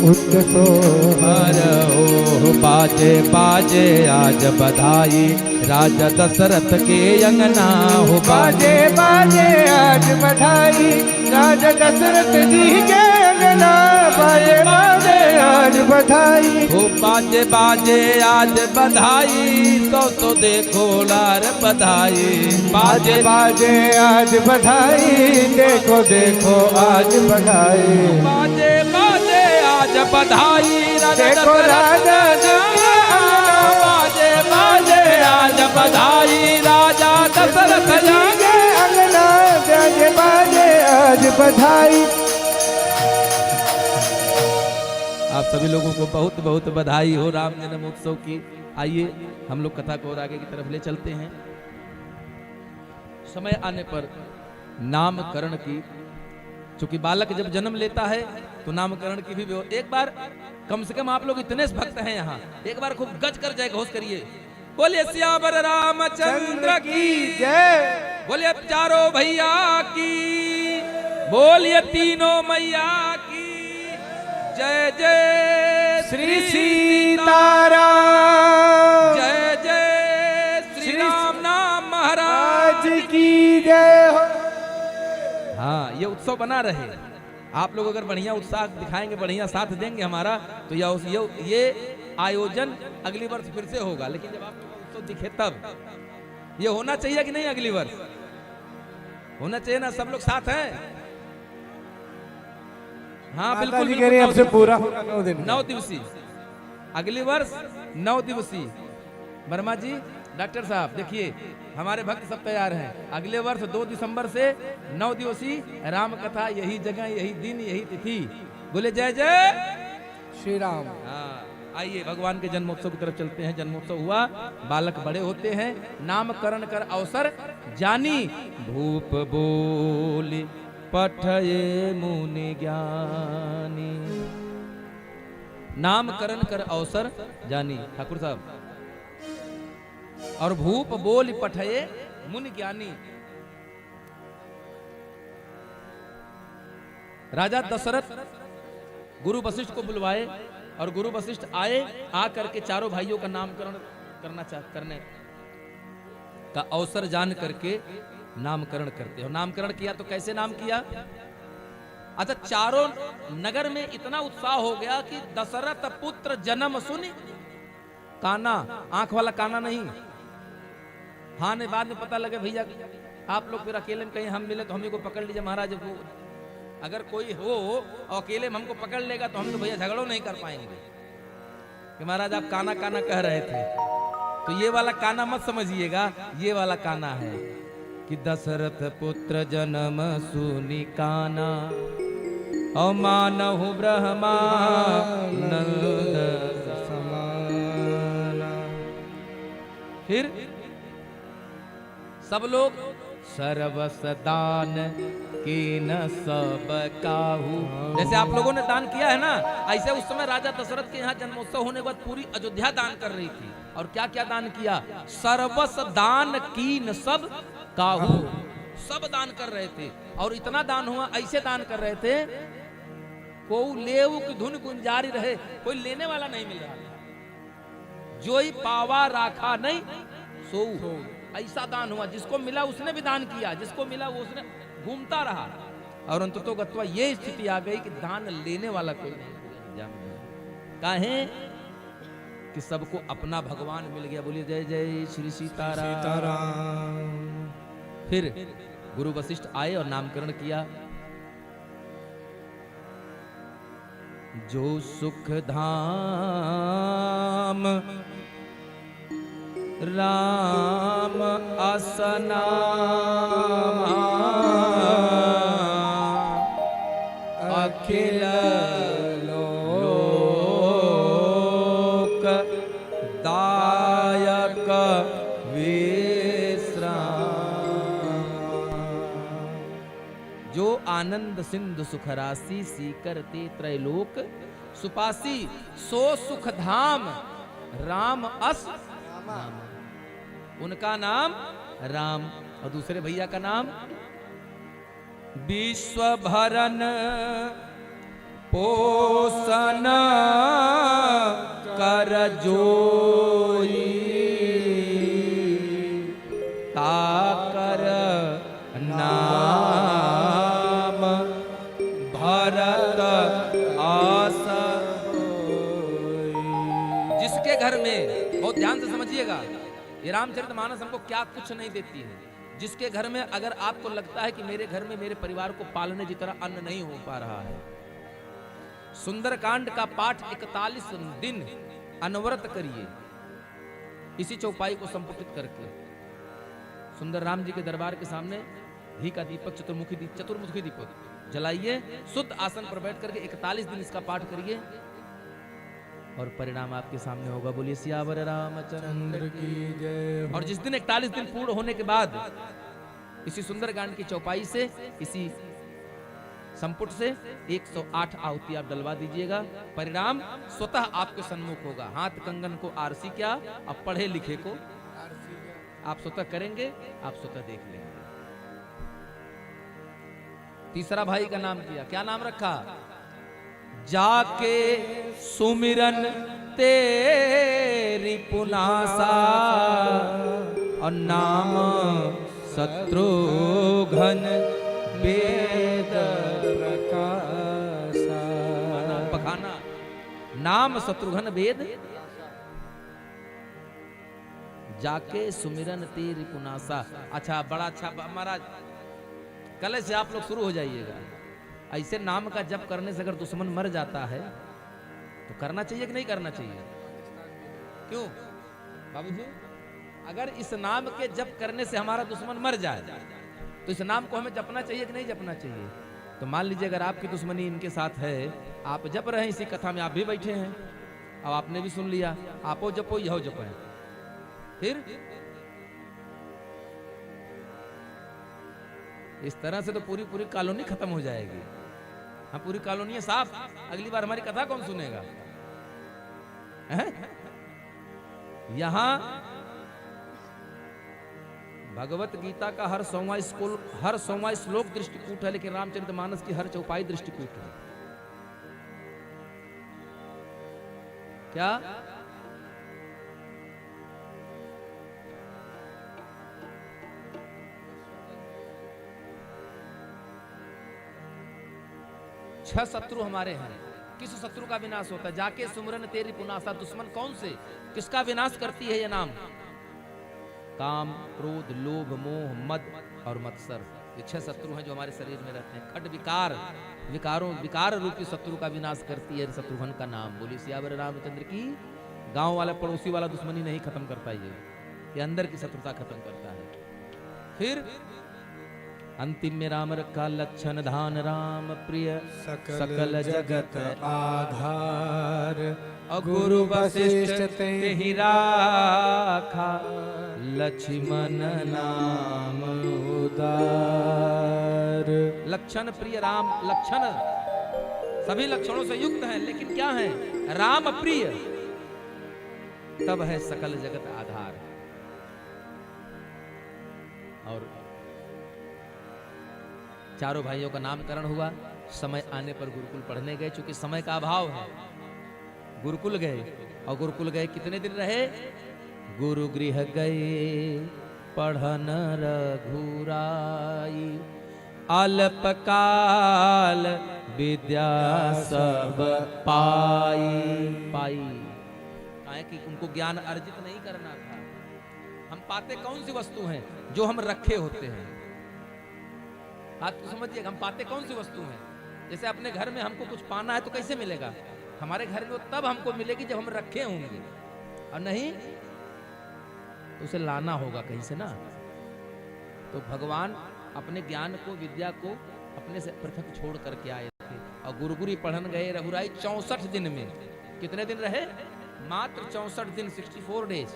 उठ सोहर हो। बाजे बाजे आज बधाई राजा दशरथ के अंगना हो। बाजे बाजे आज बधाई राजा दशरथ जी के अंगना। बाजे बाजे आज बधाई हो। बाजे बाजे आज बधाई तो देखो लार बधाई। बाजे बाजे आज बधाई देखो देखो आज बधाई। बाजे बाजे आज बधाई देखो राजा बाजे बाजे आज बधाई राजा दशरथ के अंगना। बाजे बाजे आज बधाई। आप सभी लोगों को बहुत बहुत बधाई हो राम जन्म उत्सव की। आइए हम लोग कथा को और आगे की तरफ ले चलते हैं। समय आने पर नामकरण की, चूंकि बालक जब जन्म लेता है तो नामकरण की भी एक बार कम से कम आप लोग इतने भक्त हैं यहाँ, एक बार खूब गज कर जय घोष करिए। बोलिए सियावर रामचंद्र की जय। बोलिए चारों भैया की, बोलिए तीनों मैया की जय। जय श्री सीताराम जय जय श्री राम नाम महाराज की जय हो। हाँ, ये उत्सव बना रहे। आप लोग अगर बढ़िया उत्साह दिखाएंगे, बढ़िया साथ देंगे हमारा, तो ये आयोजन अगली वर्ष फिर से होगा। लेकिन जब आप लोग उत्सव दिखे तब ये होना चाहिए कि नहीं? अगली वर्ष होना चाहिए ना? सब लोग साथ हैं? हाँ बिल्कुल, बिल्कुल आपसे पूरा 9 दिवसीय अगली वर्ष 9 दिवसीय। वर्मा जी, डॉक्टर साहब देखिए, हमारे भक्त सब तैयार हैं। अगले वर्ष 2 दिसंबर से 9 दिवसीय राम कथा, यही जगह, यही दिन, यही तिथि। बोले जय जय श्री राम। हाँ, आइए भगवान के जन्मोत्सव की तरफ चलते हैं। जन्मोत्सव हुआ, बालक बड़े होते हैं, नामकरण कर अवसर जानी, भूप बोली पठये मुनि ज्ञानी। नामकरण कर अवसर जानी, ठाकुर साहब, और भूप बोली पठये मुनि ज्ञानी। राजा दशरथ गुरु वशिष्ठ को बुलवाए और गुरु वशिष्ठ आए, आकर के चारों भाइयों का नामकरण करने का अवसर जान करके नामकरण करते हो। नामकरण किया तो कैसे नाम किया? अच्छा, चारों नगर में इतना उत्साह हो गया कि दशरथ पुत्र जन्म सुनी। काना, आंख वाला काना नहीं, हाँ ने बाद में पता लगे भैया आप लोग फिर अकेले में कहीं हम मिले तो हमें को पकड़ लीजिए महाराज। वो अगर कोई हो और अकेले में हमको पकड़ लेगा तो हम तो भैया झगड़ो नहीं कर पाएंगे कि महाराज आप काना काना कह रहे थे। तो ये वाला काना मत समझिएगा, ये वाला काना है कि दशरथ पुत्र जन्म सुनी काना, अमानहु ब्रह्मानंद समाना। फिर सब लोग सर्वस दान कीन सब काहू। जैसे आप लोगों ने दान किया है ना, ऐसे उस समय राजा दशरथ के यहाँ जन्मोत्सव होने के बाद पूरी अयोध्या दान कर रही थी। और क्या क्या दान किया? सर्वस दान कीन सब काहू, सब दान कर रहे थे। और इतना दान हुआ, ऐसे दान कर रहे थे को लेव की धुन गुंजारी रहे, कोई लेने वाला नहीं मिल रहा। जोई पावा राखा नहीं सो, ऐसा दान हुआ। जिसको मिला उसने भी दान किया, जिसको मिला वो उसने घूमता रहा। और अंततः गत्वा ये स्थिति आ गई कि दान लेने वाला कोई नहीं। काहे कि सबको अपना भगवान मिल गया। बोलिए जय जय श्री सीताराम। फिर गुरु वशिष्ठ आए और नामकरण किया। जो सुख धाम राम असनामा, अखिल लोक दायक विश्राम। जो आनंद सिंधु सुख राशि, सीकरते त्रैलोक सुपासी, सो सुख धाम राम अस नाम। उनका नाम राम। और दूसरे भैया का नाम विश्व भरन पोषण कर जोई, ताकर नाम भरत आस। जिसके घर में, बहुत ध्यान से समझिएगा, ये रामचरितमानस हमको क्या कुछ नहीं देती है। जिसके घर में अगर आपको लगता है कि मेरे घर में मेरे परिवार को पालने जितना अन्न नहीं हो पा रहा है, सुंदरकांड का पाठ 41 दिन अनवरत करिए, इसी चौपाई को संपुटित करके सुंदर राम जी के दरबार के सामने घी का दीपक, चतुर्मुखी दीपक जलाइए, शुद्ध आसन पर बैठ करके 41 दिन इसका पाठ करिए और परिणाम आपके सामने होगा। बोलिए सियावर रामचंद्र की जय। और जिस दिन 41 दिन पूर्ण होने के बाद इसी सुंदरकांड की चौपाई से, इसी संपुट से 108 आहुति आप डलवा दीजिएगा। परिणाम स्वतः आपके सन्मुख होगा। हाथ कंगन को आरसी क्या, अब पढ़े लिखे को आप स्वतः करेंगे, आप स्वतः देख लेंगे। तीसरा भाई का नाम किया, क्या नाम रखा? जाके सुमिरन तेरी पुनासा, और नाम शत्रुघ्न वेद प्रकाशा। पखाना नाम शत्रुघ्न वेद, जाके सुमिरन तेरी पुनासा। अच्छा, बड़ा अच्छा महाराज, कल से आप लोग शुरू हो जाइएगा। ऐसे नाम का जप करने से अगर दुश्मन मर जाता है तो करना चाहिए कि नहीं करना चाहिए? क्यों बाबूजी? अगर इस नाम के जप करने से हमारा दुश्मन मर जाए तो इस नाम को हमें जपना चाहिए कि नहीं जपना चाहिए? तो मान लीजिए अगर आपकी दुश्मनी इनके साथ है, आप जप रहे हैं, इसी कथा में आप भी बैठे हैं, अब आपने भी सुन लिया, आपो जपो यहो जपो। फिर इस तरह से तो पूरी पूरी कॉलोनी खत्म हो जाएगी। हाँ, पूरी कॉलोनी है साफ, अगली बार हमारी कथा कौन सुनेगा? यहां भगवत गीता का हर 100वां श्लोक दृष्टिकूट है, लेकिन रामचरितमानस की हर चौपाई दृष्टिकूट है। क्या? छह शत्रु हमारे हैं। किस शत्रु का विनाश होता है? जाके सुमरन तेरी पुनासा। दुश्मन कौन से, किसका विनाश करती है ये नाम? काम, क्रोध, लोभ, मोह, मद और मत्सर। ये छह शत्रु हैं जो हमारे शरीर में रहते हैं। खड विकार, विकार रूपी शत्रु का विनाश करती है शत्रुघ्न का नाम। बोली सियावर रामचंद्र की। गांव वाला पड़ोसी वाला दुश्मनी नहीं खत्म करता, ये अंदर की शत्रुता खत्म करता है। फिर अंतिम में राम रखा लक्षण धान राम प्रिय सकल जगत आधार। गुरु वशिष्ठ ते ही राखा लक्ष्मण नाम उदार। लक्षण प्रिय राम, लक्षण सभी लक्षणों से युक्त हैं, लेकिन क्या है? राम प्रिय, तब है सकल जगत आधार। और चारों भाइयों का नामकरण हुआ। समय आने पर गुरुकुल पढ़ने गए, चूंकि समय का अभाव है। गुरुकुल गए, और गुरुकुल गए कितने दिन रहे? गुरु गृह गए पढ़न रघुराई, अल्पकाल विद्या सब पाई। कि उनको ज्ञान अर्जित नहीं करना था। हम पाते कौन सी वस्तु हैं? जो हम रखे होते हैं। बात को समझिए, हम पाते कौन सी वस्तु हैं? जैसे अपने घर में हमको कुछ पाना है तो कैसे मिलेगा? हमारे घर में वो तब हमको मिलेगी जब हम रखे होंगे, और नहीं तो उसे लाना होगा कहीं से ना। तो भगवान अपने ज्ञान को, विद्या को अपने से पृथक छोड़ करके आए थे, और गुरुकुल पढ़न गए रघुराई। 64 दिन में, कितने दिन रहे? मात्र 64 दिन, 64 डेज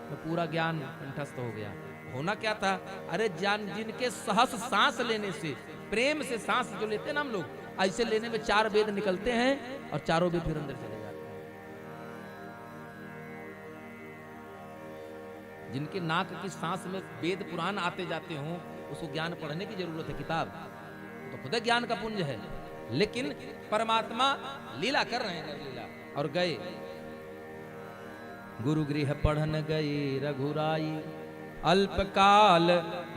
में पूरा ज्ञान कंठस्थ हो गया। होना क्या था? अरे जिनके सहस सांस लेने से, प्रेम से सांस जो लेते हैं ना हम लोग, ऐसे लेने में 4 वेद निकलते हैं, और चारों वेद फिर अंदर चले जाते हैं। जिनके नाक की सांस में वेद पुराण आते जाते हों, उसको ज्ञान पढ़ने की जरूरत है। किताब तो खुद ज्ञान का पुंज है, लेकिन परमात्मा लीला कर रहे हैं, लीला। और गए गुरु गृह पढ़न गए रघुराई, अल्पकाल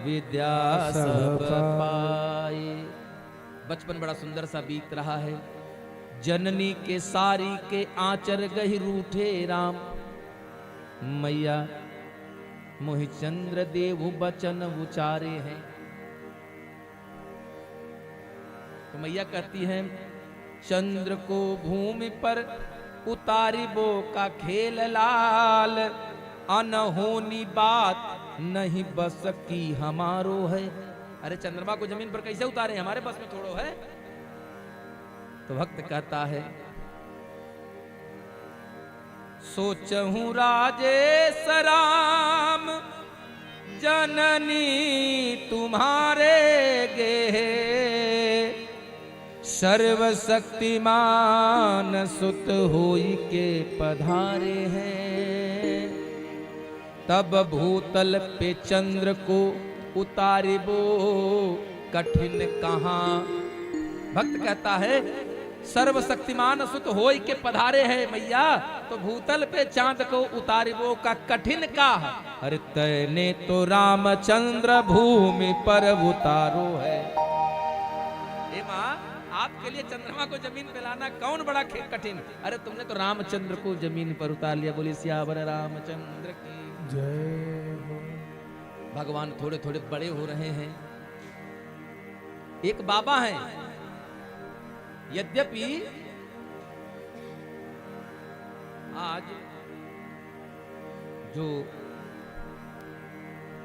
विद्या सब पाई। बचपन बड़ा सुंदर सा बीत रहा है। जननी के सारी के आंचर गहि रूठे राम, मैया मोहि चंद्र देव बचन उचारे हैं। तो मैया कहती हैं, चंद्र को भूमि पर उतारिबो का खेल लाल, अनहोनी बात नहीं बस की हमारो है। अरे चंद्रमा को जमीन पर कैसे उतारे? हमारे बस में थोड़ो है। तो भक्त कहता है, सोचहूं राजेश राम जननी तुम्हारे गे, सर्वशक्तिमान सुत होई के पधारे हैं। तब भूतल पे चंद्र को उतारिबो कठिन कहां। भक्त कहता है, सर्वशक्तिमान सुत होई के पधारे हैं मैया, तो भूतल पे चांद को उतारिबो का कठिन का। अरे तैने तो रामचंद्र भूमि पर उतारो है। ए माँ, आपके लिए चंद्रमा को जमीन पे लाना कौन बड़ा कठिन? अरे तुमने तो रामचंद्र को जमीन पर उतार लिया। बोली सियावर रामचंद्र की जय हो। भगवान थोड़े थोड़े बड़े हो रहे हैं। एक बाबा हैं, यद्यपि आज जो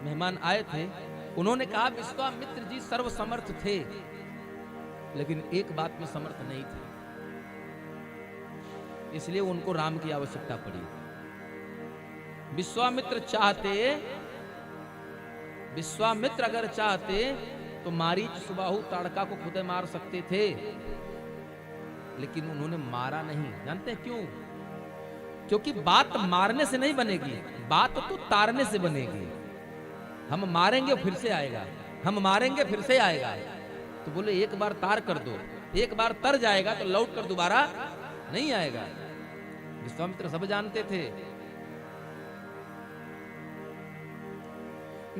मेहमान आए थे उन्होंने कहा विश्वामित्र जी सर्वसमर्थ थे, लेकिन एक बात में समर्थ नहीं थे। इसलिए उनको राम की आवश्यकता पड़ी। विश्वामित्र अगर चाहते तो मारीच सुबाहु ताड़का को खुद मार सकते थे, लेकिन उन्होंने मारा नहीं। जानते हैं क्यों? क्योंकि बात मारने से नहीं बनेगी, बात तो तारने से बनेगी। हम मारेंगे फिर से आएगा, हम मारेंगे फिर से आएगा। तो बोले एक बार तार कर दो, एक बार तर जाएगा तो लौट कर दोबारा नहीं आएगा। विश्वामित्र सब जानते थे।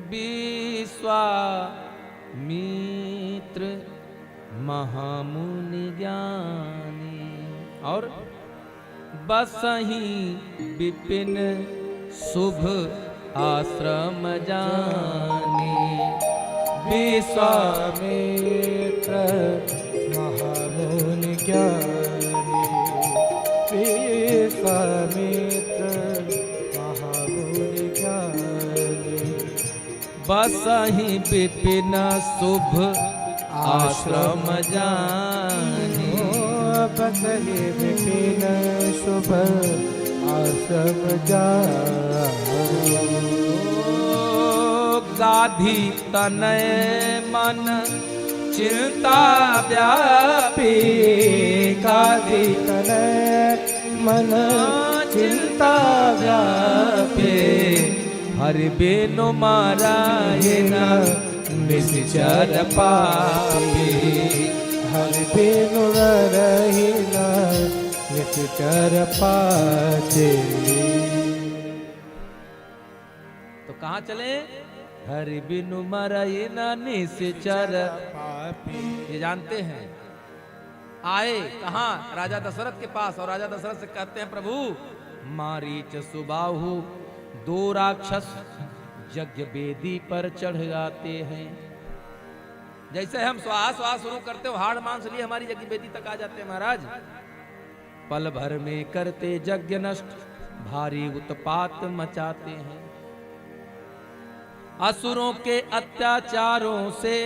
विश्वामित्र महामुनि ज्ञानी और बसहि विपिन शुभ आश्रम जानी। विश्वामित्र महामुनि ज्ञानी, विश्वामित्र महामुनि ज्ञानी, बसहि विपिन शुभ आश्रम जानी। बसहि विपिन शुभ आश्रम जानी। गाधी तनय मन चिंता व्यापी, गाधी तनय मन चिंता व्यापी। हरि बिनु मारायण निश्चर पापी, हरि बिनु रहिन निश्चर पाचे। तो कहाँ चले? हरि बिनु मारायण निश्चर पापी। ये जानते हैं। आए कहाँ? राजा दशरथ के पास, और राजा दशरथ से कहते हैं प्रभु मारीच सुबाहु दो राक्षस यज्ञ वेदी पर चढ़ जाते हैं। जैसे हम श्वास शुरू करते हो हाड़ मांस लिए हमारी यज्ञ वेदी तक आ जाते हैं महाराज। पल भर में करते यज्ञ नष्ट, भारी उत्पात मचाते हैं। असुरों के अत्याचारों से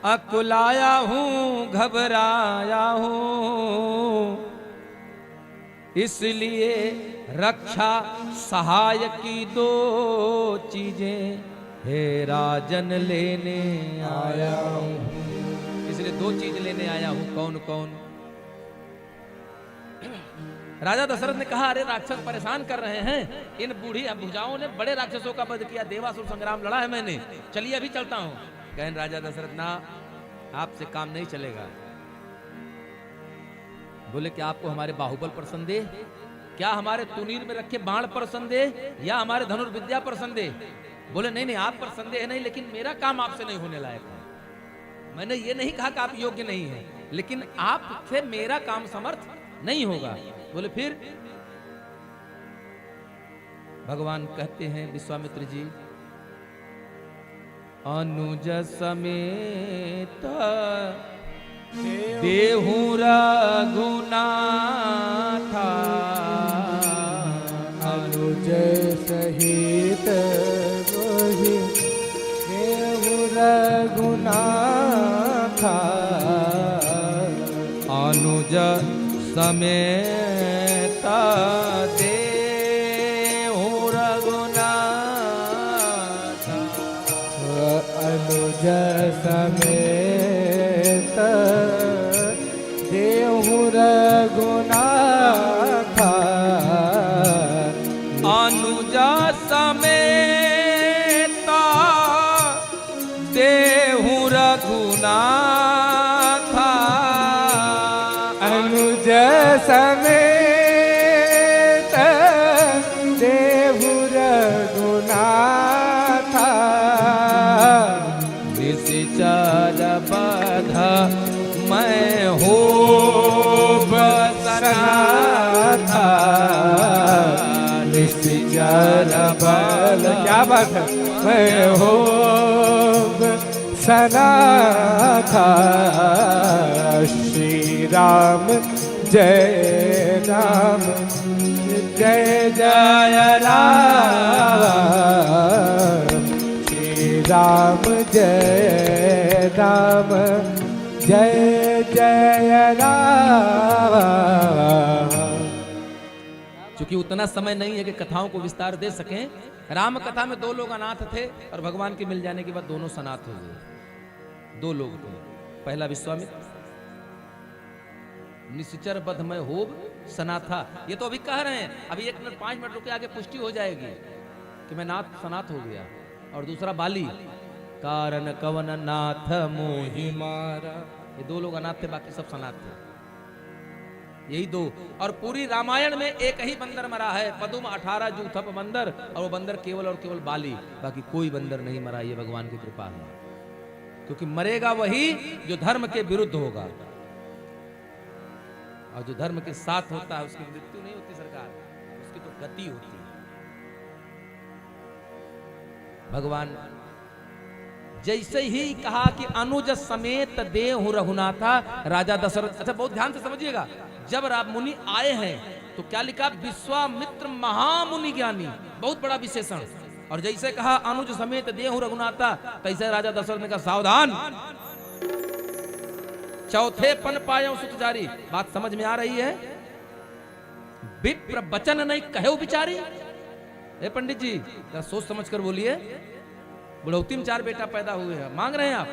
अकुलाया हूं, घबराया हूं, इसलिए रक्षा सहाय की दो चीजें हे राजन लेने आया हूं। इसलिए दो चीज लेने आया हूं। कौन कौन? राजा दशरथ ने कहा अरे राक्षस परेशान कर रहे हैं, इन बूढ़ी भुजाओं ने बड़े राक्षसों का वध किया, देवासुर संग्राम लड़ा है मैंने, चलिए अभी चलता हूं। कहन राजा दशरथ ना, आपसे काम नहीं चलेगा। बोले क्या आपको हमारे बाहुबल पर संदेह, क्या हमारे तुनीर में रखे बाण पर संदेह, या हमारे धनुर्विद्या पर संदेह? बोले नहीं नहीं, आप पर संदेह नहीं, लेकिन मेरा काम आपसे नहीं होने लायक है। मैंने ये नहीं कहा कि आप योग्य नहीं हैं, लेकिन आपसे मेरा काम समर्थ नहीं होगा। बोले फिर? भगवान कहते हैं विश्वामित्र जी, अनुज समेत देहु रघुनाथा, अनुज सहित वही देहु रघुनाथा। अनुज समेत देहु रघुनाथा, अनुज समेत देहु रघुनाथा। अनुज समेत देहु रघुनाथा, अनुज समेत देहु रघुनाथा। निश्चर बध मैं हो बसनाथा। निश्चर बल, क्या बात है, मैं हो सनाथा। श्री राम जय राम, जय जय राम। श्री राम जय राम, जय जय राम। क्योंकि उतना समय नहीं है कि कथाओं को विस्तार दे सकें। राम कथा में 2 लोग अनाथ थे और भगवान के मिल जाने के बाद दोनों सनाथ हो गए। 2 लोग थे, पहला विश्वामित्र, निश्चर बधमय होब सनाथा। ये तो अभी कह रहे हैं, अभी 1 मिनट 5 मिनट रुके, आगे पुष्टि हो जाएगी कि मैं सनाथ हो गया। और दूसरा बाली, कारण कवन नाथ मोहि मारा। ये 2 लोग अनाथ थे, बाकी सब सनाथ थे, यही 2। और पूरी रामायण में एक ही बंदर मरा है, पदुम 18 जूथप बंदर, और वो बंदर केवल और केवल बाली, बाकी कोई बंदर नहीं मरा। ये भगवान की कृपा है, क्योंकि मरेगा वही जो धर्म के विरुद्ध होगा, और जो धर्म के साथ होता है उसकी मृत्यु नहीं होती सरकार, उसकी तो गति होती है। भगवान जैसे ही कहा कि अनुज समेत देहु रघुनाथा राजा दशरथ। अच्छा, बहुत ध्यान से समझिएगा, जब राम मुनि आए हैं तो क्या लिखा, विश्वामित्र महामुनि ज्ञानी, बहुत बड़ा विशेषण। और जैसे कहा अनुज समेत देहु रघुनाथा, तैसे राजा दशरथ ने कहा सावधान, चौथे पन पायो सुत जारी। बात समझ में आ रही है? विप्र बचन नहीं कहे बिचारी। ए पंडित जी, जरा सोच समझ कर बोलिए। बुढ़ौती में 4 बेटा पैदा हुए हैं, मांग रहे हैं आप।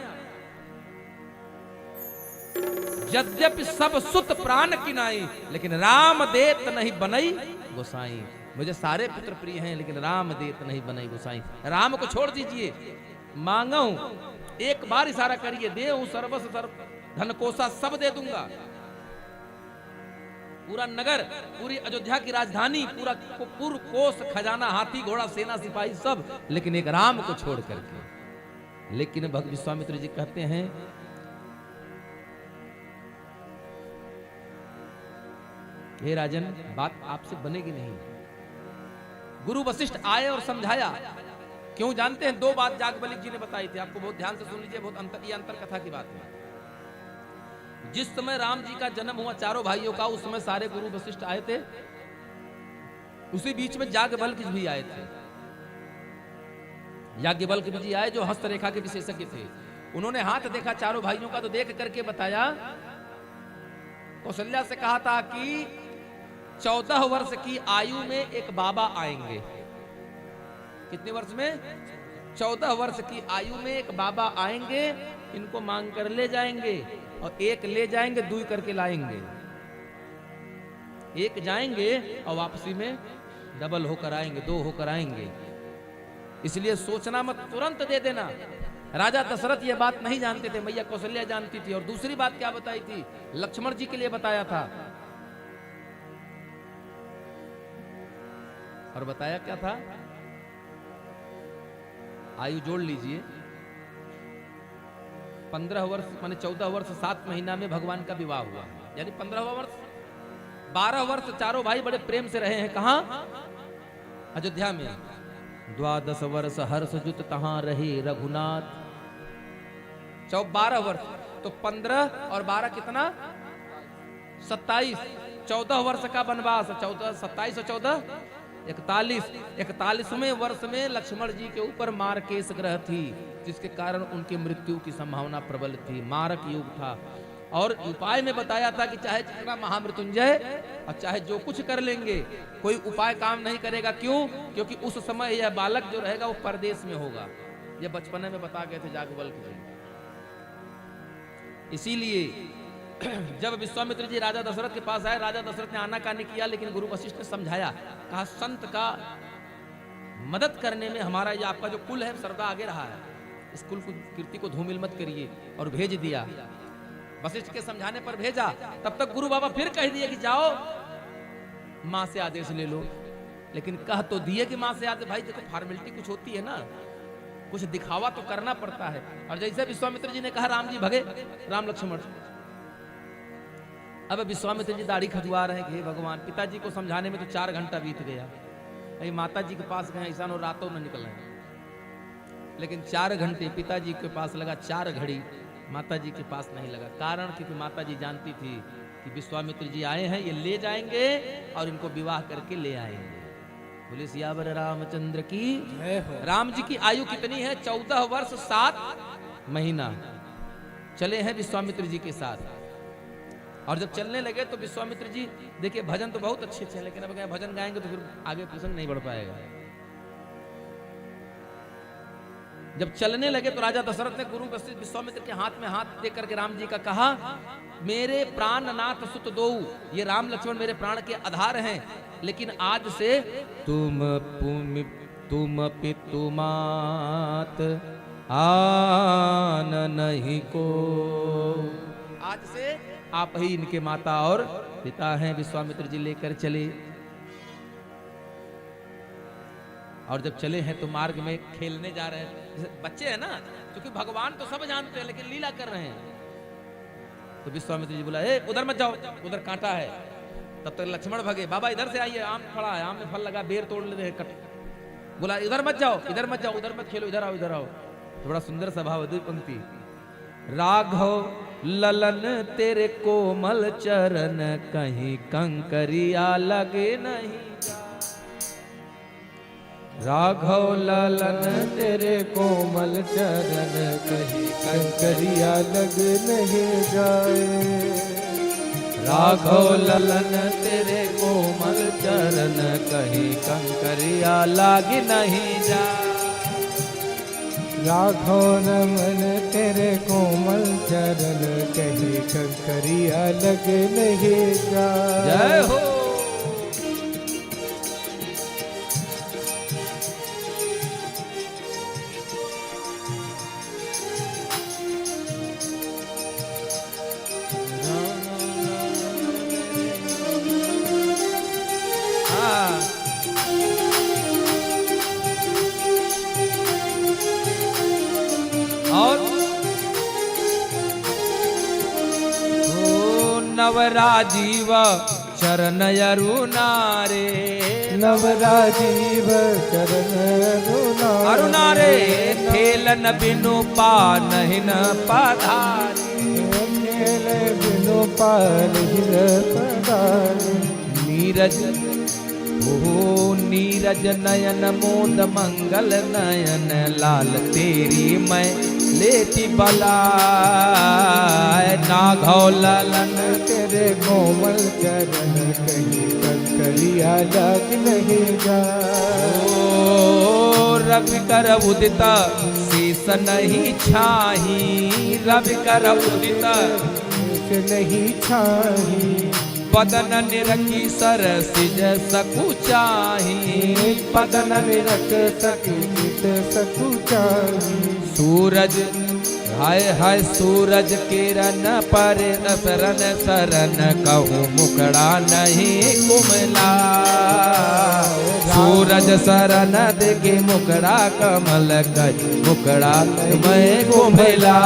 यद्यपि सब सुत प्राण की नाई, लेकिन राम देत नहीं बनई गोसाई। मुझे सारे पुत्र प्रिय हैं, लेकिन राम देत नहीं बनई गोसाई। राम को छोड़ दीजिए, मांगो एक बार इशारा करिए, देहु सर्वस सर्व धन कोसा सब दे दूंगा। पूरा नगर, पूरी अयोध्या की राजधानी, पूरा पूर्व कोस खजाना, हाथी घोड़ा सेना सिपाही सब, लेकिन एक राम को छोड़ करके। लेकिन भगवान विश्वामित्र जी कहते हैं, हे राजन, बात आपसे बनेगी नहीं। गुरु वशिष्ठ आए और समझाया। क्यों जानते हैं? 2 बात जागबलिक जी ने बताई थी, आपको बहुत ध्यान से सुन लीजिए, बहुत ये अंतर कथा की बात है। जिस समय राम जी का जन्म हुआ चारों भाइयों का, उस समय सारे गुरु वशिष्ठ आए थे। उसी बीच में याज्ञवल्क्य भी आए थे। याज्ञवल्क्य जी आए जो हस्तरेखा के विशेषज्ञ थे। उन्होंने हाथ देखा चारों भाइयों का, तो देख करके बताया, कौशल्या से कहा था कि 14 वर्ष की आयु में एक बाबा आएंगे। कितने वर्ष में? 14 वर्ष की आयु में एक बाबा आएंगे, इनको मांग कर ले जाएंगे, और 1 ले जाएंगे, 2 करके लाएंगे। 1 जाएंगे और वापसी में डबल होकर आएंगे, 2 होकर आएंगे। इसलिए सोचना मत, तुरंत दे देना। राजा दशरथ ये बात नहीं जानते थे, मैया कौशल्या जानती थी। और दूसरी बात क्या बताई थी? लक्ष्मण जी के लिए बताया था। और बताया क्या था? आयु जोड़ लीजिए, 15 वर्ष माने 14 वर्ष 7 महीना में भगवान का विवाह हुआ, यानी 15वां वर्ष। 12 वर्ष चारों भाई बड़े प्रेम से रहे हैं। कहां? अयोध्या में। 12 वर्ष हर्ष जुत तहां रहे रघुनाथ। 12 वर्ष, तो 15 और 12 कितना? 27। 14 वर्ष का वनवास, 14 27 और 14 41। 41वें वर्ष में लक्ष्मण जी के ऊपर मारकेश ग्रह थी, जिसके कारण उनकी मृत्यु की संभावना प्रबल थी। मारक युग था। और उपाय में बताया था कि चाहे जितना महामृत्युंजय और चाहे जो कुछ कर लेंगे, कोई उपाय काम नहीं करेगा। क्यों? क्योंकि उस समय यह बालक जो रहेगा वो परदेश में होगा। यह बचपने में बता गए थे याज्ञवल्क्य जी। इसीलिए जब विश्वामित्र जी राजा दशरथ के पास आए, राजा दशरथ ने आनाकानी किया, लेकिन गुरु वशिष्ठ ने समझाया, कहा संत का मदद करने में हमारा ये आपका जो कुल है सर्वदा आगे रहा है, इस कुल को कीर्ति को धूमिल मत करिए। और भेज दिया, वशिष्ठ के समझाने पर भेजा। तब तक गुरु बाबा फिर कह दिए कि जाओ माँ से आदेश ले लो। लेकिन कह तो दिए कि माँ से आदेश, भाई देखो फॉर्मेलिटी कुछ होती है ना, कुछ दिखावा तो करना पड़ता है। और जैसे विश्वामित्र जी ने कहा, राम जी भगे, राम लक्ष्मण। अब विश्वामित्र जी दाढ़ी खजुआ रहे हैं कि हे भगवान, पिताजी को समझाने में तो 4 घंटा बीत गया। अभी माता जी के पास गए, ऐसा और रातों में निकल रहे, लेकिन 4 घंटे पिताजी के पास लगा, 4 घड़ी माता जी के पास नहीं लगा। कारण क्योंकि माता जी जानती थी कि विश्वामित्र जी आए हैं, ये ले जाएंगे और इनको विवाह करके ले आएंगे। बोले सियावर रामचंद्र की जय हो। राम जी की आयु कितनी है? 14 वर्ष 7 महीना चले हैं विश्वामित्र जी के साथ। और जब चलने लगे तो विश्वामित्र जी, देखिए भजन तो बहुत अच्छे हैं, लेकिन अब क्या भजन गाएंगे तो फिर आगे प्रसंग नहीं बढ़ पाएगा। जब चलने लगे तो राजा दशरथ ने गुरु वशिष्ठ विश्वामित्र के हाथ में हाथ देकर के राम जी का कहा, मेरे प्राणनाथ सुत दो, ये राम लक्ष्मण मेरे प्राण के आधार हैं, लेकिन आज से तुम पितु मात आन नहीं को, आज से आप ही इनके माता और पिता हैं। विश्वामित्र जी लेकर चले और जब चले हैं तो मार्ग में खेलने जा रहे हैं, जैसे बच्चे हैं ना, क्योंकि भगवान तो सब जानते हैं लेकिन लीला कर रहे हैं। तो विश्वामित्र जी बोला, ए उधर मत जाओ, उधर कांटा है। तब तक लक्ष्मण भगे, बाबा इधर से आइए, आम फड़ा है, आम में फल लगा, बेर तोड़ ले रहे कट। बोला इधर मत जाओ, इधर मत जाओ, उधर मत खेलो, इधर आओ, इधर आओ। तो बड़ा सुंदर स्वभाव है, पंक्ति, राघव ललन तेरे कोमल चरण, कहीं कंकरिया लगे नहीं। राघव ललन तेरे कोमल चरण, कहीं कंकरिया लग नहीं जाए। राघव ललन तेरे कोमल चरण, कहीं कंकरिया लाग नहीं जाए। राघव रमन तेरे कोमल चरण, कहीं कंकरिया लग नहीं जाए। जय हो। और नवराजीव चरण अरुणारे, नवराजीव चरण अरुणारे, खेलन बिनु पानहिन पधारे। खेल बिनु पानहिन पधारे। नीरज ओ नीरज नयन मोद मंगल नयन, लाल तेरी मैं लेती बला। नाघव ललन तेरे कोमल चरण, कहीं कंकरिया लग नहीं जाए। रवि कर उदित शीस नहीं छाही, रवि कर उदित नहीं छाही। बदन निरखी सर सिज सकुचाही, बदन निरख सकित सकुचाही। सूरज हाय हाय सूरज किरण पर शरण शरण, कहूँ मुकड़ा नहीं कुमला। सूरज शरण देखे मुकड़ा कमल कर, मुकड़ा मैं कुमला।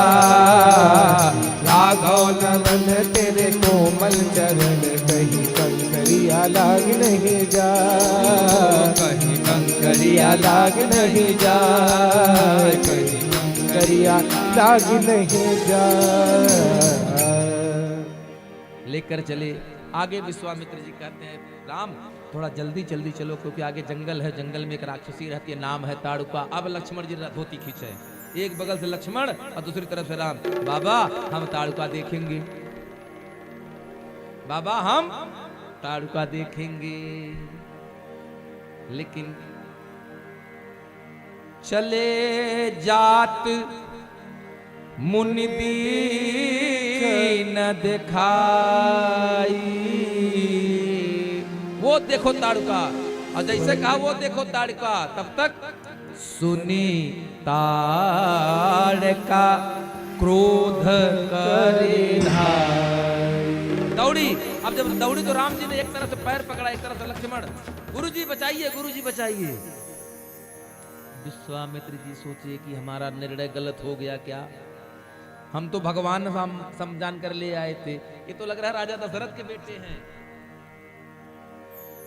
राघव ललन तेरे कोमल चरण, कहीं कंकरिया लाग नहीं जाए। कहीं कंकरिया लाग नहीं जाए। कहीं कंकरिया लाग नहीं जाए। लेकर चले आगे। विश्वामित्र जी कहते हैं, राम थोड़ा जल्दी जल्दी चलो, क्योंकि आगे जंगल है, जंगल में एक राक्षसी रहती है, नाम है ताड़ुका। अब लक्ष्मण जी धोती खींचे, एक बगल से लक्ष्मण और दूसरी तरफ से राम। बाबा हम ताड़ुका देखेंगे, बाबा हम ताड़ुका देखेंगे। लेकिन चले जात मुनि दीन दिखाई। वो देखो ताड़ुका, और जैसे कहा वो देखो ताड़ुका, तब तक सुनी ताड़का क्रोध करे धाई। दौड़ी। अब जब दौड़ी तो राम जी ने एक तरफ से पैर पकड़ा, एक तरफ से लक्ष्मण, गुरुजी बचाइए, गुरुजी बचाइए। विश्वामित्र जी सोचे कि हमारा निर्णय गलत हो गया क्या, हम तो भगवान समझान कर ले आए थे, ये तो लग रहा है राजा दशरथ के बेटे हैं।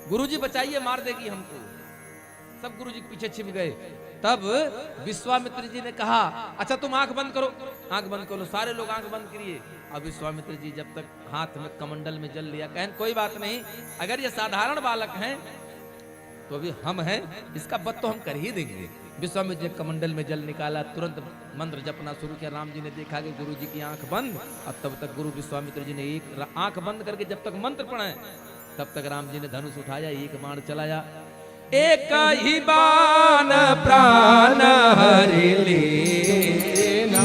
गुरुजी बचाइए, मार देगी हमको। सब गुरुजी के पीछे छिप गए। तब विश्वामित्र जी ने कहा, अच्छा तुम आंख बंद करो, आंख बंद करो। सारे लोग आंख बंद करिए। अब विश्वामित्र जी जब तक हाथ में कमंडल में जल लिया, कहें कोई बात नहीं, अगर ये साधारण बालक हैं तो अभी हम हैं, इसका वध तो हम कर ही देंगे। विश्वामित्र ने कमंडल में जल निकाला, तुरंत मंत्र जपना शुरू किया। राम जी ने देखा कि गुरु जी की आंख बंद, और तब तक गुरु विश्वामित्र जी ने एक आंख बंद करके जब तक मंत्र पढ़े तब तक राम जी ने धनुष उठाया, एक बाण चलाया। एक ही बाण प्राण हरि लेना,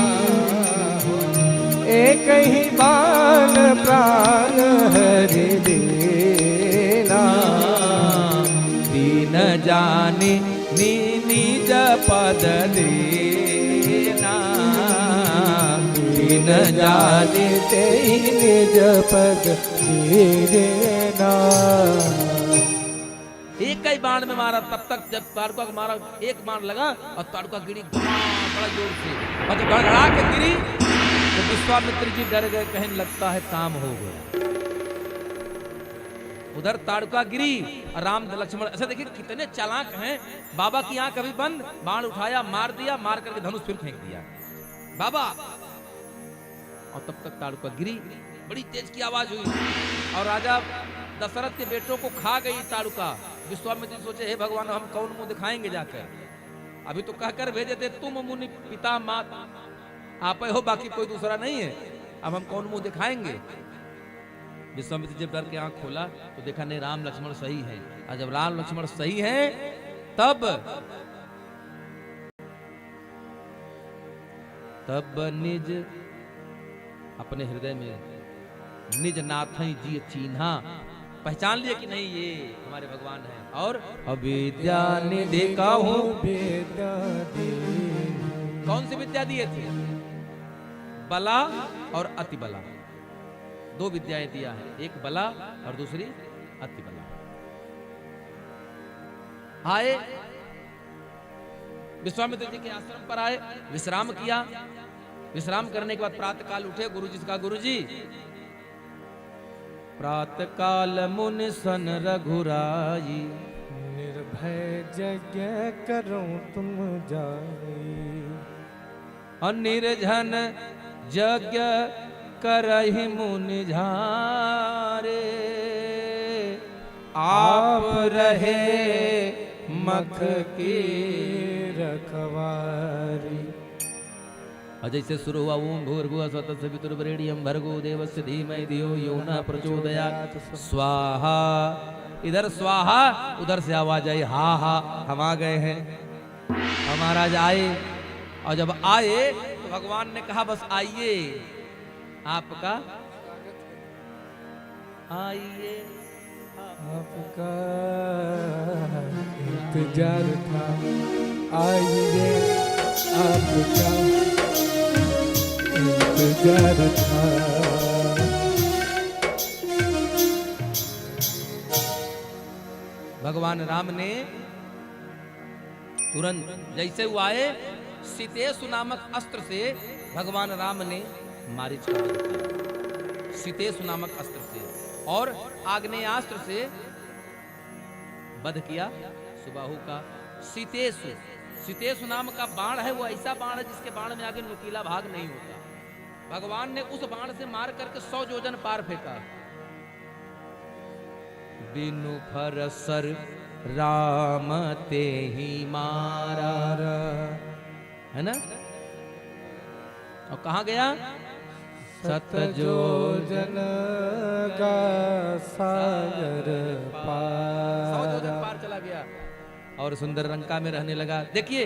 एक ही बाण प्राण हरि लेना, दीन जाने निज पद देना, दीन जाने ते निज पद देना। एक ही बाण में मारा, तब तक जब ताड़का को मारा एक बाण लगा और ताड़का गिरी बड़ा जोर से, और जब गड़गड़ा के गिरी तो विश्वामित्र जी डर गए, कहने लगता है काम हो गया। उधर ताड़का गिरी और राम लक्ष्मण, ऐसा देखिए कितने चालाक हैं। बाबा की आंख अभी बंद, बाण उठाया, मार दिया, मार करके धनुष फिर फेंक दिया बाबा, और तब तक ताड़का गिरी। बड़ी तेज की आवाज हुई और राजा दशरथ के बेटों को खा गई ताड़का। विश्वामित्र सोचे, हे भगवान हम कौन मुंह दिखाएंगे जाकर, अभी तो कहकर भेजे थे तुम मुनि पिता मात आप हो, बाकी कोई दूसरा नहीं है, अब हम कौन मुंह दिखाएंगे। विश्वामित्र जब डर के आंख खोला तो देखा नहीं, राम लक्ष्मण सही है। और जब राम लक्ष्मण सही है तब निज अपने हृदय में निज नाथई जी चिन्हा, पहचान लिया कि नहीं ये हमारे भगवान हैं। और अविद्या निधि कहूं, कौन सी विद्या दिए थे? बला और अति बला, दो विद्याएं दिया है, एक बला और दूसरी अति बला। आए विश्वामित्र जी के आश्रम पर आए, विश्राम किया। विश्राम करने के बाद प्रातः काल उठे। गुरु जी का, गुरु जी प्रातः काल मुनि सन रघुराई, निर्भय यज्ञ करो तुम जाई, और निर्जन यज्ञ करहि मुनि झारे, आप रहे मख की रखवारी। जैसे शुरू हुआ ओम भूर्भुवः स्वः सवितुर्वरेण्यं भर्गो देवस्य धीमहि धियो यो न प्रचोदयात् स्वाहा। इधर स्वाहा, उधर से आवाज आई हा हा, हम आ गए हैं। हम महाराज आए, और जब आए तो भगवान ने कहा बस आइए, आपका आइए, आपका इंतजार था, आइए आपका इंतजार था। भगवान राम ने तुरंत जैसे वो आए, सीतेशु नामक अस्त्र से भगवान राम ने मारीच का वध किया, सीतेशु नामक अस्त्र से, और आग्नेयास्त्र से वध किया सुबाहु का। सीतेशु, सीतेशु नाम का बाण है, वो ऐसा बाण है जिसके बाण में आगे नुकीला भाग नहीं होता। भगवान ने उस बाण से मार करके 100 योजन पार फेंका। बिनु फरसर राम ते ही मारा, है ना। और कहाँ गया? सतयोजन का सागर 100 योजन पार चला गया और सुंदर लंका में रहने लगा। देखिए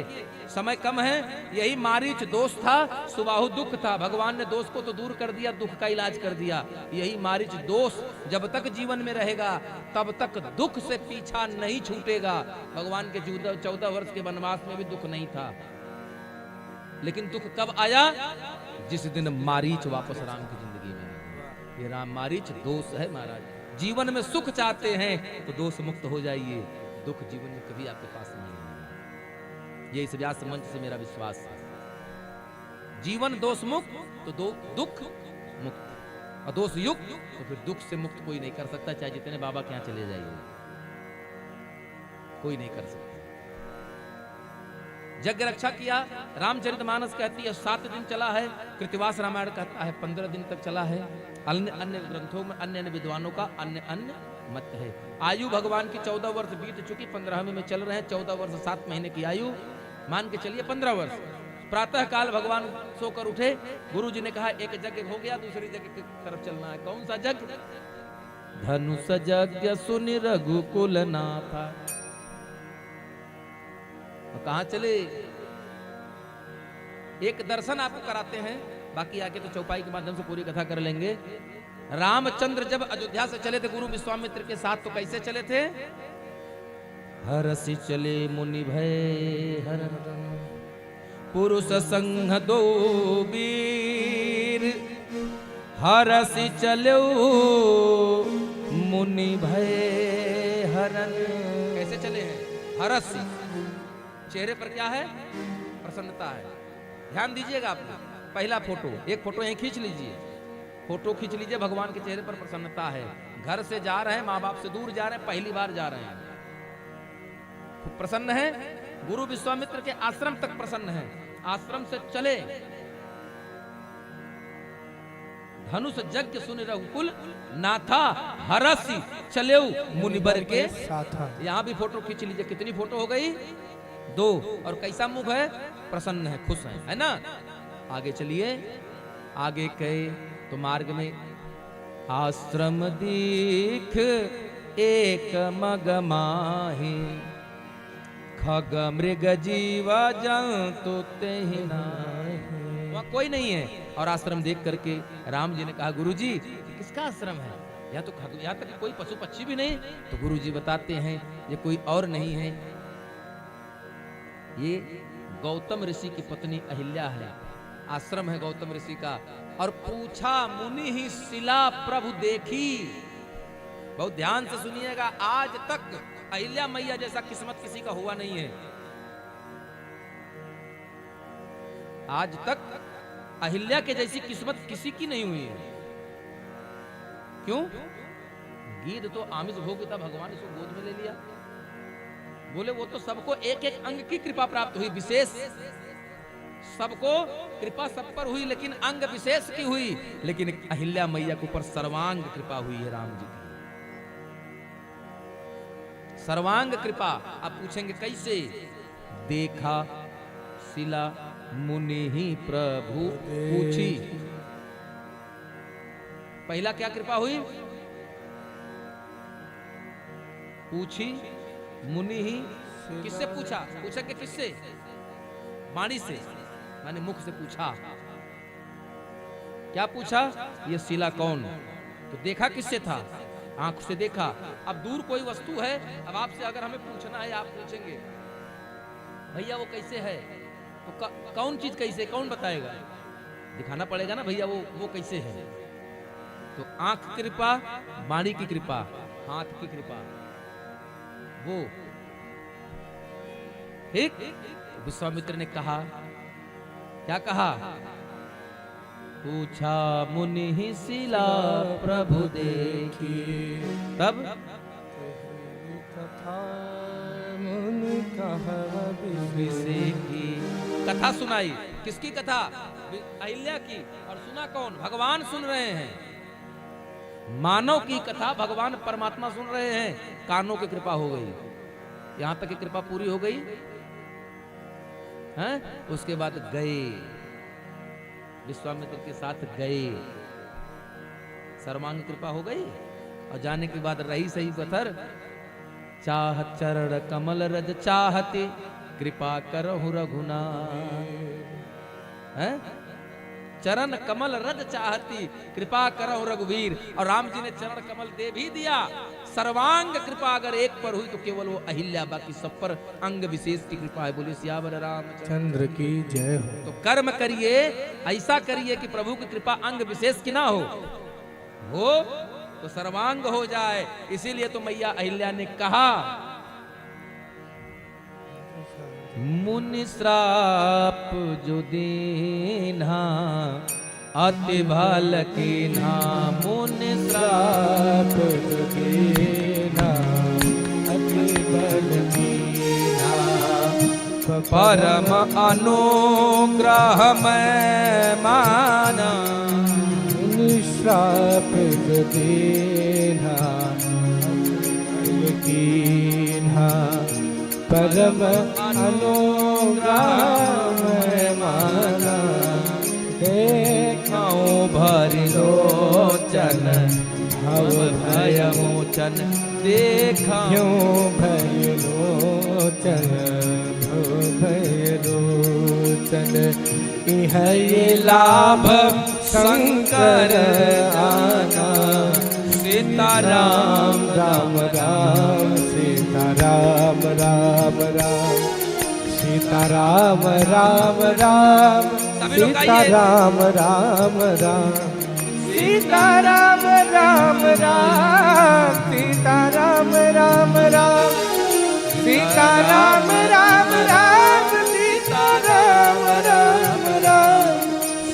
समय कम है, यही मारीच दोष था, सुबाहु दुख था। भगवान ने दोष को तो दूर कर दिया, दुख का इलाज कर दिया। यही मारीच दोष जब तक जीवन में रहेगा तब तक दुख से पीछा नहीं छूटेगा। भगवान के 14 वर्ष के वनवास में भी दुख नहीं था, लेकिन दुख कब आया? जिस दिन मारीच वापस राम की जिंदगी में आया। ये राम मारीच दोष है महाराज। जीवन में सुख चाहते हैं तो दोष मुक्त हो जाइए, दुख जीवन में कभी आपके पास नहीं है। ये इस व्यास मंच से मेरा विश्वास है। जीवन दोष मुक्त तो दुख मुक्त, और दोष युक्त तो फिर दुख से मुक्त कोई नहीं कर सकता, चाहे जितने बाबा के यहाँ चले जाइए, कोई नहीं कर सकता। यज्ञ रक्षा किया। रामचरितमानस कहती है 7 दिन चला है, कृतिवास रामायण कहता है 15 दिन तक चला है। अन्य अन्य ग्रंथों में अन्य अन्य विद्वानों का अन्य अन्य मत है। आयु भगवान की 14 वर्ष बीत चुकी, 15वें में चल रहे हैं। 14 वर्ष 7 महीने की आयु, मान के चलिए 15 वर्ष। प्रातः काल भगवान सोकर उठे, गुरुजी ने कहा एक यज्ञ हो गया, दूसरी जगह की तरफ चलना है। कौन सा यज्ञ? धनुष यज्ञ सुनि रघुकुल नाथा। कहां चले? एक दर्शन आपको कराते हैं, बाकी आके तो चौपाई के माध्यम से पूरी कथा कर लेंगे। रामचंद्र जब अयोध्या से चले थे गुरु विश्वामित्र के साथ, तो कैसे चले थे? हरसि चले मुनि भय हरन, पुरुष संग दो वीर। हरसि चलो मुनि भय हरन। कैसे चले हैं? हरसि, चेहरे पर क्या है? प्रसन्नता है। ध्यान दीजिएगा आप लोग। पहला फोटो, एक फोटो यहीं खींच लीजिए, फोटो खींच लीजिए। भगवान के चेहरे पर प्रसन्नता है। घर से जा रहे हैं, माँ बाप से दूर जा रहे हैं, पहली बार जा रहे हैं, खूब प्रसन्न है। गुरु विश्वामित्र के आश्रम तक प्रसन्न है। आश्रम से चले, धनुष यज्ञ सुनि रघुकुल नाथा। हरसि चले मुनिवर के साथ। यहां भी फोटो खींच लीजिए। कितनी फोटो हो गई? 2। और कैसा मुख है? प्रसन्न है, खुश है ना? आगे चलिए। आगे गए तो मार्ग में आश्रम दीख एक मग माही। खग मृग जीवा जंतु तेहि नाहि। वहां कोई नहीं है। और आश्रम देख करके राम जी ने कहा, गुरुजी किसका आश्रम है? यहाँ तो यहाँ तक कोई पशु पक्षी भी नहीं। तो गुरुजी बताते हैं ये कोई और नहीं है, ये गौतम ऋषि की पत्नी अहिल्या है। आश्रम है गौतम ऋषि का। और पूछा मुनि ही शिला प्रभु देखी। बहुत ध्यान से सुनिएगा, आज तक अहिल्या मैया जैसा किस्मत किसी का हुआ नहीं है। आज तक अहिल्या के जैसी किस्मत किसी की नहीं हुई है। क्यों? गीध तो आमिष भोग था, भगवान इसको गोद में ले लिया। बोले वो तो सबको एक एक अंग की कृपा प्राप्त हुई, विशेष सबको कृपा सब पर हुई, लेकिन अंग विशेष की हुई। लेकिन अहिल्या मैया के ऊपर सर्वांग कृपा हुई है राम जी की। सर्वांग कृपा। आप पूछेंगे कैसे? देखा शिला मुनि ही प्रभु पूछी। पहला क्या कृपा हुई? पूछी मुनि ही। किससे पूछा? पूछा कि किससे? वाणी से, माने मुख से पूछा। क्या पूछा? ये शिला कौन? तो देखा किससे था? आंख से देखा। अब दूर कोई वस्तु है, अब आपसे अगर हमें पूछना है, आप पूछेंगे भैया वो कैसे है, तो कौन चीज कैसे, कौन बताएगा? दिखाना पड़ेगा ना भैया वो कैसे है। तो आंख की कृपा, वाणी की कृपा, हाथ की कृपा, वो ठीक। विश्वामित्र ने कहा, क्या कहा? पूछा मुनि ही शिला प्रभु देखी। तब कथा मुनि कहा विषे की कथा सुनाई। किसकी कथा? अहिल्या की। और सुना कौन? भगवान सुन रहे हैं। मानव की कथा भगवान परमात्मा सुन रहे हैं। कानों की कृपा हो गई, यहां तक की कृपा पूरी हो गई है। उसके बाद गए, विश्वामित्र के साथ गए, सर्वांग कृपा हो गई। और जाने के बाद रही सही पत्थर। चाह चरण कमल रज चाहते, कृपा करहु रघुनाथ। चरण कमल रज चाहती, कृपा करहु रघुवीर। और राम जी ने चरण कमल दे भी दिया। सर्वांग कृपा अगर एक पर हुई तो केवल वो अहिल्या, बाकी सब पर अंग विशेष की कृपा है। बोले सियावर रामचंद्र की जय हो। तो कर्म करिए, ऐसा करिए कि प्रभु की कृपा अंग विशेष की ना हो तो सर्वांग हो जाए। इसीलिए तो मैया अहिल्या ने कहा, मुनि श्राप जो दीन्हा अति भल कीन्हा। मुनि श्राप जो दीन्हा अति भल कीन्हा। परम अनुग्रह मैं माना। मुनि श्राप जो दीन्हा अति भल कीन्हा। परम अनुग्रह राम माना देखाऊं भरि लोचन भव भय मोचन देखा क्यों भय लोचन भव भय लोचन इह ये लाभ शंकर आना सीताराम राम राम सीता राम राम राम सीता राम राम राम सभी लोग सीता आइए। राम राम राम सीता राम राम राम सीता राम राम राम सीता राम राम राम सीता राम राम राम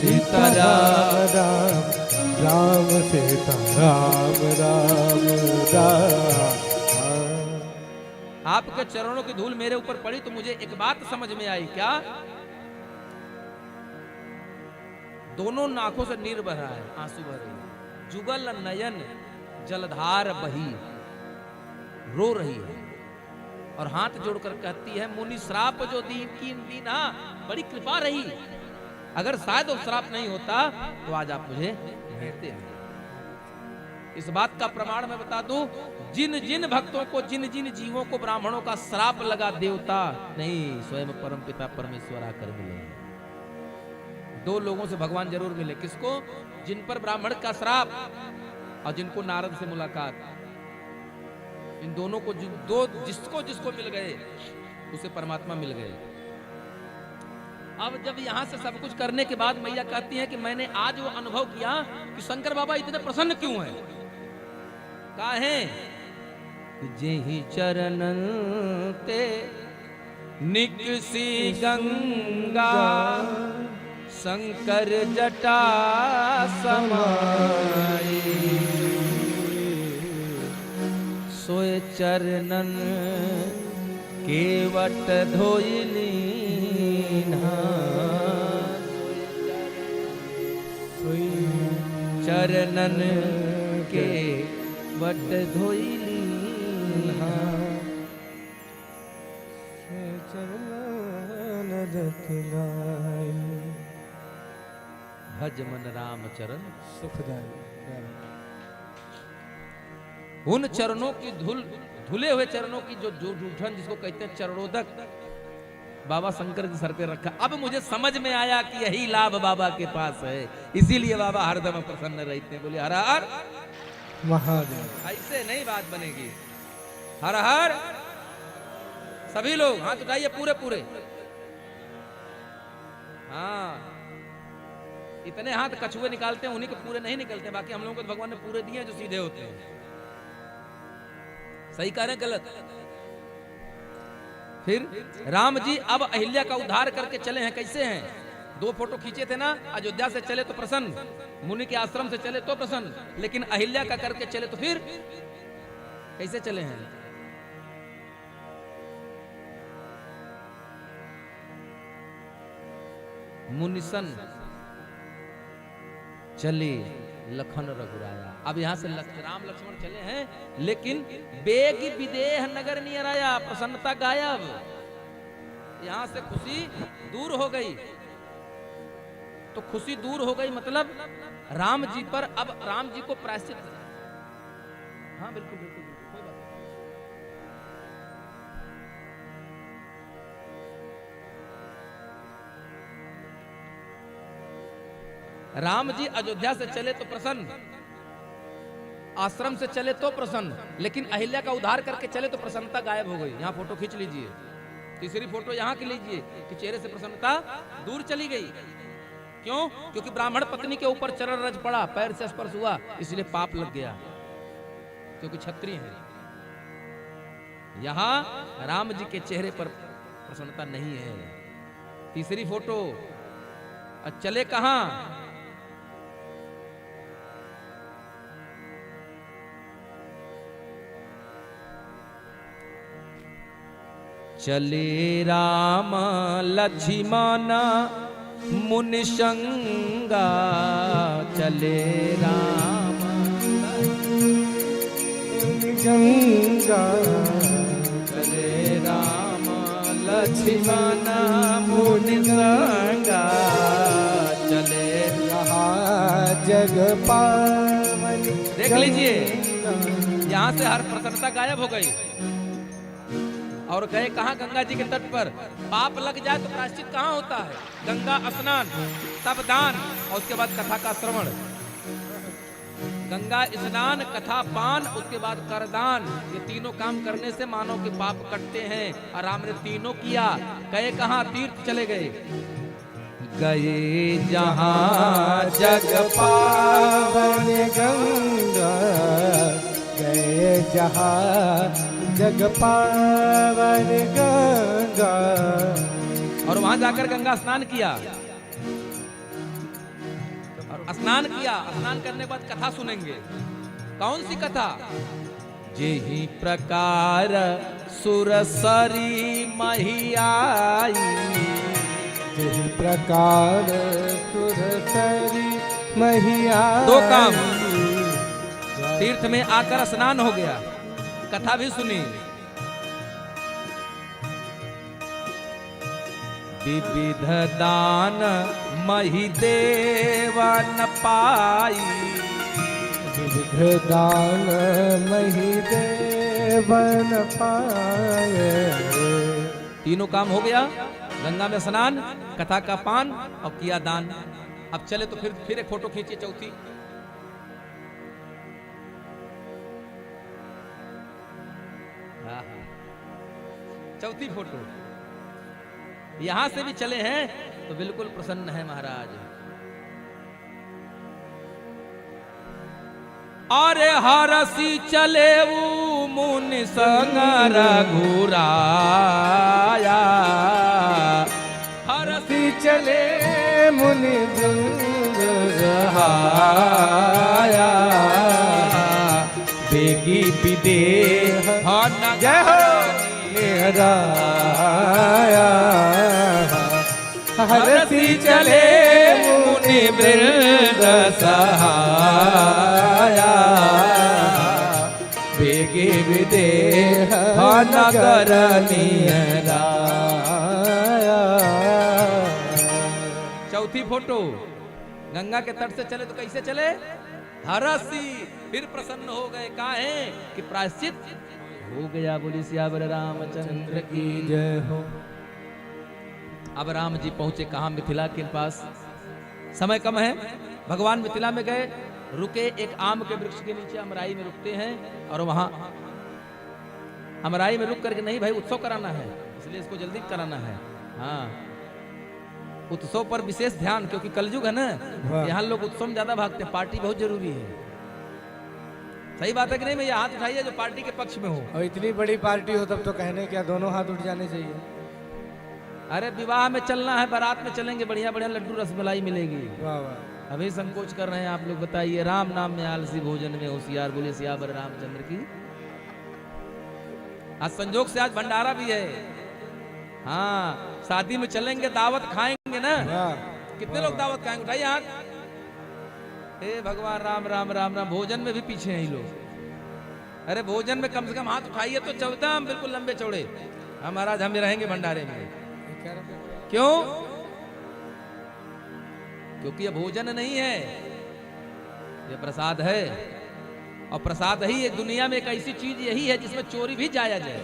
सीता राम राम राम सीता राम राम राम। आपके चरणों की धूल मेरे ऊपर पड़ी तो मुझे एक बात समझ में आई। क्या? दोनों नाकों से नीर बह रहा है, आंसू बह रही है, जुगल नयन जलधार बही रो रही है और हाथ जोड़कर कहती है मुनि श्राप जो दीन कीन दीना बड़ी कृपा रही, अगर शायद वो श्राप नहीं होता तो आज आप मुझे भेंटते हैं। इस बात का प्रमाण मैं बता दूं, जिन जिन भक्तों को जिन जिन जीवों को ब्राह्मणों का श्राप लगा देवता नहीं स्वयं परम पिता परमेश्वर आकर मिले। दो लोगों से भगवान जरूर मिले, किसको? जिन पर ब्राह्मण का श्राप और जिनको नारद से मुलाकात। इन दोनों को जिसको जिसको मिल गए उसे परमात्मा मिल गए। अब जब यहां से सब कुछ करने के बाद मैया कहती है कि मैंने आज वो अनुभव किया कि शंकर बाबा इतने प्रसन्न क्यों हैं। काहे? जेहि चरणन ते निकसी गंगा शंकर जटा समाई सोए चरणन केवट धोइली चरणन के वट धोइली भज मन राम चरण सुखदाई। उन चरणों की धुले हुए चरणों की जो जूठन जिसको कहते हैं चरणोदक बाबा शंकर के सर पे रखा। अब मुझे समझ में आया कि यही लाभ बाबा के पास है, इसीलिए बाबा हरदम प्रसन्न रहते हैं। बोले हर हर महादेव। ऐसे नहीं बात बनेगी। हर हर सभी लोग हाथ उठाइए पूरे पूरे। हाँ, इतने हाथ कछुए निकालते हैं, उन्हीं के पूरे नहीं निकलते, बाकी हम लोगों को तो भगवान ने पूरे दिए हैं जो सीधे होते हैं। सही कह रहे हैं गलत? फिर राम जी अब अहिल्या का उद्धार करके चले हैं। कैसे हैं? 2 फोटो खींचे थे ना, अयोध्या से चले तो प्रसन्न, मुनि के आश्रम से चले तो प्रसन्न, लेकिन अहिल्या का करके चले तो फिर कैसे चले हैं? मुनिसन चले लखन रघुराया। अब यहां से राम लक्ष्मण चले हैं, लेकिन बेग विदेह नगर नियर आया, प्रसन्नता गायब। यहां से खुशी दूर हो गई। तो खुशी दूर हो गई मतलब राम जी पर अब राम जी को प्रायश्चित। हाँ बिल्कुल बिल्कुल बिल्कुल, कोई बात नहीं। राम जी अयोध्या से चले तो प्रसन्न, आश्रम से चले तो प्रसन्न, लेकिन अहिल्या का उद्धार करके चले तो प्रसन्नता गायब हो गई। यहाँ फोटो खींच लीजिए, तीसरी फोटो यहाँ की लीजिए कि चेहरे से प्रसन्नता दूर चली गई। क्यों? क्योंकि ब्राह्मण पत्नी के ऊपर चरण रज पड़ा, पैर से स्पर्श हुआ, इसलिए पाप लग गया, क्योंकि क्षत्रिय है। यहां राम जी के चेहरे पर प्रसन्नता नहीं है। तीसरी फोटो, चले कहां? चले राम लक्ष्मण मुनि संगा, चले राम गंगा चले राम छिपाना मुनि संगा चले। यहाँ जग पावन। देख लीजिए, यहाँ से हर प्रसन्नता गायब हो गई और गए कहाँ? गंगा जी के तट पर। पाप लग जाए तो प्रायश्चित कहाँ होता है? गंगा स्नान, तब दान और उसके बाद कथा का श्रवण। गंगा स्नान, कथा पान, उसके बाद करदान, ये तीनों काम करने से मानव के पाप कटते हैं। और राम ने तीनों किया। गए कहाँ? तीर्थ चले गए। गए जहाँ जग पावन गंगा, गए जहाँ जग पावन गंगा। और वहां जाकर गंगा स्नान किया। और स्नान किया, स्नान करने के बाद कथा सुनेंगे। कौन सी कथा? जेहि प्रकार सुरसरी महियाई। जिस प्रकार सुरसरी मैया। दो काम, तीर्थ में आकर स्नान हो गया, कथा भी सुनी। विविध दान मही देवन पाई। विविध दान मही देवन पाए। तीनों काम हो गया। गंगा में स्नान, कथा का पान और किया दान। अब चले तो फिर एक फोटो खींचिए, चौथी। चौथी फोटो। यहां से भी चले हैं तो बिल्कुल प्रसन्न है महाराज। अरे हरसी चले वो मुनि संग रघुराया। हरसी चले मुनि वृंद रहाया। बेगी विदेह जय हो निहराया। हरसी चले मुनि वृंद सहाया। बेगी विदेह नगर निहराया। चौथी फोटो। गंगा के तट से चले तो कैसे चले? हरसी, फिर प्रसन्न हो गए। काहे कि प्रायश्चित हो गया। बोली सियावर रामचंद्र की जय हो। अब राम जी पहुंचे कहां? मिथिला के पास। समय कम है। भगवान मिथिला में गए, रुके एक आम के वृक्ष के नीचे, अमराई में रुकते हैं। और वहां अमराई में रुक करके नहीं भाई उत्सव कराना है, इसलिए इसको जल्दी कराना है। हाँ, उत्सव पर विशेष ध्यान, क्योंकि कलयुग है ना, यहाँ लोग उत्सव में ज्यादा भागते हैं। पार्टी बहुत जरूरी है। सही बात है कि नहीं? मैं हाथ उठाइए जो पार्टी के पक्ष में हो। और इतनी बड़ी पार्टी हो तब तो कहने क्या, दोनों हाथ उठ जाने चाहिए। अरे विवाह में चलना है, बारात में चलेंगे, बढ़िया बढ़िया लड्डू रसमलाई मिलेगी। वाह वाह। अभी संकोच कर रहे हैं आप लोग। बताइए, राम नाम में आलसी, भोजन में होशियार। बोले सियावर रामचंद्र की। आज संजोग से आज भंडारा भी है। हाँ, शादी में चलेंगे, दावत खाएंगे ना। कितने लोग दावत खाएंगे? उठाइए हाथ। हे भगवान राम राम राम राम। भोजन में भी पीछे हैं ये लोग। अरे भोजन में कम से कम हाथ उठाइए तो चौदह हम बिल्कुल लंबे चौड़े। हम महाराज हम रहेंगे भंडारे में। क्यों? क्योंकि ये भोजन नहीं है, ये प्रसाद है। और प्रसाद ही एक दुनिया में एक ऐसी चीज यही है जिसमें चोरी भी जायज है।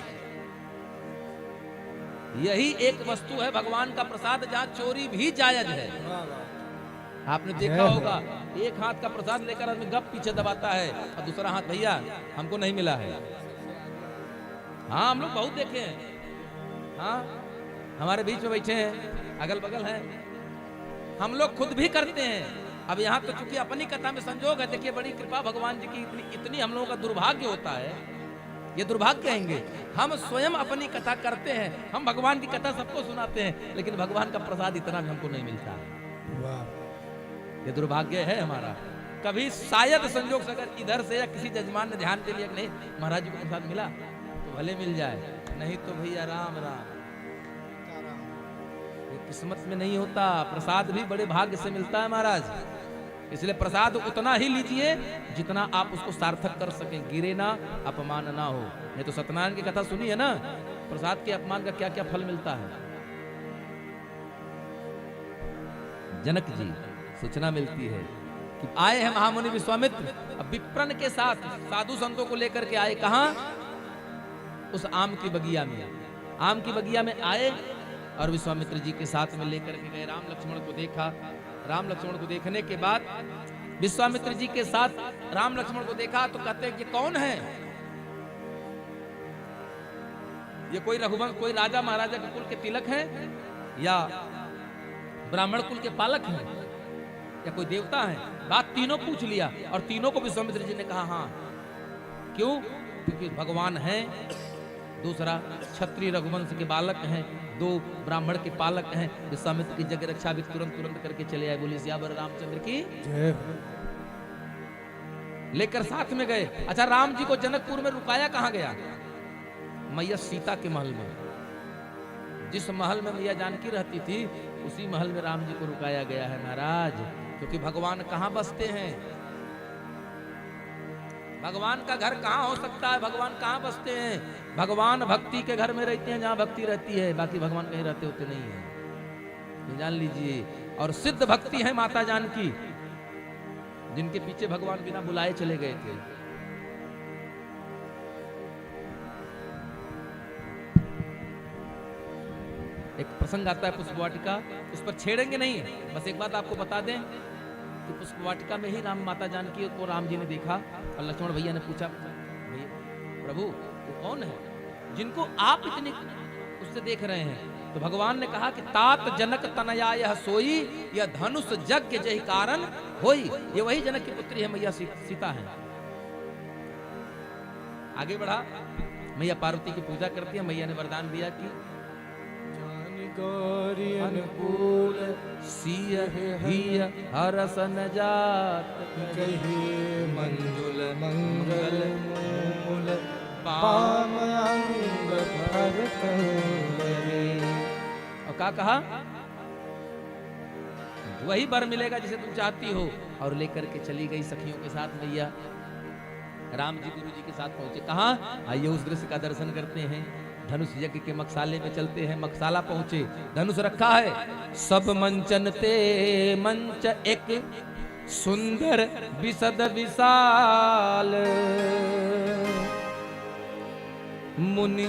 यही एक वस्तु है भगवान का प्रसाद जहां चोरी भी जायज है। आपने देखा होगा, एक हाथ का प्रसाद लेकर आदमी गप पीछे दबाता है और दूसरा हाथ, भैया हमको नहीं मिला है। हाँ, हम लोग बहुत देखे हैं। हाँ, हमारे बीच में बैठे हैं, अगल बगल हैं, हम लोग खुद भी करते हैं। अब यहाँ तो चूंकि अपनी कथा में संजोग है, देखिए बड़ी कृपा भगवान जी की। इतनी हम लोगों का दुर्भाग्य होता है, ये दुर्भाग्य कहेंगे, हम स्वयं अपनी कथा करते हैं, हम भगवान की कथा सबको सुनाते हैं, लेकिन भगवान का प्रसाद इतना भी हमको नहीं मिलता है। ये दुर्भाग्य है हमारा। कभी शायद संजोग से अगर इधर से या किसी जजमान ने ध्यान दे लिया कि नहीं महाराज जी को प्रसाद मिला तो भले मिल जाए, नहीं तो भैया राम राम। ये किस्मत में नहीं होता। प्रसाद भी बड़े भाग्य से मिलता है महाराज। इसलिए प्रसाद उतना ही लीजिए जितना आप उसको सार्थक कर सकें, गिरे ना, अपमान ना हो। नहीं तो सत्यनारायण की कथा सुनी है ना, प्रसाद के अपमान का क्या क्या फल मिलता है। जनक जी सूचना मिलती है कि आए हैं महामुनि विश्वामित्र, अब विप्रन के साथ साधु संतों को लेकर के आए। कहां? उस आम की बगिया में। आम की बगिया में आए और विश्वामित्र जी के साथ में लेकर के गए। राम लक्ष्मण को देखा। राम लक्ष्मण को देखने के बाद विश्वामित्र जी के साथ राम लक्ष्मण को देखा तो कहते हैं ये कौन है? ये कोई रघुवंश, कोई राजा महाराजा के कुल के तिलक हैं या ब्राह्मण कुल के पालक हैं या कोई देवता है? बात तीनों पूछ लिया और तीनों को विश्वामित्र जी ने कहा हाँ। क्यों? क्योंकि भगवान हैं, दूसरा क्षत्रिय रघुवंश के बालक हैं, दो ब्राह्मण के पालक हैं। विश्वामित्र की जग रक्षा भी तुरंत करके चले आए। बोली सियावर रामचंद्र की जय। लेकर साथ में गए। अच्छा, राम जी को जनकपुर में रुकाया कहां गया? मैया सीता के महल में। जिस महल में मैया जानकी रहती थी उसी महल में राम जी को रुकाया गया है महाराज। क्योंकि भगवान कहां बसते हैं? भगवान का घर कहां हो सकता है? भगवान कहां बसते हैं? भगवान भक्ति के घर में रहते हैं जहां भक्ति रहती है। बाकी भगवान कहीं रहते होते नहीं है, ये जान लीजिए। और सिद्ध भक्ति है माता जानकी, जिनके पीछे भगवान बिना बुलाए चले गए थे। एक प्रसंग आता है पुष्प वाटिका, उस पर छेड़ेंगे नहीं। बस एक बात आपको बता दें कि पुष्प वाटिका में ही राम माता जानकी को राम जी ने देखा और लक्ष्मण भैया ने पूछा, भैया प्रभु वो कौन है जिनको आप इतनी उससे देख रहे हैं? तो भगवान ने कहा कि तात जनक तनया यह सोई, यह धनुष यज्ञ जहि कारण होई। ये वही जनक की पुत्री है, मैया सीता है। आगे बढ़ा, मैया पार्वती की पूजा करती है। मैया ने वरदान दिया कि गौरी अनुकूल सिय हिय हरसन जात, कहे मंजुल मंगल मूल पाम अंग भरत हरे। और क्या कहा? वही वर मिलेगा जिसे तुम चाहती हो। और लेकर के चली गई सखियों के साथ मैया। राम जी गुरु जी के साथ पहुंचे। कहां? आइए उस दृश्य का दर्शन करते हैं। धनुष यज्ञ के मकसाले में चलते हैं। मकसाला पहुंचे, धनुष रखा है। सब मंचन ते मंच एक सुंदर विशद विशाल, मुनि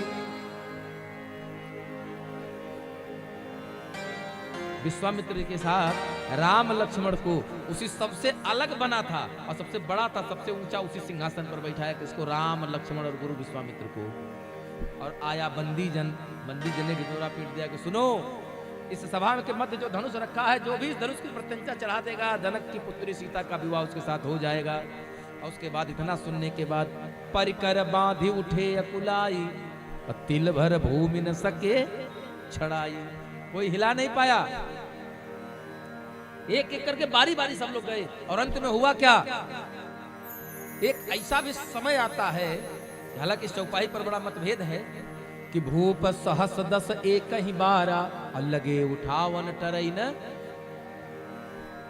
विश्वामित्र के साथ राम लक्ष्मण को उसी सबसे अलग बना था और सबसे बड़ा था, सबसे ऊंचा उसी सिंहासन पर बैठाया किसको? राम लक्ष्मण और गुरु विश्वामित्र को। और आया बंदी जन ने ढिढोरा पीट दिया कि सुनो, इस सभा के मध्य जो धनुष रखा है, जो भी इस धनुष की प्रत्यंचा चढ़ा देगा, जनक की पुत्री सीता का विवाह उसके साथ हो जाएगा। और उसके बाद इतना सुनने के बाद परिकर बांधी उठे अकुलाई, तिल भर भूमि न सके छड़ाई। कोई हिला नहीं पाया। एक एक करके बारी बारी सब लोग गए। और अंत में हुआ क्या? एक ऐसा भी समय आता है, हालांकि इस चौपाई पर बड़ा मतभेद है, कि भूप सहस दस एक ही बारा, अलगे उठावन टरई न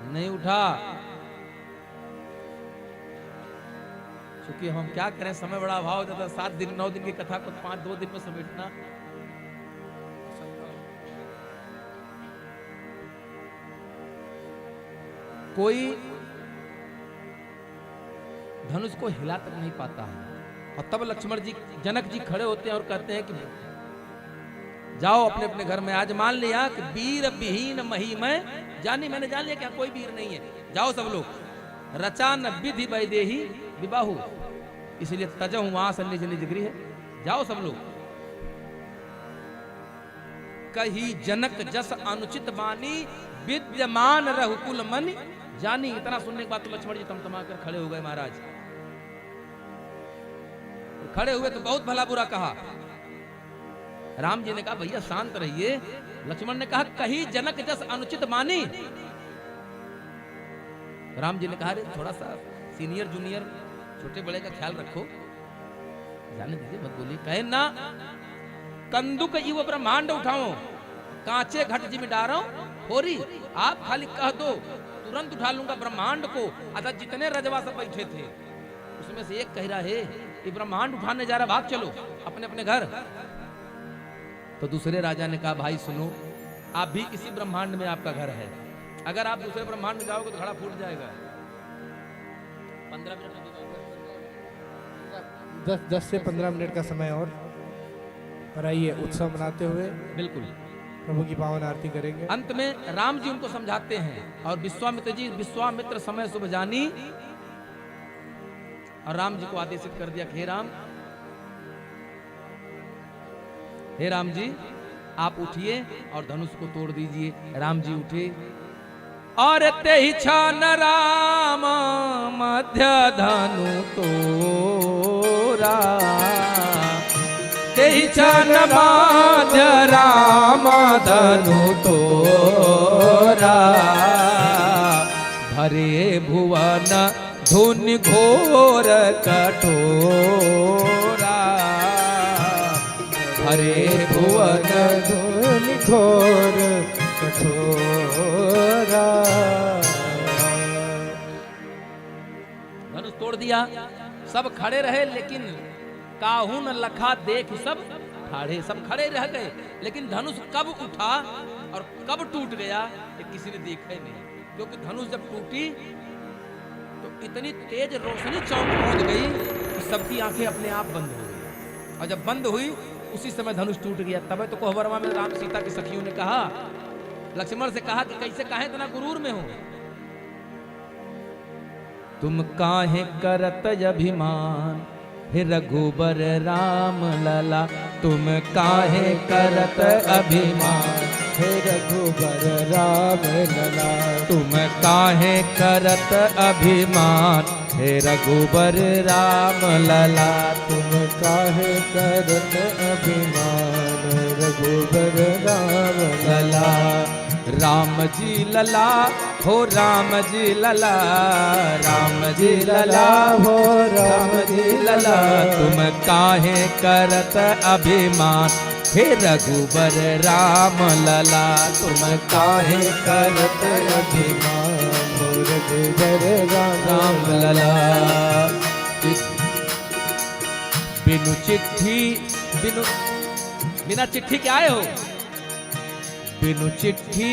नहीं उठा। क्योंकि हम क्या करें, समय बड़ा अभाव हो जाता। 7 दिन 9 दिन की कथा को 2 दिन में समेटना। कोई धनुष को हिला तक नहीं पाता है। और तब लक्ष्मण जी, जनक जी खड़े होते हैं और कहते हैं कि जाओ अपने अपने घर में। आज मान लिया कि वीर विहीन मही में जानी, मैंने जान लिया कि कोई वीर नहीं है। जाओ सब लोग। रचान विधि वैदेही विबाहु, इसलिए तजहु वास निज निज गृह। जाओ सब लोग। कही जनक जस अनुचित बानी, विद्यमान रघुकुल मनि जानी। इतना सुनने के बाद तो लक्ष्मण जी तमतमा कर खड़े हो गए महाराज। खड़े हुए तो बहुत भला बुरा कहा। राम जी ने कहा भैया शांत रहिए। लक्ष्मण ने कहा कही जनक जस अनुचित मानी। राम जी ने कहा थोड़ा सा सीनियर जूनियर छोटे बड़े का ख्याल रखो, जाने दीजिए, मत बोलिए। कहे ना कंदुक इव ब्रह्मांड उठाओ, कांचे घट जी में डारो होरी। आप खाली कह दो, तुरंत उठा लूंगा ब्रह्मांड को। अतः जितने रजवा सब बैठे थे उसमें से एक कह रहा है कि ब्रह्मांड उठाने जा रहा, भाग चलो अपने अपने घर। तो दूसरे राजा ने कहा भाई सुनो, आप भी इसी ब्रह्मांड में आपका घर है, अगर आप दूसरे ब्रह्मांड में जाओगे तो घड़ा फूट जाएगा। 15 मिनट 10 से 15 मिनट का समय और आइए उत्सव मनाते हुए बिल्कुल प्रभु की पावन आरती करेंगे। अंत में राम जी उनको समझाते हैं और विश्वामित्र जी, विश्वामित्र समय शुभ जानी, और राम जी को आदेशित कर दिया कि हे राम जी आप उठिए और धनुष को तोड़ दीजिए। राम जी उठे और ते ही छान राम मध्य धनु तोरा, ते ही छान मध्य राम धनु तोरा, भरे भुवन धुनि घोर कठोरा, हरे भुवन धुनि घोर कठोरा। धनुष तोड़ दिया, सब खड़े रहे, लेकिन काहू न लखा देख सब ठाड़े, सब खड़े रह गए, लेकिन धनुष कब उठा और कब टूट गया ये किसी ने देखा ही नहीं, क्योंकि धनुष जब टूटी तो इतनी तेज रोशनी चौंक पहुंच गई कि सबकी आंखें अपने आप बंद हो गई, और जब बंद हुई उसी समय धनुष टूट गया। तब तो कोहबरमा में राम सीता की सखियों ने कहा, लक्ष्मण से कहा कि कैसे काहे इतना गुरूर में हो, तुम काहे करत अभिमान, हे रघुबर राम लला, तुम काहे करत अभिमान, हे रघुबर राम लला, तुम काहे करत अभिमान, हे रघुबर राम लला, तुम काहे करत अभिमान, रघुबर राम लला। राम जी लला हो राम जी लला, राम जी लला हो राम जी लला, तुम काहे करत अभिमान, हे रघुबर राम लला, तुम काहे करत अभिमान, रघुबर राम लला। बिनु चिट्ठी बिना चिट्ठी के आए हो, बिनु चिट्ठी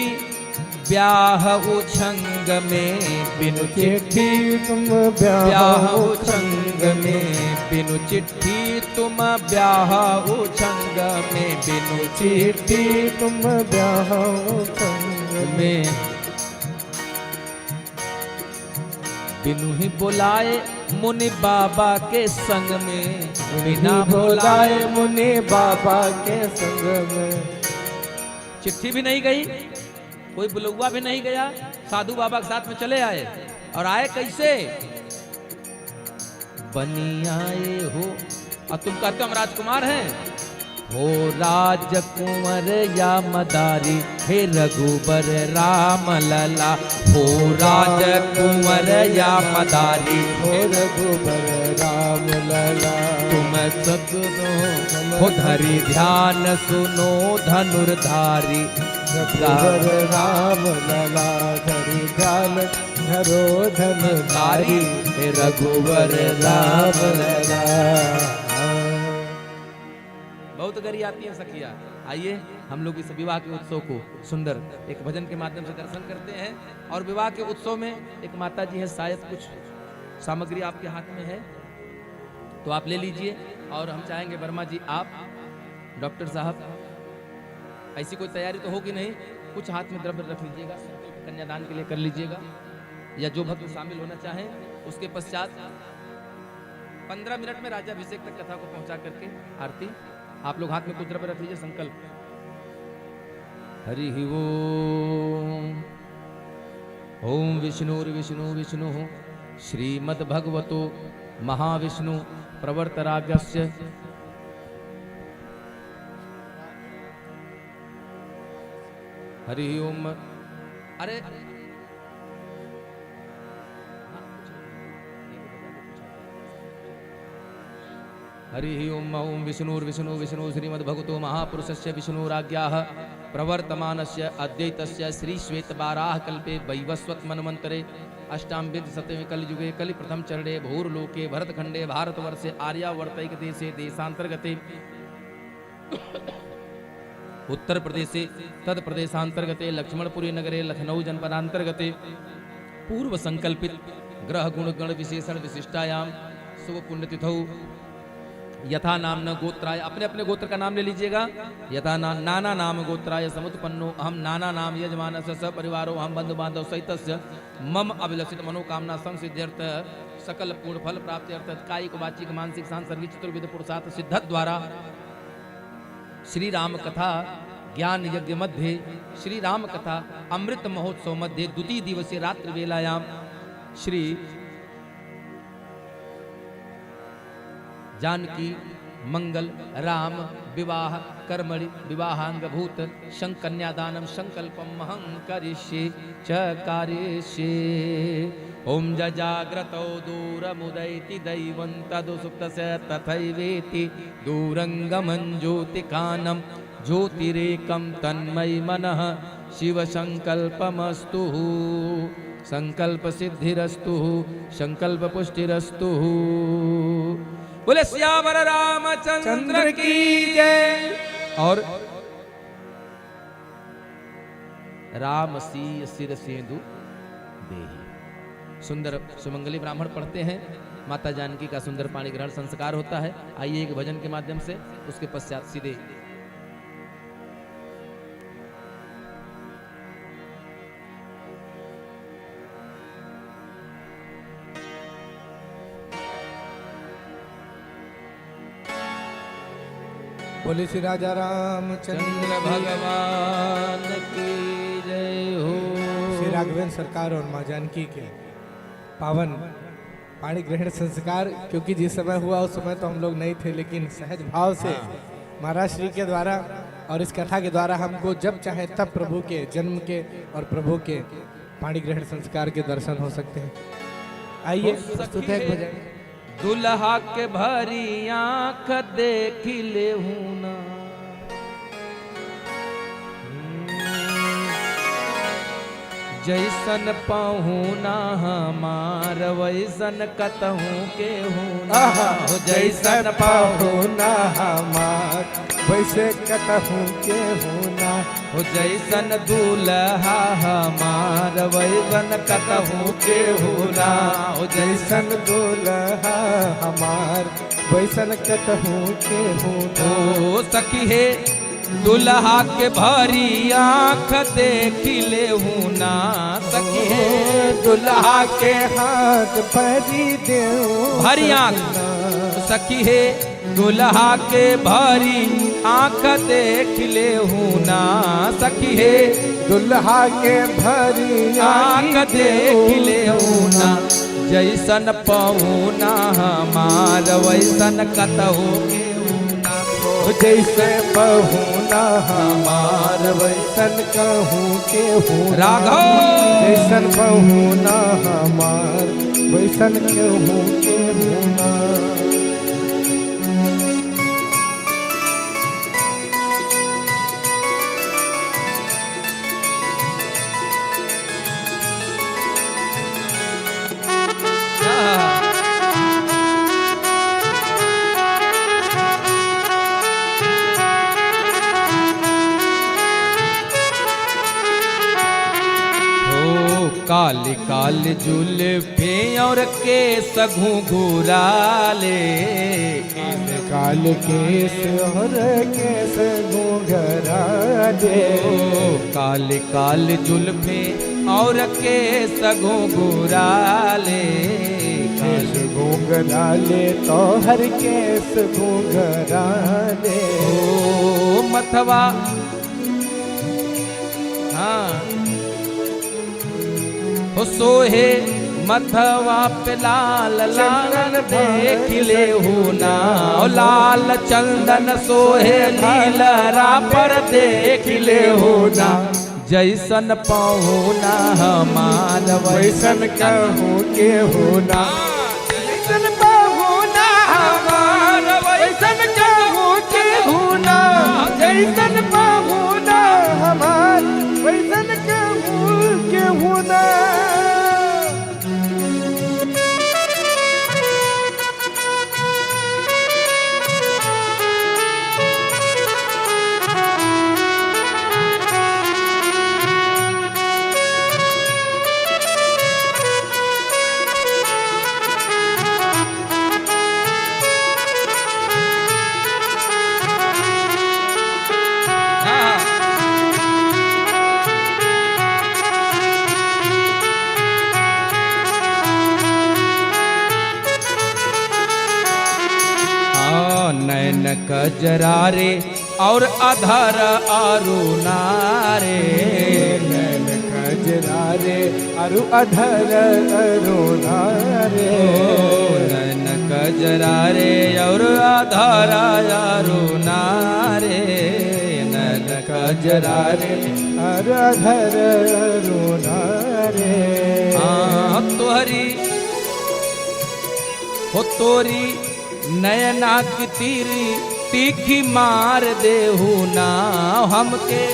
ब्याह उछंग में, बिनु चिट्ठी तुम ब्याह उछंग में, बिनु चिट्ठी तुम ब्याह उछंग में, बिनु चिट्ठी तुम ब्याह उछंग में, बिनु ही बुलाए मुनि बाबा के संग में, बिना बुलाए मुनि बाबा के संग में। चिट्ठी भी नहीं गई, कोई बुलौआ भी नहीं गया, साधु बाबा के साथ में चले आए, और आए कैसे, बनी आए हो, और तुम कहते हो हम राजकुमार हैं, हो राजकुंवर या मदारी, हे रघुबर राम लला, हो राजकुंवर या मदारी, हो रघुबर राम लला, तुम सगुनो हो धरि ध्यान सुनो धनुर्धारी, रघुबर राम लला, धरि ध्यान धरो धनुर्धारी, हे रघुबर राम लला। बहुत गरी आती है सखिया। आइए हम लोग इस विवाह के उत्सव को सुंदर एक भजन के माध्यम से दर्शन करते हैं, और विवाह के उत्सव में एक माता जी है, शायद कुछ सामग्री आपके हाथ में है तो आप ले लीजिए, और हम चाहेंगे वर्मा जी, आप डॉक्टर साहब, ऐसी कोई तैयारी तो होगी नहीं, कुछ हाथ में द्रव्य रख लीजिएगा, कन्यादान के लिए कर लीजिएगा, या जो भक्त शामिल होना चाहें। उसके पश्चात 15 मिनट में राजाभिषेक तक कथा को पहुंचा करके आरती। आप लोग हाथ में कुछ द्रव्य रख लीजिए, संकल्प। हरि ओम। ओम विष्णुर्विष्णु विष्णु श्रीमद्भगवतो महाविष्णु प्रवर्तरागस्य हरि ओम। अरे हरि ओम। ओम विष्णुर्विष्णु विष्णु श्रीमद्भगवतो महापुरुषस्य विष्णुराज्ञाः प्रवर्तमानस्य अद्वैतस्य श्री श्वेतवाराह कल्पे वैवस्वत मन्वन्तरे अष्टाम्बित शतमे कलियुगे कलि प्रथम चरणे भूर्लोके भरतखंडे भारतवर्षे आर्यावर्तैक देशे देशांतर्गते उत्तर प्रदेशे तद प्रदेशांतर्गते लक्ष्मणपुरी नगरे लखनऊ जनपदांतर्गते पूर्व संकल्पित ग्रह गुण गण विशेषण विशिष्टायाम शुभ पुण्यतिथौ यथा नाम न गोत्राय, अपने अपने गोत्र का नाम ले लीजिएगा। यथा नाना नाम गोत्राय समुत्पन्नो अहम नाना नाम यजमानस्य सपरिवारो अहम बंधु बांधव सहितस्य मम अभिलषित मनोकामना संसिद्ध्यर्थ सकल पूर्ण फल प्राप्ति अर्थ कायिक वाचिक मानसिक सांसर्गिक चतुर्विध पुरुषार्थ सिद्धत द्वारा श्री राम कथा ज्ञान यज्ञ मध्य श्री राम कथा अमृत महोत्सव मध्य द्वितीय दिवसीय रात्रि वेलायाम श्री जानकी मंगल राम विवाह कर्मणि विवाहांगभूत शंकन्यादानम संकल्पम महं करिष्ये च कार्यष्ये। ओम जजाग्रतौ दूरमुदैति दैवं तदुसुप्तस्य तथैवेति दूरंगमं ज्योतिकानं ज्योतिरेकं तन्मयि मनः शिव संकल्पमस्तु संकल्प सिद्धिरस्तु संकल्प पुष्टिरस्तु। बोले सियावर रामचंद्र की जय। और राम सीय सिर सेंदु देहि। सुंदर सुमंगली ब्राह्मण पढ़ते हैं, माता जानकी का सुंदर पाणी ग्रहण संस्कार होता है। आइए एक भजन के माध्यम से, उसके पश्चात सीधे बोले श्री राजा रामचंद्र चंद्र भगवान की जय हो। श्री राघवेंद्र सरकार और माँ जानकी के पावन पाणी ग्रहण संस्कार, क्योंकि जिस समय हुआ उस समय तो हम लोग नहीं थे, लेकिन सहज भाव से महाराज श्री के द्वारा और इस कथा के द्वारा हमको जब चाहे तब प्रभु के जन्म के और प्रभु के पाणी ग्रहण संस्कार के दर्शन हो सकते हैं। आइए प्रस्तुत है एक भजन। दुल्हा के भरी आंख देख ले हूं ना, जैसन पहुना हमार वैसन कतहूँ के हूँ। जैसन पहुना हमार वैसे कतहूँ के होना। हो जैसन दूल्हा हमार वैसन कतहूँ के होना। हो जैसन दूल्हा हमार वैसन कतहूँ के होना। ओ सखी है दुल्हा के भरी आँख देख ले हूँ ना। सखी है दुल्हा के हाथ भरी दे भरी आँख। सखी है दुल्हा के भरी आँख देख ले हूँ ना। सखी है दुल्हा के भरी आँख देख ले हूँ ना। जैसन पहुना हमार वैसन कतहूँ के हूँ। जैसे पहुना हमार वैसन कहूँ के हूँ। राघव जैसन पहुना हमार वैसन कहूँ के हूँ। काली काली जुल्फे और केस घुंघराले। काल केस और केस घुंघराले। काली काली जुल्फे और केस घुंघराले। केस घुंघराले तो हर केस घुंघराले। ओ मथवा हाँ हो सोहे मथवा पे लाल लाल देख ले हूँ ना। लाल चंदन सोहे लीलरा पर देख ले हूँ ना। जैसन पहुना हमार वैसन कहूँ के हूँ ना। जैसन पहुना हमार वैसन कहूँ के हूँ ना। जैसन पहुना हमार वैसन कहूँ के हूँ ना। कजरारे और अधर अरुणारे, नैन कजरारे अरु अधर अरुणारे, नैन कजरारे और अधर अरुणारे, नैन कजरारे अरु अधर अरुणारे। तोहरी हो तोरी नयना की तीरी तीखी मार देहू ना, हमके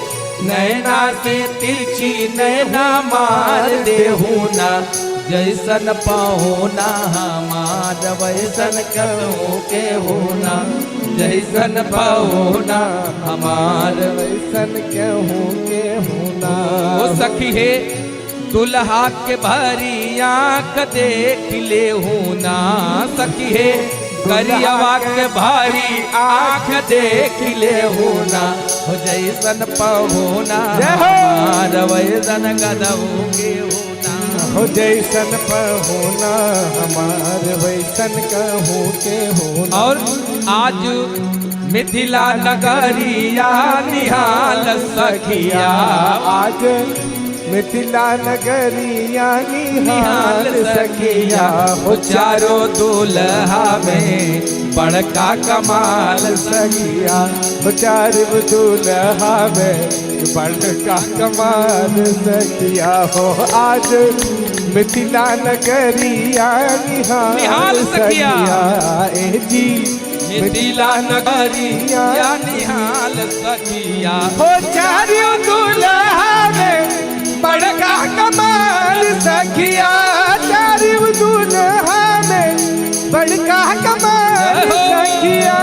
नैना से तिरछी नैना मार देहू ना, जैसन पाहुना हमार वैसन कहूँ के होना, जैसन पाहुना हमार वैसन कहूँ के होना। ओ सखी है दुल्हा के भरी आँख देख ले ना, सखी है करियवा के भारी आँख देख ले ना, हो जैसन पहुना हमार वैसन गदहू के होना, हो जैसन पहुना हमार वैसन कहूँ के होना। और आज मिथिला नगरिया निहाल सखिया, आज मिथिला नगरिया निहाल सखिया, हो चारों दुल्हा में बड़का कमाल सखिया, हो चारों दुल्हा में बड़का कमाल सखिया। हो आज मिथिला नगरिया निहाल सखिया, ए जी मिथिला नगरिया निहाल सखिया, हो चारों दुल्हा में बड़का कमाल सखिया, चारों दुल्हा में बड़का कमाल सखिया।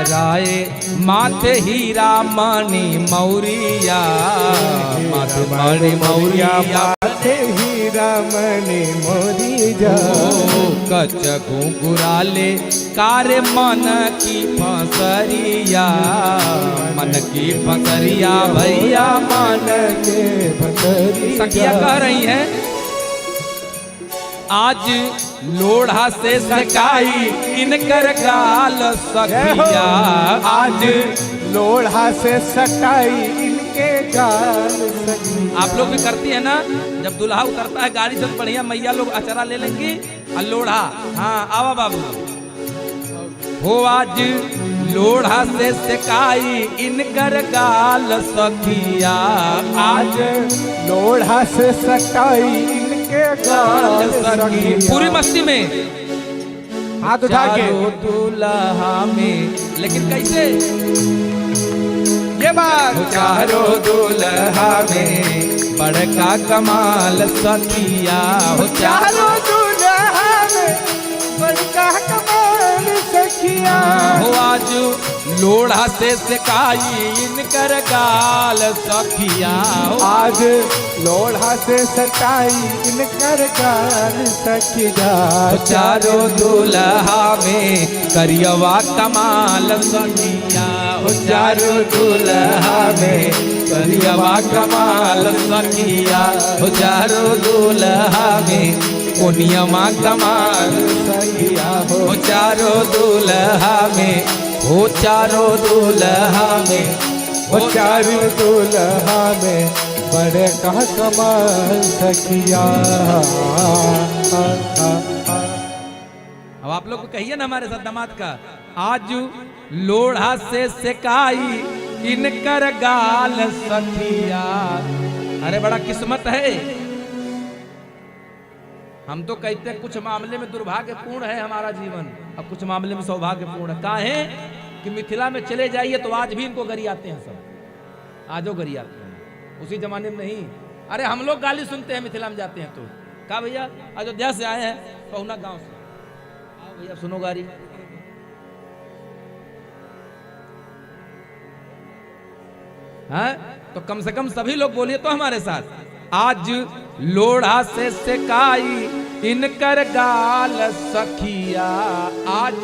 राय माथे हीरा मणि मौरिया, माथे मणि मौरिया, माथे हीरा मणि मौरिया, कच घुंघराले कारे मन की फसरिया, मन की फसरिया भैया मन के फसरिया। सखिया कह रही है आज लोढ़ा से सकाई इनकर गाल सखिया, आज लोढ़ा से सटाई इनके गाल सखिया। आप लोग भी करती है ना, जब दुल्हा उतरता है गाड़ी से बढ़िया मैया लोग अचरा ले लेंगी और लोढ़ा, हाँ आवा बाबू हो आज लोढ़ा से सकाई इनकर गाल सखिया, आज लोढ़ा से सटाई गाल सखिया। पूरी मस्ती में हाथ उठा के दुल्हा में, लेकिन कैसे ये बात, चारों दुल्हा में बड़का कमाल सखिया, हो चारों दुल्हा में बड़का कमाल सखिया। हो आज लोढ़ा से सकाई इनकर गाल सखिया, आज लोढ़ा से सटाई इनकर गाल सखिया। चारों दुल्हा में करियवा कमाल सखिया, हो चारों दुल्हा में करियवा कमाल सखिया, हो चारों दुल्हा में कोनियमा कमाल सखिया, हो चारों दुल्हा में, हो चारों दुल्हा में, हो चारों दुल्हा में बड़े का कमाल सखिया। अब आप लोग को कहिए ना हमारे साथ दामाद का, आज लोढ़ा से सेकाई इनकर गाल सखिया। अरे बड़ा किस्मत है, हम तो कहते हैं कुछ मामले में दुर्भाग्यपूर्ण है हमारा जीवन, अब कुछ मामले में सौभाग्यपूर्ण है। काहे कि मिथिला में चले जाइए तो आज भी इनको गरी आते हैं, सब आजो गरी आते हैं, उसी जमाने में नहीं। अरे हम लोग गाली सुनते हैं मिथिला में जाते हैं तो, कहा भैया अयोध्या से आए हैं पहुना गांव से, आओ भैया सुनो गारी। हाँ तो कम से कम सभी लोग बोलिए तो हमारे साथ, आज लोढ़ा से सिकाई इनकर गाल सखिया। आज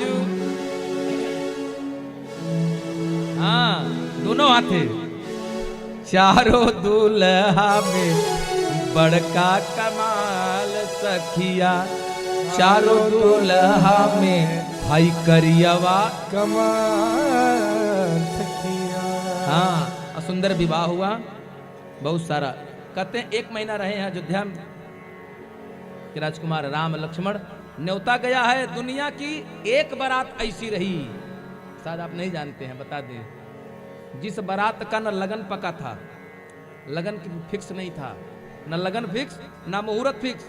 हाँ दोनों हाथे चारों दूल्हा में बड़का कमाल सखिया। चारों दूल्हा में हाई करियवा कमाल सखिया। हाँ सुंदर विवाह हुआ बहुत सारा। कहते हैं 1 महीना रहे हैं अयोध्या में कि राजकुमार राम लक्ष्मण। न्योता गया है दुनिया की एक बारात ऐसी रही, शायद आप नहीं जानते हैं, बता दें। जिस बारात का न लगन पका था, लगन की फिक्स नहीं था, न लगन फिक्स न मुहूर्त फिक्स,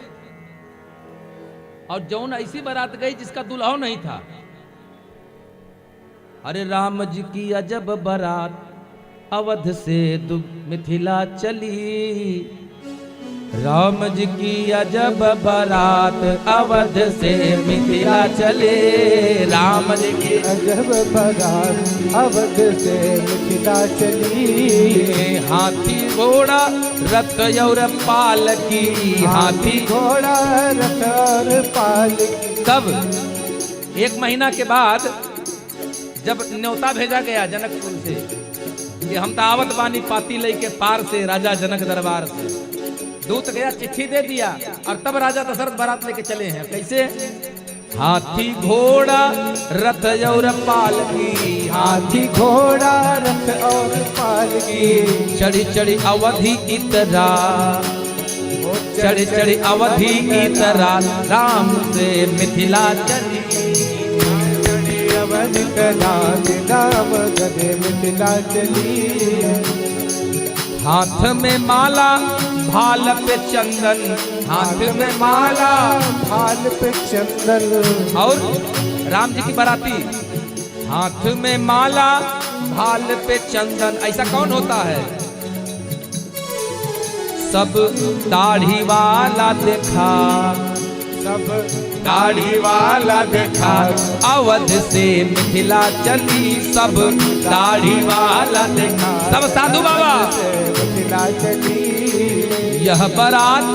और जौन ऐसी बारात गई जिसका दुल्हा नहीं था। अरे राम जी की अजब बारात अवध से मिथिला चली। राम जी की अजब बारात अवध से मिथिला चले। राम जी की अजब बारात अवध से मिथिला चली। हाथी घोड़ा रथ और पालकी। हाथी घोड़ा रथ और पालकी। तब 1 महीना के बाद जब न्योता भेजा गया जनकपुर से कि हम तावत बानी पाती लई के पार से राजा जनक दरबार से, दूत गया चिट्ठी दे दिया और तब राजा दशरथ बारात लेके चले हैं। कैसे? हाथी घोड़ा रथ और पालकी। हाथी घोड़ा रथ और पालकी। चढ़ी चढ़ी अवधि इतरा। चढ़ी चढ़ी अवधि इतरा। राम से मिथिला चली। अवधि राम गदे मिथिला चली। हाथ में माला भाल पे चंदन। हाथ में माला भाल पे चंदन। और राम जी की बाराती हाथ में माला भाल पे चंदन। ऐसा कौन होता है? सब दाढ़ी वाला देखा। सब दाढ़ी वाला देखा। अवध से मिथिला चली। सब दाढ़ी वाला देखा। सब साधु बाबा मिथिला चली। यह बारात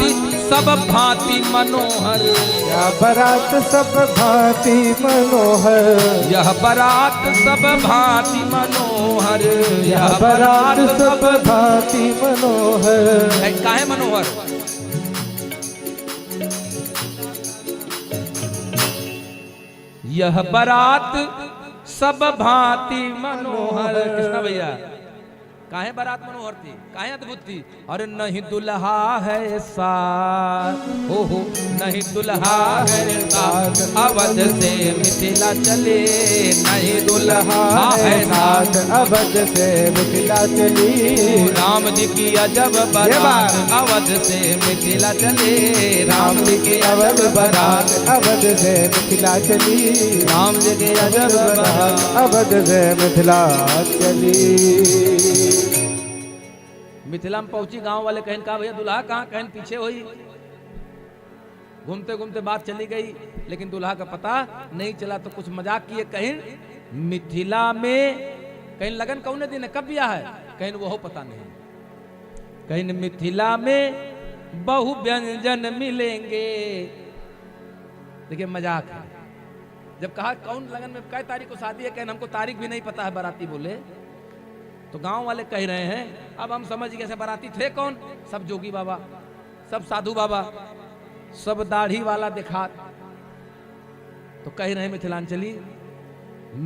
सब भांति मनोहर। यह बारात सब भांति मनोहर। यह बारात सब भांति मनोहर। यह बारात सब भांति मनोहर। काहे मनोहर? यह बारात सब भांति मनोहर। कृष्णा भैया काहे बारात मनोहर थी, काहे अद्भुत थी? अरे नहीं दुल्हा है साथ। हो नहीं दुल्हा है साथ। अवध से मिथिला चले। नहीं दुल्हा है साथ। अवध से मिथिला चली। राम जी की अजब बारात अवध से मिथिला चले। राम जी की अजब बारात अवध से मिथिला चली। राम जी की अजब बारात अवध से मिथिला चली। मिथिला में पहुंची, गांव वाले कहन कहा भैया दुल्हा कहाँ? कहन पीछे हुई। घूमते घूमते बात चली गई, लेकिन दुल्हा का पता नहीं चला। तो कुछ मजाक किए, कहन मिथिला में कहन लगन कौन दिन है, कब ब्याह है? कहन वो पता नहीं। कहन मिथिला में बहु व्यंजन मिलेंगे। देखिए मजाक है। जब कहा कौन लगन में कै तारीख को शादी है, कहन हमको तारीख भी नहीं पता है। बाराती बोले तो गांव वाले कह रहे हैं अब हम समझ गए से बाराती थे कौन? सब जोगी बाबा, सब साधु बाबा, सब दाढ़ी वाला देखा। तो कह रहे हैं मिथिलांचली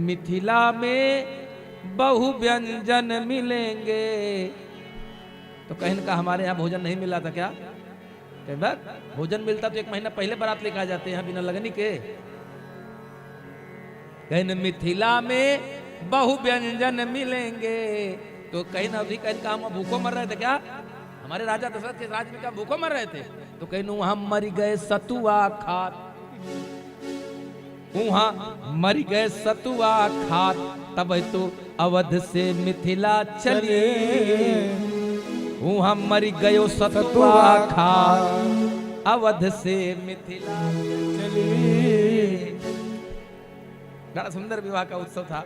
मिथिला में बहु व्यंजन मिलेंगे। तो कहने का हमारे यहाँ भोजन नहीं मिला था क्या? भोजन मिलता तो 1 महीना पहले बारात लेकर आ जाते हैं बिना लगनी के। कहने मिथिला में बहु व्यंजन मिलेंगे। तो कहीं ना भी कहीं हम भूखों मर रहे थे क्या? हमारे राजा दशरथ के राज में क्या भूखों मर रहे थे? तो कहीं वहां मर गए सतुआ खात। वहां मर गए सतुआ खात। तब तो अवध से मिथिला चली। वहां मर गयो सतुआ खात। अवध से मिथिला चली। बड़ा सुंदर विवाह का उत्सव था।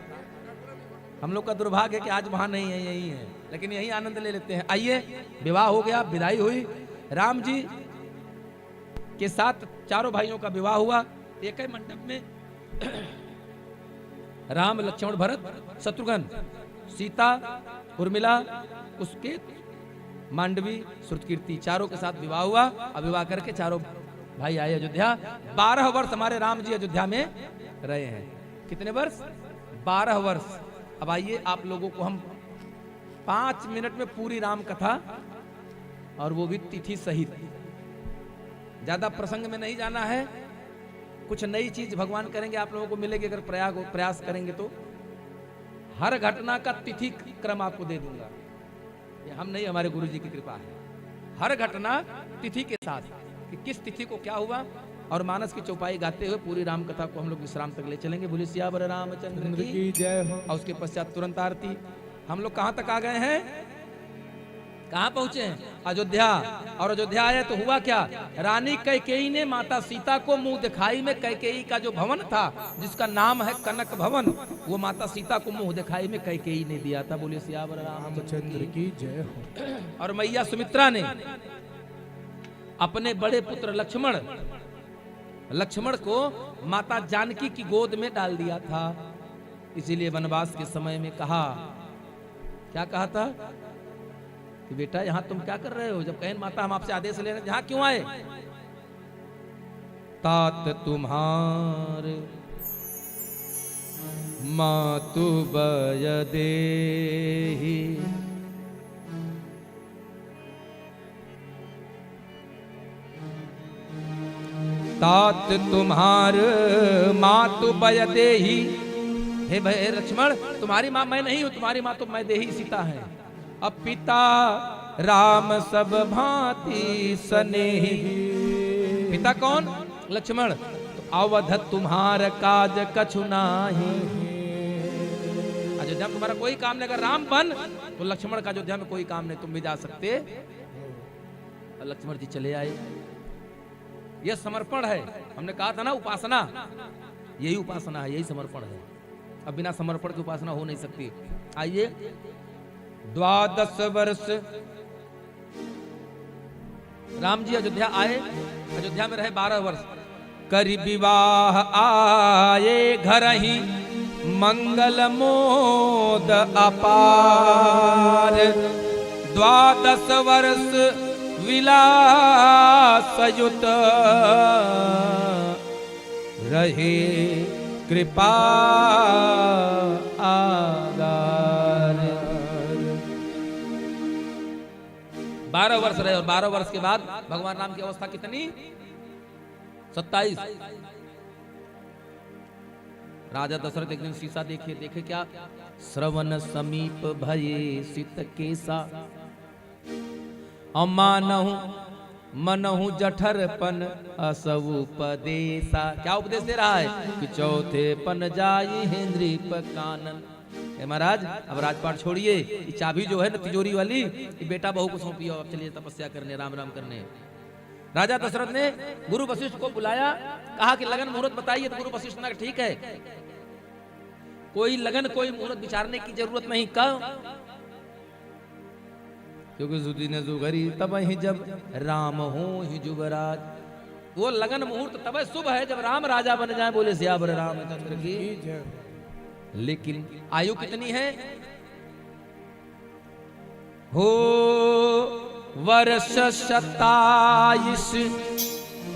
हम लोग का दुर्भाग्य है कि आज वहां नहीं है, यही है, लेकिन यही आनंद ले लेते हैं। आइए विवाह हो गया, विदाई हुई। राम जी के साथ चारों भाइयों का विवाह हुआ। एक ही मंडप में राम, लक्ष्मण, भरत, शत्रुघ्न, सीता, उर्मिला, कुसुकेत, मांडवी, श्रुतकीर्ति चारों के साथ विवाह हुआ। अब विवाह करके चारों भाई आए अयोध्या। 12 वर्ष हमारे राम जी अयोध्या में रहे हैं। कितने वर्ष? 12 वर्ष। अब आइए आप लोगों को हम 5 मिनट में पूरी राम कथा, और वो भी तिथि सहित, ज्यादा प्रसंग में नहीं जाना है। कुछ नई चीज भगवान करेंगे, आप लोगों को मिलेगी अगर प्रयास करेंगे तो। हर घटना का तिथि क्रम आपको दे दूंगा। ये हम नहीं, हमारे गुरु जी की कृपा है। हर घटना तिथि के साथ कि किस तिथि को क्या हुआ, और मानस की चौपाई गाते हुए पूरी राम कथा को हम लोग विश्राम तक ले चलेंगे। बोले सियावर रामचंद्र की जय हो। और उसके पश्चात तुरंत आरती। हम लोग कहां तक आ गए हैं? कहां पहुंचे हैं? अयोध्या। और अयोध्या आए तो हुआ क्या? रानी कैकेयी ने माता सीता को मुंह दिखाई में, कैकेयी का जो भवन था जिसका नाम है कनक भवन, वो माता सीता को मुंह दिखाई में कैकेयी ने दिया था। बोले सियावर रामचंद्र की जय हो। और मैया सुमित्रा ने अपने बड़े पुत्र लक्ष्मण को माता जानकी की गोद में डाल दिया था। इसीलिए वनवास के समय में कहा, क्या कहा था कि बेटा यहां तुम क्या कर रहे हो? जब कहें माता हम आपसे आदेश ले रहे हैं, यहां क्यों आए? तात तुम्हार मातु बय देहि, तात तुम्हार मातु बय देहि। हे भय लक्ष्मण, तुम्हारी मां मैं नहीं हूं, तुम्हारी मां तो मैं देही सीता है। अब पिता राम सब भांति स्नेही। पिता कौन? लक्ष्मण। तो अवध तुम्हार काज कछु नाही। अयोध्या में तुम्हारा कोई काम नहीं। अगर राम बन तो लक्ष्मण का अयोध्या में कोई काम नहीं, तुम भी जा सकते। और लक्ष्मण जी चले आए। यह समर्पण है। हमने कहा था ना उपासना, यही उपासना है, यही समर्पण है। अब बिना समर्पण की उपासना हो नहीं सकती। आइए 12 वर्ष राम जी अयोध्या आए। अयोध्या में रहे 12 वर्ष। करि विवाह आए घर ही, मंगल मोद अपार। 12 वर्ष विलासयुत रहे, कृपा आगार। 12 वर्ष रहे, और 12 वर्ष के बाद भगवान राम की अवस्था कितनी? 27। राजा दशरथ एक दिन शीशा देखे क्या? श्रवण समीप भये सित केसा, अमानहु मनहु जठरपन असवुपदेशा। क्या उपदेश दे रहा है? कि चौथे पन जाई नृप कानन। महाराज अब राजपाट छोड़िए, ये चाबी जो है ना तिजोरी वाली, ये बेटा बहू को सौंपी, और चलिए तपस्या करने, राम राम करने। राजा दशरथ ने गुरु वशिष्ठ को बुलाया, कहा कि लगन मुहूर्त बताइए। तो गुरु वशिष्ठ ने ठीक है, कोई लगन कोई मुहूर्त विचारने की जरूरत नहीं। कब? क्योंकि जुदी ने जुगरी तब ही जब राम हो ही जुगराज। वो लगन मुहूर्त तब शुभ है जब राम राजा बन जाए। बोले सियावर रामचंद्र की। लेकिन आयु कितनी है? हो वर्ष 27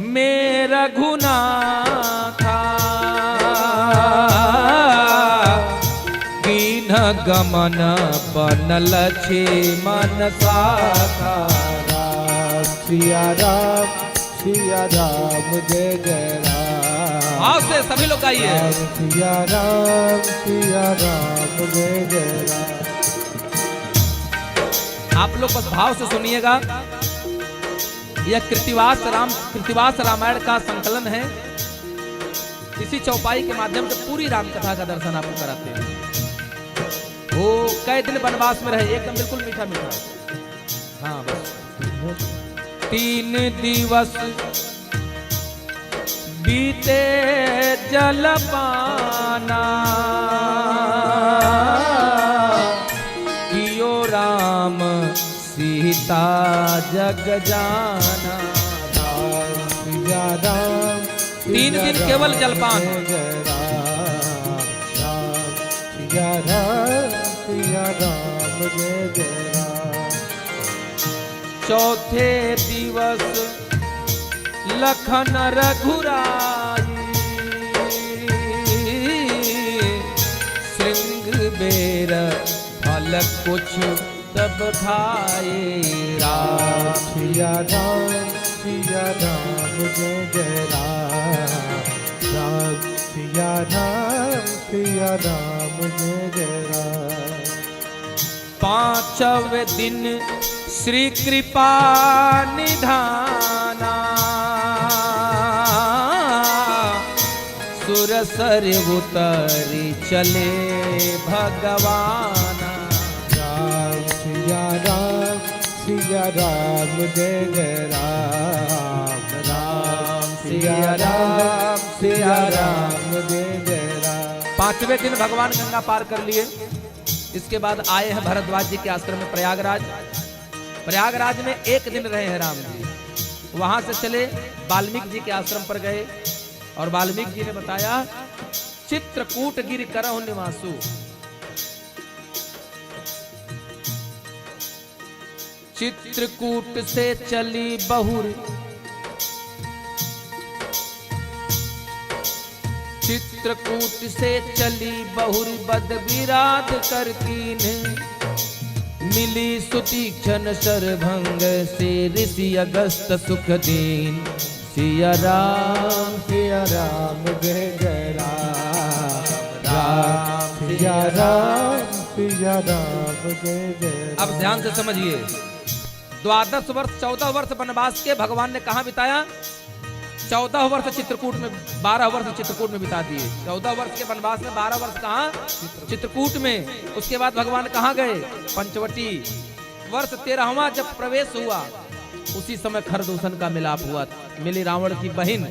में रघुनाथा, कीन गमन बनल छे मन साखा। सिया राम जय जय राम। आओ से सभी लोग गाइए। सिया राम जय जय राम। आप लोग बस भाव से सुनिएगा। यह कृतिवास रामायण का संकलन है। इसी चौपाई के माध्यम से पूरी राम कथा का दर्शन आपको कराते हैं। वो कई दिन वनवास में रहे, एकदम बिल्कुल मीठा मीठा। हाँ बस 3 दिवस बीते जलपाना, कियो राम सीता जग जाना। सिया राम 3 दिन केवल जलपान। जय राम सिया राम जय जय राम। चौथे दिवस लखन रघुराई, श्रृंग बेर फल कुछ तब खाए। राम सिया राम जय जय राम सिया राम जय जय राम। 5वें दिन श्री कृपा निधाना, सुरसर उतरी चले भगवाना। राम सिया राम जय जय राम सिया राम जय जय राम। 5वें दिन भगवान गंगा पार कर लिए। इसके बाद आए हैं भरद्वाज जी के आश्रम में प्रयागराज। प्रयागराज में 1 दिन रहे हैं राम जी। वहां से चले वाल्मीकि जी के आश्रम पर गए और वाल्मीकि जी ने बताया चित्रकूट गिर करहु निवासु। चित्रकूट से चली बहुर, चित्रकूट से चली बहुर बद विराट कर कीन्हे। मिली सुतीक्षण सरभंग से ऋषि अगस्त सुख दीन। सिया राम जय जय राम सिया राम जय जय राम। अब ध्यान से समझिए, 12 वर्ष 14 वर्ष वनवास के भगवान ने कहाँ बिताया? 14 वर्ष चित्रकूट में, 12 वर्ष चित्रकूट में बिता दिए। 14 वर्ष के वनवास में 12 वर्ष कहाँ? चित्रकूट में। उसके बाद भगवान कहाँ गए? पंचवटी। वर्ष 13वां जब प्रवेश हुआ, उसी समय खरदूषण का मिलाप हुआ। मिली रावण की बहन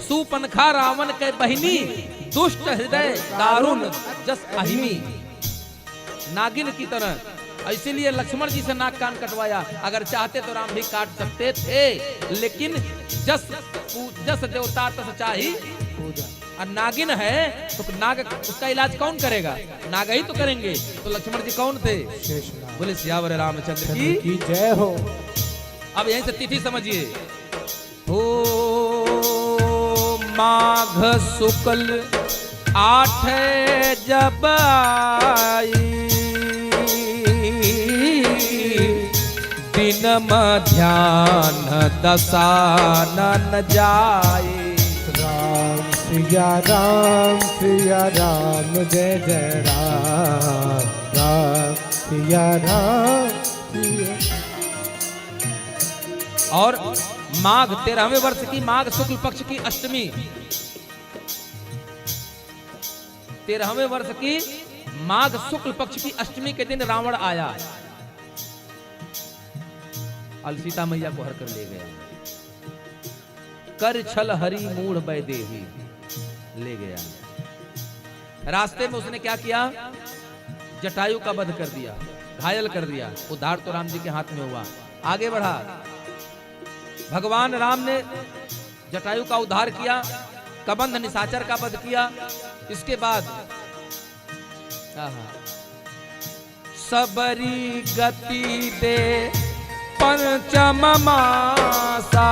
सुपनखा, रावण के बहिनी, दुष्ट हृदय दारुण जस अहिमी, नागिन की तरह। इसीलिए लक्ष्मण जी से नाक कान कटवाया। अगर चाहते तो राम भी काट सकते थे, लेकिन जस देवता तस चाही पूजा। और नागिन है तो नाग, उसका इलाज कौन करेगा? नाग ही तो करेंगे। तो लक्ष्मण जी कौन थे? बोले सियावर रामचंद्र की जय हो। अब यहीं से तिथि समझिए। ओ माघ शुक्ल 8 जब आई, दिन मध्याह्न दशानन जाए। राम सिया राम जय जय राम सिया राम। और माघ 13वें वर्ष की माघ शुक्ल पक्ष की अष्टमी, 13वें वर्ष की माघ शुक्ल पक्ष की अष्टमी के दिन रावण आया और सीता मैया को हर कर ले गया। कर छल हरि मूढ़ वैदेही ले गया। रास्ते में उसने क्या किया? जटायु का वध कर दिया, घायल कर दिया। उद्धार तो राम जी के हाथ में हुआ। आगे बढ़ा, भगवान राम ने जटायु का उद्धार किया, कबंध निशाचर का वध किया। इसके बाद सबरी गति दे पंचम मासा,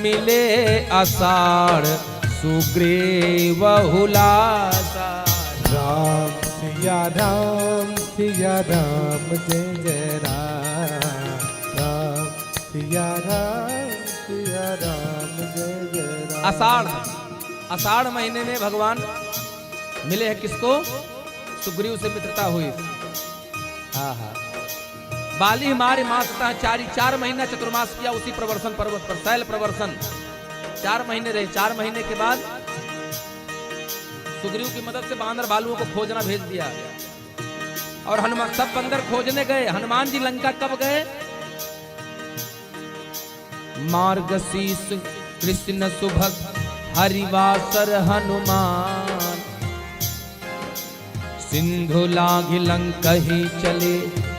मिले आषाढ़ सुग्रीव हुलासा। राम सिया राम जय जय राम सिया राम जय जय राम। आषाढ़ महीने में भगवान मिले हैं किसको? सुग्रीव से मित्रता हुई। बाली मारे मासता 4 महीना चतुर्मास किया उसी प्रवर्सन पर्वत पर, शैल प्रवर्सन 4 महीने रहे। 4 महीने के बाद सुग्रीव की मदद से बांदर भालुओं को खोजना भेज दिया और हनुमान सब बंदर खोजने गए। हनुमान जी लंका कब गए? मार्गशीर्ष कृष्ण सुभग हरिवासर हनुमान, सिंधु लाघि लंका ही चले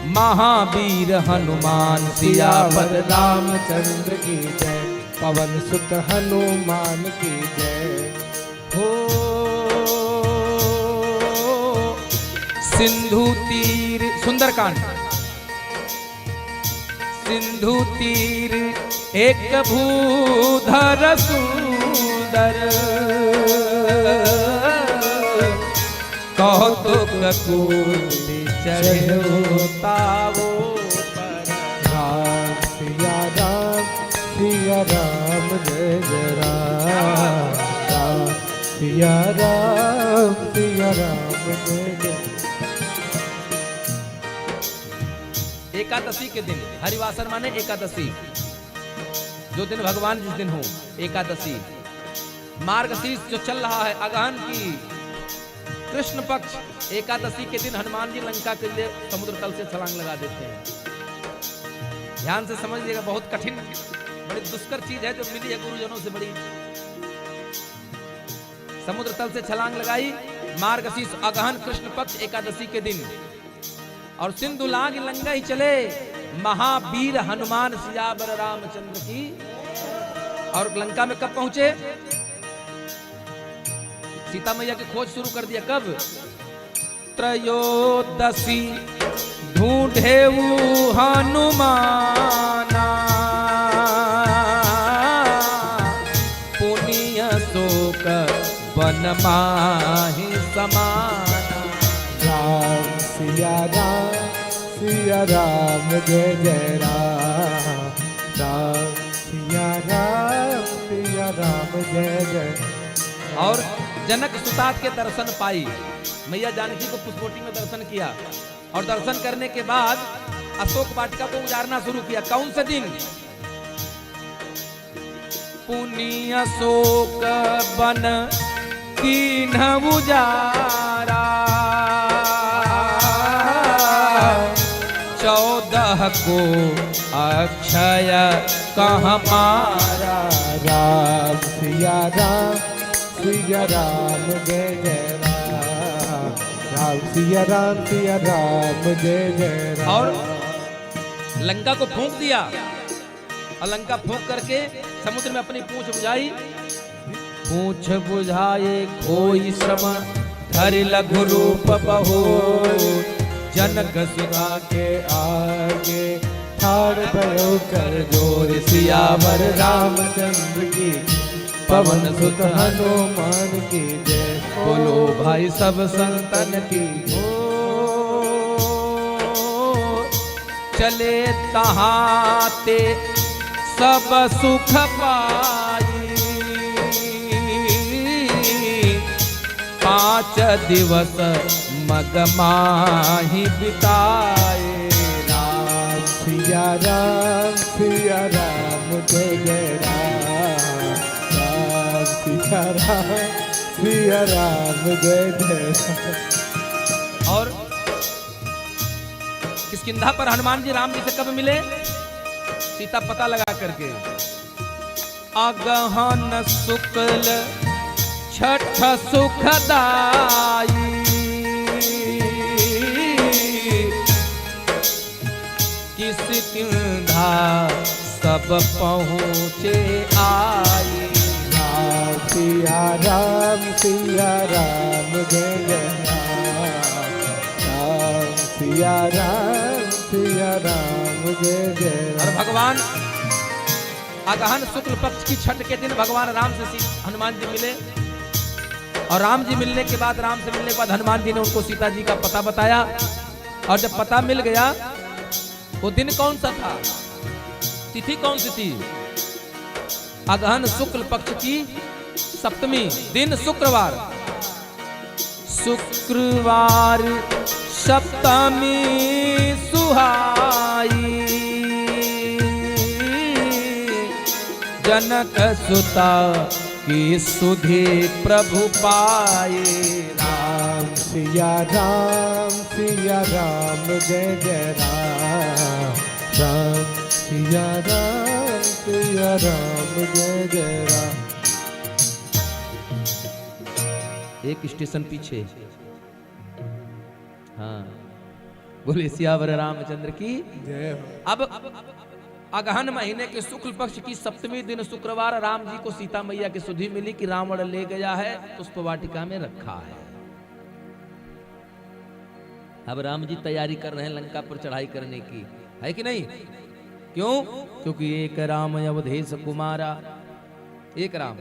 महावीर हनुमान सियावर सियावर रामचंद्र की जय, पवन सुत हनुमान की जय। हो। सिंधु तीर, सुंदरकांड। सिंधु तीर एक भूधर सुंदर, कौतुक कूटि चढ़ो तावो पर। राम सिया राम सिया राम जय जय राम, राम सिया राम सिया राम जय जय। एकादशी के दिन, हरिवासर माने एकादशी, जो दिन भगवान जिस दिन हो, एकादशी। मार्गशीर्ष जो चल रहा है अगहन की कृष्ण पक्ष एकादशी के दिन हनुमान जी लंका के लिए समुद्र तल से छलांग लगा देते हैं। ध्यान से समझिएगा, बहुत कठिन, बड़ी दुष्कर चीज है जो मिली है गुरुजनों से बड़ी। समुद्र तल से छलांग लगाई, मार्गशीर्ष अगहन कृष्ण पक्ष एकादशी के दिन, और सिंधु लांग लंका ही चले महावीर हनुमान सियावर रामचंद्र की। और लंका में कब पहुंचे? सीता मैया की खोज शुरू कर दिया कब? त्रयोदशी ढूंढे हनुमाना, पुण्य शोक वन माहि समाना। राम सिया राम जय जय राम, राम सिया राम जय जय। और जनक सुतात के दर्शन पाई, मैया जानकी को पुष्पोटी में दर्शन किया, और दर्शन करने के बाद अशोक वाटिका को उजारना शुरू किया। कौन से दिन? पुण्य शोक बन कीन्ह उजारा, 14 को अक्षय कहाँ मारा। राम सिया राम जय जय राम, राम सिया राम जय जय राम। और लंका को फूंक दिया, और लंका फूंक करके समुद्र में अपनी पूंछ बुझाई। पूंछ बुझाए कोई श्रम धरि लघु रूप बहो, जनक सुना के आगे ठाड़ भयो कर जोर, सियावर रामचंद्र की पवन सुत हनुमान की जय। बोलो भाई सब संतन की। चले तहाते सब सुख पाई, 5 दिवस मग माही बिताए। राम सिया राम जय जय राम, राम सिया राम जय जय राम। और किष्किंधा पर हनुमान जी राम जी से कब मिले? सीता पता लगा करके। अगहन शुक्ल छठ सुखदाई, किष्किंधा सब पहुँचे आई। राम सिया राम जय जय राम, राम सिया राम जय जय और राम। भगवान अगहन शुक्ल पक्ष की छठ के दिन भगवान राम से हनुमान जी मिले, और राम जी मिलने के बाद, राम से मिलने के बाद हनुमान जी ने उनको सीता जी का पता बताया। और जब पता मिल गया, वो दिन कौन सा था, तिथि कौन सी थी? अगहन शुक्ल पक्ष की सप्तमी, दिन शुक्रवार। शुक्रवार सप्तमी सुहाई, जनक सुता की सुधि प्रभु पाए। राम सिया राम जय जय राम, राम सिया राम जय जय राम। एक स्टेशन पीछे, हाँ, बोले सियावर रामचंद्र की। जय हो। अब अगहन महीने के शुक्ल पक्ष की सप्तमी दिन शुक्रवार राम जी को सीता मैया की सुधि मिली कि रावण ले गया है, पुष्प वाटिका में रखा है। अब राम जी तैयारी कर रहे हैं लंका पर चढ़ाई करने की, है कि नहीं? क्यों? क्योंकि एक राम अवधेश कुमारा, एक राम,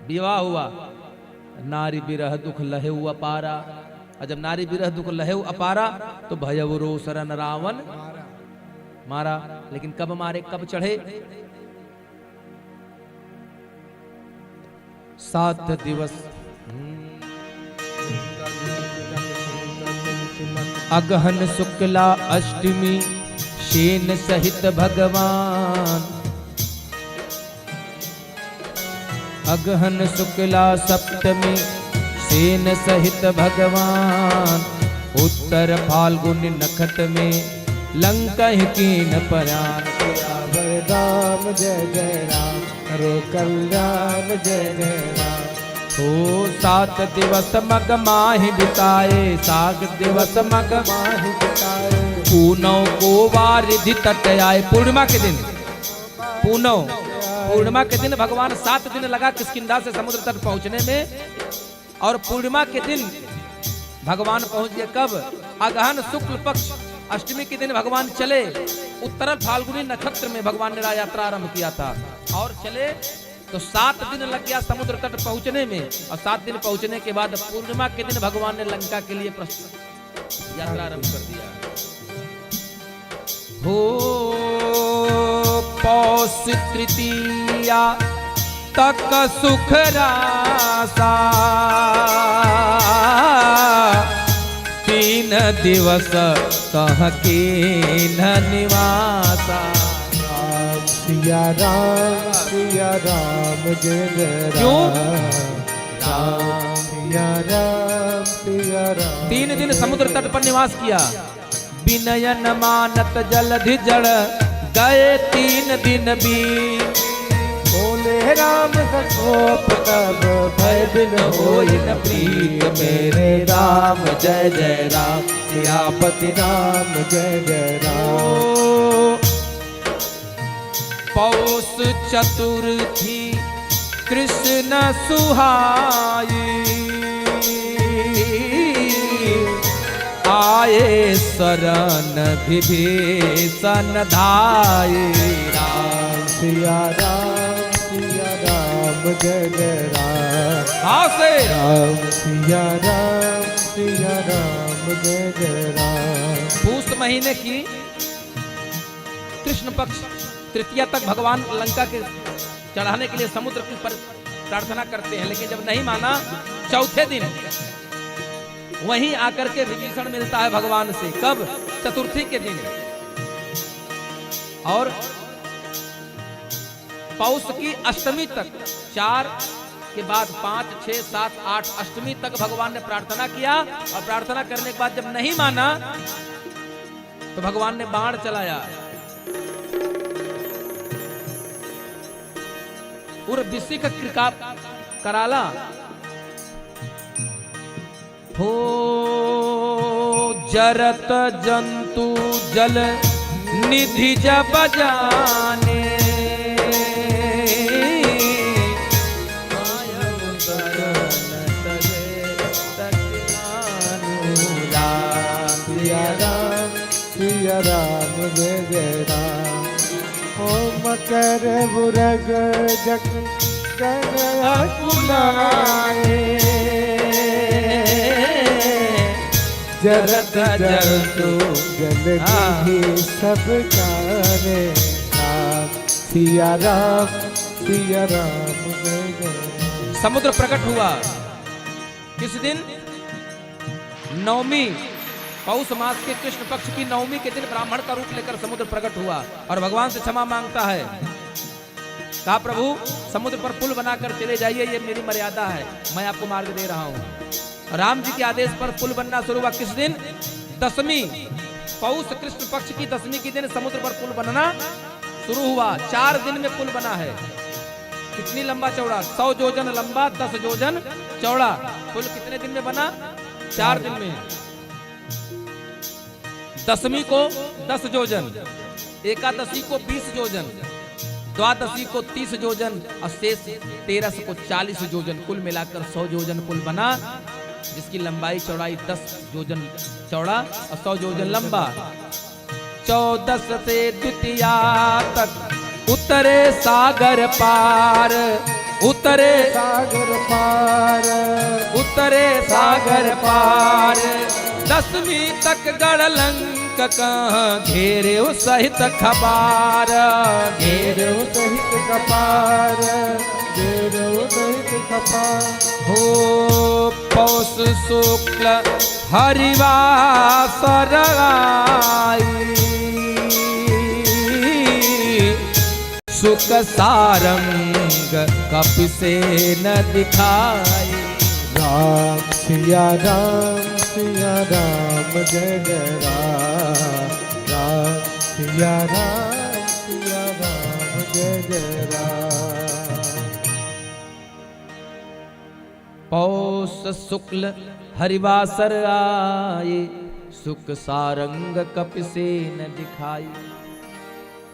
विवाह हुआ, नारी बिरह दुख लहेउ अपारा। और जब नारी बिरह दुख लहेउ अपारा तो भयउ रोसरन रावण मारा। लेकिन कब मारे, कब चढ़े? 7 दिवस अगहन शुक्ला अष्टमी शेन सहित भगवान। अगहन शुक्ला सप्तमी सेन सहित भगवान। उत्तर फाल्गुन नखत में लंका कीन परान। सियावर राम जय जय राम, करो कल्याण जय जय राम। हो 7 दिवस मग माहि बिताए, 7 दिवस मग माहि बिताए। पूनव को वारिधि तट आए। पूर्णिमा के दिन, पूर्णिमा के दिन भगवान 7 दिन लगा किष्किंधा से समुद्र तट पहुंचने में। और पूर्णिमा के दिन भगवान पहुंच गए। कब? अगहन शुक्ल पक्ष अष्टमी के दिन भगवान चले। उत्तर फाल्गुनी नक्षत्र में भगवान ने यात्रा आरंभ किया था और चले तो 7 दिन लग गया समुद्र तट पहुंचने में। और 7 दिन पहुंचने के बाद पूर्णिमा के दिन भगवान ने लंका के लिए यात्रा आरंभ कर दिया। हो पौष तृतीया तक सुख रासा, 3 दिवस कह के न निवासा। सिया राम जय जय क्यों? राम सिया राम 3 दिन समुद्र तट पर निवास किया। विनयन मानत जलधि जड़ गए 3 दिन बीत। बोले राम सकोप तब भय बिन होई न प्रीत। मेरे राम जय जय राम, सियापति राम जय जय राम। पौष चतुर्थी कृष्ण सुहाई, आए शरण विभीषण धाये। राम सिया राम जय जय राम। हाँ से राम सिया राम जय जय राम। पूष महीने की कृष्ण पक्ष तृतीया तक भगवान लंका के चढ़ाने के लिए समुद्र पर प्रार्थना करते हैं। लेकिन जब नहीं माना, चौथे दिन वहीं आकर के विभीषण मिलता है भगवान से। कब? चतुर्थी के दिन। और पौष की अष्टमी तक, 4 के बाद 5, 6, 7, 8 अष्टमी तक भगवान ने प्रार्थना किया। और प्रार्थना करने के बाद जब नहीं माना तो भगवान ने बाण चलाया। उर्विशिक कृपा कराला। हो जरत जंतु जल निधि जब जाने, सिया राम जय जय राम। ओम कर बुरग जग कुमारे, जरत जंतु जल निधि सब कारे। राम सिया राम जय जय। समुद्र प्रकट हुआ किस दिन? नवमी, पौष मास के कृष्ण पक्ष की नवमी के दिन ब्राह्मण का रूप लेकर समुद्र प्रकट हुआ और भगवान से क्षमा मांगता है। कहा प्रभु समुद्र पर पुल बनाकर चले जाइए, ये मेरी मर्यादा है, मैं आपको मार्ग दे रहा हूँ। राम जी के आदेश पर पुल बनना शुरू हुआ। किस दिन? दशमी, पौष कृष्ण पक्ष की दशमी के दिन समुद्र पर पुल बनना शुरू हुआ। 4 दिन में पुल बना है। कितनी लंबा चौड़ा? 100 योजन लंबा, 10 योजन चौड़ा। पुल कितने दिन में बना? 4 दिन में। दशमी को 10 योजन, एकादशी को 20 योजन, द्वादशी को 30 योजन और शेष 13 को 40 योजन, कुल मिलाकर 100 योजन पुल बना, जिसकी लंबाई चौड़ाई 10 योजन चौड़ा और 100 योजन लंबा। 14 से द्वितीया तक उतरे सागर पार, उतरे सागर पार, उतरे सागर पार। 10वीं तक गढ़लंक कहाँ घेरे सहित खपार, घेरे सहित कपार, घेरे सहित कपार। हो पौष शुक्ल हरिवासर आई, सुख सारंग कपिसेन दिखाई। राम सिया राम सिया राम जय जय राम, राम सिया राम जय जय राम। पौष शुक्ल हरिवासर आए, सुख सारंग कपिसेन दिखाई।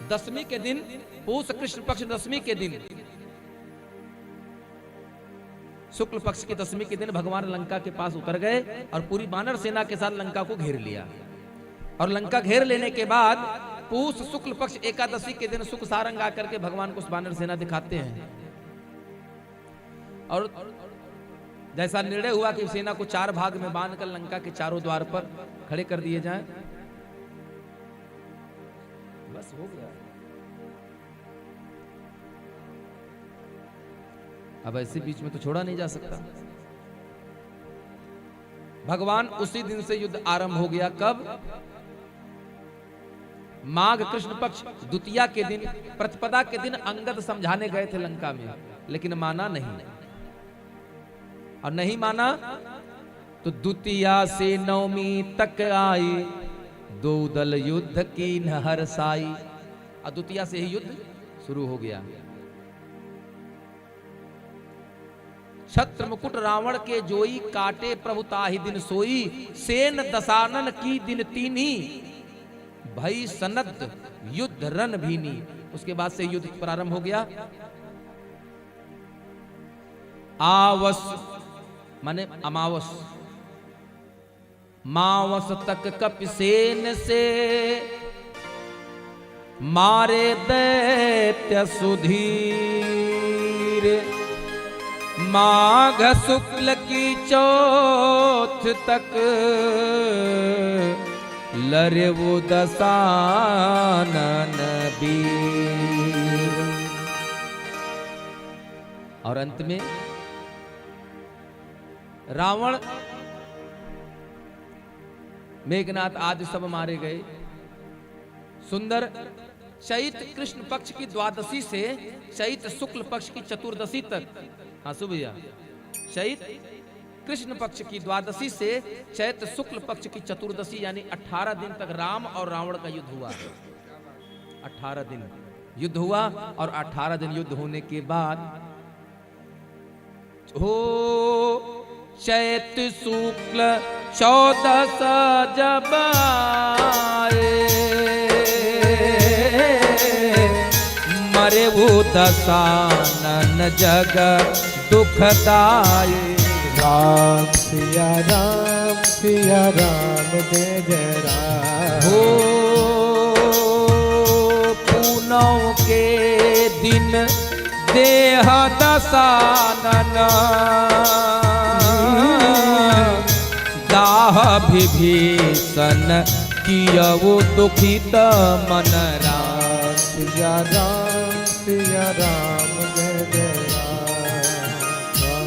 दशमी के दिन, पूष कृष्ण पक्ष दशमी के दिन, शुक्ल पक्ष की दशमी के दिन भगवान लंका के पास उतर गए और पूरी वानर सेना के साथ लंका को घेर लिया। और लंका घेर लेने के बाद पूष शुक्ल पक्ष एकादशी के दिन सुख सारंग आकर के भगवान को वानर सेना दिखाते हैं। और जैसा निर्णय हुआ कि सेना को 4 भाग में बांधकर लंका के चारों द्वार पर खड़े कर दिए जाएं। बस हो गया। अब ऐसे बीच में तो छोड़ा नहीं जा सकता। भगवान उसी दिन से युद्ध आरंभ हो गया। कब? माघ कृष्ण पक्ष द्वितीया के दिन, प्रतिपदा के दिन अंगद समझाने गए थे लंका में, लेकिन माना नहीं। और नहीं माना तो द्वितीया से नवमी तक आई, 2 दल युद्ध की न हरसाई। और द्वितीया से ही युद्ध शुरू हो गया। छत्र मुकुट रावण के जोई, काटे प्रभु ताहि दिन सोई। सेन दसानन की दिन तीनी, भई सनद युद्ध रन भीनी। उसके बाद से युद्ध प्रारंभ हो गया। आवस माने अमावस, मावस तक कपिसेन से मारे दैत्य सुधीर। माघ शुक्ल की चौथ तक लरे वो दसानन वीर। और अंत में रावण, मेघनाथ आदि सब मारे गए। सुंदर चैत्र कृष्ण पक्ष की द्वादशी से चैत्र शुक्ल पक्ष की चतुर्दशी तक, हाँ भैया, चैत्र कृष्ण पक्ष की द्वादशी से चैत्र शुक्ल पक्ष की चतुर्दशी यानी 18 दिन तक राम और रावण का युद्ध हुआ। 18 दिन युद्ध हुआ और 18 दिन युद्ध होने के बाद हो चैत्र शुक्ल 14 जब आए, मरे वो दसानन जग दुखदाई। राम सिया राम जय जय राम। हो पूनौ के दिन देह दसानन, दाह विभीषण कियौ दुखित मन। राम सिया राम जय जय राम। राम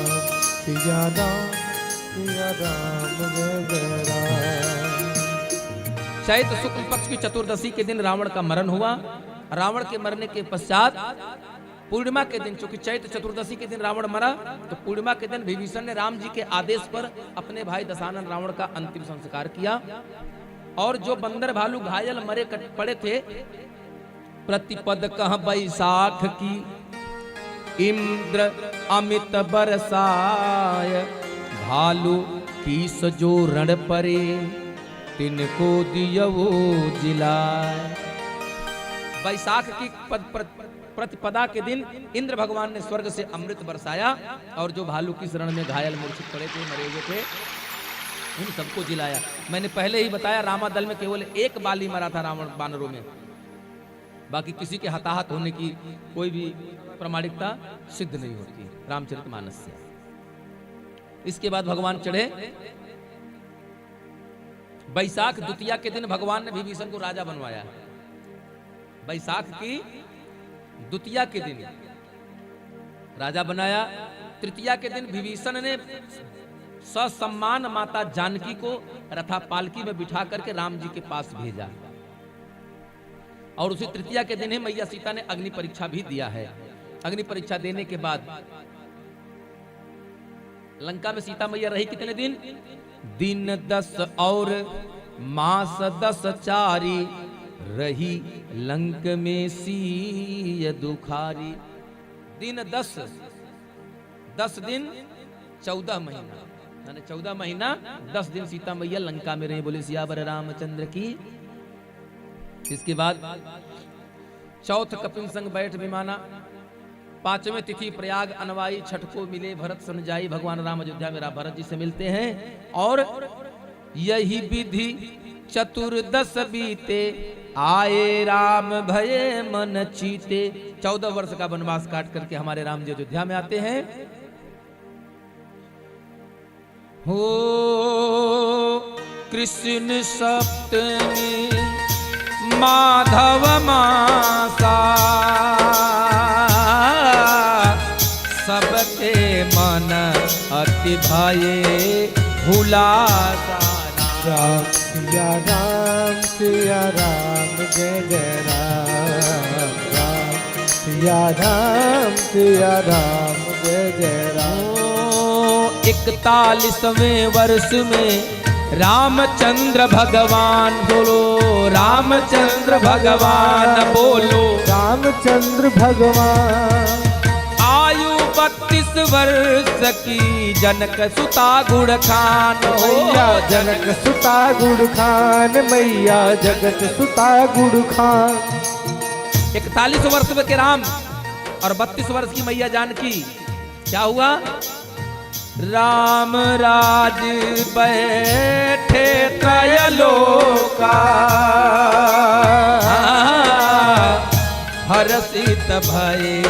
सिया राम जय जय राम। चैत्र शुक्ल पक्ष की चतुर्दशी के दिन रावण का मरण हुआ। रावण के मरने के पश्चात पूर्णिमा के दिन, चूंकि चैत्र चतुर्दशी के दिन रावण मरा, तो पूर्णिमा के दिन विभीषण ने राम जी के आदेश पर अपने भाई दशानन रावण का अंतिम संस्कार किया। और जो बंदर भालू घायल मरे पड़े थे, प्रतिपद कह बैसाख की इंद्र अमित बरसाय। भालू की सजो रण परे, तिनको दियवो जिलाए। बैसाख की प्रतिपदा के दिन इंद्र भगवान ने स्वर्ग से अमृत बरसाया और जो भालू की शरण में घायल मूर्छित पड़े थे, मरे हुए थे, उन सबको जिलाया। मैंने पहले ही बताया रामादल में केवल एक बाली मरा था रावण बानरों में, बाकी किसी के हताहत होने की कोई भी प्रामाणिकता सिद्ध नहीं होती रामचरितमानस से। इसके बाद भगवान चढ़े। बैसाख द्वितीया के दिन भगवान ने विभीषण को राजा बनवाया। बैसाख की द्वितीया के दिन राजा बनाया। तृतीया के दिन विभीषण ने ससम्मान माता जानकी को रथा पालकी में बिठा करके राम जी के पास भेजा और उसी तृतीया के दिन ही मैया सीता ने अग्नि परीक्षा भी दिया है। अग्नि परीक्षा देने के बाद लंका में सीता मैया रही कितने दिन? दिन 10 और मास 10 चारी, रही लंक में सीय दुखारी। दिन 10 दिन 14 महीना, यानी 14 महीना 10 दिन सीता मैया लंका में रही। बोले सियावर रामचंद्र की। इसके बाद चौथ कपिल संग बैठ विमाना। 5वें तिथि प्रयाग अनवाई। छठ को मिले भरत सन जाई। भगवान राम अयोध्या में भरत जी से मिलते हैं और यही विधि चतुर्दश बीते, आए राम भये मन चीते। 14 वर्ष का वनवास काट करके हमारे राम जी अयोध्या में आते हैं। हो कृष्ण सप्तमी माधव मासा, सबके मन अति भये हुलासा। राम सिया राम जय जय राम। राम सिया राम जय जय राम। 41वें वर्ष में रामचंद्र भगवान बोलो, रामचंद्र भगवान बोलो, रामचंद्र भगवान। आयु 32 वर्ष की जनक सुता गुड़ खान। मैया जनक सुता गुड़ खान, मैया जगत सुता गुड़ खान। 41 वर्ष के राम और 32 वर्ष की मैया जानकी। क्या हुआ? राम राज बैठे त्रयलोका, हर्षित भये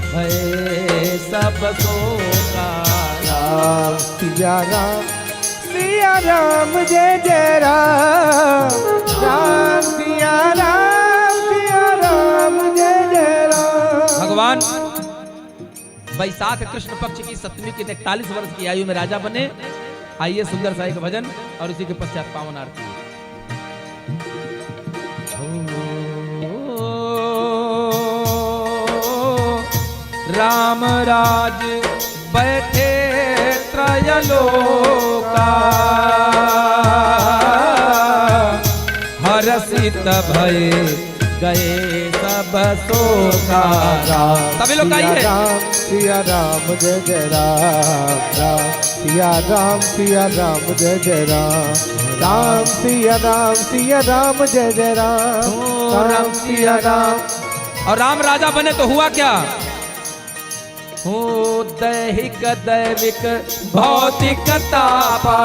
भये सब शोका। राम सिया राम जय जय राम। राम सिया राम जय जय राम। भगवान बैसाख कृष्ण पक्ष की सप्तमी की 41 वर्ष की आयु में राजा बने। आइए सुंदर सा एक भजन और उसी के पश्चात पावन आरती। राम राज बैठे त्रयलोका, हर्षित भये गए सब शोका। सभी लोग आइए। राम सिया राम जय जय राम। राम सिया राम जय जय राम। राम सिया राम जय जय राम। राम सिया राम। और राम राजा बने तो हुआ क्या? हो दैहिक दैविक भौतिक तापा,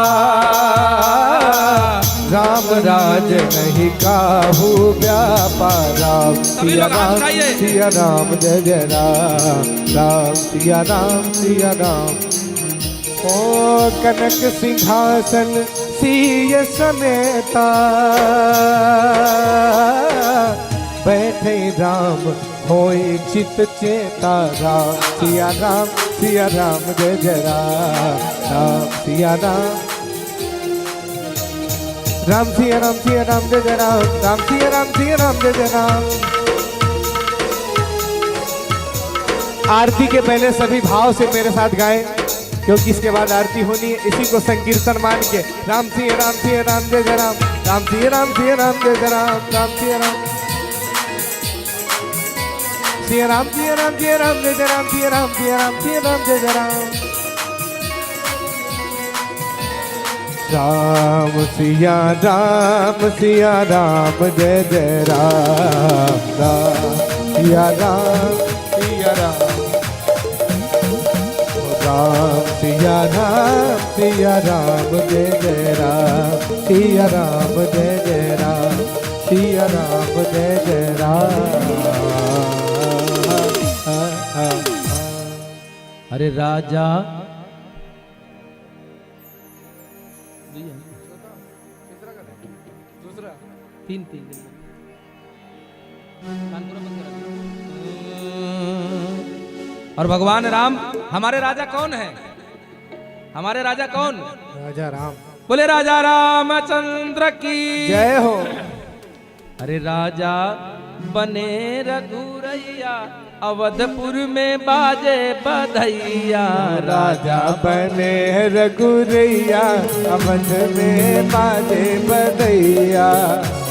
राम राज नहीं काहू व्यापार। राम सिया राम जय जय राम। राम सिया राम। ओ कनक सिंहासन सिय समेता, बैठे राम होई चित चेता। राम सिया राम जय जय राम। राम सिया राम। राम सिया राम जय जय राम। राम सिया राम जय जय राम। आरती के पहले सभी भाव से मेरे साथ गाएं, क्योंकि इसके बाद आरती होनी है। इसी को संकीर्तन मान के राम सिया राम जय जय राम। राम सिया राम जय जय राम। राम सिया राम जय जय राम। सिया राम जय जय राम। राम सिया राम जय जय राम राम सिया राम राम सिया राम जय जय राम सिया राम जय जय राम सिया राम जय जय राम। अरे राजा तीन तीन और भगवान राम हमारे राजा कौन है? हमारे राजा कौन? राजा राम। बोले राजा रामचंद्र की जय हो। अरे राजा बने रघुरैया अवधपुर में बाजे बधैया। राजा बने रघुरैया अवध में बाजे बधैया।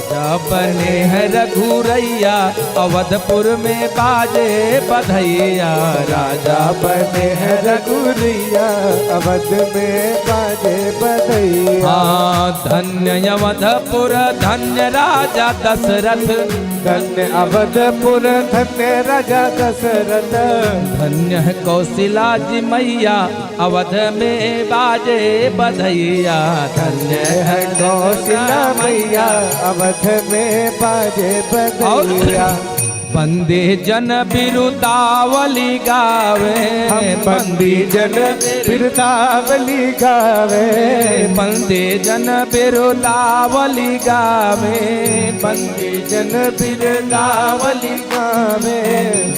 राजा बने हैं रघुरैया अवधपुर में बाजे बधैया। राजा बने हैं रघुरैया अवध में बाजे बधैया। हाँ धन्य अवधपुर धन्य राजा दशरथ। धन्य अवधपुर धन्य राजा दशरथ। धन्य है कौशिला जी मैया अवध में बाजे बधैया। धन्य है कौशिला मैया अवध में बाजे बधैया। बंदे जन बिरुदावली गावे। हम बंदी जन बिरुदावली गावे। बंदे जन बिरुदावली गावे। बंदी जन बिरुदावली गावे।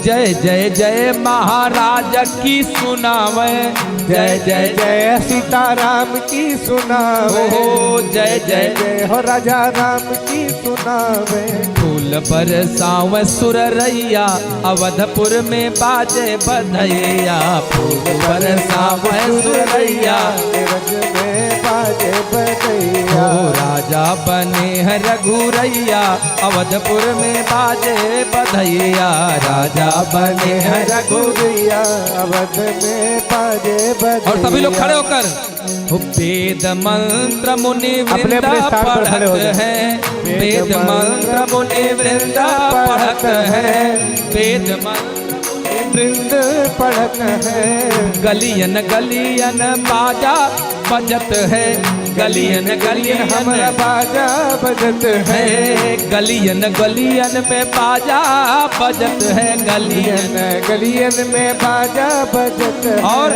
जय जय जय महाराज की सुनावे। जय जय जय सीताराम की सुनावे। हो जय जय जय हो राजा राम की सुनावे। फूल बरसावे सुररैया अवधपुर में बाजे बधैया। फूल बरसावे सुररैया रज में बाजे बधैया। राजा बने हैं रघुरैया अवधपुर में बाजे बधैया। राजा बने हैं रघुरैया अवध में बाजे बधैया। और सभी लोग खड़े होकर वेद मंत्र मुनि अपने वृंदा स्थान पर खड़े हो पढ़त जाए। हैं। वेद मंत्र मुनि वृंदा पढ़त हैं। वेद मंत्र वृंद पढ़त है। गलियन गलियन बाजा बजत है। गलियन गलियन हमारा बाजा बजत है। गलियन गलियन में बाजा बजत है। गलियन गलियन में बाजा बजत है। और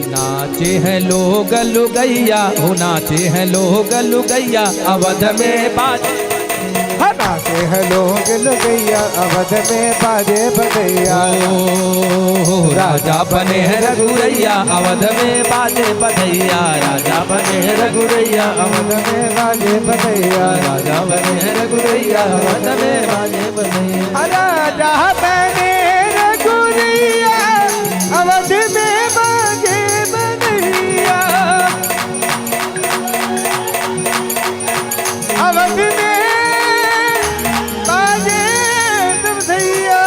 नाचे हैं लोग लुगैया। हो नाचे हैं लोग लुगैया अवध में बाजे। नाचे हैं लोग लुगैया अवध में बाजे बधैया। राजा बने हैं रघुरैया अवध में बाजे बधैया। राजा बने हैं रघुरैया अवध में बाजे बधैया। राजा बने हैं रघुरैया अवध में बाजे बधैया। राजा बने रघुरैया अवध में बाजे बधैया। अवध में बाजे बधैया।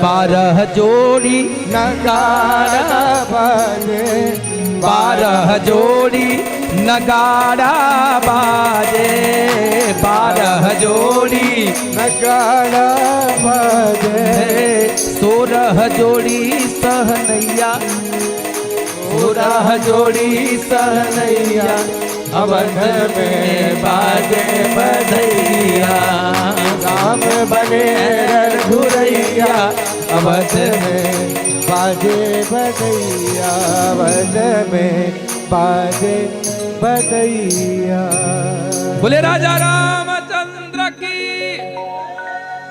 12 जोड़ी नगाड़ा बाजे। 12 जोड़ी नगाड़ा बाजे। 12 जोड़ी नगाड़ा बाजे। 16 जोड़ी सहनैया। 16 जोड़ी सहनैया अवध में बाजे बधैया। राम बने रघुरैया अवध में बाजे बधैया। अवध में बाजे बधैया। बोले राजा रामचंद्र की।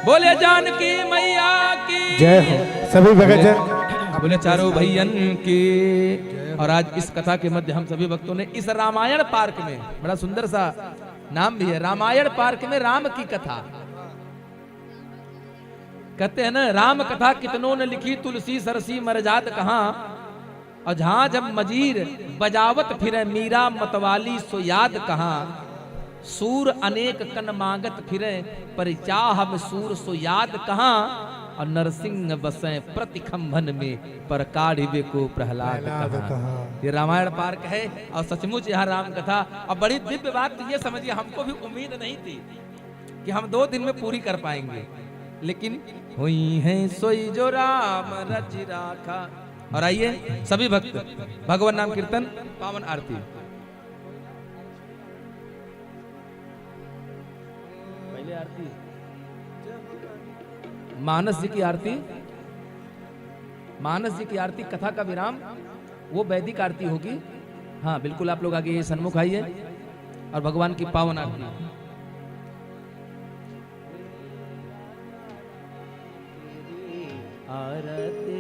बोले जानकी मैया की जय हो। सभी भक्तजन बोले चारों भैयन की। और आज इस कथा के मध्य हम सभी भक्तों ने इस रामायण पार्क में, बड़ा सुंदर सा नाम भी है, रामायण पार्क में राम की कथा। कहते हैं ना, राम कथा कितनों ने लिखी, तुलसी सरसी मरजात कहाँ। और जहां जब मजीर बजावत फिरे, मीरा मतवाली सो याद कहाँ। सूर अनेक कन मांगत फिरे, पर चाह में सूर सो याद कहाँ। और नरसिंह बसें प्रतिखंभन में पर काढ़िबे को प्रहलाद कहा। ये रामायण पार्क है और सचमुच यहाँ राम कथा। और बड़ी दिव्य बात तो ये समझिए, हमको भी उम्मीद नहीं थी कि हम 2 दिन में पूरी कर पाएंगे, लेकिन हुई है सोई जो राम रच राखा। और आइए सभी भक्त भगवान नाम कीर्तन पावन आरती। पहले आरती मानस जी की आरती, मानस जी की आरती, कथा का विराम वो वैदिक आरती होगी। हाँ बिल्कुल, आप लोग आगे सन्मुख आइए और भगवान की पावन आरती। आरती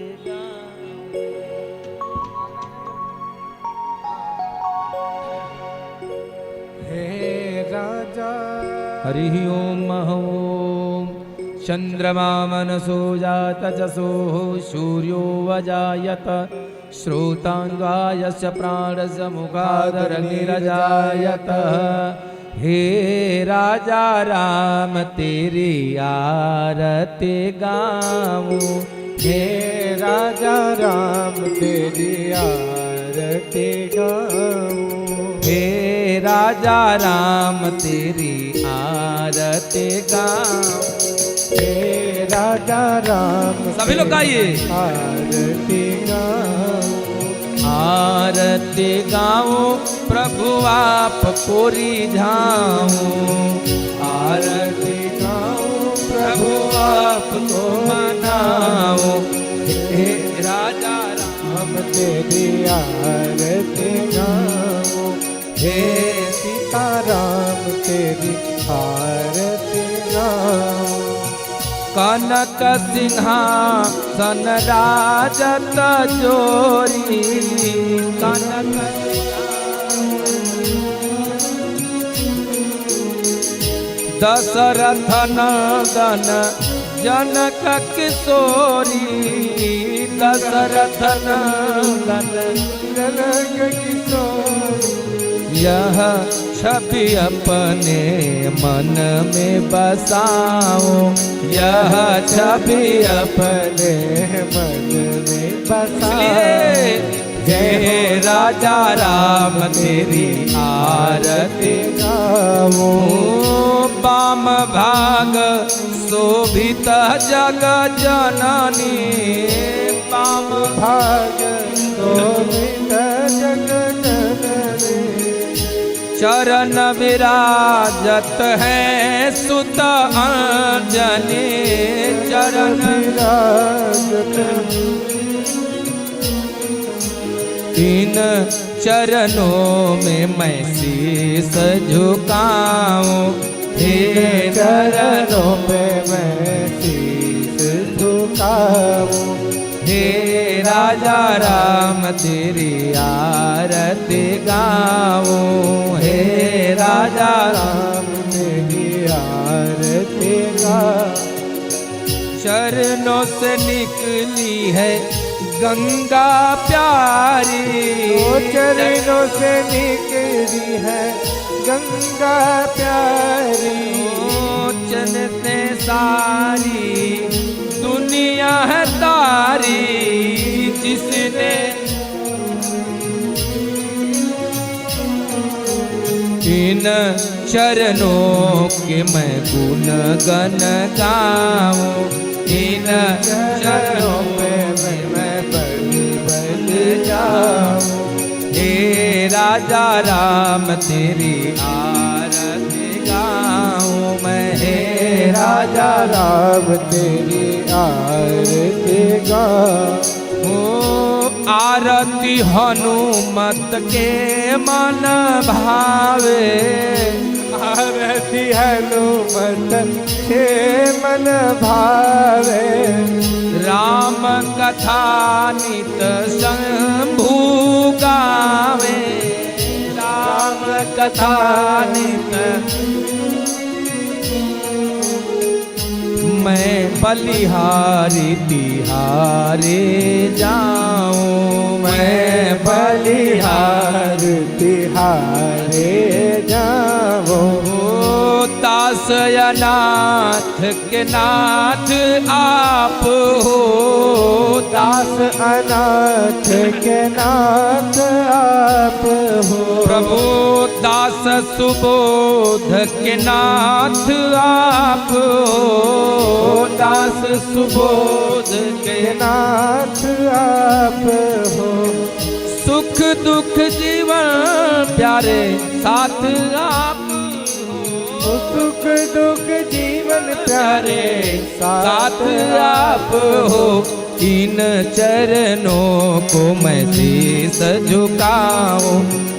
हे राजा हरि ओम ओम। चंद्रमा मनसो जात जसो सूर्यो वजायत श्रोतांगायस्य प्राणस्य मुखादरनिरजायत। हे राजा राम तेरी आरती गाऊं, हे राजा राम तेरी आरती गाऊं, हे राजा राम तेरी आरती गाऊं। हे राजा राम सभी लोग गाइए। आरती गाऊं, आरती गाऊं प्रभु आप पूरी झाऊं। आरती गाऊं प्रभु आपको मनाऊं। हे राजा राम तेरी आरती गाऊं, हे सीताराम तेरी आरती गाऊं। कनक सिंहासन राजत जोरी, कनक दशरथ नंदन जनक किशोरी, दशरथ नंदन जनक किशोरी। यह छवि अपने मन में बसाओ, यह छवि अपने मन में बसाओ। हे राजा राम तेरी आरती गाओ। वाम भाग शोभित जग जननी, वाम भाग शोभित जग जननी। चरण विराजत है सुत अंजनी, चरण विराजत इन चरणों में मैं शीस झुकाऊं। हे चरणों पे मैं शीस झुकाऊं। हे राजा राम तेरी आरती गाऊं। हे राजा राम तेरी आरती गाऊं। चरणों से निकली है गंगा प्यारी, ओ चरणों से निकली है गंगा प्यारी। चलते सारी दुनिया है तारी, जिसने इन चरणों के मैं गुण गन गाऊं। इन चरणों पे मैं बल बल जाऊं। हे राजा राम तेरी आरती गाऊं मैं। हे राजा राम तेरी आरती गाऊं। आरती हनुमत के मन भावे, आरती हनुमत के मन भावे। राम कथा नित शंभु गावे, राम कथा नित। मैं बलिहारी तिहारे जाऊं, मैं बलिहार तिहारे जाऊं। दास दास अनाथ के नाथ आप हो, दास अनाथ के नाथ आप हो। प्रभु दास सुबोध के नाथ आप हो, दास सुबोध के नाथ आप हो। सुख दुख जीवन प्यारे साथ आप हो, सुख दुख जीवन प्यारे साथ आप हो। इन चरणों को मैं शीश झुकाऊं,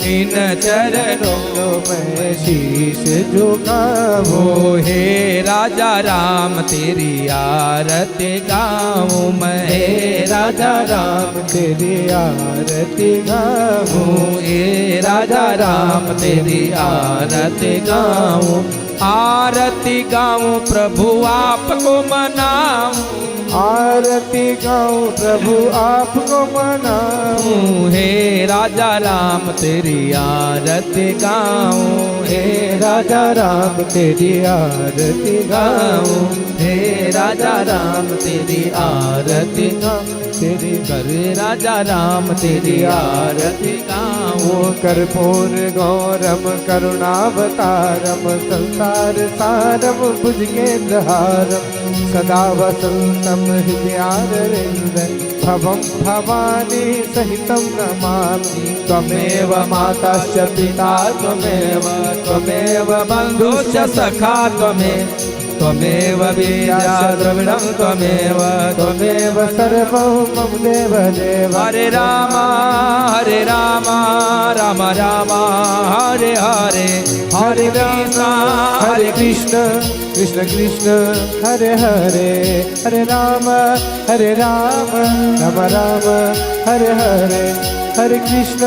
इन चरणों को मैं शीश झुकाऊं। हे राजा राम तेरी आरती गाऊं मैं, हे राजा राम तेरी आरती गाऊं। हे राजा राम तेरी आरती गाऊं, आरती गाऊं प्रभु आपको मनाऊं, आरती गाऊं प्रभु आपको मनाऊं। हे राजा राम तेरी आरती गाऊं, हे राजा राम तेरी आरती गाऊं। हे राजा राम तेरी आरती गाऊं तेरी कर राजा राम तेरी आरती गाऊं। कर्पूर गौरम करुणावतारम संसार सारम भुजगेन्द्रहारम सदा वसंतम हृदयारविंद भवं भवानी सहितं नमामि। त्वमेव माता च पिता त्वमेव बन्धुश्च सखा त्वमेव विद्या द्रविणं त्वमेव सर्वं मम देव देव। हरे राम राम राम हरे हरे, हरे कृष्ण कृष्ण कृष्ण हरे हरे, हरे राम राम राम हरे हरे, हरे कृष्ण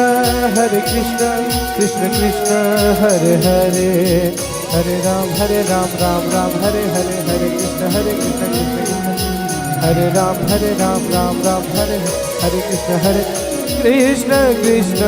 कृष्ण कृष्ण हरे हरे, हरे राम राम राम हरे हरे, हरे कृष्ण कृष्ण कृष्ण हरे राम राम राम हरे हरे कृष्ण कृष्ण कृष्ण।